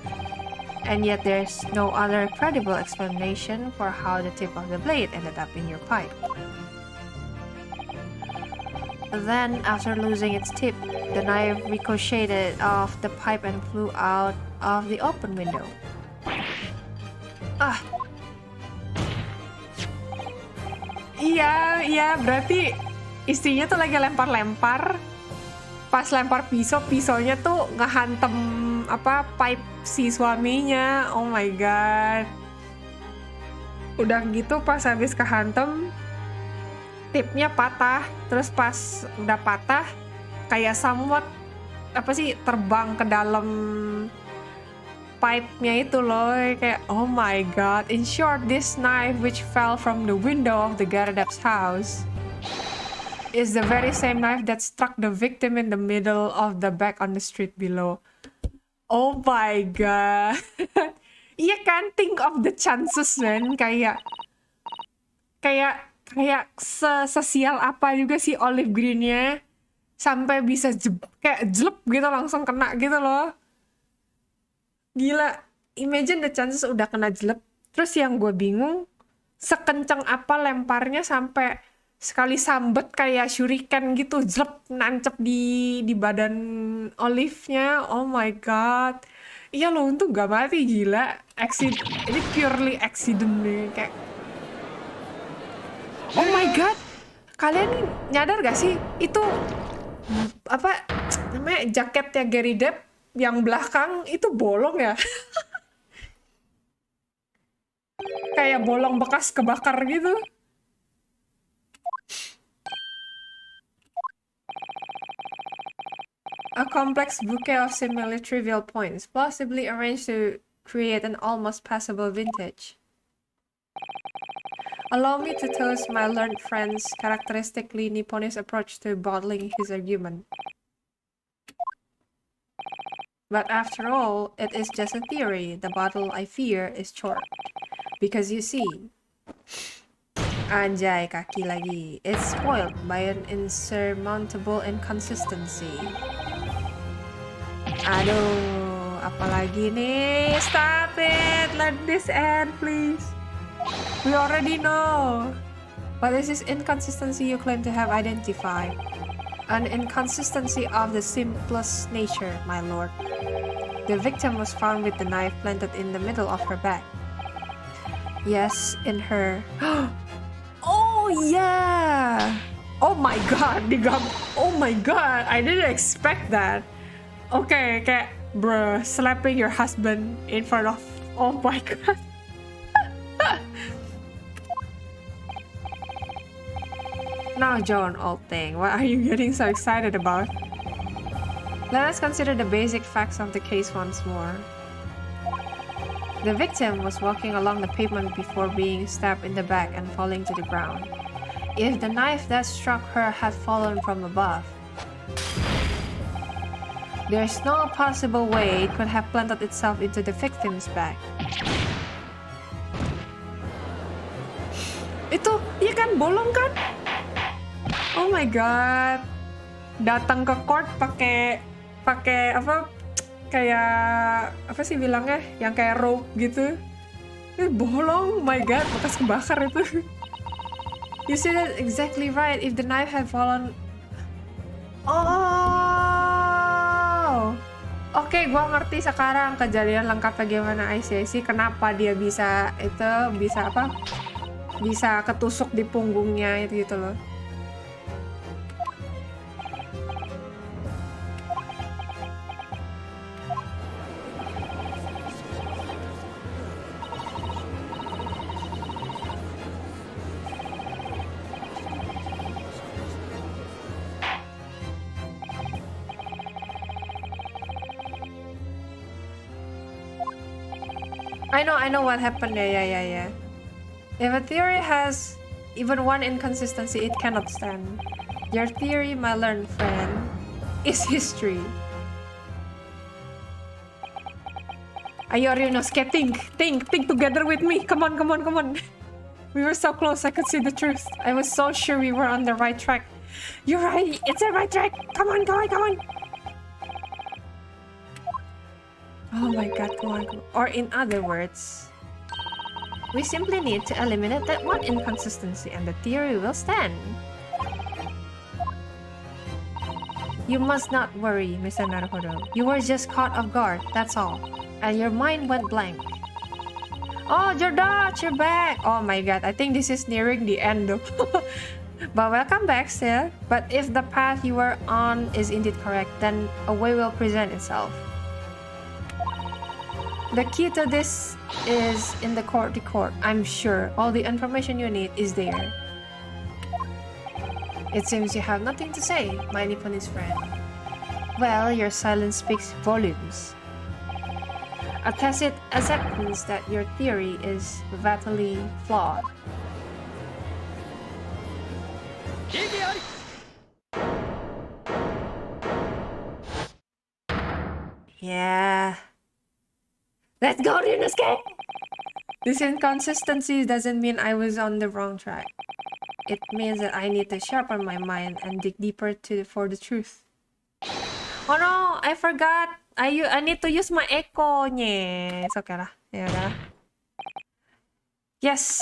And yet there's no other credible explanation for how the tip of the blade ended up in your pipe. Then, after losing its tip, the knife ricocheted off the pipe and flew out of the open window. Ah! Iya, berarti istrinya tuh lagi lempar-lempar. Pas lempar pisau, pisaunya tuh ngehantem pipe si suaminya. Oh my god. Udah gitu pas habis kehantem, tipnya patah. Terus pas udah patah, kayak somewhat terbang ke dalam pipe-nya itu loh. Kayak oh my god. In short, this knife which fell from the window of the Gerardep's house is the very same knife that struck the victim in the middle of the back on the street below. Oh my god. Iya kan, think of the chances, man. Kayak sesial apa juga si olive greennya sampai bisa kayak jelep gitu langsung kena gitu loh. Gila, imagine the chances udah kena jelep. Terus yang gue bingung, sekencang apa lemparnya sampai sekali sambet kayak shuriken gitu, jelep nancep di badan olive-nya. Oh my god. Iya loh, untung gak mati, gila. Ini purely accident nih, kayak oh my god. Kalian nyadar gak sih itu apa namanya, jaketnya Gary Depp yang belakang itu bolong ya? Kayak bolong bekas kebakar gitu. A complex bouquet of seemingly trivial points, plausibly arranged to create an almost passable vintage. Allow me to toast my learned friend's characteristically Nipponese approach to bottling his argument. But after all, it is just a theory. The bottle I fear is short. Because you see, anjay kaki lagi, it's spoiled by an insurmountable inconsistency. Aduh, apalagi nih? Stop it! Let this end, please. We already know. What is this inconsistency you claim to have identified? An inconsistency of the simplest nature, my lord. The victim was found with the knife planted in the middle of her back. Yes, in her... Oh, yeah! Oh my god, oh my god, I didn't expect that. Okay, kayak, bruh, slapping your husband in front of... Oh my god. Now, John, old thing, what are you getting so excited about? Let us consider the basic facts of the case once more. The victim was walking along the pavement before being stabbed in the back and falling to the ground. If the knife that struck her had fallen from above, there's no possible way it could have planted itself into the victim's back. Itu, iya kan, bolong kan? Oh my god. Datang ke court pakai apa? Kayak apa sih bilangnya? Yang kayak rope gitu. Bolong. Oh my god, bekas kebakar itu. You see that exactly right. If the knife had fallen. Oh. Oke, gua ngerti sekarang kejadian lengkapnya gimana ICIC. Kenapa dia bisa apa? Bisa ketusuk di punggungnya itu gitu loh. I know what happened there. Yeah. If a theory has even one inconsistency, it cannot stand. Your theory, my learned friend, is history. Ayo Ryunosuke, think together with me. Come on. We were so close, I could see the truth. I was so sure we were on the right track. You're right, it's the right track. Come on. Oh my god, come on. Or in other words, we simply need to eliminate that one inconsistency and the theory will stand. You must not worry, Mr. Naruhodo. You were just caught off guard, that's all. And your mind went blank. Oh, you're back! Oh my god, I think this is nearing the end though. But welcome back still. But if the path you were on is indeed correct, then a way will present itself. The key to this is in the court record. I'm sure all the information you need is there. It seems you have nothing to say, my Nipponese friend. Well, your silence speaks volumes. A tacit acceptance that your theory is fatally flawed. Yeah. Let's go, Ryunosuke! This inconsistency doesn't mean I was on the wrong track. It means that I need to sharpen my mind and dig deeper for the truth. Oh no, I forgot. I need to use my echo. It's okay lah. Yeah. Yes.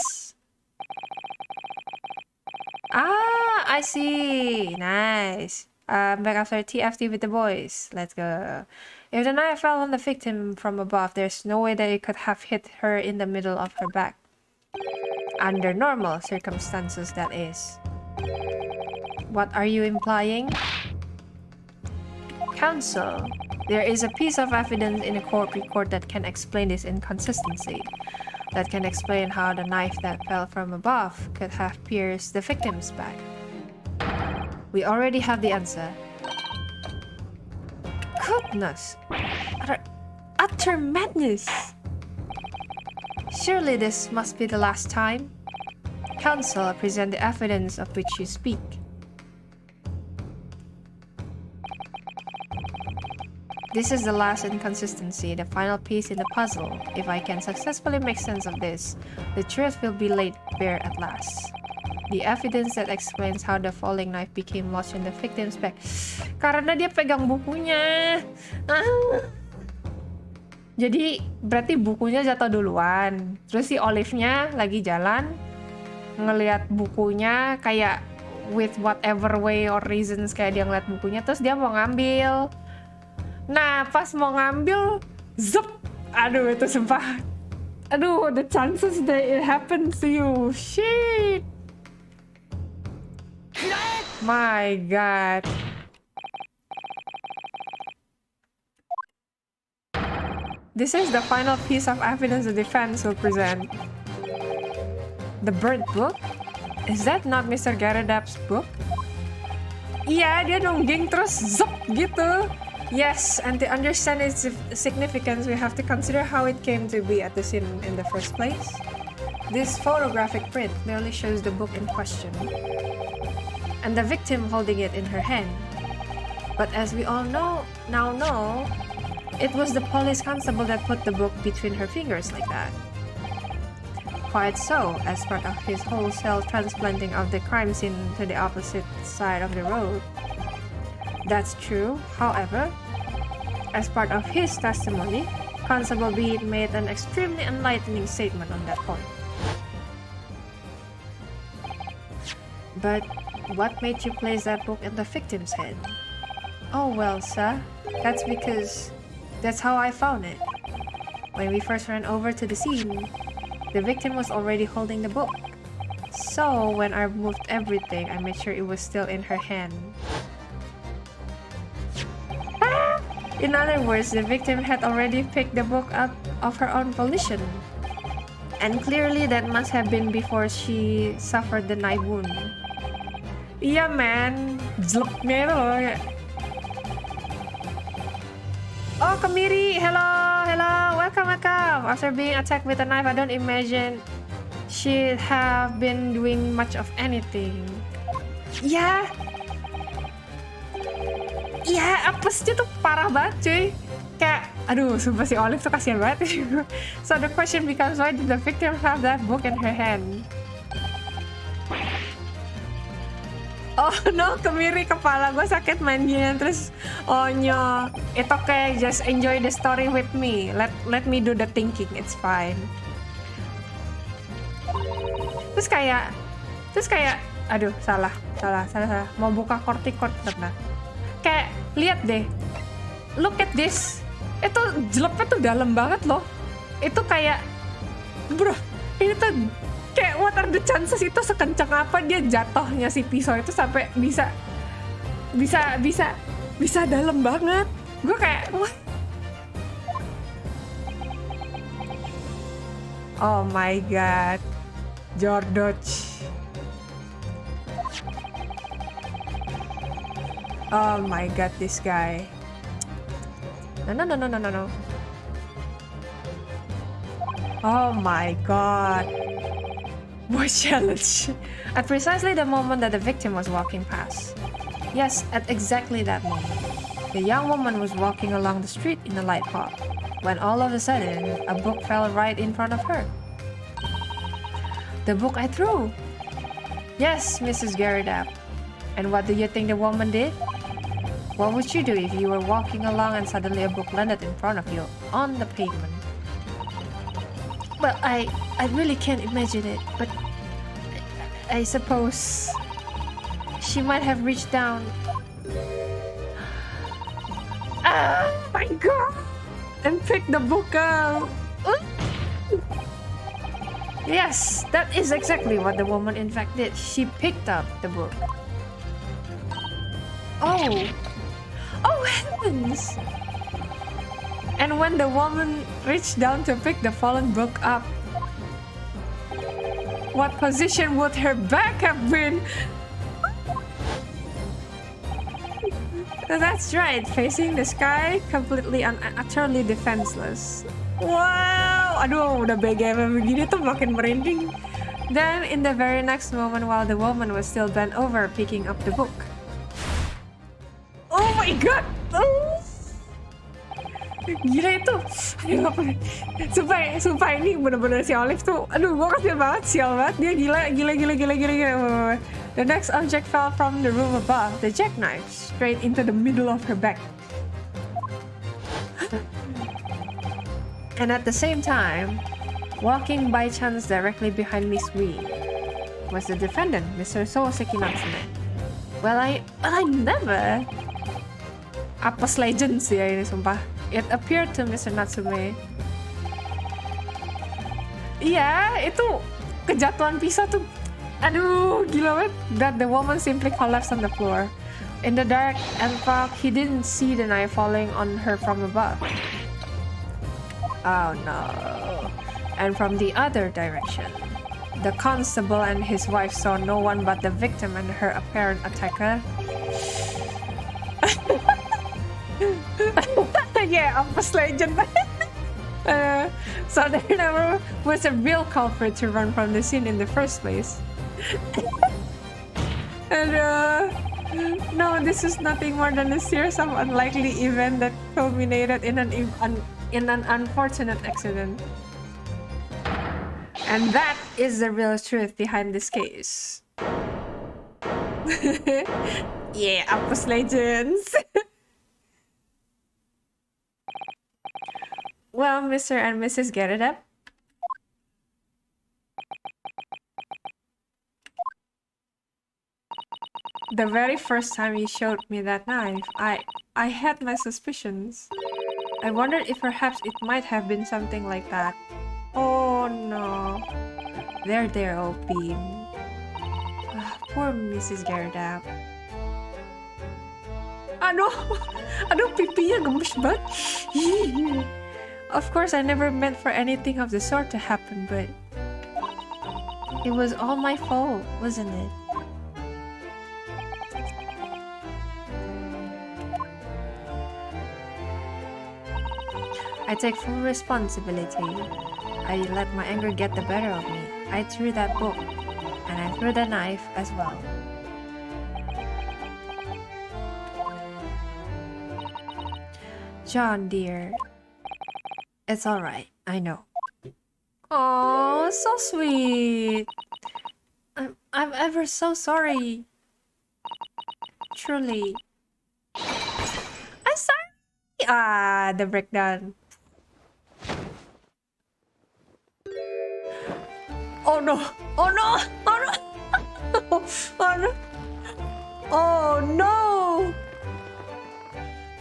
Ah, I see. Nice. Back after TFT with the boys. Let's go. If the knife fell on the victim from above, there's no way that it could have hit her in the middle of her back. Under normal circumstances, that is. What are you implying? Counsel, there is a piece of evidence in a court record that can explain this inconsistency. That can explain how the knife that fell from above could have pierced the victim's back. We already have the answer. Goodness! Utter madness! Surely this must be the last time. Counsel, present the evidence of which you speak. This is the last inconsistency, the final piece in the puzzle. If I can successfully make sense of this, the truth will be laid bare at last. The evidence that explains how the falling knife became lost in the victim's bag. Karena dia pegang bukunya. Jadi berarti bukunya jatuh duluan. Terus si Olive-nya lagi jalan ngelihat bukunya kayak with whatever way or reasons, kayak dia ngeliat bukunya terus dia mau ngambil. Nah, pas mau ngambil, zup. Aduh, itu sumpah. Aduh, the chances that it happens to you. Shit. My God. This is the final piece of evidence the defense will present. The burnt book? Is that not Mr. Garadap's book? Iya, dia nongging terus zup gitu. Yes, and to understand its significance, we have to consider how it came to be at the scene in the first place. This photographic print merely shows the book in question, and the victim holding it in her hand. But as we all now know, it was the police constable that put the book between her fingers like that. Quite so, as part of his wholesale transplanting of the crime scene to the opposite side of the road. That's true. However, as part of his testimony, Constable Beat made an extremely enlightening statement on that point. But what made you place that book in the victim's head? Oh well, sir, that's because that's how I found it. When we first ran over to the scene, the victim was already holding the book. So when I moved everything, I made sure it was still in her hand. In other words, the victim had already picked the book up of her own volition. And clearly that must have been before she suffered the knife wound. Iya man, jeleknya itu loh. Oh, Kemiri, hello, welcome. After being attacked with a knife, I don't imagine she'd have been doing much of anything. Ya, apesnya tuh parah banget cuy. Kayak, aduh, sumpah si Olive tuh kasihan banget. So the question becomes, why did the victim have that book in her hand? Oh no, Kemiri, kepala gue sakit main gini. Terus, oh no, it's okay, just enjoy the story with me. Let me do the thinking, it's fine. Terus kayak, aduh, salah. Mau buka kortikot, benar. Kayak, lihat deh, look at this. Itu jelepnya tuh dalam banget loh. Itu kayak, bro, ini tuh kayak what are the chances itu sekencang apa dia jatuhnya si pisau itu sampai bisa dalam banget. Gue kayak, what? Oh my god, Jordoch. Oh my god, this guy. No. Oh my god. What challenge? At precisely the moment that the victim was walking past. Yes, at exactly that moment. The young woman was walking along the street in a light hop, when all of a sudden, a book fell right in front of her. The book I threw. Yes, Mrs. Garadap. And what do you think the woman did? What would you do if you were walking along and suddenly a book landed in front of you on the pavement? Well, I really can't imagine it, but I suppose she might have reached down. Oh my god! And picked the book up! Yes, that is exactly what the woman in fact did. She picked up the book. Oh heavens! And when the woman reached down to pick the fallen book up, what position would her back have been? That's right, facing the sky, completely and utterly defenseless. Wow! aduh udah BGM begini tuh makin merinding. Then, in the very next moment, while the woman was still bent over picking up the book. Oh my god. Gila itu. Aduh, sumpah ini bener-bener si Olive tuh. Aduh, gue kasihan banget, sial banget. Dia gila. The next object fell from the room above, the jackknife, straight into the middle of her back. And at the same time, walking by chance directly behind Miss Wee was the defendant, Mr. Souseki Natsume. Well, I never. Apes Legends ya ini sumpah. It appeared to Mr. Natsume. Iya, itu kejatuhan pisau tuh. Aduh, gila banget. That the woman simply collapsed on the floor. In the dark and fog, he didn't see the knife falling on her from above. Oh no. And from the other direction, the constable and his wife saw no one but the victim and her apparent attacker. Yeah, Apes Legend. So there never was a real culprit to run from the scene in the first place. And no, this is nothing more than a series of unlikely events that culminated in an unfortunate accident. And that is the real truth behind this case. Yeah, Apes Legends. Well, Mr. and Mrs. Gerrida, the very first time you showed me that knife, I had my suspicions. I wondered if perhaps it might have been something like that. Oh no. There, old bean. Poor Mrs. Gerrida. Aduh, pipinya gemes banget. Of course, I never meant for anything of the sort to happen, but it was all my fault, wasn't it? I take full responsibility. I let my anger get the better of me. I threw that book, and I threw the knife as well. John, dear. It's alright, I know. Oh, so sweet. I'm ever so sorry. Truly. I'm sorry. Ah, the breakdown. Oh no. Oh no.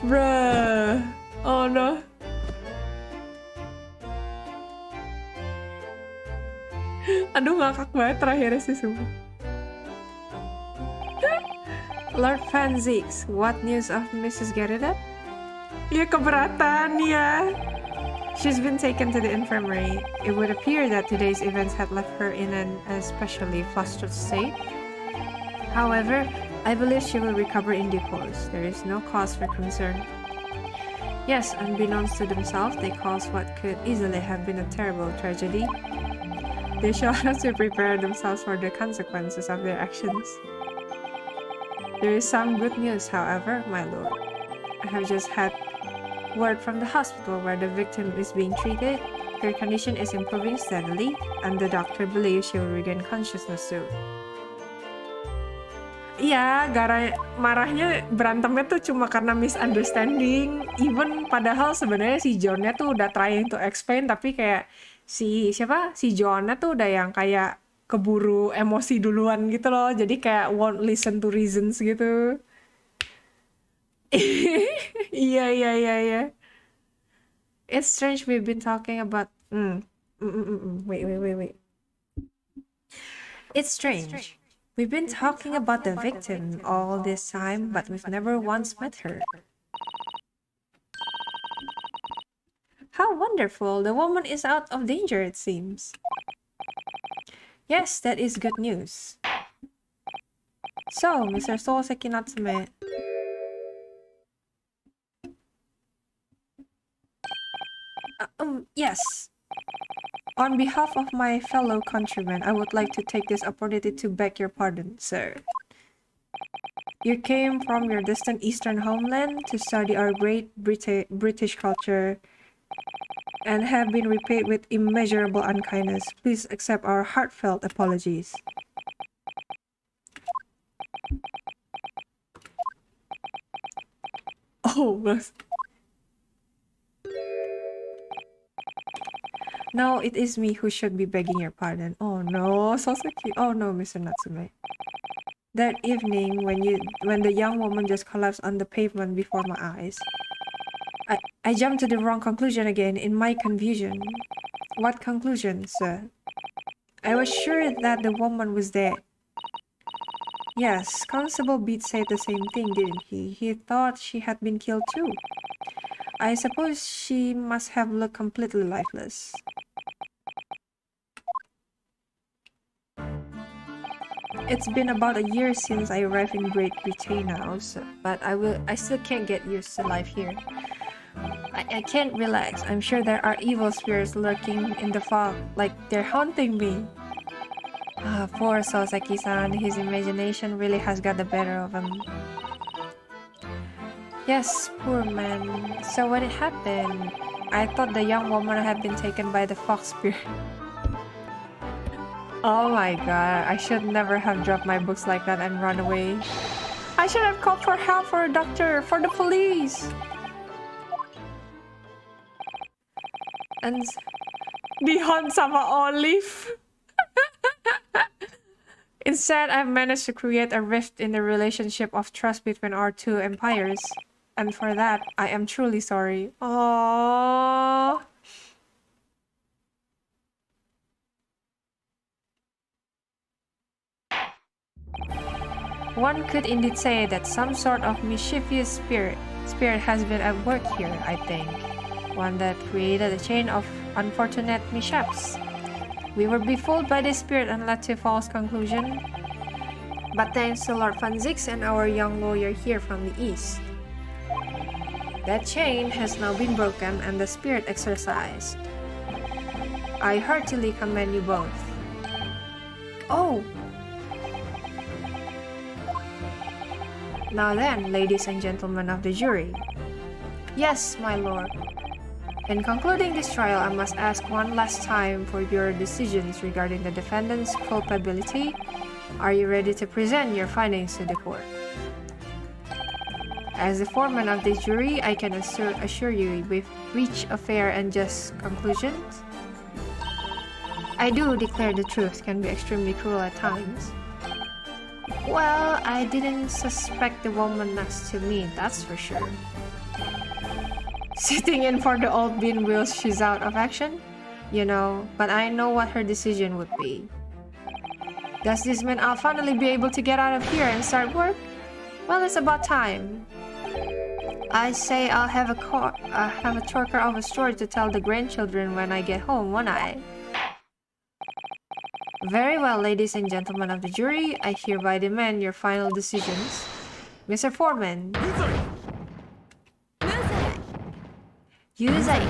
Bruh. Oh no. Aduh, ngakak banget terakhirnya sih sumpah. Lord Franzix, what news of Mrs. Gerrida? Ya keberatan ya. She's been taken to the infirmary. It would appear that today's events had left her in an especially flustered state. However, I believe she will recover in due course. There is no cause for concern. Yes, unbeknownst to themselves, they caused what could easily have been a terrible tragedy. They shall have to prepare themselves for the consequences of their actions. There is some good news, however, my lord. I have just had word from the hospital where the victim is being treated. Her condition is improving steadily, and the doctor believes she will regain consciousness soon. Iya, marahnya berantemnya tuh cuma karena misunderstanding. Even padahal sebenarnya si Johnnya tuh udah trying to explain, tapi kayak si Joanna tuh udah yang kayak keburu emosi duluan gitu loh. Jadi kayak won't listen to reasons gitu. Iya. It's strange we've been talking about... Wait. It's strange. We've been talking about the victim all this time, but we've never once met her. How wonderful! The woman is out of danger, it seems. Yes, that is good news. So, Mr. Souseki Natsume... Yes. On behalf of my fellow countrymen, I would like to take this opportunity to beg your pardon, sir. You came from your distant eastern homeland to study our great British culture and have been repaid with immeasurable unkindness. Please accept our heartfelt apologies. Oh, now it is me who should be begging your pardon. Oh no, Souseki. Oh no, Mr. Natsume. That evening, when the young woman just collapsed on the pavement before my eyes, I jumped to the wrong conclusion again in my confusion. What conclusion, sir? I was sure that the woman was dead. Yes, Constable Beat said the same thing, didn't he? He thought she had been killed too. I suppose she must have looked completely lifeless. It's been about a year since I arrived in Great Britain now, but I still can't get used to life here. I can't relax. I'm sure there are evil spirits lurking in the fog, like they're haunting me. Ah, poor Souseki-san. His imagination really has got the better of him. Yes, poor man. So when it happened, I thought the young woman had been taken by the fox spirit. Oh my god, I should never have dropped my books like that and run away. I should have called for help, for a doctor, for the police. And Bihon sama Olive. Instead, I've managed to create a rift in the relationship of trust between our two empires. And for that, I am truly sorry. Aww. One could indeed say that some sort of mischievous spirit has been at work here, I think. One that created a chain of unfortunate mishaps. We were befooled by this spirit and led to a false conclusion. But thanks to Lord Van Zix and our young lawyer here from the east, that chain has now been broken and the spirit exorcised. I heartily commend you both. Oh! Now then, ladies and gentlemen of the jury. Yes, my lord. In concluding this trial, I must ask one last time for your decisions regarding the defendant's culpability. Are you ready to present your findings to the court? As the foreman of this jury, I can assure you we've reached a fair and just conclusion. I do declare the truth can be extremely cruel at times. Well, I didn't suspect the woman next to me, that's for sure. Sitting in for the old bean wheels, she's out of action? You know, but I know what her decision would be. Does this mean I'll finally be able to get out of here and start work? Well, it's about time. I say I'll have a corker of a story to tell the grandchildren when I get home, won't I? Very well, ladies and gentlemen of the jury, I hereby demand your final decisions. Mr. Foreman. Yuzai.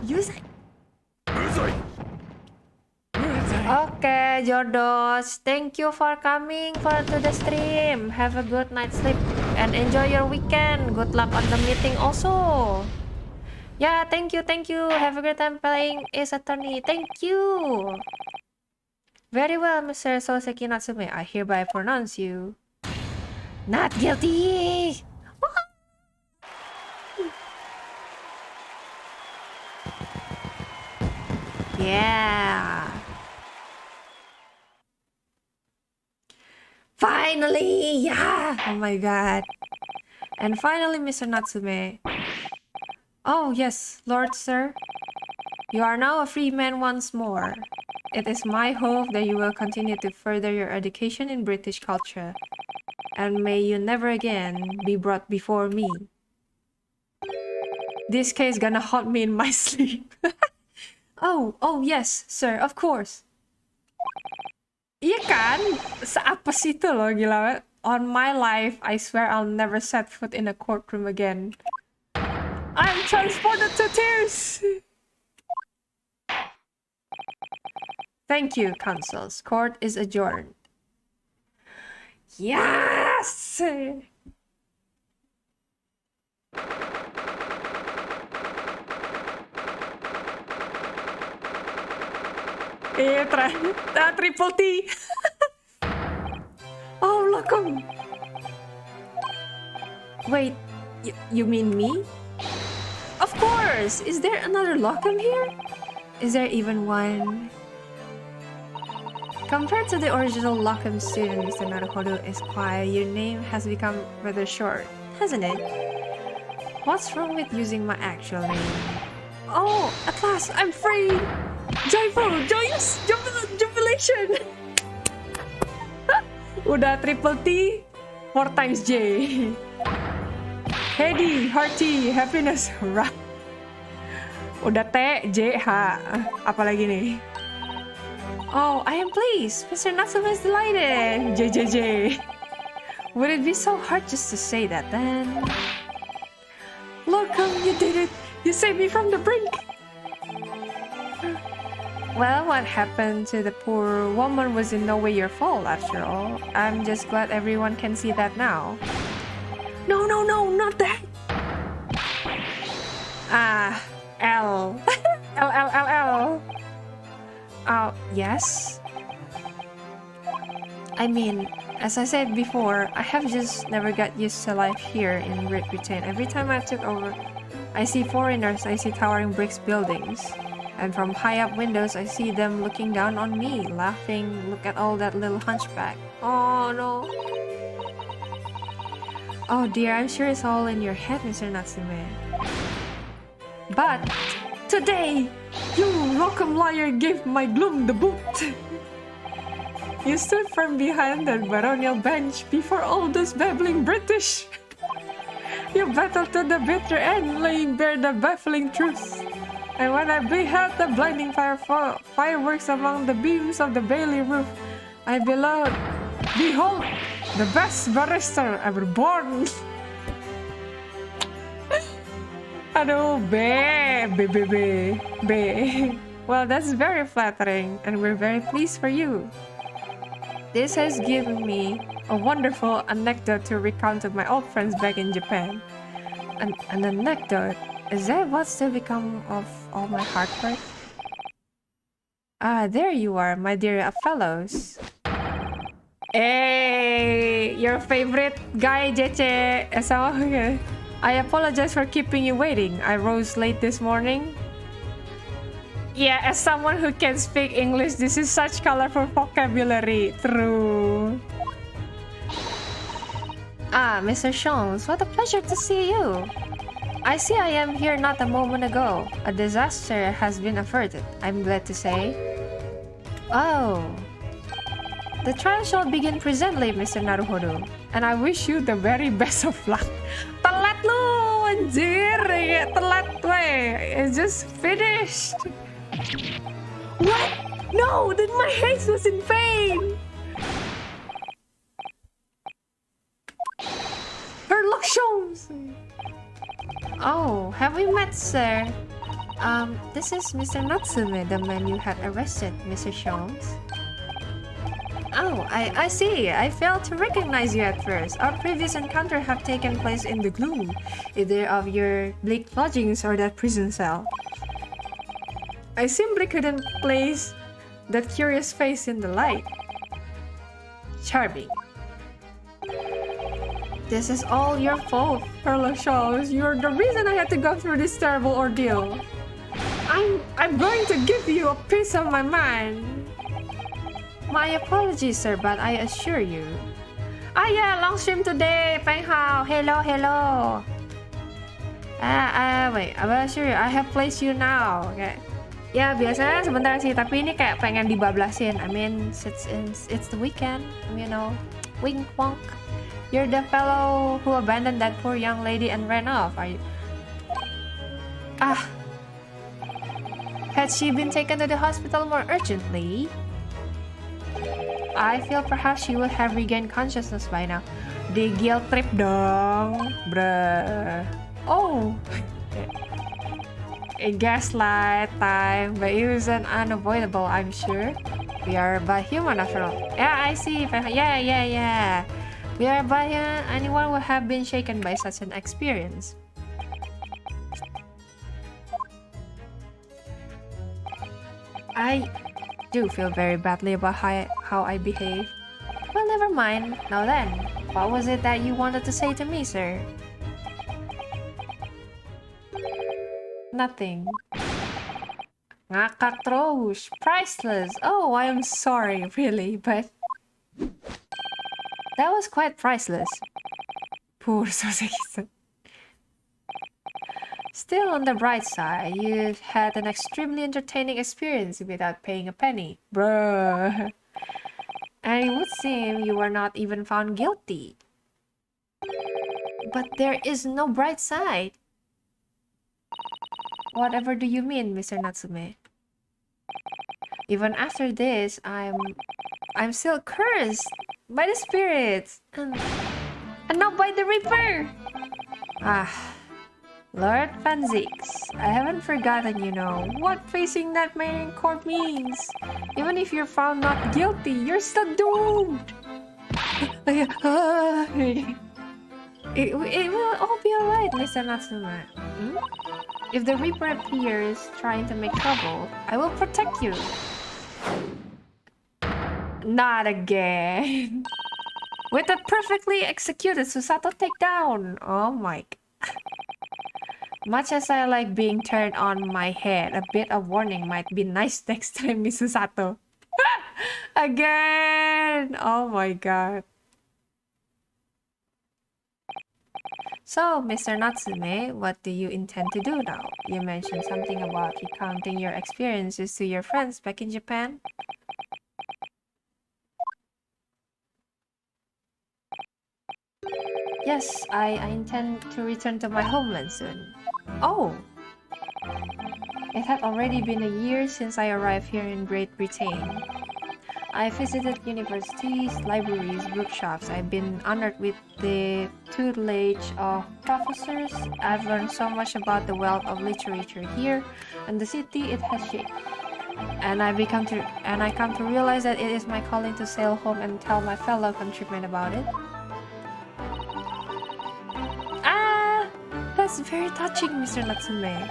Yuzai. Okay, Jordos. Thank you for coming to the stream. Have a good night's sleep and enjoy your weekend. Good luck on the meeting also. Yeah, thank you. Have a great time playing Ace Attorney. Thank you. Very well, Mr. Souseki Natsume. I hereby pronounce you not guilty. Yeah. Finally, yeah. Oh my god. And finally, Mr. Natsume. Oh yes, Lord Sir. You are now a free man once more. It is my hope that you will continue to further your education in British culture. And may you never again be brought before me. This case gonna haunt me in my sleep. Oh yes, sir, of course. Iya kan? Seapa situ loh, gila. On my life, I swear I'll never set foot in a courtroom again. I'm transported to tears! Thank you, consuls. Court is adjourned. Yes! Triple T. Oh, welcome. Wait, you mean me? Of course! Is there another Lockham here? Is there even one? Compared to the original Lockham student, Mr. Naruhodo Esquire, your name has become rather short, hasn't it? What's wrong with using my actual name? Oh, at last, I'm free! Joyful! Joyous! Jubilation! Udah triple T, 4 times J. Heady, hearty, happiness, rah. Udah T, J, H. Apalagi nih? Oh, I am pleased. Mr. Natsume is delighted. J. Would it be so hard just to say that then? Look, you did it. You saved me from the brink. Well, what happened to the poor woman was in no way your fault, after all. I'm just glad everyone can see that now. No, not that. L. L. Yes? I mean, as I said before, I have just never got used to life here in Great Britain. Every time I took over, I see foreigners, I see towering bricks buildings. And from high up windows, I see them looking down on me, laughing. Look at all that little hunchback. Oh no. Oh dear, I'm sure it's all in your head, Mr. Natsume. But today, you welcome liar gave my gloom the boot. You stood firm behind that baronial bench before all those babbling British. You battled to the bitter end, laying bare the baffling truth. And when I beheld the blinding fireworks among the beams of the Bailey roof, I behold, the best barrister ever born. Aduh, B. Well, that's very flattering, and we're very pleased for you. This has given me a wonderful anecdote to recount to my old friends back in Japan. An anecdote? Is that what's to become of all my heartbreak? Ah, there you are, my dear fellows. Hey, your favorite guy, JC. I apologize for keeping you waiting. I rose late this morning. Yeah, as someone who can speak English, this is such colorful vocabulary. True. Ah, Mr. Jones, what a pleasure to see you. I see I am here not a moment ago. A disaster has been averted, I'm glad to say. Oh. The trial shall begin presently, Mr. Naruhodo. And I wish you the very best of luck. Telat lu, anjir. Telat, weh. It's just finished. What? No, then my haste was in vain. Her luck shows. Oh, have we met, sir? This is Mr. Natsume, the man you had arrested, Mr. Jones. Oh, I see. I failed to recognize you at first. Our previous encounter have taken place in the gloom, either of your bleak lodgings or that prison cell. I simply couldn't place that curious face in the light. Charming. This is all your fault, Perla Shaws. You're the reason I had to go through this terrible ordeal. I'm going to give you a piece of my mind. My apologies, sir, but I assure you. Ah, yeah, long stream today. Peng Hao. Hello. Wait, I assure you, I have placed you now. Okay. Ya, biasanya sebentar sih, tapi ini kayak pengen dibablasin. I mean, it's the weekend, you know. Wink wonk. You're the fellow who abandoned that poor young lady and ran off, are you? Ah. Had she been taken to the hospital more urgently? I feel perhaps she would have regained consciousness by now. Di guilt trip dong, bruh. Oh. Gaslight time, but it wasn't unavoidable, I'm sure. We are but human after all. Yeah, I see. Yeah. We are but human. Anyone would have been shaken by such an experience. I do feel very badly about how I behave. Well, never mind. Now then, what was it that you wanted to say to me, sir? Nothing. Ngakak terus. Priceless. Oh, I am sorry, really, but that was quite priceless. Poor Souseki-san. Still, on the bright side, you've had an extremely entertaining experience without paying a penny. Bruh. And it would seem you were not even found guilty. But there is no bright side. Whatever do you mean, Mr. Natsume? Even after this, I'm still cursed by the spirits and not by the Reaper. Lord Fanzix, I haven't forgotten, what facing that main court means. Even if you're found not guilty, you're still doomed. It will all be alright, Mr. Natsume. If the Reaper appears trying to make trouble, I will protect you. Not again. With a perfectly executed Susato takedown. Oh my. Much as I like being turned on my head, a bit of warning might be nice next time, Miss Susato. Again! Oh my god. So, Mr. Natsume, what do you intend to do now? You mentioned something about recounting your experiences to your friends back in Japan. Yes, I intend to return to my homeland soon. Oh! It had already been a year since I arrived here in Great Britain. I visited universities, libraries, bookshops. I've been honored with the tutelage of professors. I've learned so much about the wealth of literature here and the city it has shaped. And I come to realize that it is my calling to sail home and tell my fellow countrymen about it. That's very touching, Mr. Natsume.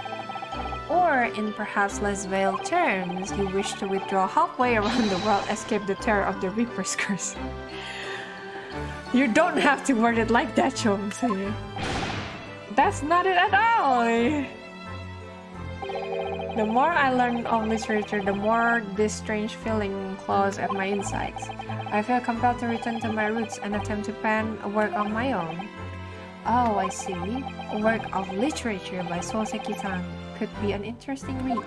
Or, in perhaps less veiled terms, you wish to withdraw halfway around the world, escape the terror of the Reaper's curse. You don't have to word it like that, Chomsei. That's not it at all! The more I learn of literature, the more this strange feeling claws at my insides. I feel compelled to return to my roots and attempt to pen a work on my own. Oh, I see. A work of literature by Souseki-san could be an interesting read.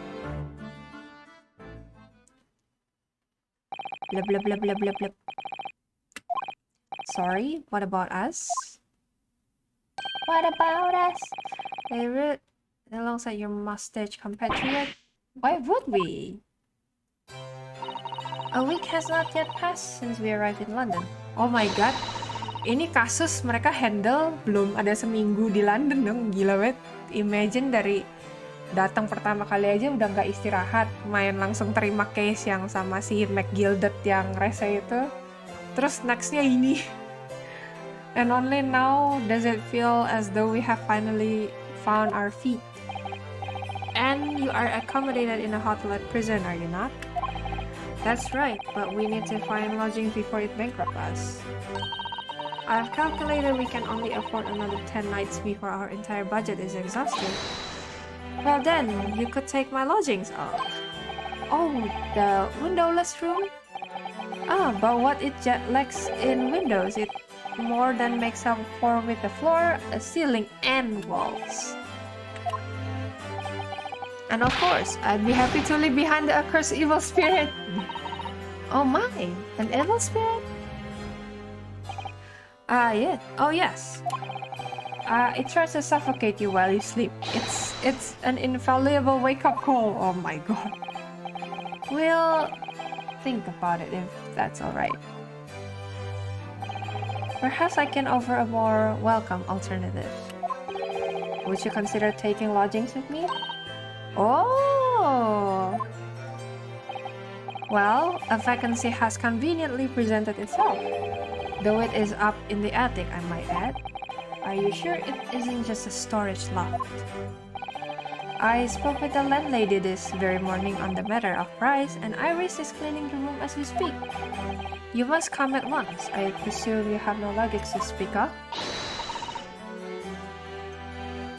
Blah blah blah blah blah blah. Sorry, what about us? What about us? They read alongside your mustache compatriot. Why would we? A week has not yet passed since we arrived in London. Oh my god. Ini kasus mereka handle belum ada seminggu di London dong. Gila banget. Imagine dari datang pertama kali aja udah nggak istirahat, main langsung terima case yang sama si McGilded yang rese itu. Terus nextnya ini. And only now does it feel as though we have finally found our feet. And you are accommodated in a hotel at prison, are you not? That's right, but we need to find lodgings before it bankrupts us. I've calculated we can only afford another 10 nights before our entire budget is exhausted. Well then, you could take my lodgings off. Oh, the windowless room? But what it lacks in windows, it more than makes up for with the floor, a ceiling, and walls. And of course, I'd be happy to live behind the accursed evil spirit. Oh my, an evil spirit? Yeah. Oh yes. It tries to suffocate you while you sleep. It's an infallible wake-up call. Oh my god. We'll think about it if that's alright. Perhaps I can offer a more welcome alternative. Would you consider taking lodgings with me? Oh! Well, a vacancy has conveniently presented itself. Though it is up in the attic, I might add. Are you sure it isn't just a storage loft? I spoke with the landlady this very morning on the matter of price, and Iris is cleaning the room as we speak. You must come at once. I presume you have no luggage to speak of?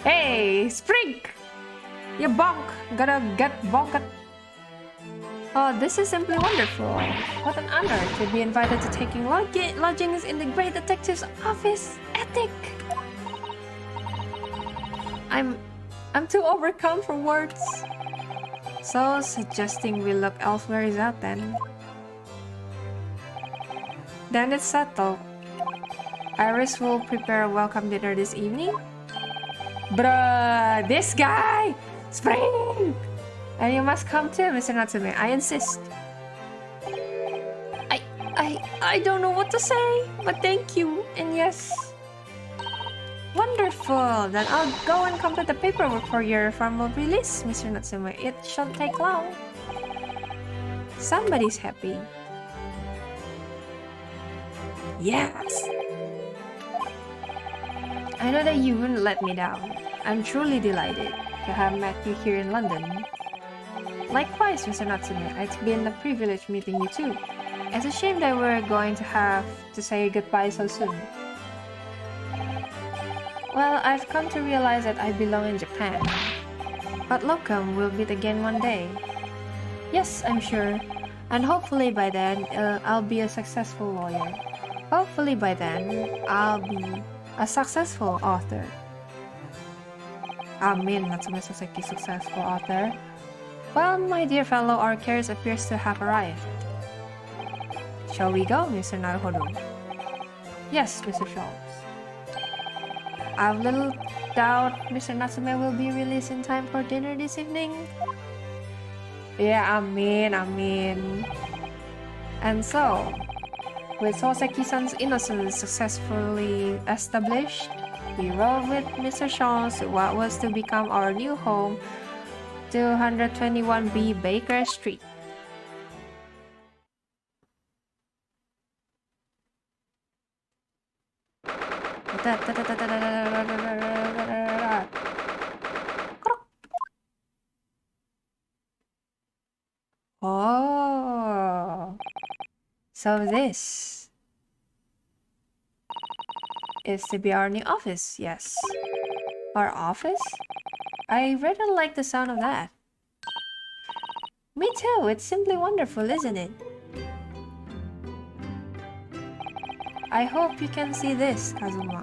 Hey, Spring! You bonk! Gotta get bonked. Oh, this is simply wonderful. What an honor to be invited to taking lodgings in the great detective's office attic. I'm too overcome for words. So suggesting we look elsewhere is out then. Then it's settled. Iris will prepare a welcome dinner this evening. Bruh, this guy! Spring! And you must come too, Mr. Natsume. I insist. I don't know what to say, but thank you, and yes. Wonderful! Then I'll go and complete the paperwork for your formal release, Mr. Natsume. It shouldn't take long. Somebody's happy. Yes! I know that you wouldn't let me down. I'm truly delighted to have met you here in London. Likewise, Mr. Natsume, it's been a privilege meeting you too. It's a shame that we're going to have to say goodbye so soon. Well, I've come to realize that I belong in Japan. But locum, we'll meet again one day. Yes, I'm sure. And hopefully by then, I'll be a successful lawyer. Hopefully by then, I'll be a successful author. Amen, Natsume Souseki, successful author. Well, my dear fellow, our carriage appears to have arrived. Shall we go, Mr. Naruhodo? Yes, Mr. Schultz. I've little doubt Mr. Natsume will be released in time for dinner this evening. Yeah, amen. And so, with Souseki-san's innocence successfully established, we rode with Mr. Schultz to what was to become our new home, 221B Baker Street. Oh, so this is to be our new office, yes. Our office? I really like the sound of that. Me too, it's simply wonderful, isn't it? I hope you can see this, Kazuma.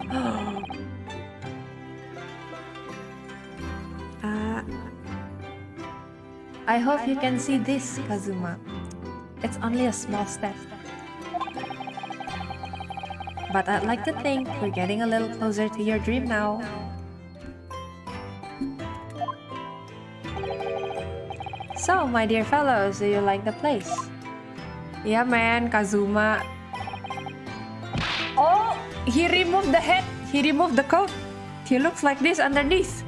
I hope you can see this, Kazuma. It's only a small step. But I'd like to think we're getting a little closer to your dream now. So, my dear fellows, do you like the place? Yeah, man, Kazuma. Oh, he removed the head. He removed the coat. He looks like this underneath.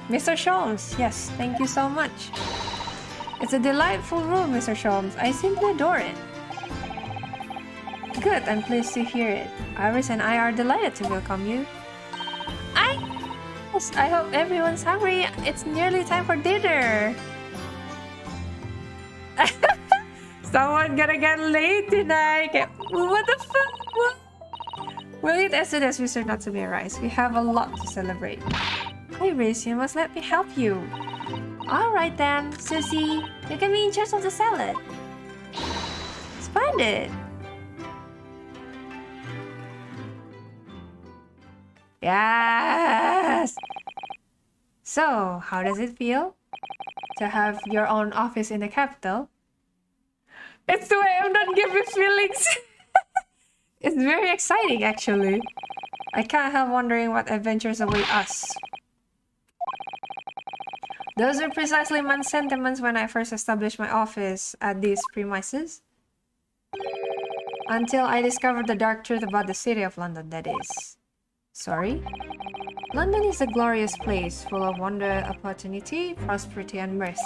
Mr. Sholmes, yes, thank you so much. It's a delightful room, Mr. Sholmes. I simply adore it. Good, I'm pleased to hear it. Iris and I are delighted to welcome you. I hope everyone's hungry. It's nearly time for dinner. Someone gonna get late tonight. What the fuck? What? We'll eat as soon as Mr. Natsume arrives. We have a lot to celebrate. Iris, you must let me help you. Alright then, Susie. You can be in charge of the salad. Splendid. Yes! So, how does it feel to have your own office in the capital? It's the way I'm not giving feelings. It's very exciting, actually. I can't help wondering what adventures await us. Those were precisely my sentiments when I first established my office at these premises. Until I discovered the dark truth about the city of London, that is. Sorry? London is a glorious place full of wonder, opportunity, prosperity, and mirth.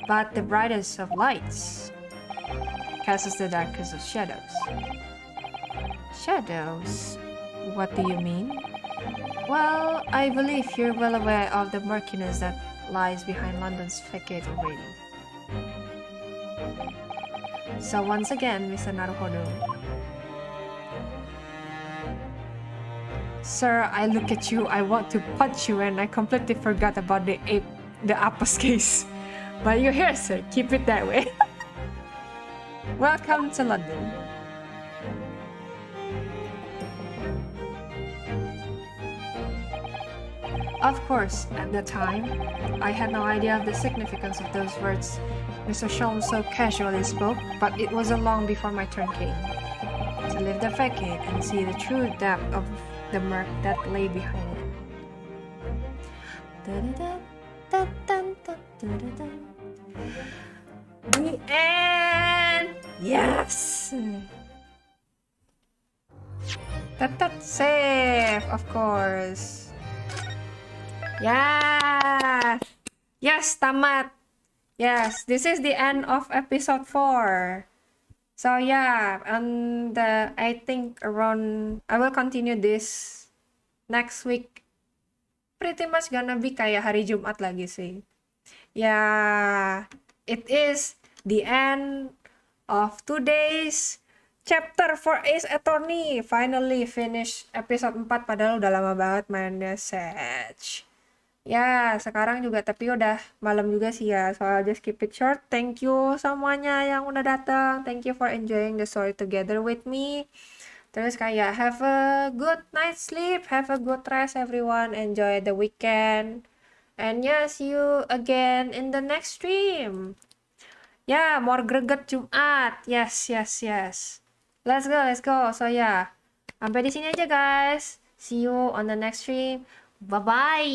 But the brightest of lights casts the darkest of shadows. Shadows? What do you mean? Well, I believe you're well aware of the murkiness that lies behind London's facade already. So once again, Mr. Naruhodo. Sir, I look at you, I want to punch you, and I completely forgot about the Appas case. But you're here, sir. Keep it that way. Welcome to London. Of course, at the time, I had no idea of the significance of those words Mr. Sholmes so casually spoke, but it wasn't long before my turn came to lift the facade and see the true depth of the murk that lay behind it. The end! Yes! That's safe, of course. Yeah! Yes, tamat! Yes, this is the end of episode 4. So yeah, and I think around I will continue this next week. Pretty much gonna be kayak hari Jumat lagi sih. Yeah, it is the end of today's chapter for Ace Attorney. Finally finish episode 4 padahal udah lama banget mainnya Sage. Ya, sekarang juga tapi udah malam juga sih ya. So I'll just keep it short. Thank you semuanya yang udah datang. Thank you for enjoying the story together with me. Terus kayak have a good night sleep, have a good rest everyone. Enjoy the weekend. And yeah, see you again in the next stream. Yeah, more greget Jumat. Yes, yes, yes. Let's go, let's go. So yeah, sampai di sini aja guys. See you on the next stream. Bye-bye.